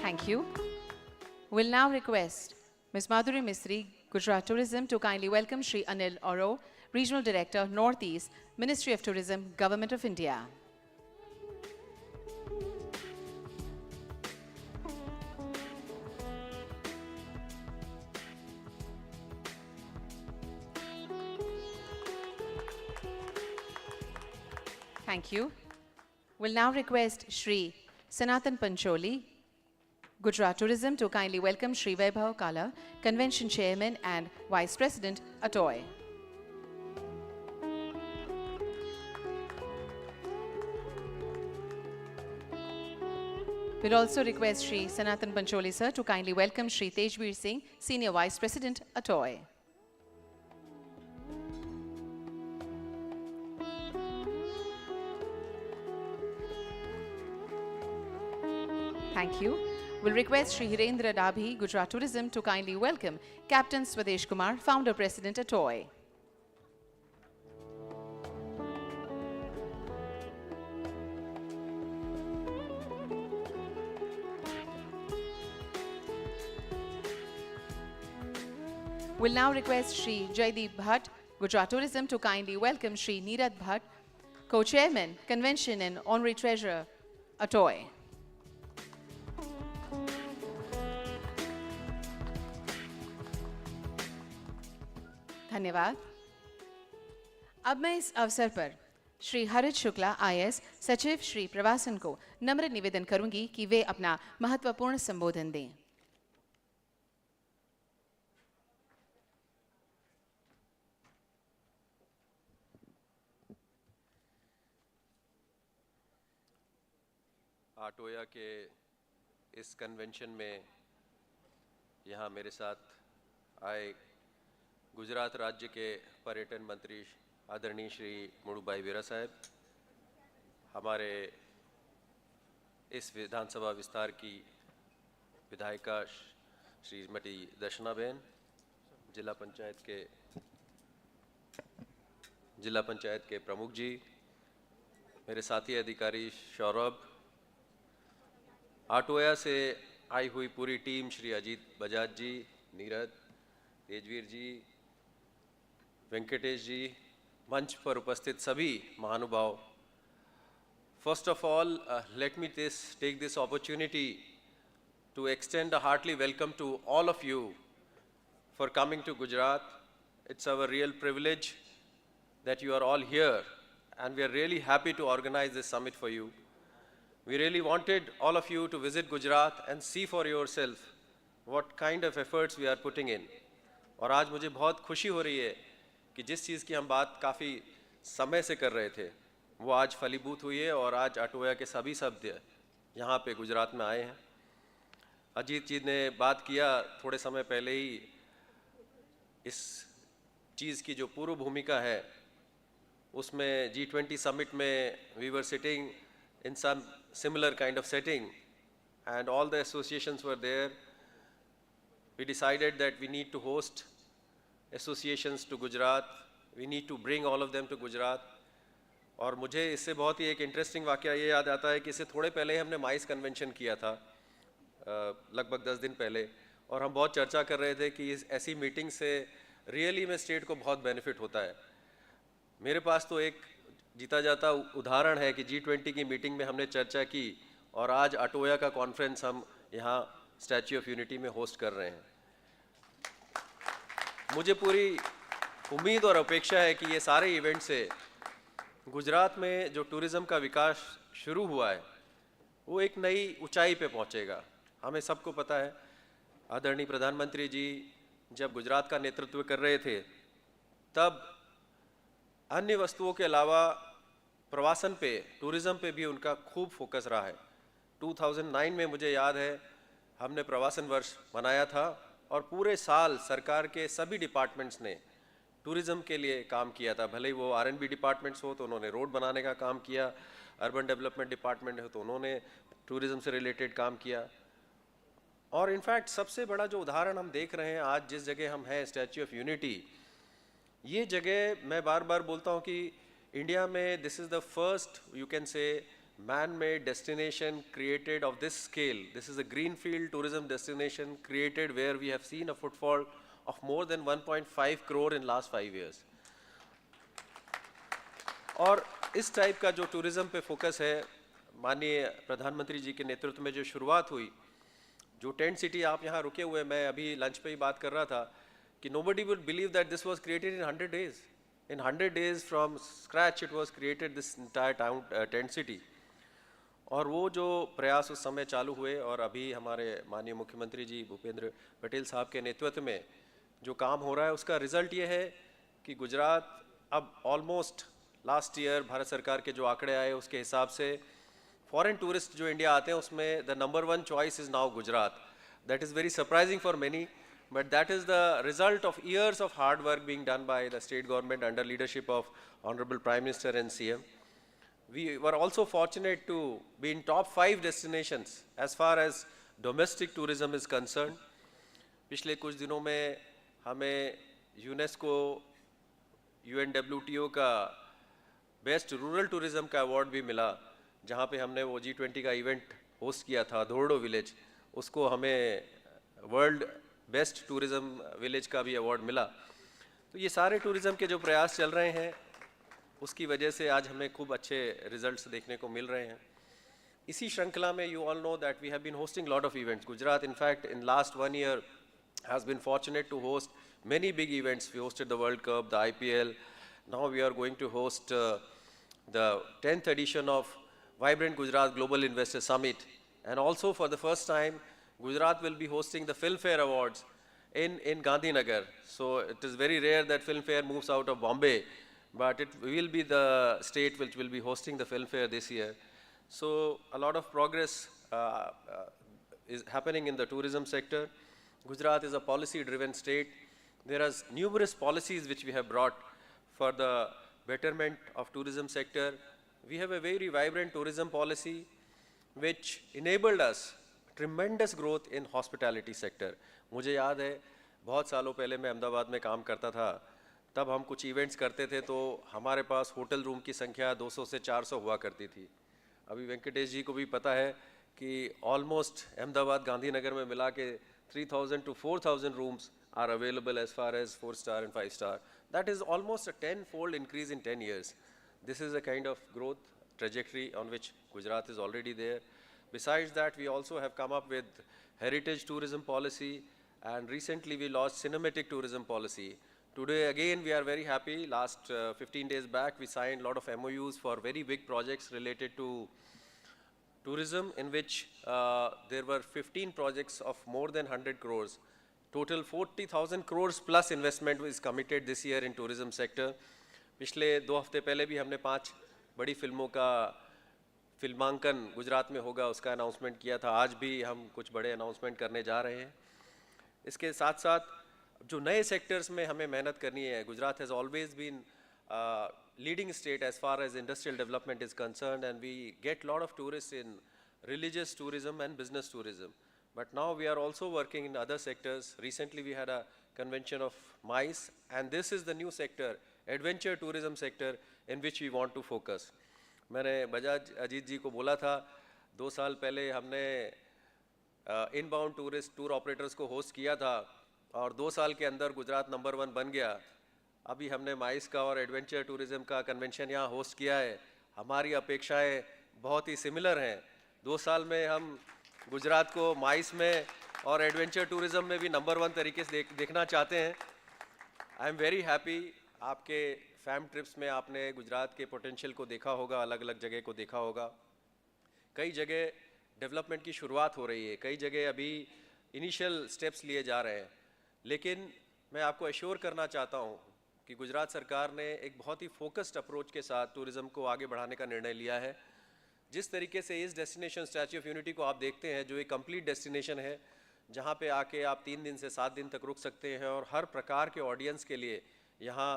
Thank you. Will now request Ms. Madhuri Mistry, Gujarat Tourism, to kindly welcome Shri Anil Oro, Regional Director, Northeast, Ministry of Tourism, Government of India. Thank you. Will now request Shri Sanatan Pancholi, Gujarat Tourism, to kindly welcome Shri Vaibhav Kala, Convention Chairman and Vice President, ATOAI. We'll also request Shri Sanatan Pancholi, sir, to kindly welcome Shri Tejbir Singh, Senior Vice President, ATOAI. Thank you. We'll request Shri Hirendra Dabhi, Gujarat Tourism, to kindly welcome Captain Swadesh Kumar, Founder President, ATOAI. We'll now request Shri Jaideep Bhatt, Gujarat Tourism, to kindly welcome Shri Neerad Bhatt, Co-Chairman, Convention and Honorary Treasurer, ATOAI. धन्यवाद। अब मैं इस अवसर पर श्री हरित Shukla IAS सचिव श्री प्रवासन को नम्र निवेदन करूंगी कि वे अपना महत्वपूर्ण संबोधन दें। आटोया के इस कन्वेंशन में यहाँ मेरे साथ आए गुजरात राज्य के पर्यटन मंत्री आदरणीय श्री मुड़ुभाई वीरा साहब, हमारे इस विधानसभा विस्तार की विधायिका श्रीमती दर्शना बहन, जिला पंचायत के प्रमुख जी, मेरे साथी अधिकारी सौरभ, आटोया से आई हुई पूरी टीम, श्री अजीत बजाज जी, नीरज, तेजवीर जी, वेंकटेश जी, मंच पर उपस्थित सभी महानुभाव, first of all let me take this opportunity to extend a heartily welcome to all of you for coming to Gujarat. It's our real privilege that you are all here, and we are really happy to organize this summit for you. We really wanted all of you to visit Gujarat and see for yourself what kind of efforts we are putting in. और आज मुझे बहुत खुशी हो रही है कि जिस चीज़ की हम बात काफ़ी समय से कर रहे थे वो आज फलीभूत हुई है और आज आटोया के सभी सभ्य यहाँ पे गुजरात में आए हैं। अजीत जी ने बात किया थोड़े समय पहले ही, इस चीज़ की जो पूर्व भूमिका है उसमें G20 समिट में we were sitting in some similar kind of setting and all the associations were there. We decided that we need to host associations to Gujarat. We need to bring all of them to Gujarat. और मुझे इससे बहुत ही एक interesting वाकया ये याद आता है कि इससे थोड़े पहले हमने माइस कन्वेंशन किया था, लगभग 10 दिन पहले, और हम बहुत चर्चा कर रहे थे कि इस ऐसी मीटिंग से रियली में स्टेट को बहुत बेनिफिट होता है। मेरे पास तो एक जीता जाता उदाहरण है कि G20 की मीटिंग में हमने चर्चा की और आज आटोया का कॉन्फ्रेंस हम यहाँ स्टैच्यू ऑफ यूनिटी में होस्ट कर रहे हैं। मुझे पूरी उम्मीद और अपेक्षा है कि ये सारे इवेंट से गुजरात में जो टूरिज़्म का विकास शुरू हुआ है वो एक नई ऊंचाई पे पहुंचेगा। हमें सबको पता है, आदरणीय प्रधानमंत्री जी जब गुजरात का नेतृत्व कर रहे थे तब अन्य वस्तुओं के अलावा प्रवासन पे, टूरिज़्म पे भी उनका खूब फोकस रहा है। 2009 में मुझे याद है हमने प्रवासन वर्ष मनाया था और पूरे साल सरकार के सभी डिपार्टमेंट्स ने टूरिज़्म के लिए काम किया था। भले ही वो R&B डिपार्टमेंट्स हो तो उन्होंने रोड बनाने का काम किया, अर्बन डेवलपमेंट डिपार्टमेंट हो तो उन्होंने टूरिज़्म से रिलेटेड काम किया। और इनफैक्ट सबसे बड़ा जो उदाहरण हम देख रहे हैं आज जिस जगह हम हैं, स्टैच्यू ऑफ यूनिटी, ये जगह मैं बार बार बोलता हूँ कि इंडिया में this is the first you can say man-made destination created of this scale. This is a greenfield tourism destination created where we have seen a footfall of more than 1.5 crore in last 5 years. और इस type का जो tourism पे focus है, माननीय प्रधानमंत्री जी के नेतृत्व में जो शुरुआत हुई, जो टेंट सिटी आप यहाँ रुके हुए, मैं अभी लंच पे ही बात कर रहा था कि nobody would believe that this was created in 100 days. In 100 days from scratch it was created this entire town, tent city. और वो जो प्रयास उस समय चालू हुए और अभी हमारे माननीय मुख्यमंत्री जी भूपेंद्र पटेल साहब के नेतृत्व में जो काम हो रहा है उसका रिजल्ट ये है कि गुजरात अब ऑलमोस्ट लास्ट ईयर भारत सरकार के जो आंकड़े आए उसके हिसाब से फॉरेन टूरिस्ट जो इंडिया आते हैं उसमें the number 1 choice is now Gujarat. That is very surprising for many, but that is the result of years of hard work being done by the state government under leadership of honourable prime minister and CM. We were also fortunate to be in top 5 destinations as far as domestic tourism is concerned. पिछले कुछ दिनों में हमें UNESCO UNWTO का best rural tourism का award भी मिला, जहाँ पे हमने वो G20 का इवेंट होस्ट किया था धोरडो विलेज, उसको हमें वर्ल्ड बेस्ट टूरिज्म विलेज का भी अवार्ड मिला. तो ये सारे टूरिज्म के जो प्रयास चल रहे हैं उसकी वजह से आज हमें खूब अच्छे रिजल्ट्स देखने को मिल रहे हैं. इसी श्रृंखला में you all know that we have been hosting lot of events. Gujarat in fact in last 1 year has been fortunate to host many big events. We hosted the World Cup, the IPL. Now we are going to host the 10th edition of Vibrant Gujarat Global Investor Summit, and also for the first time Gujarat will be hosting the Filmfare Awards in Gandhinagar. So it is very rare that Filmfare moves out of Bombay, but it will be the state which will be hosting the Filmfare this year. So a lot of progress is happening in the tourism sector. Gujarat is a policy-driven state. There are numerous policies which we have brought for the betterment of tourism sector. We have a very vibrant tourism policy which enabled us tremendous growth in hospitality sector. मुझे याद है बहुत सालों पहले मैं अहमदाबाद में काम करता था, तब हम कुछ इवेंट्स करते थे तो हमारे पास होटल रूम की संख्या 200 से 400 हुआ करती थी. अभी वेंकटेश जी को भी पता है कि ऑलमोस्ट अहमदाबाद गांधीनगर में मिला के 3000 to 4000 rooms are available as far as 4-star and 5-star. That is almost a 10-fold increase in 10 years. This is a kind of growth trajectory on which Gujarat is already there. Besides that, we also have come up with heritage tourism policy, and recently we launched cinematic tourism policy. Today again we are very happy. Last 15 days back we signed a lot of MOUs for very big projects related to tourism, in which there were 15 projects of more than 100 crores. Total 40,000 crores plus investment is committed this year in tourism sector. पिछले 2 हफ्ते पहले भी हमने 5 बड़ी फिल्मों का फिल्मांकन गुजरात में होगा उसका अनाउंसमेंट किया था. आज भी हम कुछ बड़े अनाउंसमेंट करने जा रहे हैं. इसके साथ साथ जो नए सेक्टर्स में हमें मेहनत करनी है, Gujarat has always been leading state as far as industrial development is concerned, and we get lot of tourists in religious tourism and business tourism. But now we are also working in other sectors. Recently we had a convention of MICE, and this is the new sector, adventure tourism sector, in which we want to focus. मैंने बजाज अजीत जी को बोला था 2 साल पहले हमने inbound tourist tour operators को host किया था और 2 साल के अंदर गुजरात नंबर 1 बन गया. अभी हमने माइस का और एडवेंचर टूरिज़्म का कन्वेंशन यहाँ होस्ट किया है. हमारी अपेक्षाएं बहुत ही सिमिलर हैं. 2 साल में हम गुजरात को माइस में और एडवेंचर टूरिज़्म में भी नंबर 1 तरीके से देखना चाहते हैं. आई एम वेरी हैप्पी आपके फैम ट्रिप्स में आपने गुजरात के पोटेंशियल को देखा होगा, अलग अलग जगह को देखा होगा। कई जगह डेवलपमेंट की शुरुआत हो रही है, कई जगह अभी इनिशियल स्टेप्स लिए जा रहे हैं, लेकिन मैं आपको एश्योर करना चाहता हूँ कि गुजरात सरकार ने एक बहुत ही फोकस्ड अप्रोच के साथ टूरिज़्म को आगे बढ़ाने का निर्णय लिया है। जिस तरीके से इस डेस्टिनेशन स्टैच्यू ऑफ यूनिटी को आप देखते हैं, जो एक कंप्लीट डेस्टिनेशन है, जहाँ पे आके आप 3 दिन से 7 दिन तक रुक सकते हैं और हर प्रकार के ऑडियंस के लिए यहाँ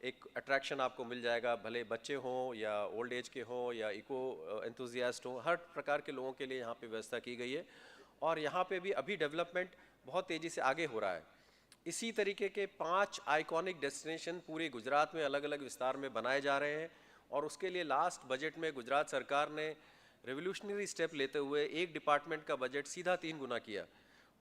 एक अट्रैक्शन आपको मिल जाएगा, भले बच्चे हों या ओल्ड एज के हों या इको एंथुजियास्ट हों, हर प्रकार के लोगों के लिए यहाँ पे व्यवस्था की गई है। और यहाँ पे भी अभी डेवलपमेंट बहुत तेज़ी से आगे हो रहा है। इसी तरीके के 5 आइकॉनिक डेस्टिनेशन पूरे गुजरात में अलग अलग विस्तार में बनाए जा रहे हैं और उसके लिए लास्ट बजट में गुजरात सरकार ने रेवोल्यूशनरी स्टेप लेते हुए एक डिपार्टमेंट का बजट सीधा 3 गुना किया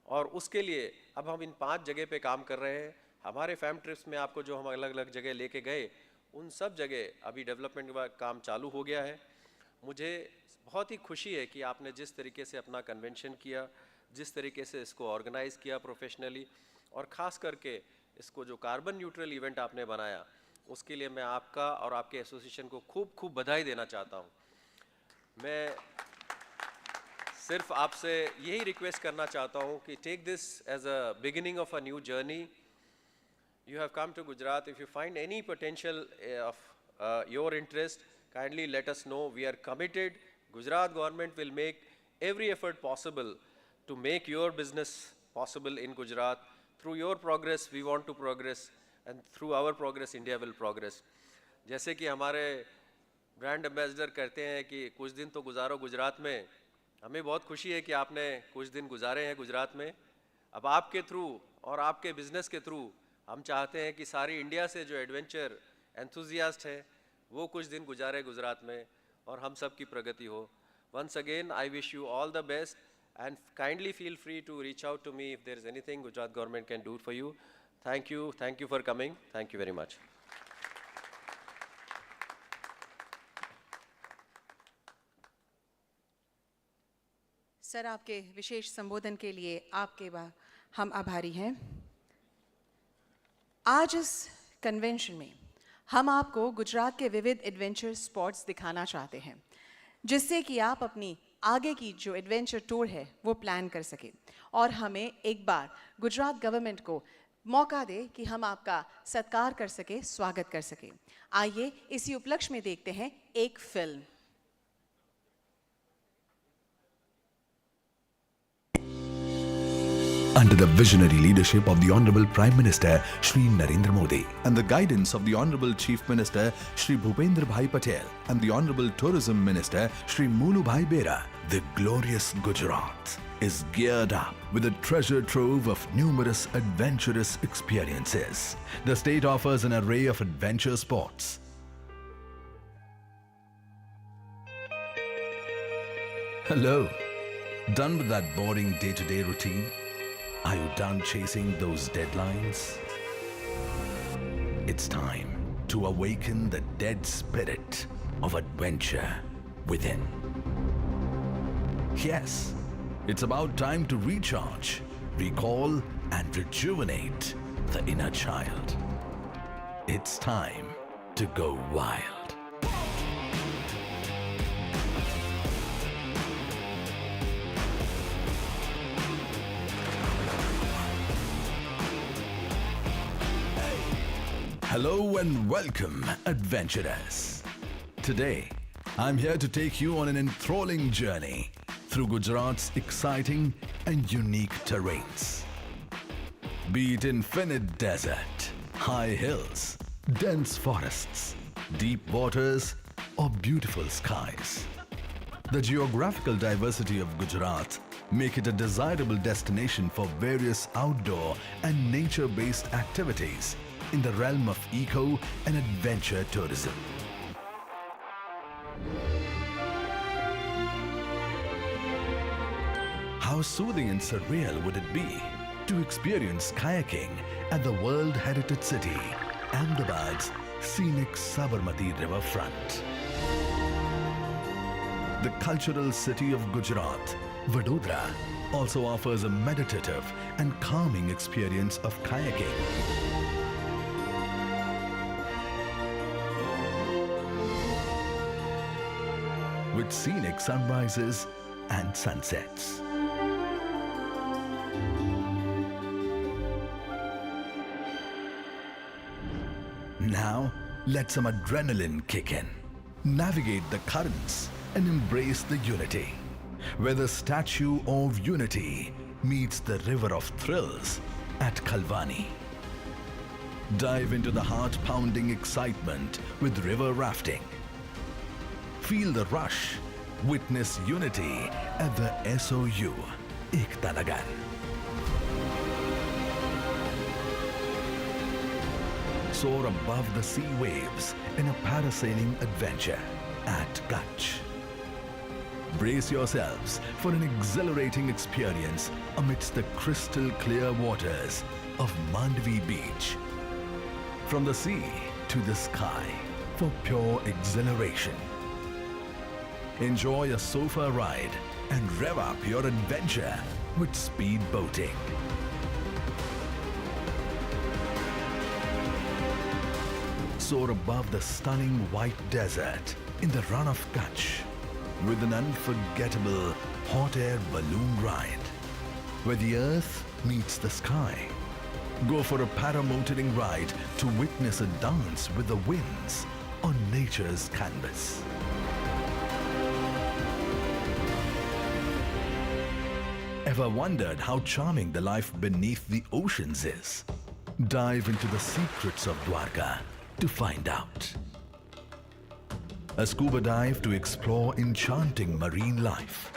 और उसके लिए अब हम इन 5 जगह पे काम कर रहे हैं। हमारे फैम ट्रिप्स में आपको जो हम अलग अलग जगह लेके गए, उन सब जगह अभी डेवलपमेंट का काम चालू हो गया है। मुझे बहुत ही खुशी है कि आपने जिस तरीके से अपना कन्वेंशन किया, जिस तरीके से इसको ऑर्गेनाइज़ किया प्रोफेशनली, और ख़ास करके इसको जो कार्बन न्यूट्रल इवेंट आपने बनाया, उसके लिए मैं आपका और आपके एसोसिएशन को खूब खूब बधाई देना चाहता हूँ। मैं सिर्फ आपसे यही रिक्वेस्ट करना चाहता हूँ कि take this as a beginning of a new journey. You have come to Gujarat, if you find any potential of your interest, kindly let us know. We are committed. Gujarat government will make every effort possible to make your business possible in Gujarat. Through your progress, we want to progress, and through our progress, India will progress. जैसे कि हमारे brand ambassador कहते हैं कि कुछ दिन तो गुजारो गुजरात में, हमें बहुत खुशी है कि आपने कुछ दिन गुजारे हैं गुजरात में। अब आपके थ्रू और आपके बिजनेस के थ्रू हम चाहते हैं कि सारी इंडिया से जो एडवेंचर एंथुजियास्ट हैं, वो कुछ दिन गुजारे गुजरात में और हम सब की प्रगति हो। Once again, I wish you all the best and kindly feel free to reach out to me if there is anything Gujarat government can do for you. Thank you for coming. Thank you very much. Sir, आपके विशेष संबोधन के लिए हम आभारी हैं। आज इस convention में हम आपको गुजरात के विविध एडवेंचर स्पॉट्स दिखाना चाहते हैं, जिससे कि आप अपनी आगे की जो एडवेंचर टूर है वो प्लान कर सके और हमें एक बार गुजरात गवर्नमेंट को मौका दे कि हम आपका सत्कार कर सके, स्वागत कर सके। आइए इसी उपलक्ष्य में देखते हैं एक film. Under the visionary leadership of the Honorable Prime Minister Shri Narendra Modi and the guidance of the Honorable Chief Minister Shri Bhupendra Bhai Patel and the Honorable Tourism Minister Shri Mulu Bhai Bera, the glorious Gujarat is geared up with a treasure trove of numerous adventurous experiences. The state offers an array of adventure sports. Hello, done with that boring day-to-day routine? Are you done chasing those deadlines? It's time to awaken the dead spirit of adventure within. Yes, it's about time to recharge, recall, and rejuvenate the inner child. It's time to go wild. Hello and welcome, adventurers. Today, I'm here to take you on an enthralling journey through Gujarat's exciting and unique terrains. Be it infinite desert, high hills, dense forests, deep waters, or beautiful skies, the geographical diversity of Gujarat make it a desirable destination for various outdoor and nature-based activities in the realm of eco and adventure tourism. How soothing and surreal would it be to experience kayaking at the World Heritage City, Ahmedabad's scenic Sabarmati riverfront. The cultural city of Gujarat, Vadodara, also offers a meditative and calming experience of kayaking. with scenic sunrises and sunsets. Now, let some adrenaline kick in. Navigate the currents and embrace the unity, where the Statue of Unity meets the River of Thrills at Kalvani. Dive into the heart-pounding excitement with river rafting. Feel the rush. Witness unity at the SOU, Ekta Nagar. Soar above the sea waves in a parasailing adventure at Kutch. Brace yourselves for an exhilarating experience amidst the crystal clear waters of Mandvi Beach. From the sea to the sky for pure exhilaration. Enjoy a sofa ride and rev up your adventure with speed boating. Soar above the stunning white desert in the Run of Kutch with an unforgettable hot air balloon ride where the earth meets the sky. Go for a paramotoring ride to witness a dance with the winds on nature's canvas. Ever wondered how charming the life beneath the oceans is? Dive into the secrets of Dwarka to find out. A scuba dive to explore enchanting marine life.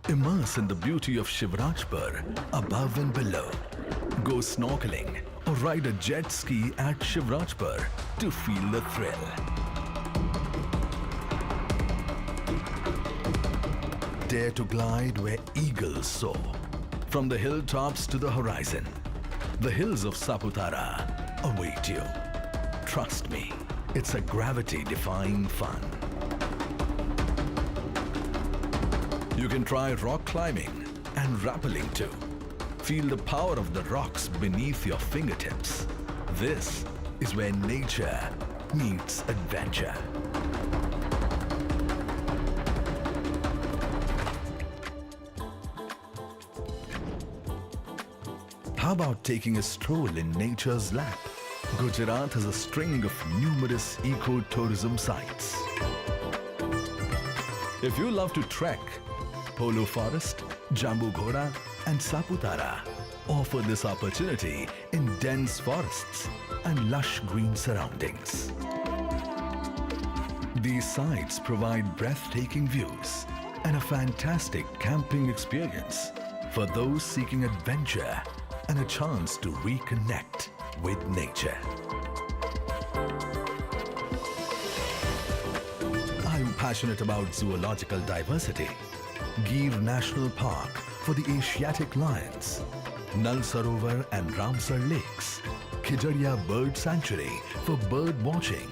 Immerse in the beauty of Shivrajpur above and below. Go snorkeling or ride a jet ski at Shivrajpur to feel the thrill. Dare to glide where eagles soar. From the hilltops to the horizon, the hills of Saputara await you. Trust me, it's a gravity-defying fun. You can try rock climbing and rappelling too. Feel the power of the rocks beneath your fingertips. This is where nature meets adventure. How about taking a stroll in nature's lap? Gujarat has a string of numerous eco-tourism sites. If you love to trek, Polo Forest, Jambu Ghoda and Saputara offer this opportunity in dense forests and lush green surroundings. These sites provide breathtaking views and a fantastic camping experience for those seeking adventure and a chance to reconnect with nature. Are you passionate about zoological diversity? Gir National Park for the Asiatic lions, Nal Sarovar and Ramsar Lakes, Khijadia Bird Sanctuary for bird watching,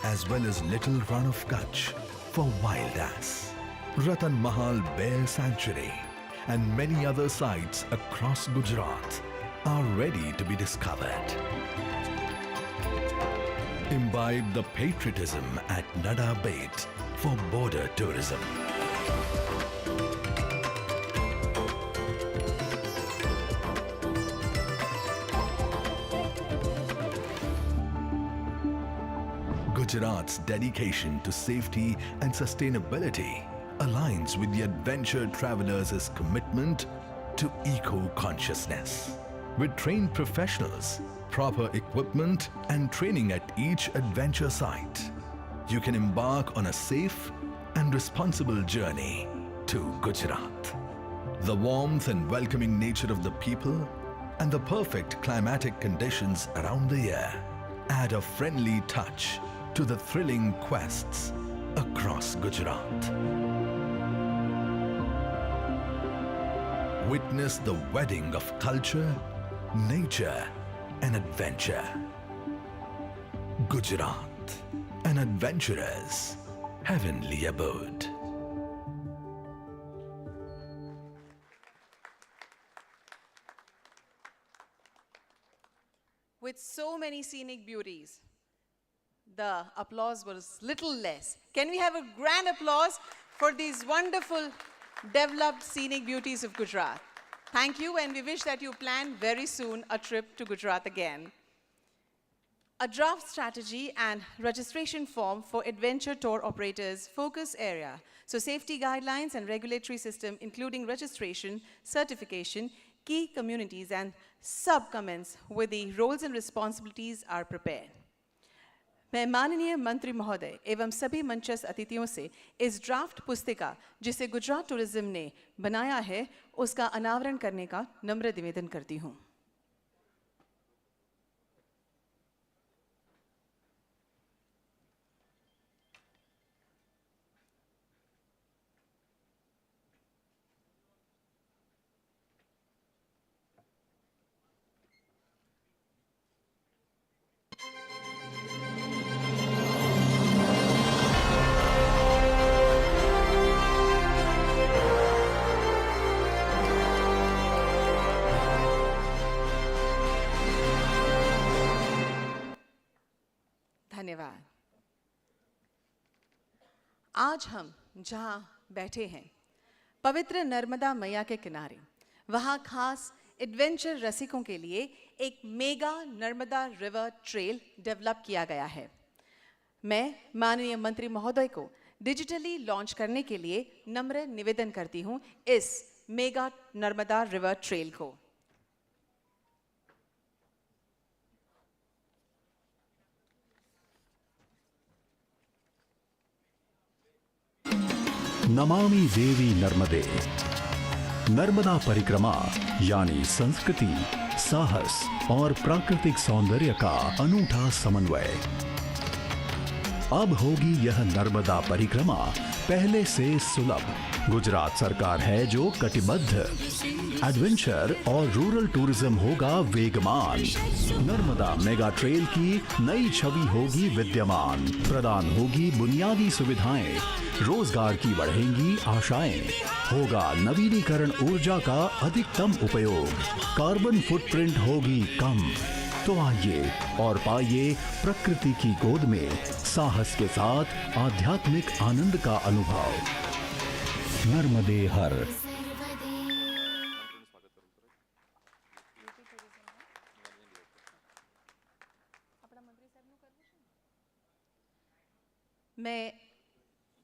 as well as Little Run of Kutch for wild ass, Ratan Mahal Bear Sanctuary, and many other sites across Gujarat are ready to be discovered. Imbibe the patriotism at Nada Bait for border tourism. Gujarat's dedication to safety and sustainability aligns with the adventure travelers' commitment to eco-consciousness. With trained professionals, proper equipment and training at each adventure site, you can embark on a safe and responsible journey to Gujarat. The warmth and welcoming nature of the people and the perfect climatic conditions around the year add a friendly touch to the thrilling quests across Gujarat. Witness the wedding of culture, nature, and adventure. Gujarat, an adventurer's heavenly abode. With so many scenic beauties, the applause was little less. Can we have a grand applause for these wonderful, developed scenic beauties of Gujarat? Thank you, and we wish that you plan very soon a trip to Gujarat again. A draft strategy and registration form for adventure tour operators focus area. So safety guidelines and regulatory system, including registration, certification, key communities and sub-comments with the roles and responsibilities are prepared. मैं माननीय मंत्री महोदय एवं सभी मंचस्थ अतिथियों से इस draft पुस्तिका जिसे गुजरात टूरिज्म ने बनाया है उसका अनावरण करने का नम्र निवेदन करती हूँ. धन्यवाद. आज हम जहां बैठे हैं पवित्र नर्मदा मैया के किनारे, वहां खास एडवेंचर रसिकों के लिए एक mega Narmada river trail develop किया गया है. मैं माननीय मंत्री महोदय को डिजिटली लॉन्च करने के लिए नम्र निवेदन करती हूं इस मेगा नर्मदा रिवर ट्रेल को. नमामि देवी नर्मदे. नर्मदा परिक्रमा यानी संस्कृति, साहस और प्राकृतिक सौंदर्य का अनूठा समन्वय. अब होगी यह नर्मदा परिक्रमा पहले से सुलभ. गुजरात सरकार है जो कटिबद्ध. एडवेंचर और रूरल टूरिज्म होगा वेगवान. नर्मदा मेगा ट्रेल की नई छवि होगी विद्यमान. प्रदान होगी बुनियादी सुविधाएं. रोजगार की बढ़ेंगी आशाएं. होगा नवीनीकरण ऊर्जा का अधिकतम उपयोग. कार्बन फुटप्रिंट होगी कम. तो आइए और पाइए प्रकृति की गोद में साहस के साथ आध्यात्मिक आनंद का अनुभव. नर्मदे हर. मैं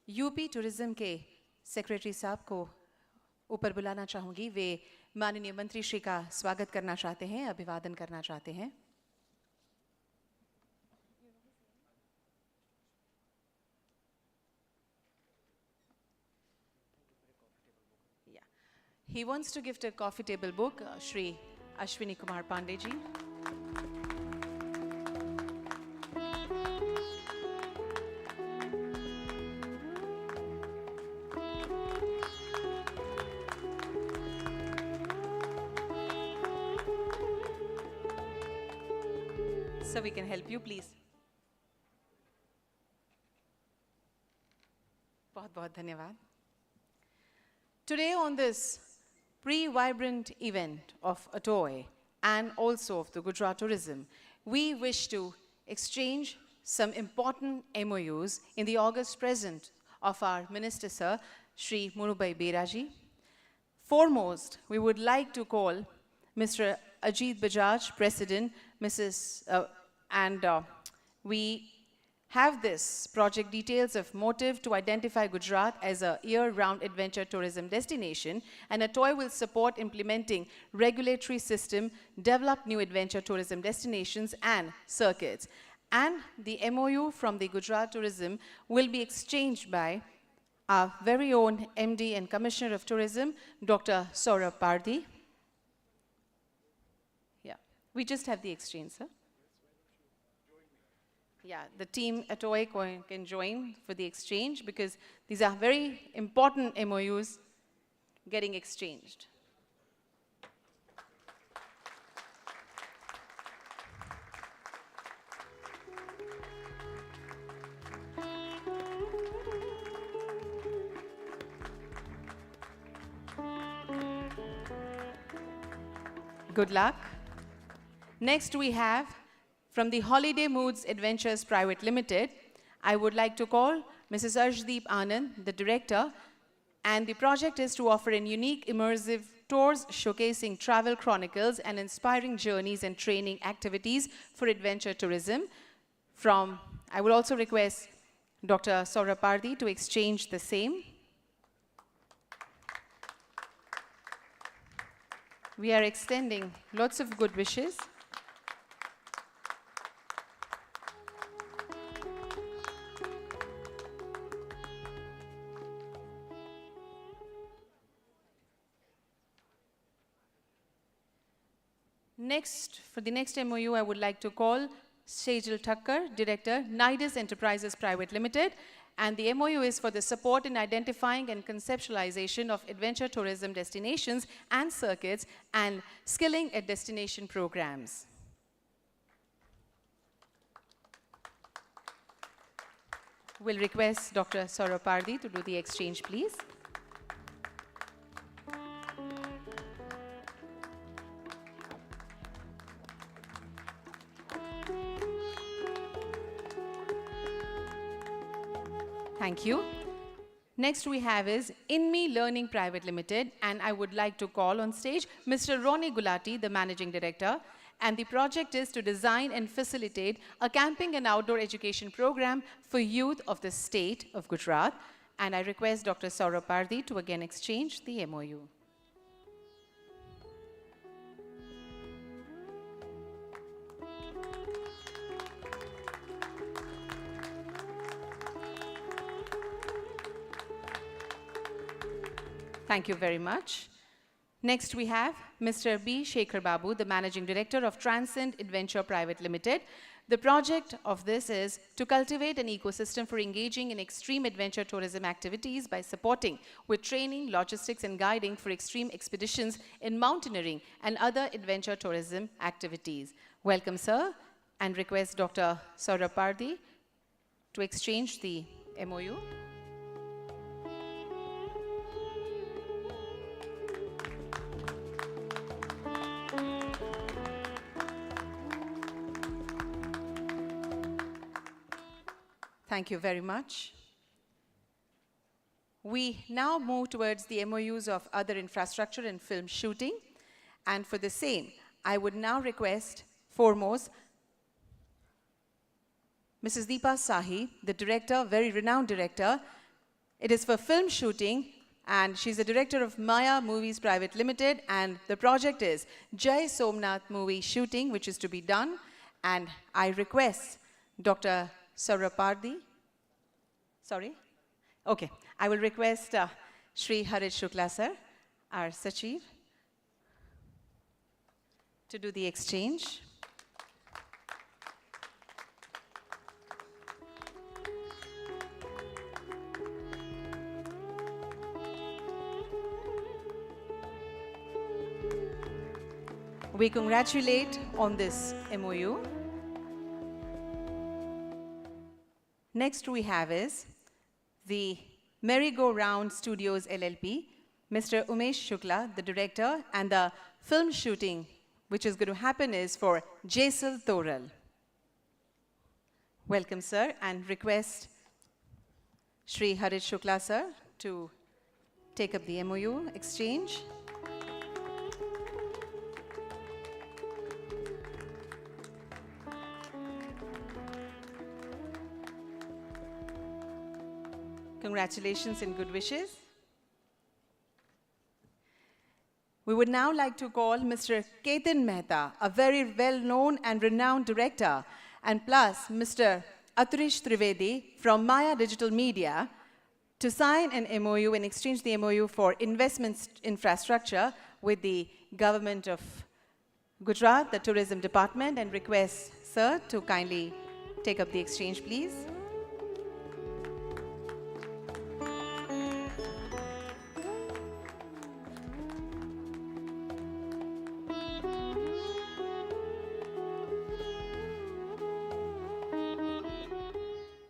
यूपी टूरिज्म के सेक्रेटरी साहब को ऊपर बुलाना चाहूंगी. वे माननीय मंत्री श्री का स्वागत करना चाहते हैं, अभिवादन करना चाहते हैं. He wants to gift a coffee table book, Shri Ashwini Kumar Pandey ji. So we can help you, please. बहुत-बहुत धन्यवाद. Today on this pre-vibrant event of ATOAI and also of the Gujarat tourism, we wish to exchange some important MOUs in the august presence of our Minister Sir, Shri Munubhai Beraji. Foremost, we would like to call Mr. Ajit Bajaj, President, we have this project details of motive to identify Gujarat as a year-round adventure tourism destination, and ATOAI will support implementing regulatory system, develop new adventure tourism destinations and circuits. And the MOU from the Gujarat tourism will be exchanged by our very own MD and Commissioner of Tourism, Dr. Saurabh Pardhi. Yeah, we just have the exchange, sir. Yeah, the team at ATOAI can join for the exchange because these are very important MOUs getting exchanged. Good luck. Next we have From the Holiday Moods Adventures Private Limited, I would like to call Mrs. Arshdeep Anand, the director, and the project is to offer an unique immersive tours showcasing travel chronicles and inspiring journeys and training activities for adventure tourism. I would also request Dr. Saurabh Pardi to exchange the same. We are extending lots of good wishes. Next, for the next MOU, I would like to call Sejal Thakkar, Director, Nidus Enterprises Private Limited, and the MOU is for the support in identifying and conceptualization of adventure tourism destinations and circuits and skilling at destination programs. We'll request Dr. Saurabh Pardi to do the exchange, please. Thank you. Next we have is InMe Learning Private Limited, and I would like to call on stage Mr. Ronnie Gulati, the Managing Director, and the project is to design and facilitate a camping and outdoor education program for youth of the state of Gujarat, and I request Dr. Saurabh Pardi to again exchange the MOU. Thank you very much. Next we have Mr. B. Shekhar Babu, the Managing Director of Transcend Adventure Private Limited. The project of this is to cultivate an ecosystem for engaging in extreme adventure tourism activities by supporting with training, logistics and guiding for extreme expeditions in mountaineering and other adventure tourism activities. Welcome, sir, and request Dr. Saurabh Pardi to exchange the MOU. Thank you very much. We now move towards the MOUs of other infrastructure and film shooting. And for the same, I would now request foremost Mrs. Deepa Sahi, the director, very renowned director. It is for film shooting, and she's the director of Maya Movies Private Limited, and the project is Jai Somnath movie shooting, which is to be done. And I request Dr. Saurabh Pardi. Sorry? Okay. I will request Shri Harit Shukla sir, our Sachiv, to do the exchange. We congratulate on this MOU. Next we have is the Merry-Go-Round Studios LLP, Mr. Umesh Shukla, the director, and the film shooting which is going to happen is for Jaisal Toral. Welcome, sir, and request Shri Harit Shukla, sir, to take up the MOU exchange. Congratulations and good wishes. We would now like to call Mr. Ketan Mehta, a very well-known and renowned director, and plus Mr. Aturish Trivedi from Maya Digital Media to sign an MOU and exchange the MOU for investments infrastructure with the government of Gujarat, the tourism department, and request sir to kindly take up the exchange, please.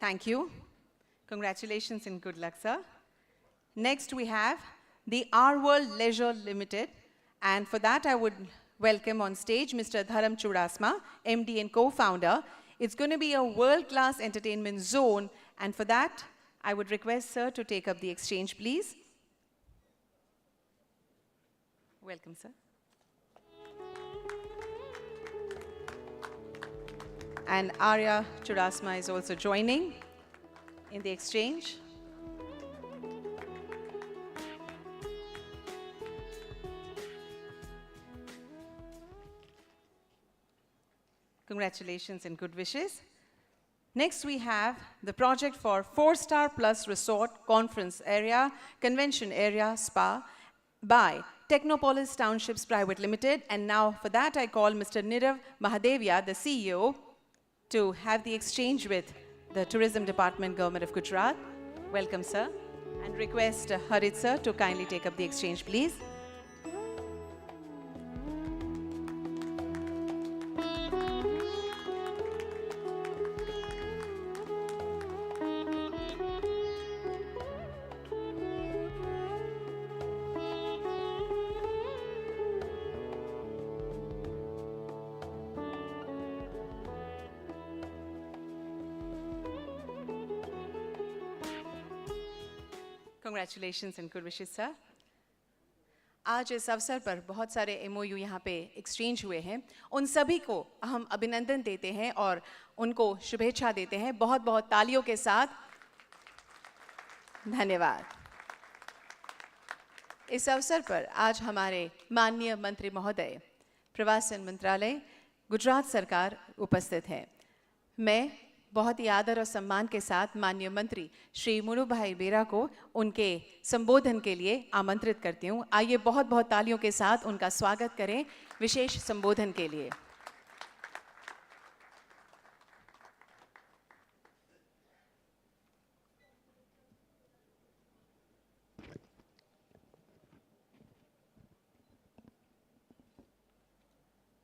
Thank you. Congratulations and good luck, sir. Next, we have the Our World Leisure Limited. And for that, I would welcome on stage Mr. Dharam Chudasma, MD and co-founder. It's going to be a world-class entertainment zone, and for that, I would request sir to take up the exchange, please. Welcome, sir. And Arya Chudasma is also joining in the exchange. Congratulations and good wishes. Next, we have the project for 4-star plus resort, conference area, convention area, spa by Technopolis Townships Private Limited. And now for that, I call Mr. Nirav Mahadevia, the CEO, to have the exchange with the Tourism Department, Government of Gujarat. Welcome, sir. And request Harit, sir, to kindly take up the exchange, please. Congratulations and good wishes, sir. आज इस अवसर पर बहुत सारे MOU यहाँ पे exchange हुए हैं. उन सभी को हम अभिनंदन देते हैं और उनको शुभेच्छा देते हैं. बहुत बहुत तालियों के साथ. धन्यवाद. इस अवसर पर आज हमारे माननीय मंत्री महोदय, प्रवासन मंत्रालय, गुजरात सरकार उपस्थित है. मैं बहुत ही आदर और सम्मान के साथ माननीय मंत्री श्री मुनुभाई बेरा को उनके संबोधन के लिए आमंत्रित करती हूँ. आइए बहुत बहुत तालियों के साथ उनका स्वागत करें विशेष संबोधन के लिए.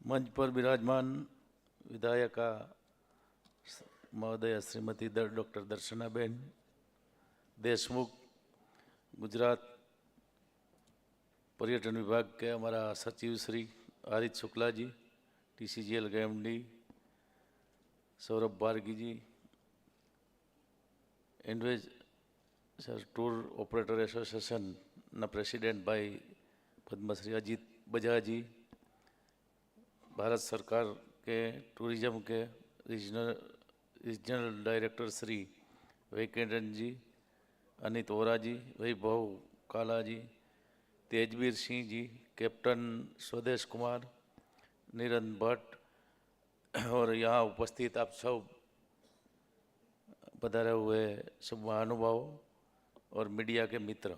मंच पर विराजमान विधायका महोदय श्रीमती डॉक्टर दर्शनाबेन देशमुख, गुजरात पर्यटन विभाग के हमारा सचिव श्री आरित शुक्ला जी, TCGL के MD सौरभ बारगी जी, एडवेज सर टूर ऑपरेटर एसोसिएशन ना प्रेसिडेंट भाई पद्मश्री अजीत बजाज जी, भारत सरकार के टूरिज्म के रीजनल डायरेक्टर श्री वैकेंद्रन जी, अनित ओरा जी, वैभव काला जी, तेजवीर सिंह जी, कैप्टन स्वदेश कुमार, निरंजन भट्ट और यहाँ उपस्थित आप सब पधारे हुए सब महानुभाव और मीडिया के मित्र.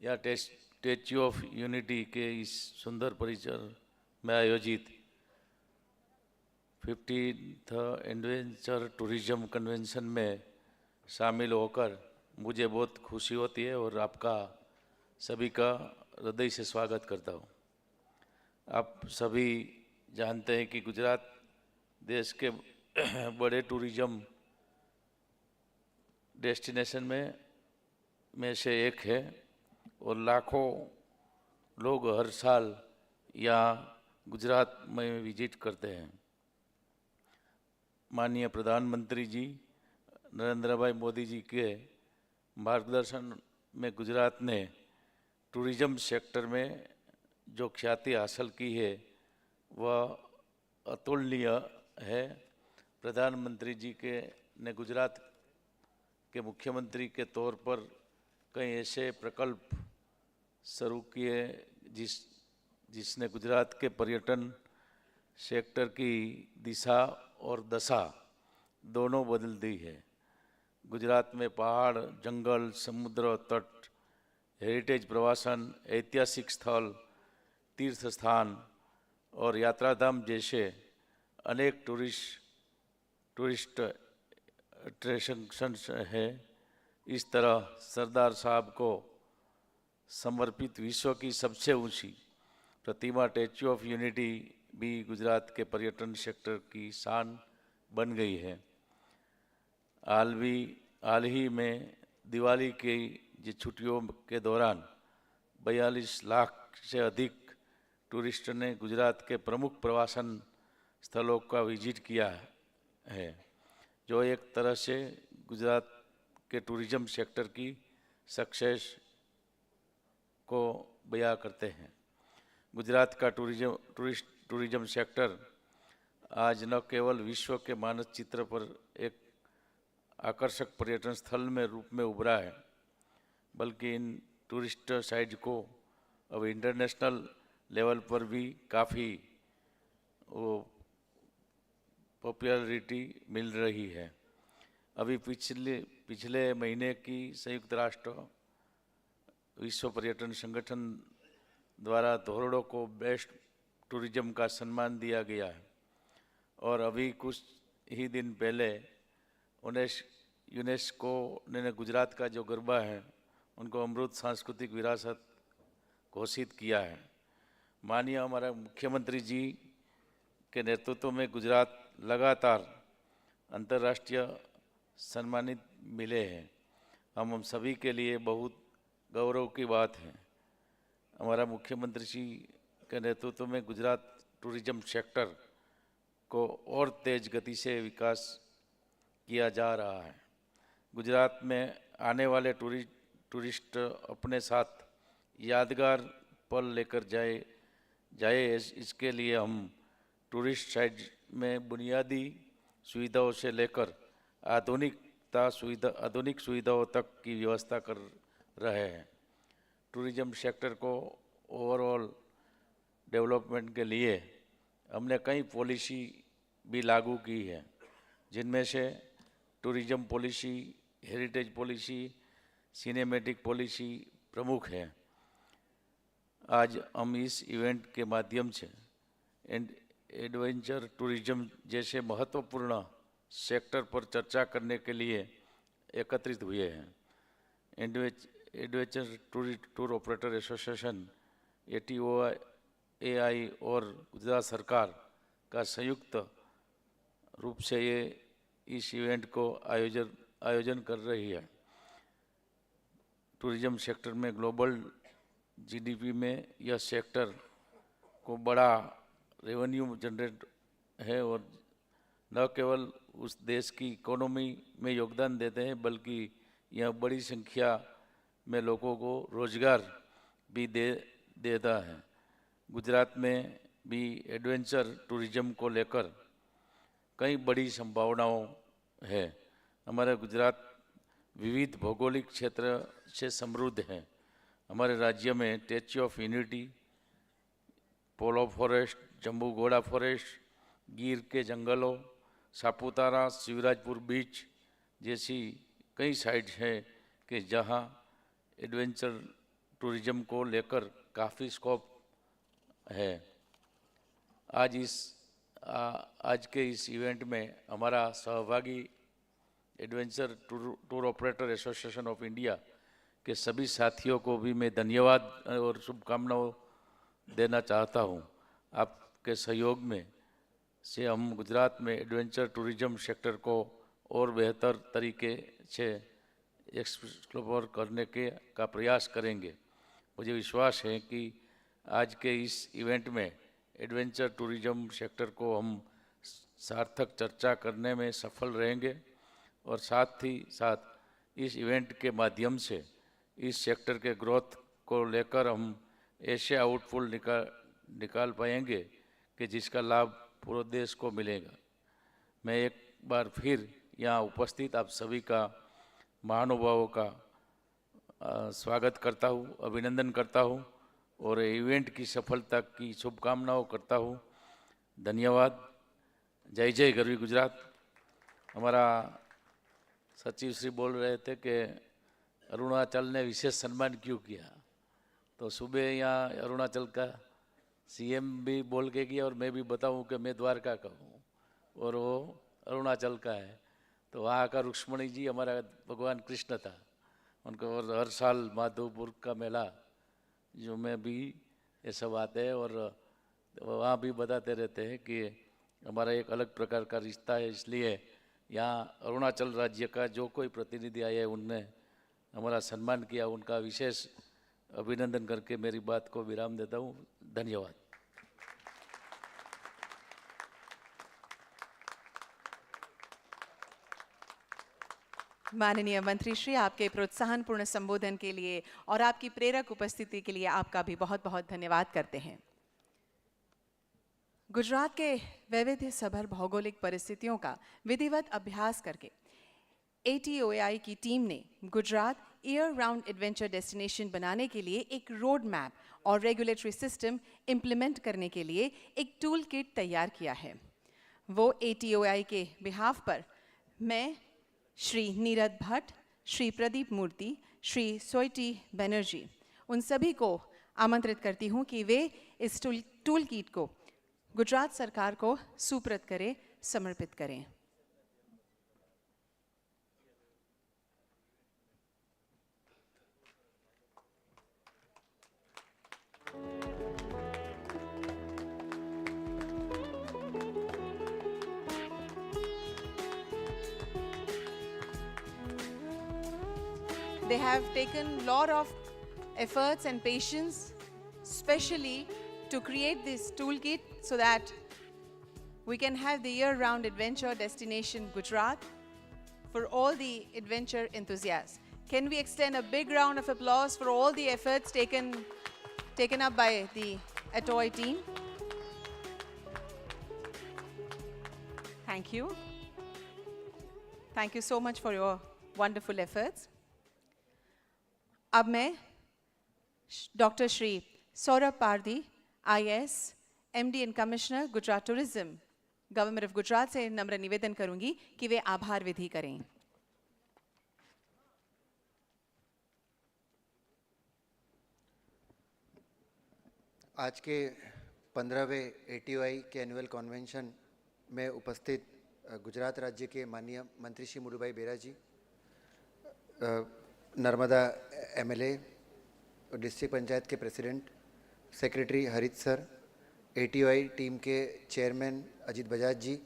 यहाँ स्टैच्यू ऑफ यूनिटी के इस सुंदर परिसर में आयोजित 15th एडवेंचर टूरिज्म कन्वेंशन में शामिल होकर मुझे बहुत खुशी होती है और आपका सभी का हृदय से स्वागत करता हूँ. आप सभी जानते हैं कि गुजरात देश के बड़े टूरिज्म डेस्टिनेशन में से एक है और लाखों लोग हर साल यहाँ गुजरात में विजिट करते हैं. माननीय प्रधानमंत्री जी नरेंद्र भाई मोदी जी के मार्गदर्शन में गुजरात ने टूरिज्म सेक्टर में जो ख्याति हासिल की है वह अतुलनीय है. प्रधानमंत्री जी के ने गुजरात के मुख्यमंत्री के तौर पर कई ऐसे प्रकल्प शुरू किए जिसने गुजरात के पर्यटन सेक्टर की दिशा और दशा दोनों बदल दी है. गुजरात में पहाड़, जंगल, समुद्र तट, हेरिटेज प्रवासन, ऐतिहासिक स्थल, तीर्थ स्थान और यात्राधाम जैसे अनेक टूरिस्ट अट्रैक्शंस है. इस तरह सरदार साहब को समर्पित विश्व की सबसे ऊंची प्रतिमा स्टैच्यू ऑफ यूनिटी भी गुजरात के पर्यटन सेक्टर की शान बन गई है. हाल ही में दिवाली की छुट्टियों के दौरान 42 लाख से अधिक टूरिस्ट ने गुजरात के प्रमुख प्रवासन स्थलों का विजिट किया है, जो एक तरह से गुजरात के टूरिज्म सेक्टर की सक्सेस को बयां करते हैं। गुजरात का टूरिज्म सेक्टर आज न केवल विश्व के मानचित्र पर एक आकर्षक पर्यटन स्थल में रूप में उभरा है, बल्कि इन टूरिस्ट साइट को अब इंटरनेशनल लेवल पर भी काफ़ी पॉपुलैरिटी मिल रही है। अभी पिछले महीने की संयुक्त राष्ट्र विश्व पर्यटन संगठन द्वारा धोरडो को बेस्ट टूरिज्म का सम्मान दिया गया है, और अभी कुछ ही दिन पहले यूनेस्को ने गुजरात का जो गरबा है उनको अमृत सांस्कृतिक विरासत घोषित किया है। माननीय हमारा मुख्यमंत्री जी के नेतृत्व में गुजरात लगातार अंतर्राष्ट्रीय सम्मानित मिले हैं। हम सभी के लिए बहुत गौरव की बात है। हमारा मुख्यमंत्री जी के नेतृत्व में गुजरात टूरिज्म सेक्टर को और तेज गति से विकास किया जा रहा है। गुजरात में आने वाले टूरिस्ट अपने साथ यादगार पल लेकर जाए इसके लिए हम टूरिस्ट साइट में बुनियादी सुविधाओं से लेकर आधुनिक सुविधाओं तक की व्यवस्था कर रहे हैं। टूरिज्म सेक्टर को ओवरऑल डेवलपमेंट के लिए हमने कई पॉलिसी भी लागू की है, जिनमें से tourism policy, heritage policy, cinematic policy प्रमुख है। आज हम इस इवेंट के माध्यम से एडवेंचर टूरिज्म जैसे महत्वपूर्ण सेक्टर पर चर्चा करने के लिए एकत्रित हुए हैं। Adventure tour operator association ATOAI और गुजरात सरकार का संयुक्त रूप से ये इस इवेंट को आयोजन कर रही है। टूरिज्म सेक्टर में ग्लोबल GDP में यह सेक्टर को बड़ा रेवेन्यू जनरेट है, और न केवल उस देश की इकोनॉमी में योगदान देते हैं, बल्कि यह बड़ी संख्या में लोगों को रोजगार भी देता है। गुजरात में भी एडवेंचर टूरिज्म को लेकर कई बड़ी संभावनाओं है। हमारा गुजरात विविध भौगोलिक क्षेत्र से समृद्ध है। हमारे राज्य में Statue of Unity, Polo Forest, Jambughoda Forest, गिर के जंगलों, सापुतारा, शिवराजपुर बीच जैसी कई साइट्स हैं कि जहां एडवेंचर टूरिज्म को लेकर काफ़ी स्कोप है। आज के इस इवेंट में हमारा सहभागी adventure tour operator association of India के सभी साथियों को भी मैं धन्यवाद और शुभकामनाओं देना चाहता हूं। आपके सहयोग में से हम गुजरात में एडवेंचर टूरिज्म सेक्टर को और बेहतर तरीके से एक्सप्लोर करने का प्रयास करेंगे। मुझे विश्वास है कि आज के इस इवेंट में एडवेंचर टूरिज्म सेक्टर को हम सार्थक चर्चा करने में सफल रहेंगे, और साथ ही साथ इस इवेंट के माध्यम से इस सेक्टर के ग्रोथ को लेकर हम ऐसे आउटपुट निकाल पाएंगे कि जिसका लाभ पूरे देश को मिलेगा। मैं एक बार फिर यहाँ उपस्थित आप सभी का, महानुभावों का स्वागत करता हूँ, अभिनंदन करता हूँ और इवेंट की सफलता की शुभकामनाओं करता हूँ। धन्यवाद। जय जय गरवी गुजरात। हमारा सचिव श्री बोल रहे थे कि अरुणाचल ने विशेष सम्मान क्यों किया, तो सुबह यहाँ अरुणाचल का CM भी बोल के गया और मैं भी बताऊँ कि मैं द्वारका का हूँ और वो अरुणाचल का है। तो वहाँ का रुक्ष्मणी जी हमारा भगवान कृष्ण था उनको, और हर साल माधोपुर का मेला जो में भी ये सब आते हैं, और वहाँ भी बताते रहते हैं कि हमारा एक अलग प्रकार का रिश्ता है। इसलिए यहाँ अरुणाचल राज्य का जो कोई प्रतिनिधि आए उनने हमारा सम्मान किया, उनका विशेष अभिनंदन करके मेरी बात को विराम देता हूँ। धन्यवाद। माननीय मंत्री श्री, आपके प्रोत्साहनपूर्ण संबोधन के लिए और आपकी प्रेरक उपस्थिति के लिए आपका भी बहुत बहुत धन्यवाद करते हैं। गुजरात के वैविध्य सभर भौगोलिक परिस्थितियों का विधिवत अभ्यास करके ATOAI की टीम ने Gujarat year round adventure destination बनाने के लिए एक रोड मैप और रेगुलेटरी सिस्टम इम्प्लीमेंट करने के लिए एक टूल किट तैयार किया है। वो ATOAI के बिहाफ पर मैं श्री नीरद भट्ट, श्री प्रदीप मूर्ति, श्री सोइटी बनर्जी, उन सभी को आमंत्रित करती हूँ कि वे इस टूल किट को गुजरात सरकार को सुपुर्द करें, समर्पित करें। They have taken a lot of efforts and patience, especially to create this toolkit so that we can have the year-round adventure destination Gujarat for all the adventure enthusiasts. Can we extend a big round of applause for all the efforts taken up by the ATOAI team? Thank you. Thank you so much for your wonderful efforts. अब मैं doctor Shri Saurabh Pardhi, IAS, MD and commissioner Gujarat tourism, government of Gujarat से नम्र निवेदन करूंगी कि वे आभार विधि करें। आज के 15वें ATOI के एनुअल कन्वेंशन में उपस्थित गुजरात राज्य के माननीय मंत्री श्री मुरुभाई बेरा जी, नर्मदा MLA, डिस्ट्रिक्ट पंचायत के प्रेसिडेंट, सेक्रेटरी हरित सर, ATOI टीम के चेयरमैन अजीत बजाज जी,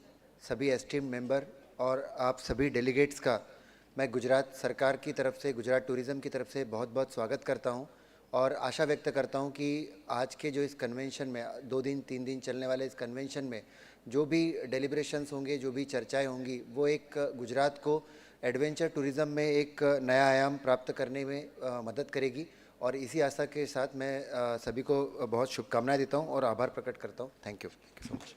सभी एस्टीम्ड मेंबर और आप सभी डेलीगेट्स का मैं गुजरात सरकार की तरफ से, गुजरात टूरिज़्म की तरफ से बहुत बहुत स्वागत करता हूं और आशा व्यक्त करता हूं कि आज के जो इस कन्वेंशन में 2 दिन 3 दिन चलने वाले इस कन्वेंशन में जो भी डेलिब्रेशंस होंगे, जो भी चर्चाएं होंगी, वो एक गुजरात को एडवेंचर टूरिज़्म में एक नया आयाम प्राप्त करने में मदद करेगी और इसी आशा के साथ मैं सभी को बहुत शुभकामनाएं देता हूं और आभार प्रकट करता हूं। Thank you so much.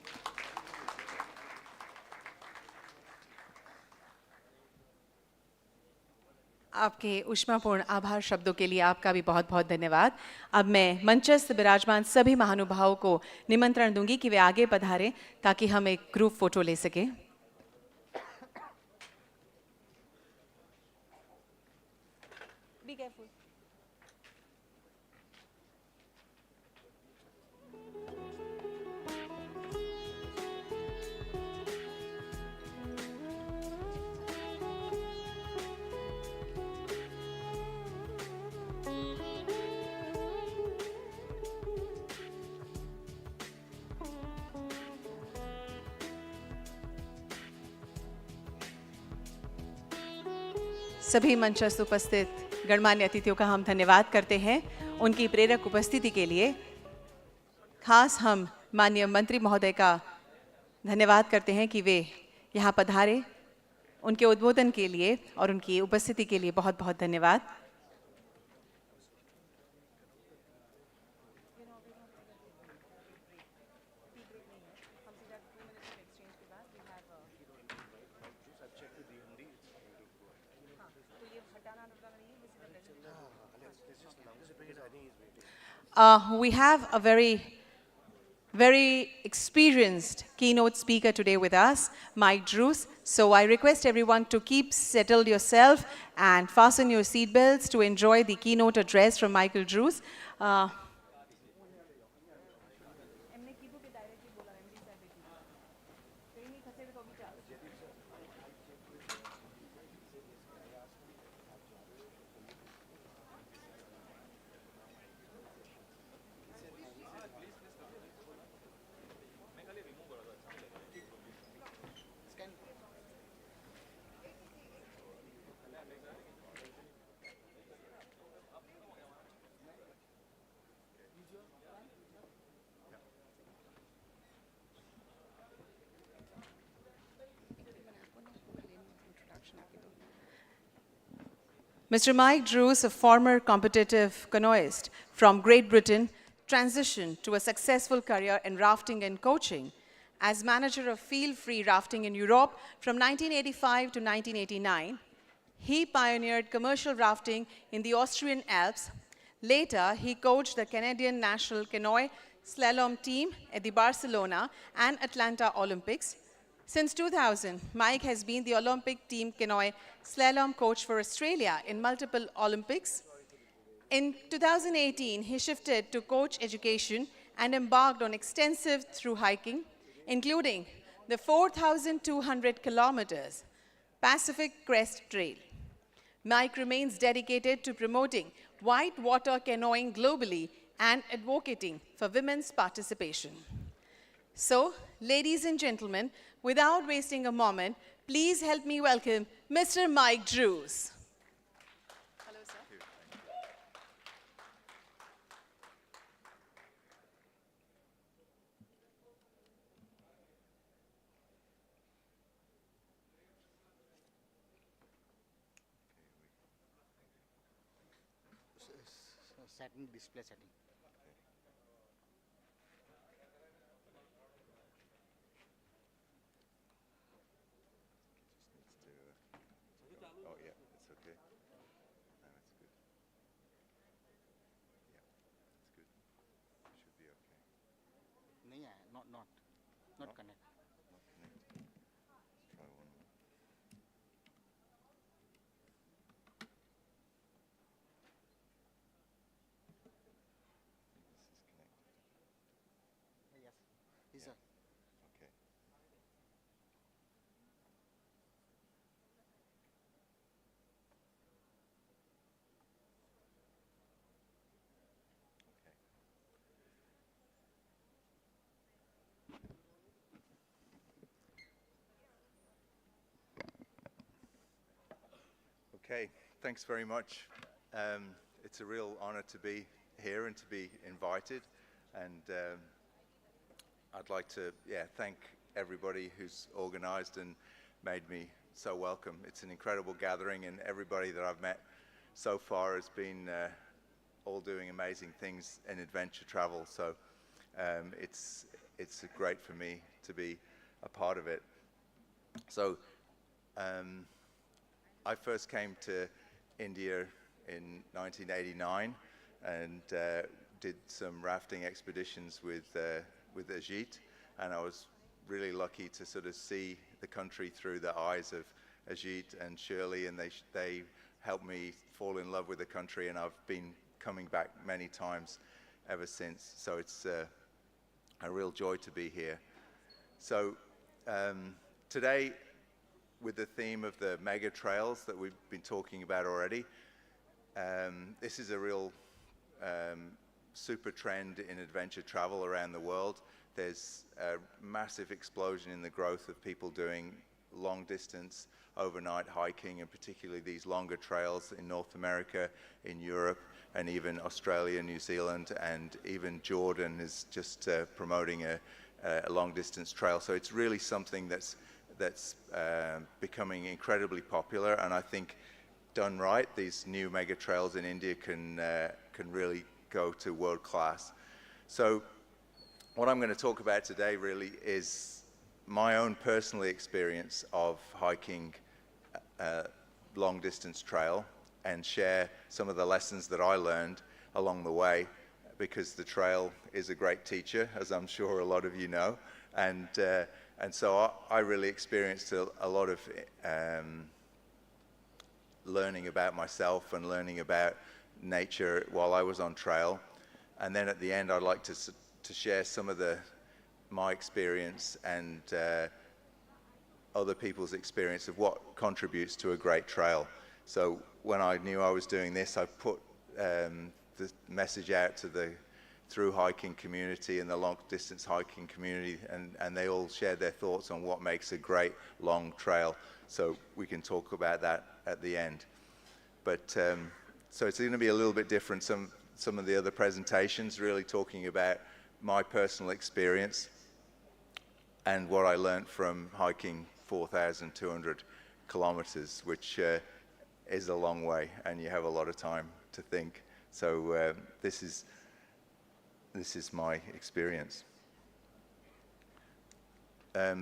आपके ऊष्मापूर्ण आभार शब्दों के लिए आपका भी बहुत बहुत धन्यवाद। अब मैं मंचस्थ विराजमान सभी महानुभावों को निमंत्रण दूंगी कि वे आगे पधारें ताकि हम एक ग्रुप फोटो ले सकें। Be careful. सभी मंचस्थ उपस्थित गणमान्य अतिथियों का हम धन्यवाद करते हैं उनकी प्रेरक उपस्थिति के लिए। खास हम माननीय मंत्री महोदय का धन्यवाद करते हैं कि वे यहाँ पधारे। उनके उद्बोधन के लिए और उनकी उपस्थिति के लिए बहुत बहुत धन्यवाद। We have a very experienced keynote speaker today with us, Mike Drews. So I request everyone to keep settled yourself and fasten your seatbelts to enjoy the keynote address from Michael Drews. Mr. Mike Drews, a former competitive canoeist from Great Britain, transitioned to a successful career in rafting and coaching. As manager of field-free rafting in Europe from 1985 to 1989, he pioneered commercial rafting in the Austrian Alps. Later, he coached the Canadian national canoe slalom team at the Barcelona and Atlanta Olympics. Since 2000, Mike has been the Olympic team canoe slalom coach for Australia in multiple Olympics. In 2018, he shifted to coach education and embarked on extensive through hiking, including the 4,200 kilometers Pacific Crest Trail. Mike remains dedicated to promoting whitewater canoeing globally and advocating for women's participation. So, ladies and gentlemen, without wasting a moment, please help me welcome Mr. Mike Drews. Hello, sir. Setting display setting. Oh yeah, it's okay. No, that's good. Yeah, that's good. Should be okay. नहीं है, not connect. Not connected. Let's try one more. Yes, is Yeah. a Okay. Okay, thanks very much. It's a real honor to be here and to be invited. And I'd like to, thank everybody who's organized and made me so welcome. It's an incredible gathering, and everybody that I've met so far has been all doing amazing things in adventure travel. So it's great for me to be a part of it. So I first came to India in 1989 and did some rafting expeditions with Ajit, and I was really lucky to sort of see the country through the eyes of Ajit and Shirley, and they helped me fall in love with the country, and I've been coming back many times ever since. So it's a real joy to be here. So today, with the theme of the mega trails that we've been talking about already, this is a real super trend in adventure travel around the world. There's a massive explosion in the growth of people doing long distance overnight hiking, and particularly these longer trails in North America, in Europe, and even Australia, New Zealand, and even Jordan is just promoting a long distance trail. So it's really something that's becoming incredibly popular, and I think done right, these new mega trails in India can really go to world class. So what I'm going to talk about today really is my own personal experience of hiking long distance trail, and share some of the lessons that I learned along the way, because the trail is a great teacher, as I'm sure a lot of you know, and so I really experienced a lot of learning about myself and learning about nature while I was on trail. And then at the end, I'd like to share some of my experience and other people's experience of what contributes to a great trail. So when I knew I was doing this, I put the message out to the through hiking community and the long distance hiking community, and they all shared their thoughts on what makes a great long trail. So we can talk about that at the end. But so it's going to be a little bit different. Some of the other presentations really talking about my personal experience and what I learned from hiking 4,200 kilometers, which is a long way, and you have a lot of time to think. So this is my experience.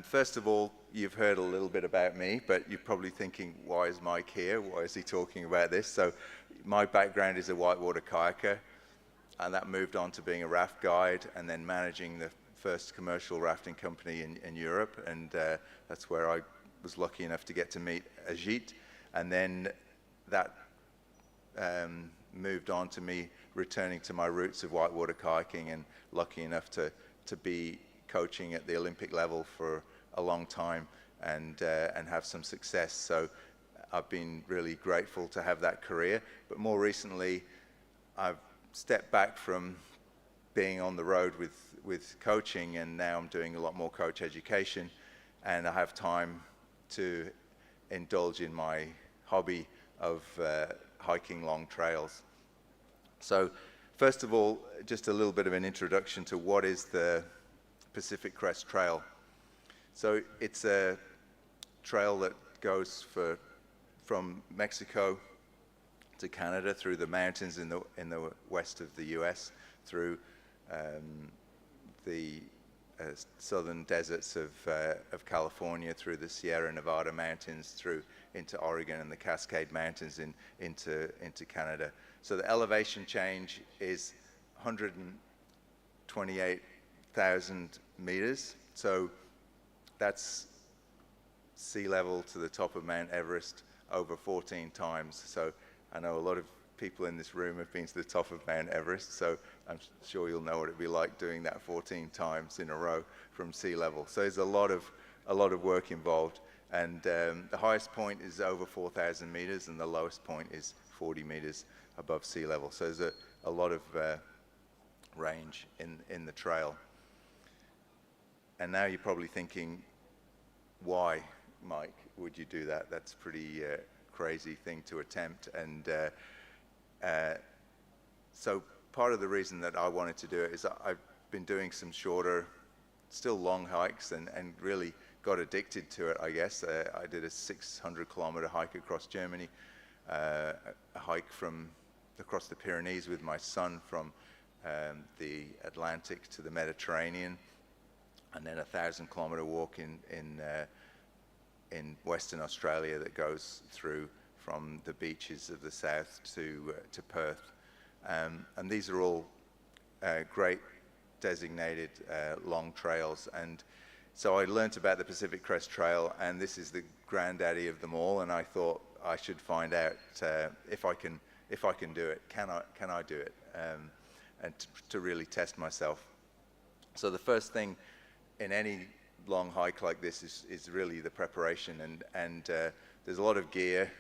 First of all, you've heard a little bit about me, but you're probably thinking, why is Mike here? Why is he talking about this? So my background is a whitewater kayaker, and that moved on to being a raft guide and then managing the first commercial rafting company in Europe. And that's where I was lucky enough to get to meet Ajit. And then that moved on to me returning to my roots of whitewater kayaking, and lucky enough to be coaching at the Olympic level for a long time and have some success. So I've been really grateful to have that career. But more recently, I've stepped back from being on the road with coaching, and now I'm doing a lot more coach education, and I have time to indulge in my hobby of hiking long trails. So first of all, just a little bit of an introduction to what is the Pacific Crest Trail. So it's a trail that goes from Mexico to Canada through the mountains in the west of the US, through the southern deserts of California, through the Sierra Nevada mountains, through into Oregon and the Cascade Mountains into Canada. So the elevation change is 128,000 meters. So that's sea level to the top of Mount Everest over 14 times. So I know a lot of people in this room have been to the top of Mount Everest, so I'm sure you'll know what it'd be like doing that 14 times in a row from sea level. So there's a lot of work involved, and the highest point is over 4,000 meters, and the lowest point is 40 meters above sea level. So there's a lot of range in the trail. And now you're probably thinking, why, Mike, would you do that? That's a pretty crazy thing to attempt. And so part of the reason that I wanted to do it is I've been doing some shorter, still long hikes, and really got addicted to it, I guess. I did a 600-kilometer hike across Germany, a hike across the Pyrenees with my son from the Atlantic to the Mediterranean, and then a 1,000-kilometer walk in Western Australia that goes through from the beaches of the south to Perth. And these are all great designated long trails. And so I learnt about the Pacific Crest Trail, and this is the granddaddy of them all, and I thought I should find out if I can do it. Can I do it? And to really test myself. So the first thing in any long hike like this is really the preparation, and there's a lot of gear,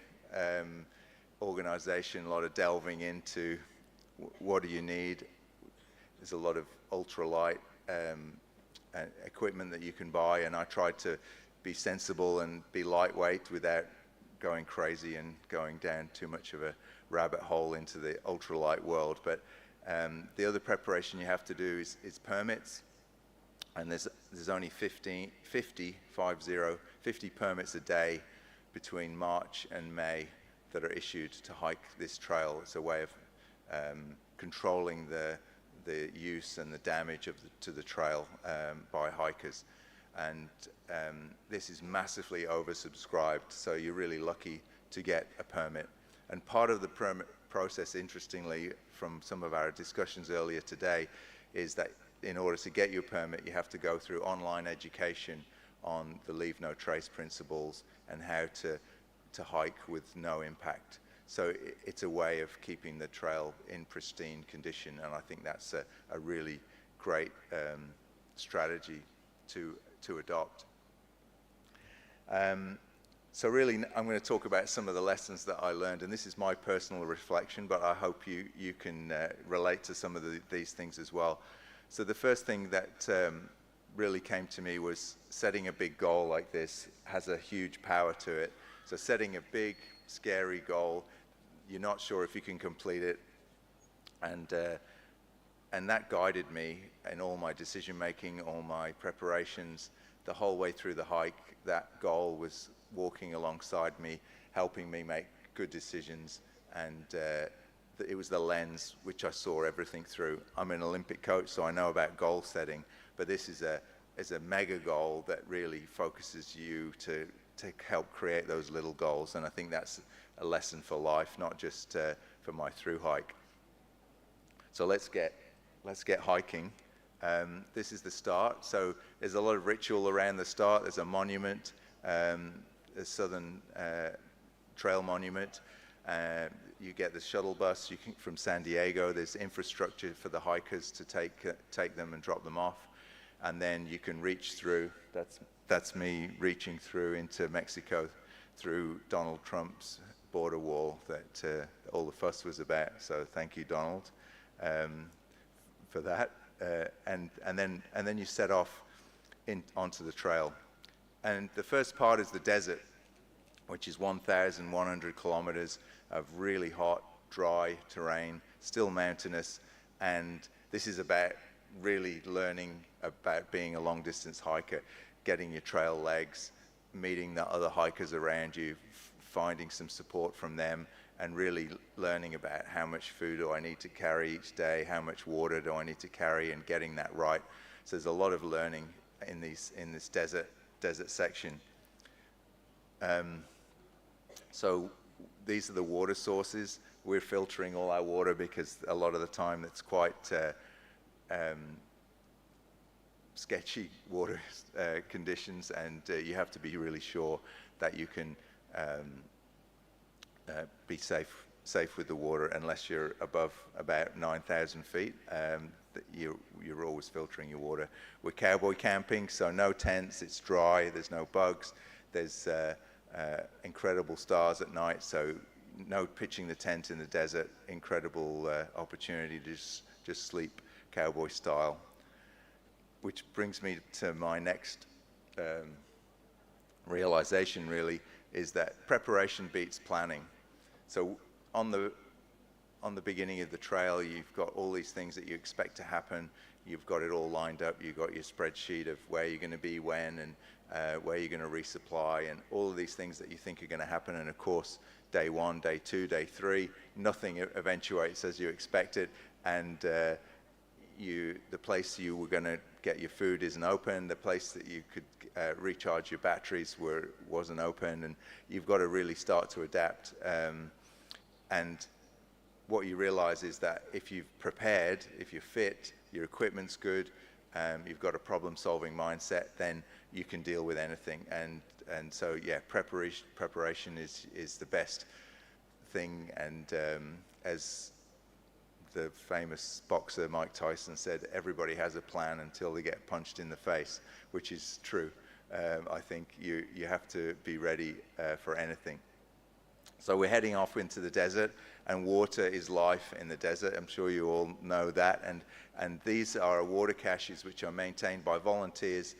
organization, a lot of delving into what do you need. There's a lot of ultralight equipment that you can buy, and I tried to be sensible and be lightweight without going crazy and going down too much of a rabbit hole into the ultralight world. But the other preparation you have to do is permits, and there's only 50 permits a day between March and May that are issued to hike this trail. It's a way of controlling the use and the damage to the trail by hikers. And this is massively oversubscribed, so you're really lucky to get a permit. And part of the permit process, interestingly, from some of our discussions earlier today, is that in order to get your permit, you have to go through online education on the leave no trace principles and how to hike with no impact. So it's a way of keeping the trail in pristine condition, and I think that's a really great strategy to adopt. So really, I'm going to talk about some of the lessons that I learned, and this is my personal reflection, but I hope you can relate to some of these things as well. So the first thing that really came to me was setting a big goal like this has a huge power to it. So setting a big, scary goal, you're not sure if you can complete it, and that guided me in all my decision making, all my preparations, the whole way through the hike. That goal was walking alongside me, helping me make good decisions, and it was the lens which I saw everything through. I'm an Olympic coach, so I know about goal setting, but this is a mega goal that really focuses you to help create those little goals, and I think that's a lesson for life, not just for my through hike. So let's get hiking. This is the start. So there's a lot of ritual around the start. There's a monument, a Southern Trail monument. You get the shuttle bus from San Diego. There's infrastructure for the hikers to take them and drop them off, and then you can reach through. That's me reaching through into Mexico, through Donald Trump's border wall that all the fuss was about. So thank you, Donald, for that. And then you set off onto the trail, and the first part is the desert, which is 1,100 kilometers of really hot, dry terrain, still mountainous, and this is about really learning about being a long-distance hiker, getting your trail legs, meeting the other hikers around you, finding some support from them, and really learning about how much food do I need to carry each day, how much water do I need to carry, and getting that right. So there's a lot of learning in this desert section. So these are the water sources. We're filtering all our water because a lot of the time it's quite sketchy water conditions, and you have to be really sure that you can be safe with the water. Unless you're above about 9,000 feet, you're always filtering your water. We're cowboy camping, so no tents, it's dry, there's no bugs, there's incredible stars at night, so no pitching the tent in the desert, incredible opportunity to just sleep cowboy style. Which brings me to my next realization, really, is that preparation beats planning. So on the beginning of the trail, you've got all these things that you expect to happen. You've got it all lined up. You've got your spreadsheet of where you're going to be when, and where you're going to resupply, and all of these things that you think are going to happen. And of course, day 1, day 2, day 3, nothing eventuates as you expected, and the place you were going to get your food isn't open. The place that you could recharge your batteries wasn't open, and you've got to really start to adapt. And what you realize is that if you've prepared, if you're fit, your equipment's good, you've got a problem-solving mindset, then you can deal with anything. And so, yeah, preparation is the best thing. And as the famous boxer Mike Tyson said, everybody has a plan until they get punched in the face, which is true. I think you have to be ready for anything. So we're heading off into the desert, and water is life in the desert. I'm sure you all know that. And these are water caches which are maintained by volunteers,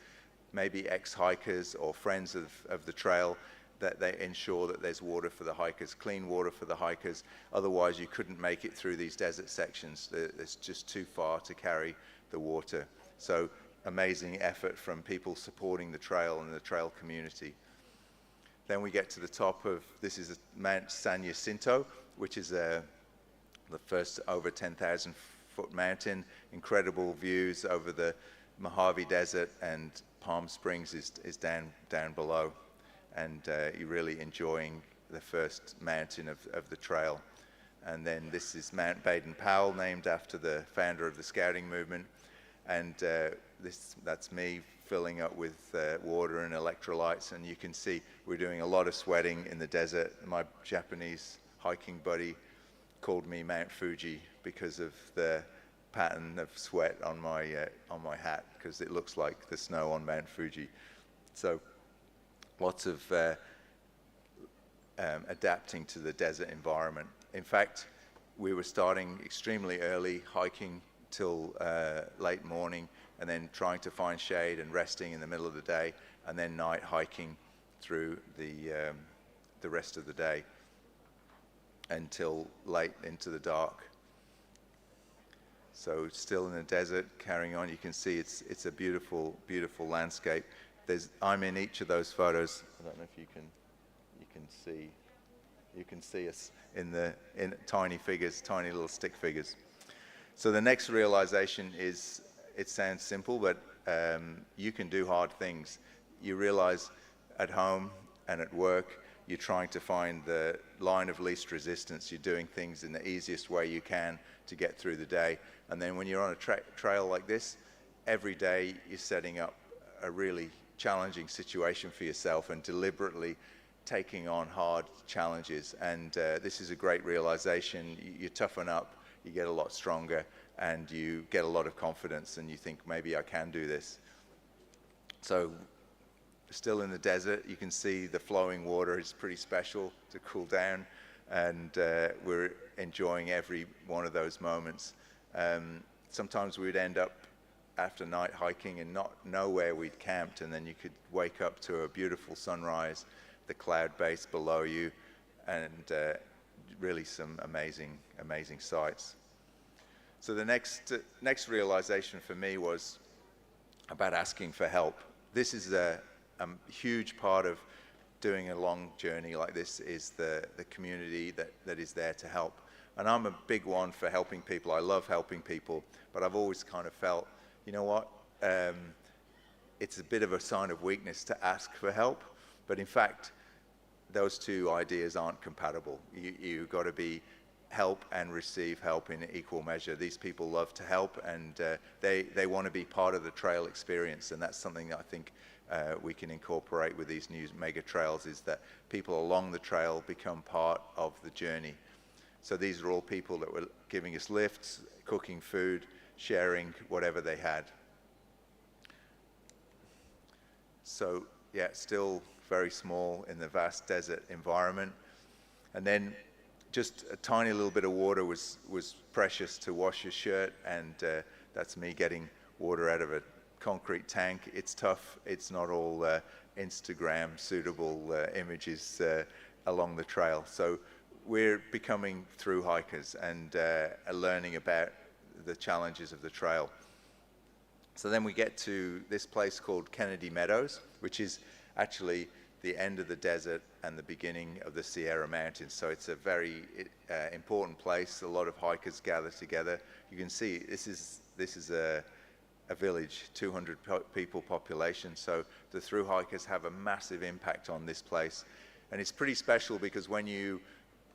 maybe ex-hikers or friends of the trail, that they ensure that there's water for the hikers, clean water for the hikers. Otherwise, you couldn't make it through these desert sections. It's just too far to carry the water. So amazing effort from people supporting the trail and the trail community. Then we get to the top of, this is Mount San Jacinto, which is the first over 10,000 foot mountain. Incredible views over the Mojave Desert, and Palm Springs is down below. And you're really enjoying the first mountain of the trail. And then this is Mount Baden-Powell, named after the founder of the scouting movement. And that's me filling up with water and electrolytes. And you can see we're doing a lot of sweating in the desert. My Japanese hiking buddy called me Mount Fuji because of the pattern of sweat on my hat, because it looks like the snow on Mount Fuji. So lots of adapting to the desert environment. In fact, we were starting extremely early, hiking till late morning, and then trying to find shade and resting in the middle of the day, and then night hiking through the rest of the day until late into the dark. So still in the desert, carrying on. You can see it's a beautiful, beautiful landscape. I'm in each of those photos. I don't know if you can see. You can see us in tiny figures, tiny little stick figures. So the next realization is, it sounds simple, but you can do hard things. You realize at home and at work, you're trying to find the line of least resistance. You're doing things in the easiest way you can to get through the day. And then when you're on a trail like this, every day you're setting up a really challenging situation for yourself and deliberately taking on hard challenges. And this is a great realization. You toughen up, you get a lot stronger, and you get a lot of confidence, and you think, maybe I can do this. So still in the desert, you can see the flowing water is pretty special to cool down, and we're enjoying every one of those moments. Sometimes we'd end up after night hiking and not know where we'd camped, and then you could wake up to a beautiful sunrise, the cloud base below you, and really some amazing sights. So the next realization for me was about asking for help. This is a huge part of doing a long journey like this, is the community that is there to help. And I'm a big one for helping people. I love helping people, but I've always kind of felt, you know what, it's a bit of a sign of weakness to ask for help. But in fact, those two ideas aren't compatible. You've got to be help and receive help in equal measure. These people love to help, and they want to be part of the trail experience, and that's something that I think we can incorporate with these new mega trails, is that people along the trail become part of the journey. So these are all people that were giving us lifts, cooking food, sharing whatever they had. So yeah, still very small in the vast desert environment. And then just a tiny little bit of water was precious to wash your shirt, and that's me getting water out of a concrete tank. It's tough. It's not all Instagram suitable images along the trail. So we're becoming through hikers and learning about the challenges of the trail. So then we get to this place called Kennedy Meadows, which is actually the end of the desert and the beginning of the Sierra Mountains. So it's a very important place. A lot of hikers gather together. You can see this is a village, 200 people population. So the thru hikers have a massive impact on this place. And it's pretty special because when you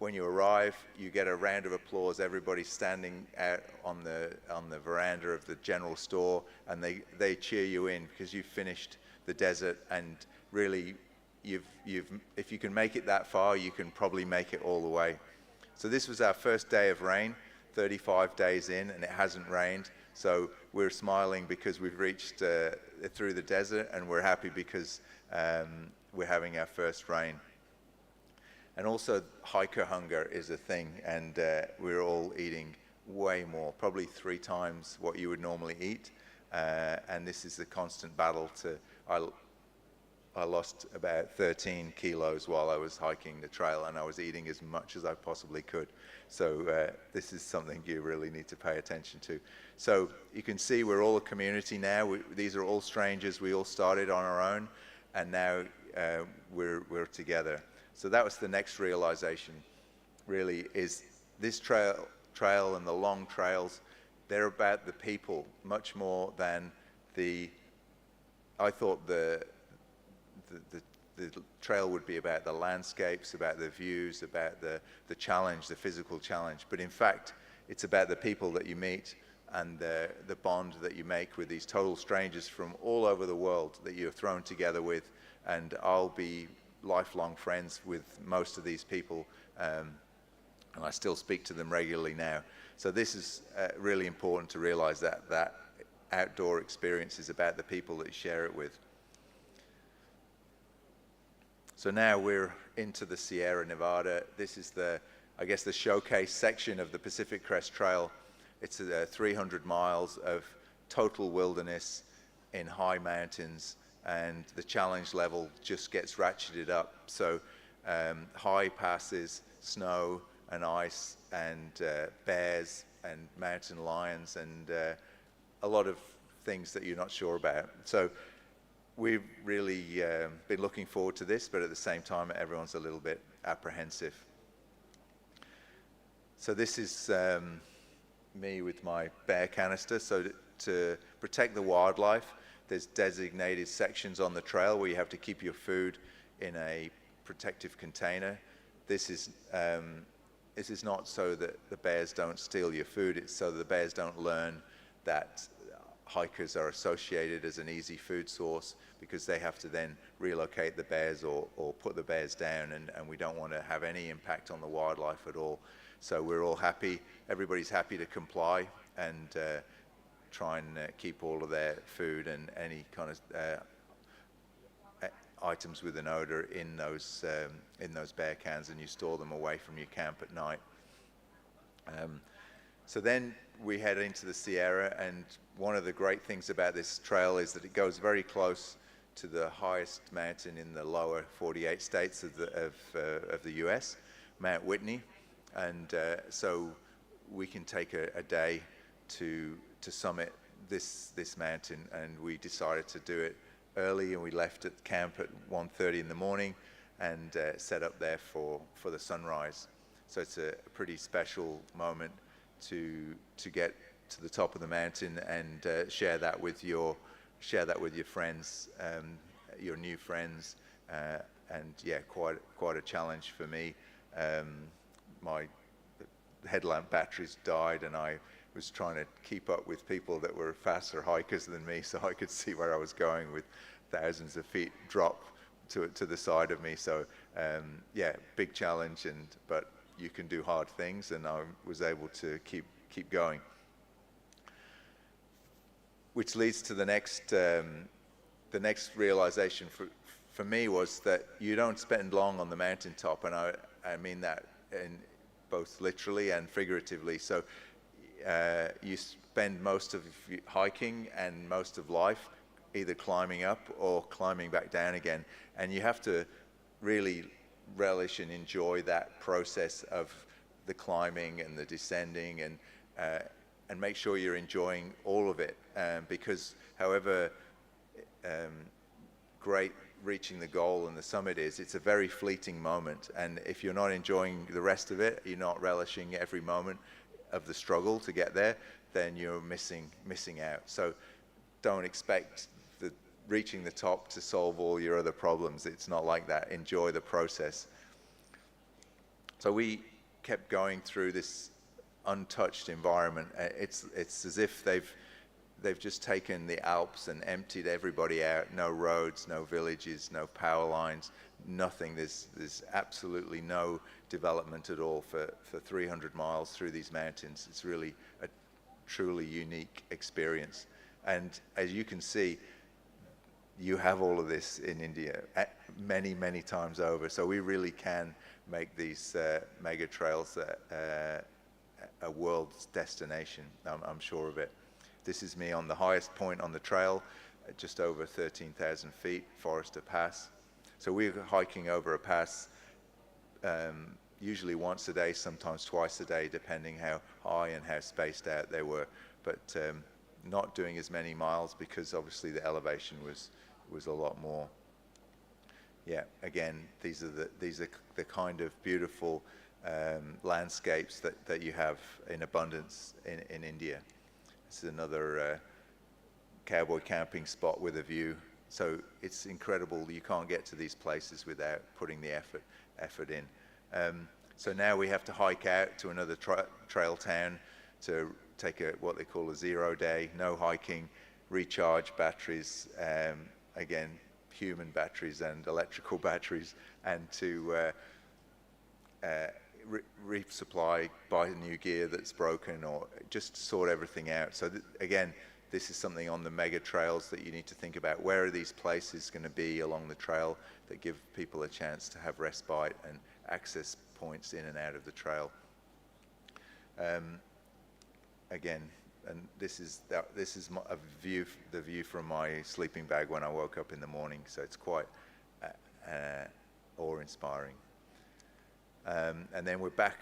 arrive, you get a round of applause. Everybody's standing out on the veranda of the general store, and they cheer you in because you've finished the desert, and really if you can make it that far, you can probably make it all the way. So this was our first day of rain, 35 days in, and it hasn't rained. So we're smiling because we've reached through the desert, and we're happy because we're having our first rain. And also hiker hunger is a thing, and we're all eating way more, probably 3 times what you would normally eat. And this is the constant battle to, I lost about 13 kilos while I was hiking the trail, and I was eating as much as I possibly could. So this is something you really need to pay attention to. So you can see we're all a community now. These are all strangers. We all started on our own, and now we're together. So that was the next realization, really, is this trail and the long trails, they're about the people much more than I thought the trail would be about the landscapes, about the views, about the challenge, the physical challenge. But in fact, it's about the people that you meet and the bond that you make with these total strangers from all over the world that you're thrown together with. And I'll be lifelong friends with most of these people, and I still speak to them regularly now. So this is really important to realize that outdoor experience is about the people that you share it with. So now we're into the Sierra Nevada. This is I guess the showcase section of the Pacific Crest Trail. It's 300 miles of total wilderness in high mountains, and the challenge level just gets ratcheted up. So high passes, snow and ice, and bears and mountain lions, and a lot of things that you're not sure about. So we've really been looking forward to this, but at the same time, everyone's a little bit apprehensive. So this is me with my bear canister. So to protect the wildlife, there's designated sections on the trail where you have to keep your food in a protective container. This is not so that the bears don't steal your food, it's so that the bears don't learn that hikers are associated as an easy food source, because they have to then relocate the bears or put the bears down, and we don't want to have any impact on the wildlife at all. So we're all happy, everybody's happy to comply and try and keep all of their food and any kind of items with an odor in those bear cans, and you store them away from your camp at night. So then we head into the Sierra, and one of the great things about this trail is that it goes very close to the highest mountain in the lower 48 states of the US, Mount Whitney, and so we can take a day to summit this mountain, and we decided to do it early, and we left at camp at 1:30 in the morning and set up there for the sunrise. So it's a pretty special moment to get to the top of the mountain and share that with your friends, your new friends, and yeah, quite a challenge for me. My headlamp batteries died, and I was trying to keep up with people that were faster hikers than me, so I could see where I was going with thousands of feet drop to the side of me. So yeah, big challenge, but you can do hard things, and I was able to keep going. Which leads to the next realization for me was that you don't spend long on the mountaintop, and I mean that in both literally and figuratively. So you spend most of hiking and most of life either climbing up or climbing back down again, and you have to really relish and enjoy that process of the climbing and the descending, and make sure you're enjoying all of it, because however great reaching the goal and the summit is, it's a very fleeting moment, and if you're not enjoying the rest of it, you're not relishing every moment of the struggle to get there, then you're missing out. So don't expect reaching the top to solve all your other problems. It's not like that. Enjoy the process. So we kept going through this untouched environment. It's as if they've just taken the Alps and emptied everybody out. No roads, no villages, no power lines, nothing. There's absolutely no development at all for 300 miles through these mountains. It's really a truly unique experience. And as you can see, you have all of this in India many times over. So we really can make these mega trails a world's destination. I'm sure of it. This is me on the highest point on the trail, at just over 13,000 feet, Forester Pass. So we're hiking over a pass usually once a day, sometimes twice a day, depending how high and how spaced out they were. But not doing as many miles because obviously the elevation was a lot more. Yeah, again, these are the kind of beautiful landscapes that you have in abundance in India. This is another cowboy camping spot with a view. So it's incredible. You can't get to these places without putting the effort in. So now we have to hike out to another trail town to take what they call a 0 day, no hiking, recharge batteries, again, human batteries and electrical batteries, and to resupply, buy new gear that's broken, or just sort everything out. So again, this is something on the mega trails that you need to think about. Where are these places going to be along the trail that give people a chance to have respite and access points in and out of the trail? Again, and this is the view from my sleeping bag when I woke up in the morning. So it's quite awe-inspiring. And then we're back.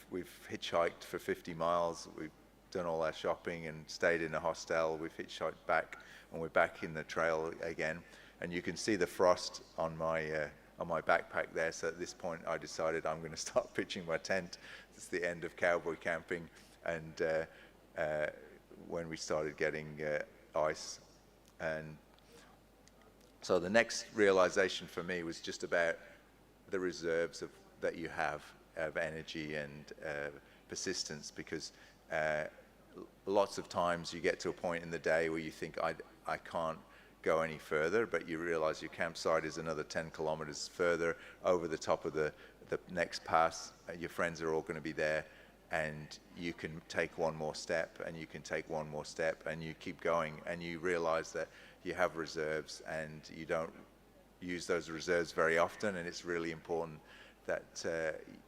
We've hitchhiked for 50 miles. We've done all our shopping and stayed in a hostel. We've hitchhiked back, and we're back in the trail again. And you can see the frost on my on my backpack there. So at this point, I decided I'm going to start pitching my tent. It's the end of cowboy camping, and when we started getting ice. And so the next realization for me was just about the reserves that you have of energy and persistence, because lots of times you get to a point in the day where you think, I can't go any further, but you realize your campsite is another 10 kilometers further over the top of the next pass. Your friends are all going to be there, and you can take one more step, and you can take one more step, and you keep going, and you realize that you have reserves, and you don't use those reserves very often, and it's really important that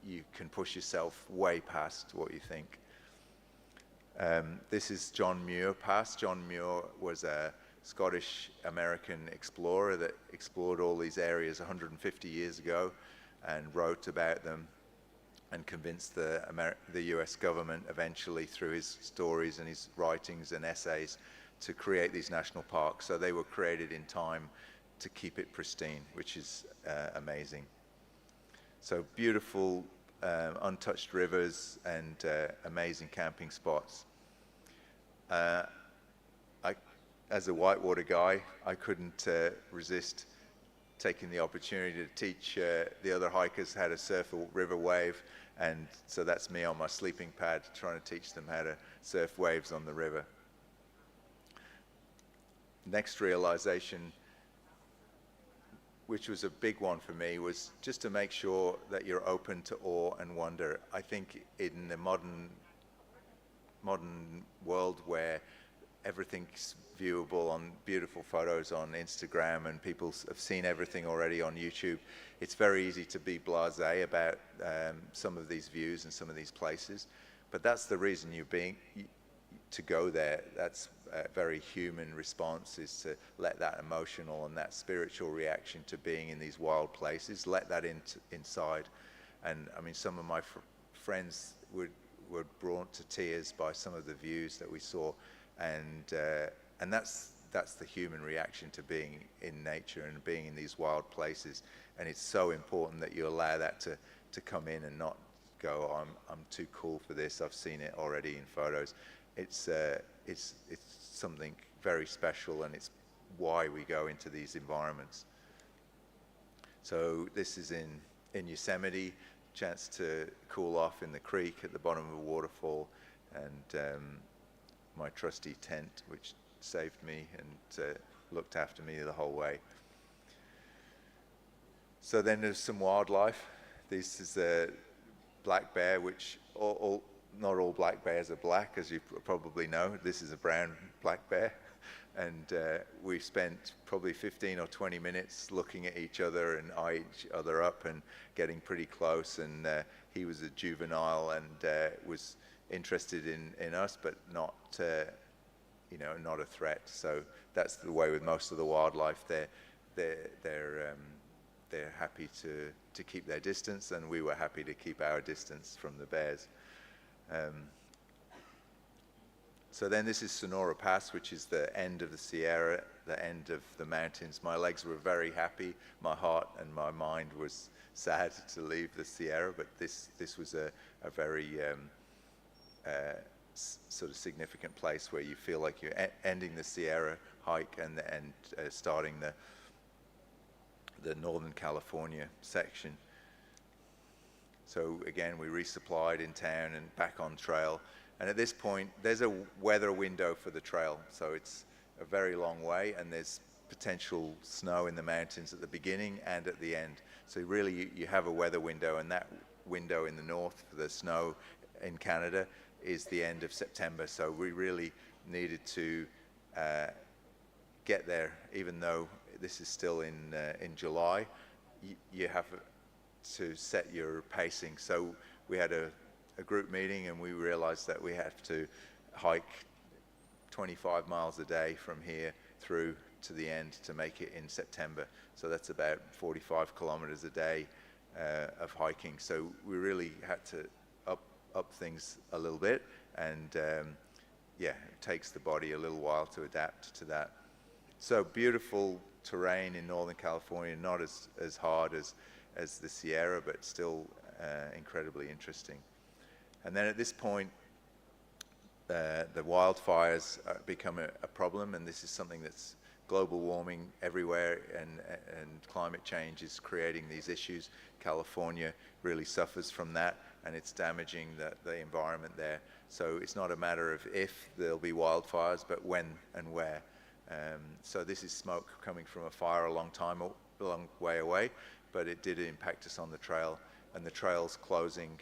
you can push yourself way past what you think. This is John Muir Pass. John Muir was a Scottish-American explorer that explored all these areas 150 years ago and wrote about them and convinced the US government eventually through his stories and his writings and essays to create these national parks. So they were created in time to keep it pristine, which is amazing. So beautiful, untouched rivers and amazing camping spots. As a whitewater guy, I couldn't resist taking the opportunity to teach the other hikers how to surf a river wave, and so that's me on my sleeping pad trying to teach them how to surf waves on the river. Next realization, which was a big one for me, was just to make sure that you're open to awe and wonder. I think in the modern world where everything's viewable on beautiful photos on Instagram and people have seen everything already on YouTube, it's very easy to be blasé about some of these views and some of these places. But that's the reason to go there. That's a very human response, is to let that emotional and that spiritual reaction to being in these wild places, let that inside. And I mean, some of my friends were brought to tears by some of the views that we saw, and that's the human reaction to being in nature and being in these wild places. And it's so important that you allow that to come in and not go, I'm too cool for this, I've seen it already in photos. It's something very special, and it's why we go into these environments. So this is in Yosemite, chance to cool off in the creek at the bottom of a waterfall, and my trusty tent, which saved me and looked after me the whole way. So then there's some wildlife. This is a black bear, which not all black bears are black, as you probably know. This is a brown black bear. And we spent probably 15 or 20 minutes looking at each other and eyeing each other up and getting pretty close. And he was a juvenile and was interested in us, but not, not a threat. So that's the way with most of the wildlife. They're happy to keep their distance, and we were happy to keep our distance from the bears. So then this is Sonora Pass, which is the end of the Sierra, the end of the mountains. My legs were very happy. My heart and my mind was sad to leave the Sierra, but this was a very sort of significant place where you feel like you're ending the Sierra hike and starting the Northern California section. So again, we resupplied in town and back on trail. And at this point, there's a weather window for the trail. So it's a very long way, and there's potential snow in the mountains at the beginning and at the end. So really, you have a weather window, and that window in the north for the snow in Canada is the end of September. So we really needed to get there, even though this is still in July. You have to set your pacing. So we had a group meeting, and we realized that we have to hike 25 miles a day from here through to the end to make it in September. So that's about 45 kilometers a day of hiking. So we really had to up things a little bit, and it takes the body a little while to adapt to that. So beautiful terrain in Northern California, not as hard as the Sierra, but still incredibly interesting. And then at this point, the wildfires become a problem, and this is something that's global warming everywhere, and climate change is creating these issues. California really suffers from that, and it's damaging the environment there. So it's not a matter of if there'll be wildfires, but when and where. So this is smoke coming from a fire a long way away, but it did impact us on the trail, and the trail's closing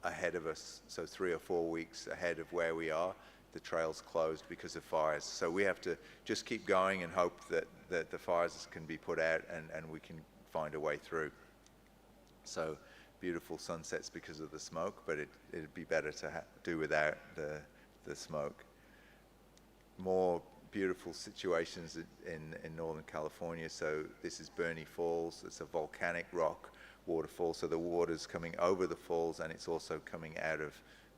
ahead of us, so 3 or 4 weeks ahead of where we are. The trail's closed because of fires. So we have to just keep going and hope that the fires can be put out and we can find a way through. So beautiful sunsets because of the smoke, but it'd be better to do without the smoke. More beautiful situations in Northern California. So this is Bernie Falls. It's a volcanic rock waterfall. So the water's coming over the falls, and it's also coming out of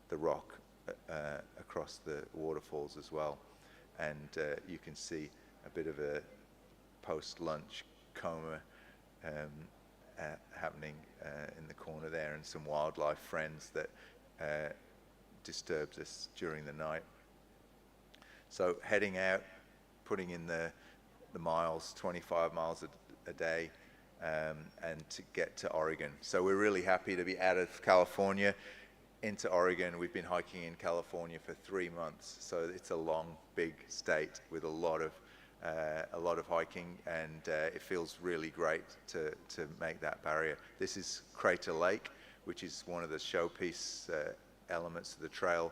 the rock across the waterfalls as well. And you can see a bit of a post-lunch coma happening in the corner there, and some wildlife friends that disturbed us during the night. So heading out, putting in the miles, 25 miles a day, and to get to Oregon. So we're really happy to be out of California into Oregon. We've been hiking in California for 3 months, so it's a long, big state with a lot of hiking, and it feels really great to make that barrier. This is Crater Lake, which is one of the showpiece elements of the trail.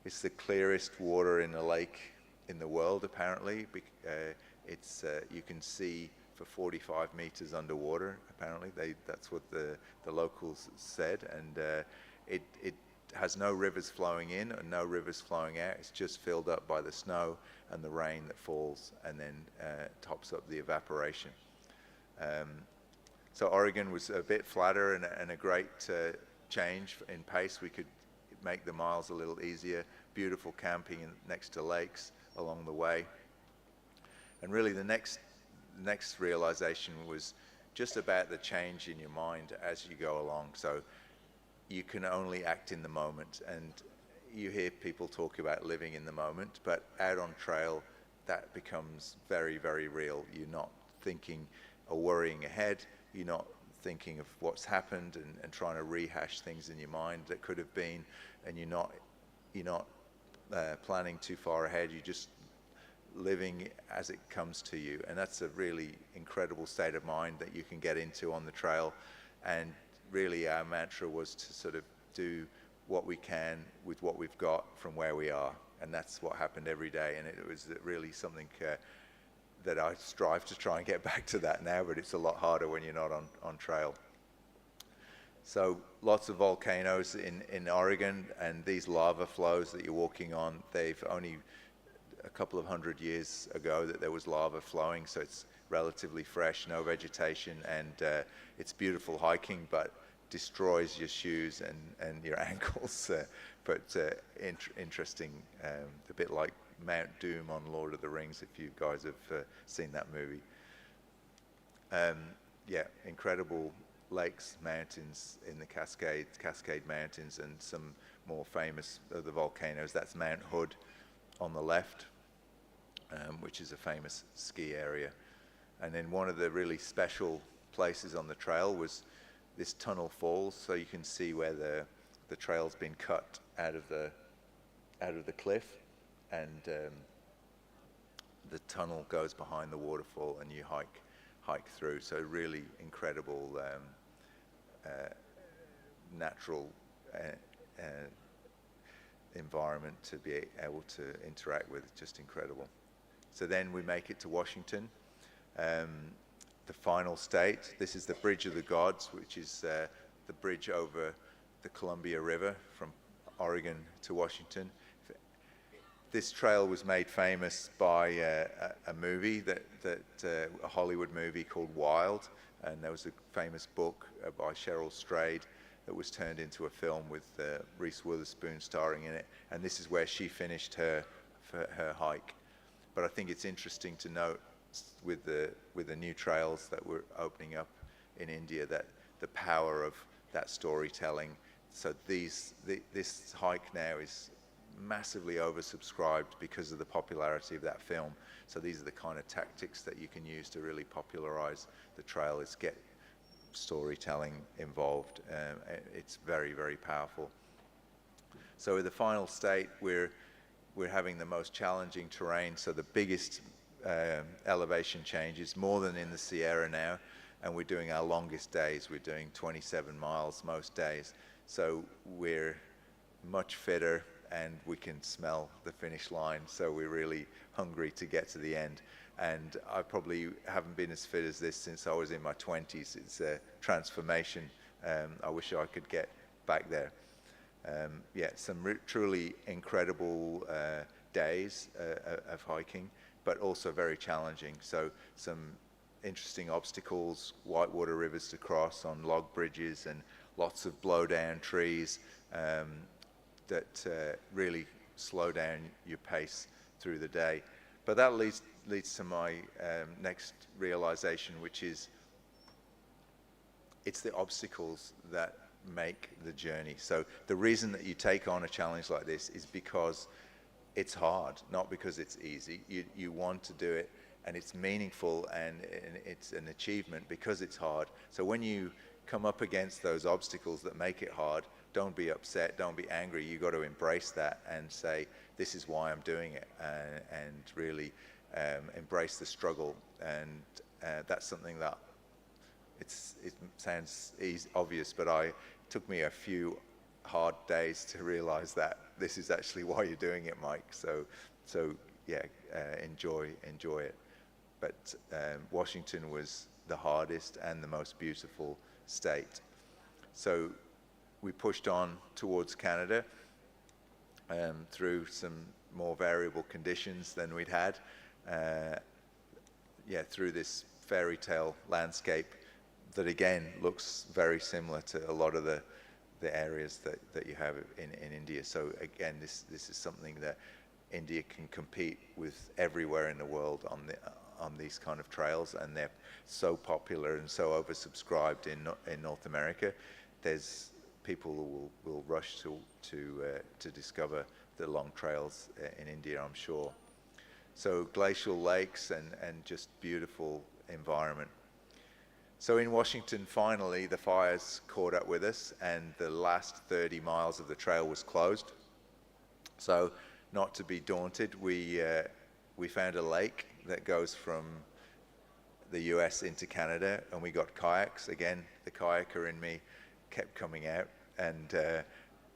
It's the clearest water in a lake in the world, apparently. You can see for 45 meters underwater, apparently. That's what the locals said, and it has no rivers flowing in and no rivers flowing out. It's just filled up by the snow and the rain that falls and then tops up the evaporation. So Oregon was a bit flatter and a great change in pace. We could make the miles a little easier. Beautiful camping next to lakes along the way. And really the next realization was just about the change in your mind as you go along. So you can only act in the moment, and you hear people talk about living in the moment, but out on trail that becomes very, very real. You're not thinking or worrying ahead. You're not thinking of what's happened and trying to rehash things in your mind that could have been, and you're not planning too far ahead. You're just living as it comes to you, and that's a really incredible state of mind that you can get into on the trail. And really our mantra was to sort of do what we can with what we've got from where we are, and that's what happened every day. And it was really something that I strive to try and get back to that now, but it's a lot harder when you're not on trail. So lots of volcanoes in Oregon, and these lava flows that you're walking on, they've only a couple of 100 years ago that there was lava flowing, so it's relatively fresh, no vegetation, and it's beautiful hiking, but destroys your shoes and your ankles. But interesting, a bit like Mount Doom on Lord of the Rings, if you guys have seen that movie. Yeah, incredible lakes, mountains in the Cascade Mountains, and some more famous of the volcanoes. That's Mount Hood on the left, which is a famous ski area. And then one of the really special places on the trail was this Tunnel Falls, so you can see where the trail's been cut out of the cliff, and the tunnel goes behind the waterfall, and you hike through. So really incredible natural environment to be able to interact with. Just incredible. So then we make it to Washington, the final state. This is the Bridge of the Gods, which is the bridge over the Columbia River from Oregon to Washington. This trail was made famous by a movie, a Hollywood movie called Wild, and there was a famous book by Cheryl Strayed that was turned into a film with Reese Witherspoon starring in it, and this is where she finished her hike. But I think it's interesting to note with the new trails that we're opening up in India, that the power of that storytelling. So this hike now is massively oversubscribed because of the popularity of that film. So these are the kind of tactics that you can use to really popularize the trail, is get storytelling involved. It's very, very powerful. So in the final state, we're having the most challenging terrain, so the biggest elevation changes, more than in the Sierra now, and we're doing our longest days. We're doing 27 miles most days. So we're much fitter and we can smell the finish line, so we're really hungry to get to the end. And I probably haven't been as fit as this since I was in my 20s. It's a transformation. I wish I could get back there. Yeah, some truly incredible days of hiking, but also very challenging. So some interesting obstacles, whitewater rivers to cross on log bridges, and lots of blow-down trees that really slow down your pace through the day. But that leads to my next realization, which is it's the obstacles that make the journey. So the reason that you take on a challenge like this is because it's hard, not because it's easy. You want to do it, and it's meaningful, and it's an achievement because it's hard. So when you come up against those obstacles that make it hard, don't be upset, don't be angry. You got to embrace that and say, this is why I'm doing it, and really embrace the struggle. And that's something that it sounds obvious, but it took me a few hard days to realize that this is actually why you're doing it, Mike. So yeah, enjoy it. But Washington was the hardest and the most beautiful state. So we pushed on towards Canada through some more variable conditions than we'd had. Yeah, through this fairy tale landscape that again looks very similar to a lot of the areas that you have in India. So again, this is something that India can compete with everywhere in the world on these kind of trails, and they're so popular and so oversubscribed in North America. There's people who will rush to discover the long trails in India, I'm sure. So glacial lakes and just beautiful environment. So in Washington, finally, the fires caught up with us, and the last 30 miles of the trail was closed. So not to be daunted, we found a lake that goes from the US into Canada, and we got kayaks. Again, the kayaker in me kept coming out, and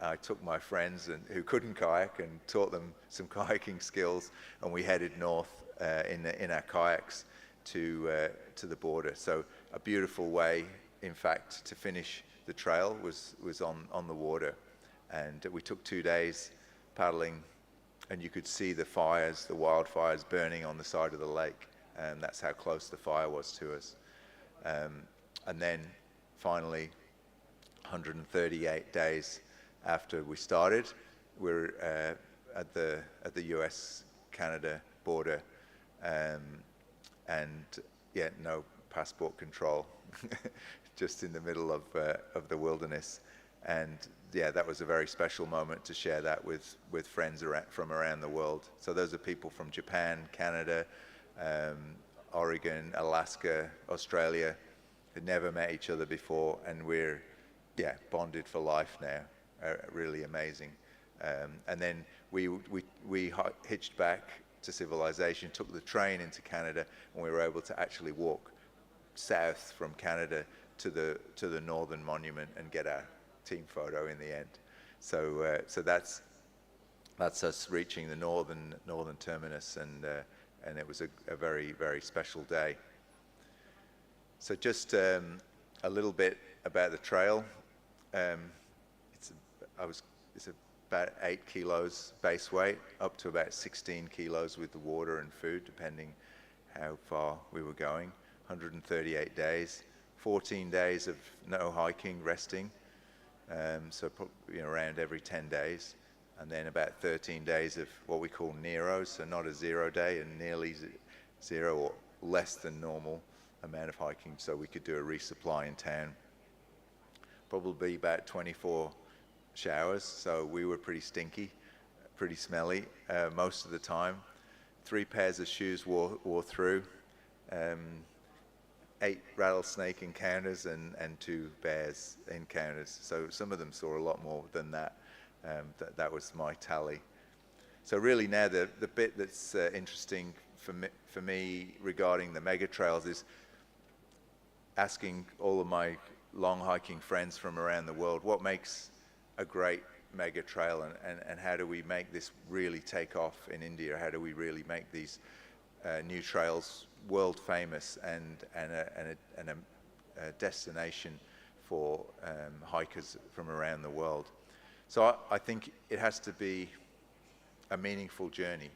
I took my friends who couldn't kayak and taught them some kayaking skills, and we headed north in our kayaks to the border. So a beautiful way, in fact, to finish the trail was on the water. And we took 2 days paddling, and you could see the fires, the wildfires burning on the side of the lake. And that's how close the fire was to us. And then finally, 138 days after we started, we're at the US-Canada border, and yeah, no passport control, just in the middle of the wilderness. And yeah, that was a very special moment to share that with friends from around the world. So those are people from Japan, Canada, Oregon, Alaska, Australia, had never met each other before, and we're bonded for life now. Really amazing. And then we hitched back to civilization, took the train into Canada, and we were able to actually walk south from Canada to the Northern Monument and get our team photo in the end. So that's us reaching the northern terminus, and it was a very, very special day. So just a little bit about the trail. It's about 8 kilos base weight, up to about 16 kilos with the water and food, depending how far we were going. 138 days, 14 days of no hiking, resting, so probably around every 10 days, and then about 13 days of what we call Neros, so not a 0 day, and nearly zero, or less than normal amount of hiking, so we could do a resupply in town. Probably about 24 showers, so we were pretty stinky, pretty smelly most of the time. 3 pairs of shoes wore through, 8 rattlesnake encounters and 2 bears encounters. So some of them saw a lot more than that. That was my tally. So really now the bit that's interesting for me regarding the mega trails is asking all of my long hiking friends from around the world, what makes a great mega trail, and how do we make this really take off in India? How do we really make these new trails world famous and a destination for hikers from around the world? So I think it has to be a meaningful journey,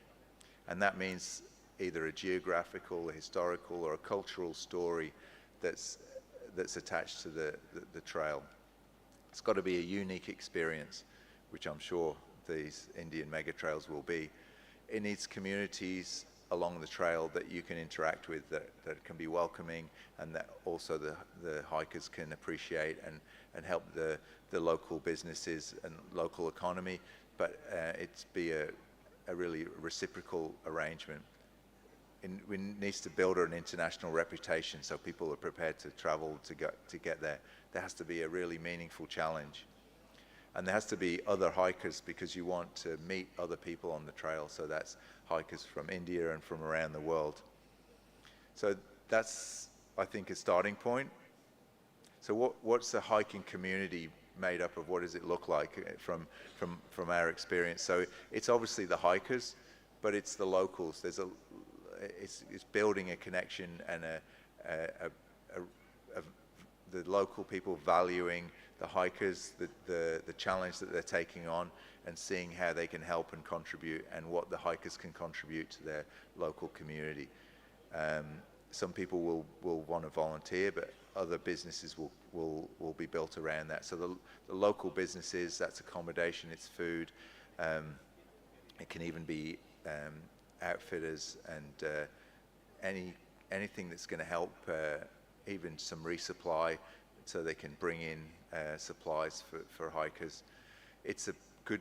and that means either a geographical, a historical, or a cultural story that's attached to the trail. It's got to be a unique experience, which I'm sure these Indian mega trails will be. It needs communities along the trail that you can interact with, that can be welcoming, and that also the hikers can appreciate and help the local businesses and local economy, but it's be a really reciprocal arrangement. We needs to build an international reputation so people are prepared to travel to get there. There has to be a really meaningful challenge. And there has to be other hikers, because you want to meet other people on the trail. So that's hikers from India and from around the world. So that's, I think, a starting point. So what's the hiking community made up of? What does it look like from our experience? So it's obviously the hikers, but it's the locals. It's building a connection and the local people valuing the hikers, the challenge that they're taking on, and seeing how they can help and contribute, and what the hikers can contribute to their local community. Some people will want to volunteer, but other businesses will be built around that. So the local businesses, that's accommodation, it's food, it can even be outfitters, and anything that's going to help, even some resupply, so they can bring in supplies for hikers. It's a good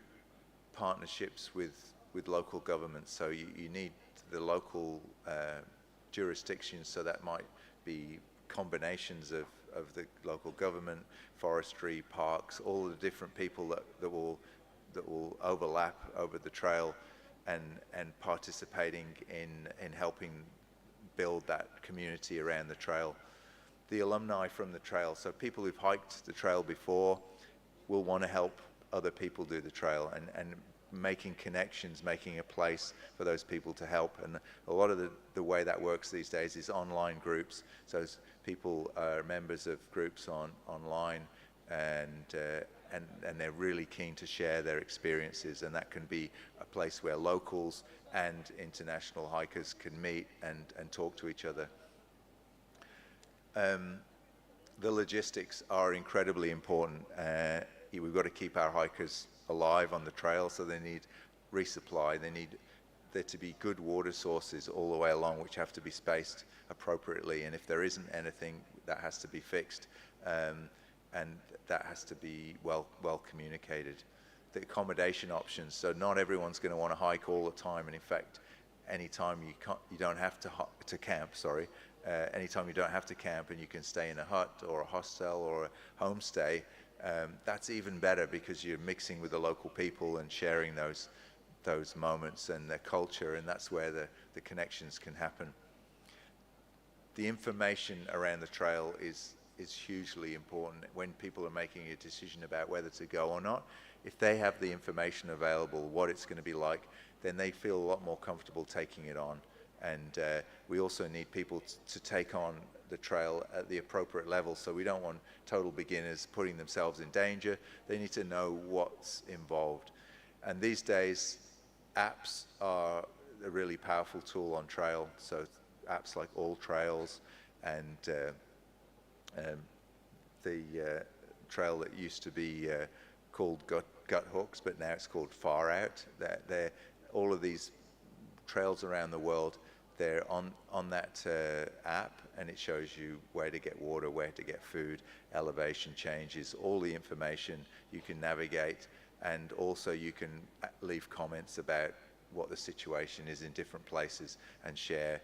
partnerships with local governments, so you need the local jurisdictions, so that might be combinations of the local government, forestry, parks, all the different people that will overlap over the trail, and participating in helping build that community around the trail. The alumni from the trail, so people who've hiked the trail before will want to help other people do the trail, and making connections, making a place for those people to help. And a lot of the way that works these days is online groups. So people are members of groups online, and they're really keen to share their experiences, and that can be a place where locals and international hikers can meet and talk to each other. The logistics are incredibly important. We've got to keep our hikers alive on the trail, so they need resupply. They need there to be good water sources all the way along, which have to be spaced appropriately, and if there isn't anything, that has to be fixed, and that has to be well communicated. The accommodation options, so not everyone's going to want to hike all the time, and in fact, anytime you don't have to camp, sorry. Anytime you don't have to camp and you can stay in a hut or a hostel or a homestay, that's even better, because you're mixing with the local people and sharing those moments and their culture, and that's where the connections can happen. The information around the trail is hugely important when people are making a decision about whether to go or not. If they have the information available, what it's going to be like, then they feel a lot more comfortable taking it on. And we also need people to take on the trail at the appropriate level, so we don't want total beginners putting themselves in danger. They need to know what's involved. And these days, apps are a really powerful tool on trail, so apps like All Trails, and the trail that used to be called Gut Hooks, but now it's called Far Out. All of these trails around the world, they're on that app, and it shows you where to get water, where to get food, elevation changes, all the information you can navigate, and also you can leave comments about what the situation is in different places and share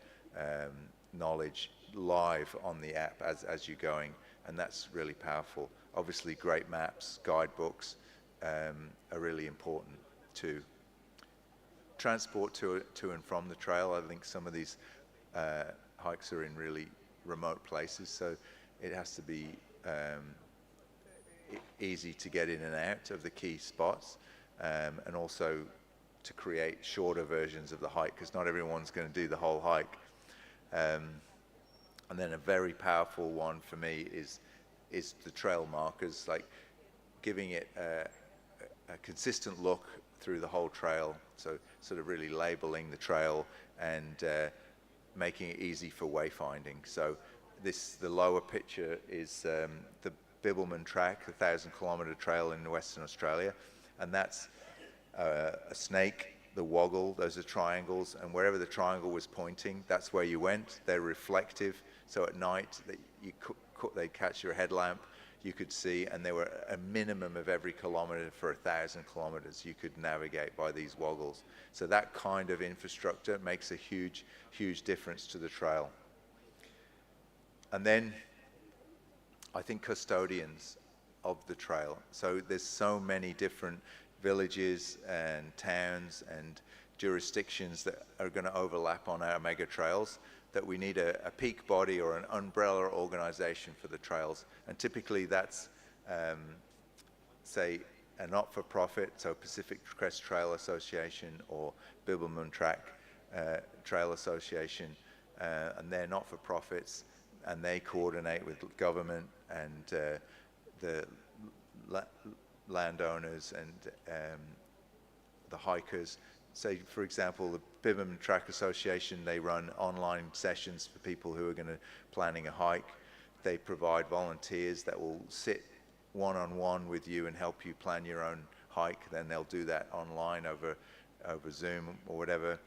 knowledge live on the app as you're going, and that's really powerful. Obviously, great maps, guidebooks are really important too. Transport to and from the trail. I think some of these hikes are in really remote places, so it has to be easy to get in and out of the key spots, and also to create shorter versions of the hike, because not everyone's going to do the whole hike. And then a very powerful one for me is the trail markers, like giving it a consistent look through the whole trail, so sort of really labeling the trail and making it easy for wayfinding. So the lower picture is the Bibbulmun track, the 1,000-kilometre trail in Western Australia, and that's a snake, the woggle, those are triangles, and wherever the triangle was pointing, that's where you went. They're reflective, so at night they'd catch your headlamp, you could see, and there were a minimum of every kilometre for 1,000 kilometres you could navigate by these woggles. So that kind of infrastructure makes a huge, huge difference to the trail. And then I think custodians of the trail. So there's so many different villages and towns and jurisdictions that are going to overlap on our mega trails, that we need a peak body or an umbrella organization for the trails. And typically that's, say, a not-for-profit, so Pacific Crest Trail Association or Bibbulmun Trail Association, and they're not-for-profits, and they coordinate with government and the landowners and the hikers. Say, for example, the Bibbulmun Track Association, they run online sessions for people who are planning a hike. They provide volunteers that will sit one-on-one with you and help you plan your own hike. Then they'll do that online over Zoom or whatever.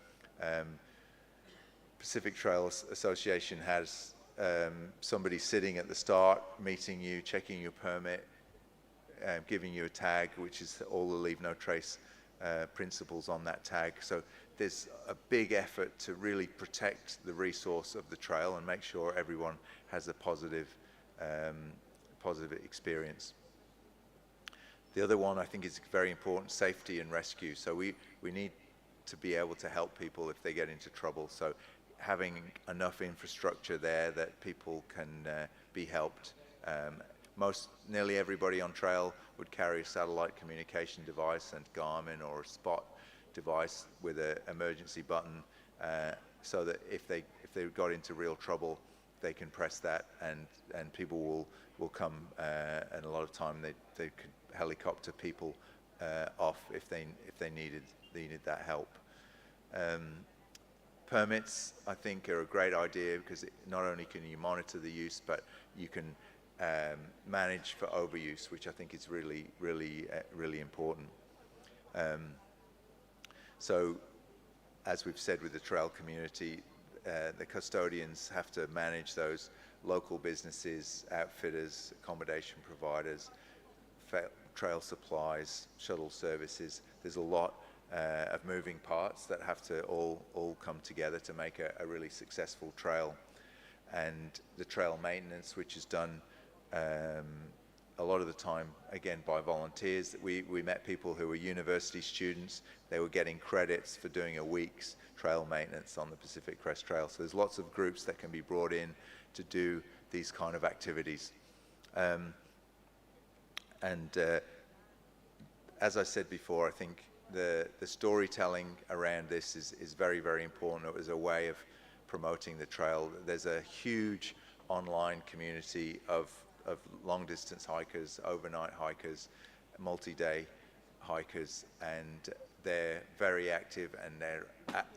Pacific Trail Association has somebody sitting at the start, meeting you, checking your permit, giving you a tag, which is all the leave no trace principles on that tag. So there's a big effort to really protect the resource of the trail and make sure everyone has a positive experience. The other one I think is very important, safety and rescue. So we need to be able to help people if they get into trouble. So having enough infrastructure there that people can be helped. Nearly everybody on trail would carry a satellite communication device and Garmin or a Spot device with an emergency button, so that if they got into real trouble, they can press that and people will come, and a lot of time they could helicopter people off if they needed that help. Permits, I think, are a great idea because not only can you monitor the use, but you can manage for overuse, which I think is really, really, really important. So, as we've said with the trail community, the custodians have to manage those local businesses, outfitters, accommodation providers, trail supplies, shuttle services. There's a lot of moving parts that have to all come together to make a really successful trail. And the trail maintenance, which is done a lot of the time, again, by volunteers. We met people who were university students. They were getting credits for doing a week's trail maintenance on the Pacific Crest Trail. So there's lots of groups that can be brought in to do these kind of activities. As I said before, I think the storytelling around this is very, very important. It was a way of promoting the trail. There's a huge online community of long-distance hikers, overnight hikers, multi-day hikers, and they're very active, and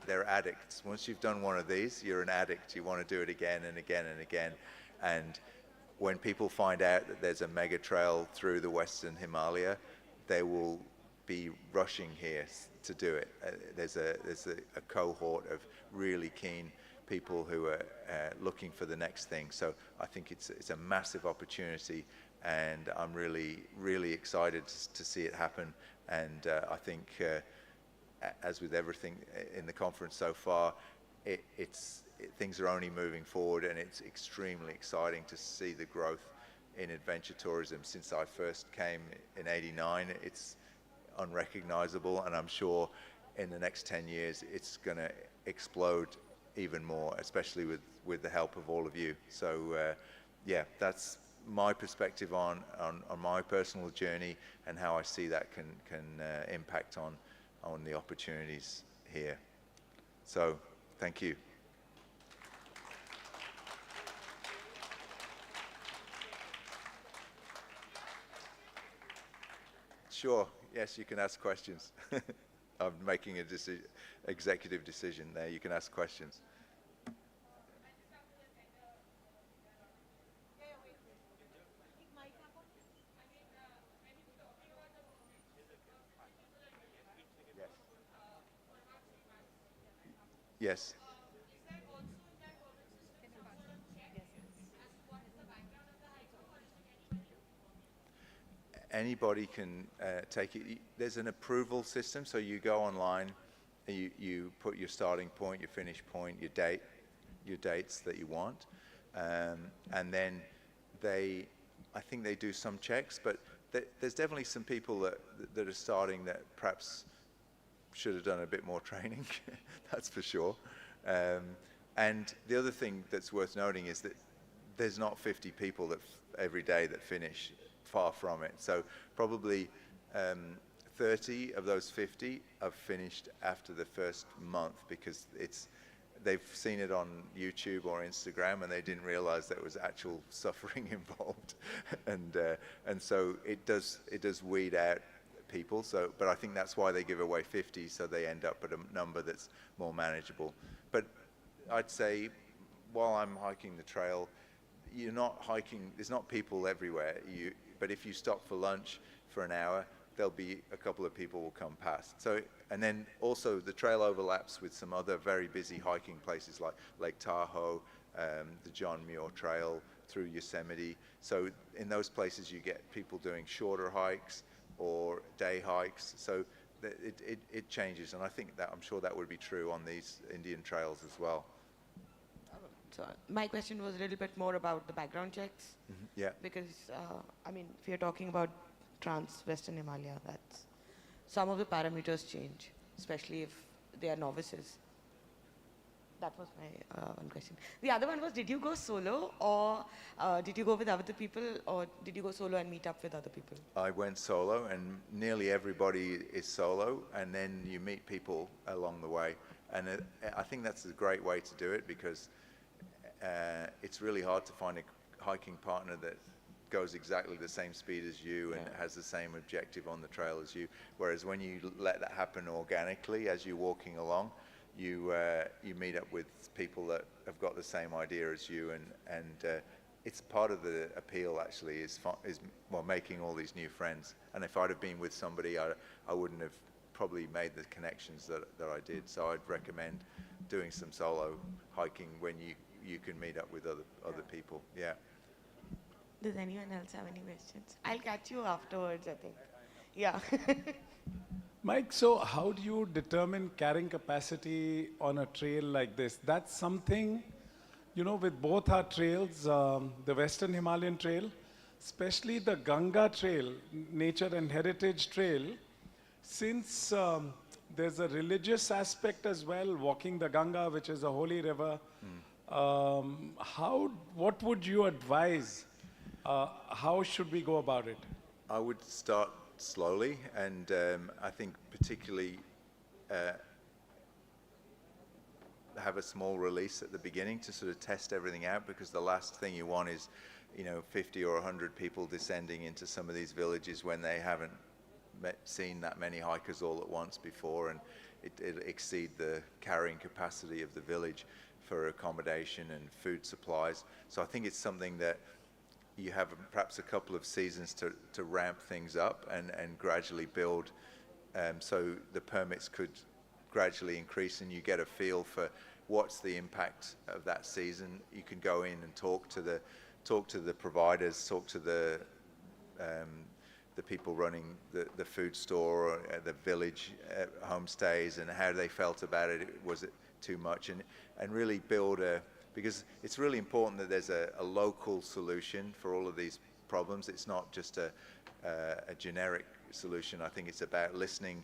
they're addicts. Once you've done one of these, you're an addict. You want to do it again and again and again. And when people find out that there's a mega trail through the Western Himalaya, they will be rushing here to do it. There's a cohort of really keen people who are looking for the next thing. So I think it's a massive opportunity, and I'm really excited to see it happen. And I think, as with everything in the conference so far, things are only moving forward, and it's extremely exciting to see the growth in adventure tourism. Since I first came in '89, it's unrecognizable, and I'm sure in the next 10 years it's going to explode even more, especially with the help of all of you. So yeah, that's my perspective on my personal journey and how I see that can impact on the opportunities here. So thank you. Sure. Yes, you can ask questions. I'm making a executive decision there. You can ask questions. Yes. Anybody can take it. There's an approval system, so you go online, and you put your starting point, your finish point, your dates that you want, and then I think they do some checks, but there's definitely some people that are starting that perhaps should have done a bit more training. That's for sure. And the other thing that's worth noting is that there's not 50 people that every day that finish. Far from it. So probably 30 of those 50 have finished after the first month, because they've seen it on YouTube or Instagram and they didn't realize there was actual suffering involved. And so it does weed out people. So, but I think that's why they give away 50, so they end up at a number that's more manageable. But I'd say while I'm hiking the trail, you're not hiking, there's not people everywhere. But if you stop for lunch for an hour, there'll be a couple of people will come past. So, and then also the trail overlaps with some other very busy hiking places like Lake Tahoe, the John Muir Trail through Yosemite. So in those places you get people doing shorter hikes or day hikes. So it changes, and I think that, I'm sure that would be true on these Indian trails as well. So my question was a little bit more about the background checks. Yeah. Because, I mean, if you're talking about Trans-Western Himalaya, that's some of the parameters change, especially if they are novices. That was my one question. The other one was, did you go solo, or did you go with other people, or did you go solo and meet up with other people? I went solo, and nearly everybody is solo, and then you meet people along the way. And I think that's a great way to do it, because it's really hard to find a hiking partner that goes exactly the same speed as you and has the same objective on the trail as you. Whereas when you let that happen organically as you're walking along, you meet up with people that have got the same idea as you, and it's part of the appeal actually is well, making all these new friends. And if I'd have been with somebody, I wouldn't have probably made the connections that I did. So I'd recommend doing some solo hiking when you can meet up with other people. Yeah. Does anyone else have any questions? I'll catch you afterwards, I think. Yeah. Mike, so how do you determine carrying capacity on a trail like this? That's something, you know, with both our trails, the Western Himalayan Trail, especially the Ganga Trail, Nature and Heritage Trail, since there's a religious aspect as well, walking the Ganga, which is a holy river, what would you advise? How should we go about it? I would start slowly, and I think particularly have a small release at the beginning to sort of test everything out, because the last thing you want is, 50 or 100 people descending into some of these villages when they haven't seen that many hikers all at once before, and it'll exceed the carrying capacity of the village for accommodation and food supplies. So I think it's something that you have perhaps a couple of seasons to ramp things up and gradually build, so the permits could gradually increase and you get a feel for what's the impact of that season. You can go in and talk to the providers, talk to the people running the food store or the village homestays and how they felt about it. Was it too much? And really build because it's really important that there's a local solution for all of these problems. It's not just a generic solution. I think it's about listening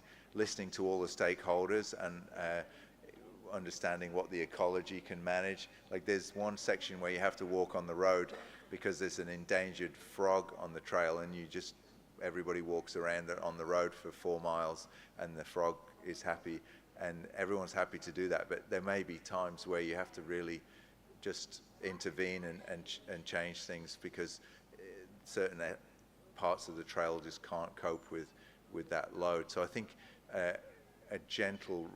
to all the stakeholders and understanding what the ecology can manage. Like there's one section where you have to walk on the road because there's an endangered frog on the trail, and everybody walks around on the road for 4 miles, and the frog is happy, and everyone's happy to do that. But there may be times where you have to really just intervene and change things because certain parts of the trail just can't cope with that load. So I think a gentle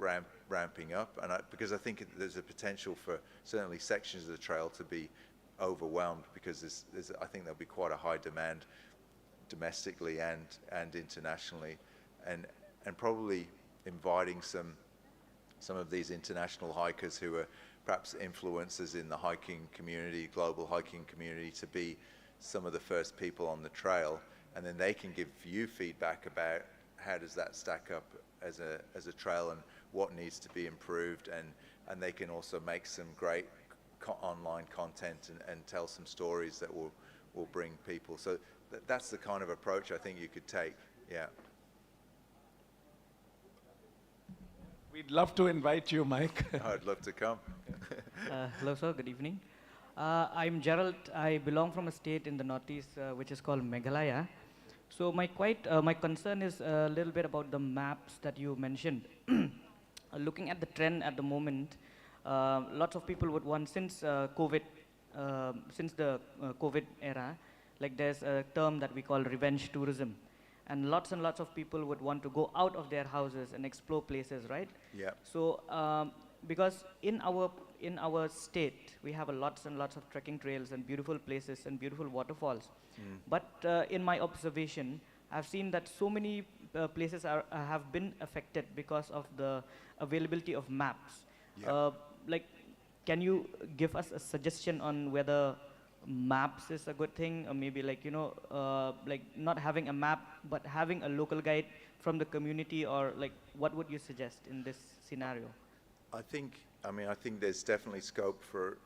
ramping up, and because I think there's a potential for certainly sections of the trail to be overwhelmed because I think there'll be quite a high demand domestically and internationally, and probably inviting some of these international hikers who are perhaps influencers in the hiking community, global hiking community, to be some of the first people on the trail, and then they can give you feedback about how does that stack up as a trail and what needs to be improved, and they can also make some great online content and tell some stories that will bring people. So that's the kind of approach I think you could take. Yeah. We'd love to invite you, Mike. I'd love to come. Hello, sir. Good evening. I'm Gerald. I belong from a state in the northeast, which is called Meghalaya. So my concern is a little bit about the maps that you mentioned. Looking at the trend at the moment, lots of people would want, since the COVID era, like there's a term that we call revenge tourism. And lots of people would want to go out of their houses and explore places, right? Yeah. So because in our state, we have lots and lots of trekking trails and beautiful places and beautiful waterfalls. But in my observation, I've seen that so many places have been affected because of the availability of maps. Yeah. Like, can you give us a suggestion on whether maps is a good thing, or maybe like like not having a map but having a local guide from the community, or like what would you suggest in this scenario? I think there's definitely scope for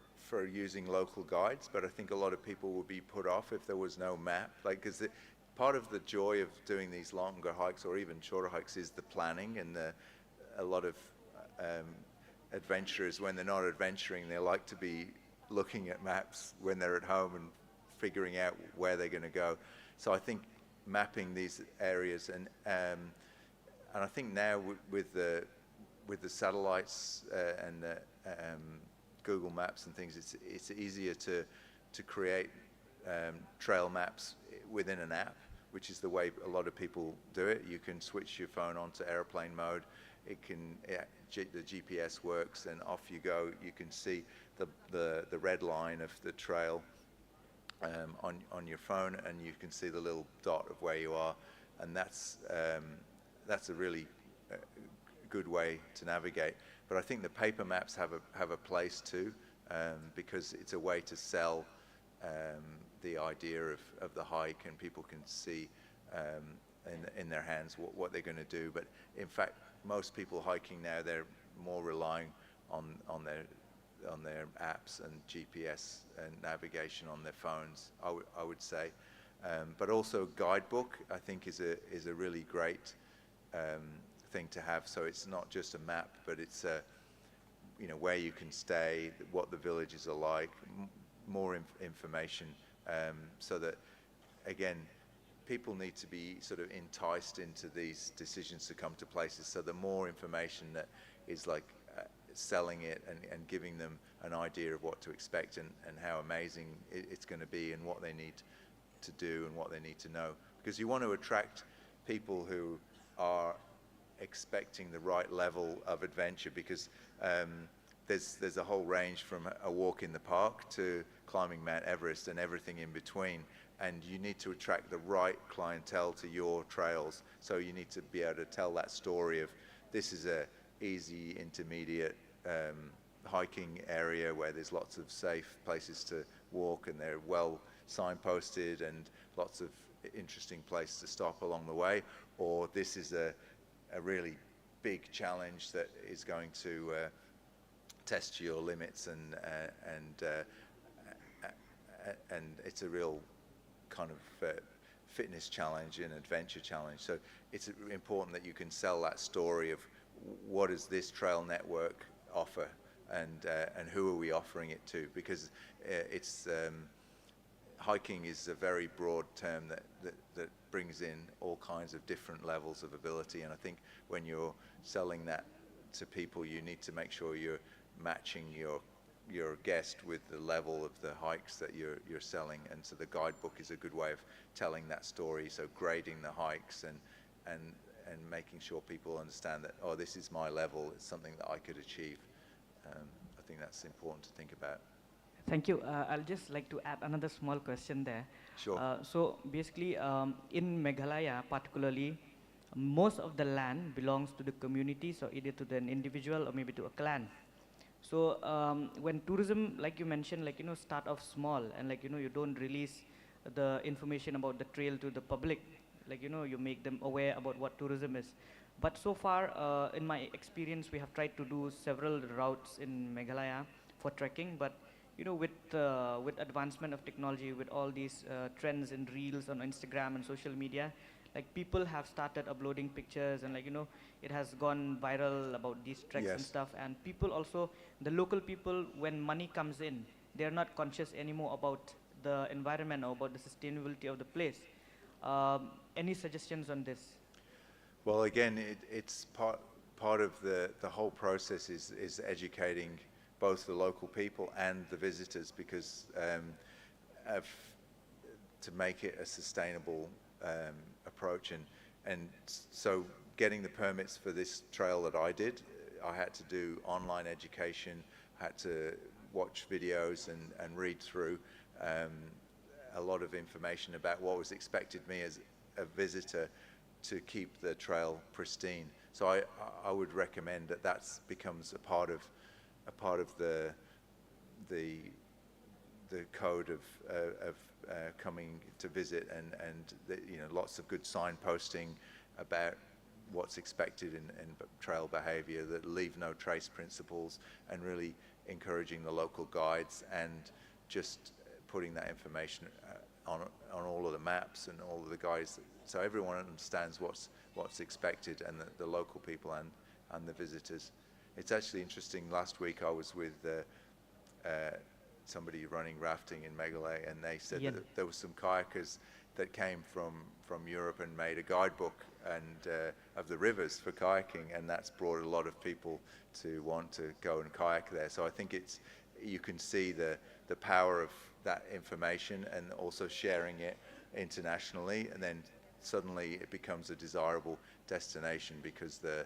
using local guides, but I think a lot of people would be put off if there was no map. Like, because part of the joy of doing these longer hikes or even shorter hikes is the planning, and a lot of adventurers, when they're not adventuring, they like to be looking at maps when they're at home and figuring out where they're going to go. So I think mapping these areas, and I think now with the satellites and the Google Maps and things, it's easier to create trail maps within an app, which is the way a lot of people do it. You can switch your phone onto airplane mode. The GPS works, and off you go. You can see the red line of the trail on your phone, and you can see the little dot of where you are, and that's a really good way to navigate. But I think the paper maps have a place too, because it's a way to sell the idea of the hike, and people can see in their hands what they're going to do. But in fact, most people hiking now, they're more relying on their apps and GPS and navigation on their phones, I would say. But also guidebook, I think, is a really great thing to have. So it's not just a map, but it's where you can stay, what the villages are like, more information, so that, again, people need to be sort of enticed into these decisions to come to places. So the more information that is like selling it and giving them an idea of what to expect and how amazing it's going to be, and what they need to do and what they need to know. Because you want to attract people who are expecting the right level of adventure, because there's a whole range from a walk in the park to climbing Mount Everest and everything in between. And you need to attract the right clientele to your trails. So you need to be able to tell that story of, this is a easy, intermediate hiking area where there's lots of safe places to walk and they're well signposted and lots of interesting places to stop along the way, or this is a really big challenge that is going to test your limits and it's a real kind of fitness challenge and adventure challenge. So it's important that you can sell that story of what does this trail network offer and who are we offering it to, because it's hiking is a very broad term that brings in all kinds of different levels of ability, and I think when you're selling that to people you need to make sure you're matching your guest with the level of the hikes that you're selling, and so the guidebook is a good way of telling that story, so grading the hikes and making sure people understand that, oh, this is my level, it's something that I could achieve. I think that's important to think about. Thank you. I'll just like to add another small question there. Sure. So basically, in Meghalaya particularly, most of the land belongs to the community, so either to an individual or maybe to a clan. So when tourism, like you mentioned, like, start off small and like, you don't release the information about the trail to the public, like, you make them aware about what tourism is. But so far, in my experience, we have tried to do several routes in Meghalaya for trekking, but with advancement of technology, with all these trends in reels on Instagram and social media, like people have started uploading pictures and like, it has gone viral about these treks and Yes. stuff. And people also, the local people, when money comes in, they're not conscious anymore about the environment or about the sustainability of the place. Any suggestions on this? Well, again, it's part of the whole process is educating both the local people and the visitors, because to make it a sustainable approach, and so getting the permits for this trail that I did, I had to do online education, had to watch videos and read through a lot of information about what was expected me as a visitor to keep the trail pristine. So I would recommend that becomes a part of the code of coming to visit, and lots of good signposting about what's expected in trail behavior, that leave no trace principles, and really encouraging the local guides and just putting that information on all of the maps and all of the guides, so everyone understands what's expected, and the local people and the visitors. It's actually interesting, last week I was with somebody running rafting in Meghalaya, and they said that there were some kayakers that came from Europe and made a guidebook of the rivers for kayaking, and that's brought a lot of people to want to go and kayak there. So I think you can see the power of that information, and also sharing it internationally, and then suddenly it becomes a desirable destination, because the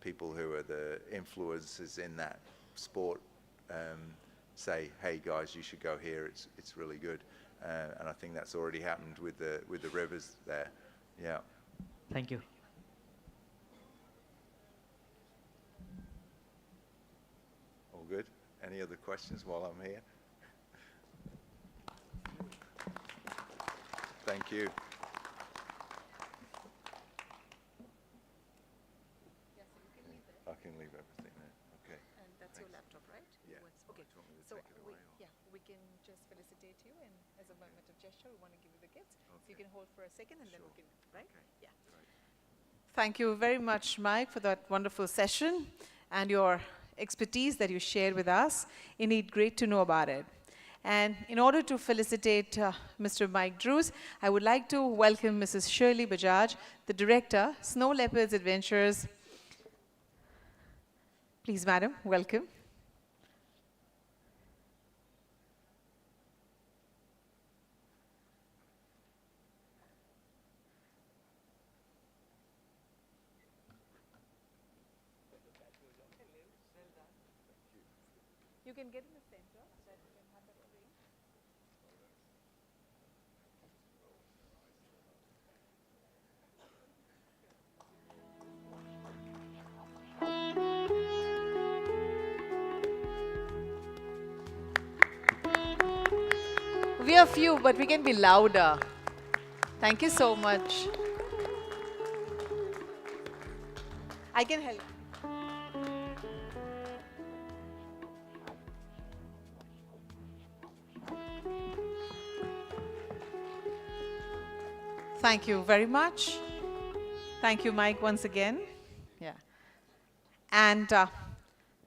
people who are the influencers in that sport say, hey guys, you should go here, it's really good. And I think that's already happened with the rivers there. Yeah. Thank you. All good? Any other questions while I'm here? Thank you. I can leave everything there. Okay. And that's your laptop, right? Yeah. Okay. Do you want me to So take it away, or? we can just felicitate you, and as a moment of gesture, we want to give you the gifts. So you can hold for a second, and then we can, right? Okay. Yeah. Thank you very much, Mike, for that wonderful session and your expertise that you shared with us. Indeed, great to know about it. And in order to felicitate Mr. Mike Drews, I would like to welcome Mrs. Shirley Bajaj, the Director, Snow Leopards Adventures. Please, madam, welcome. You can get in the center so that you can have that frame. only a few, but we can be louder. Thank you so much. I can help. Thank you very much. Thank you, Mike, once again. Yeah. And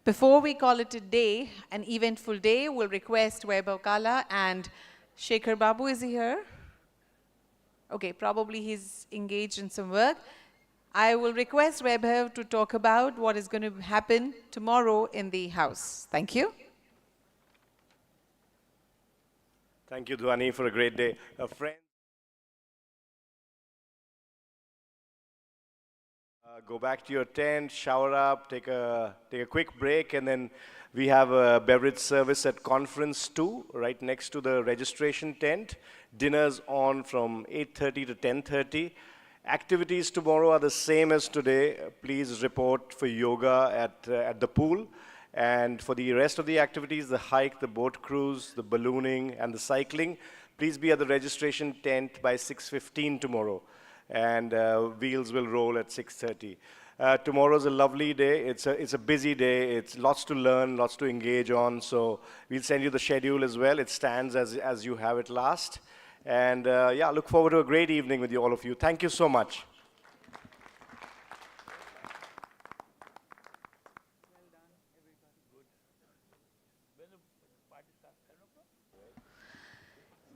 before we call it a day, an eventful day, we'll request Vaibhav Kala and Shekhar Babu. Is he here? Okay, probably he's engaged in some work. I will request Vaibhav to talk about what is going to happen tomorrow in the house. Thank you. Thank you, Dhwani, for a great day. Friends, go back to your tent, shower up, take a quick break, and then we have a beverage service at Conference 2, right next to the registration tent. Dinner's on from 8:30 to 10:30. Activities tomorrow are the same as today. Please report for yoga at the pool. And for the rest of the activities, the hike, the boat cruise, the ballooning, and the cycling, please be at the registration tent by 6:15 tomorrow. And wheels will roll at 6:30. Tomorrow's a lovely day. It's a busy day. It's lots to learn, lots to engage on. So we'll send you the schedule as well. It stands as you have it last. And yeah, look forward to a great evening with all of you. Thank you so much.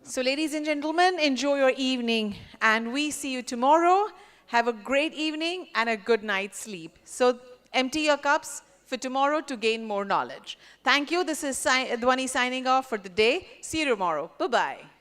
So ladies and gentlemen, enjoy your evening, and we see you tomorrow. Have a great evening and a good night's sleep. So empty your cups for tomorrow to gain more knowledge. Thank you. This is Dhwani signing off for the day. See you tomorrow. Bye-bye.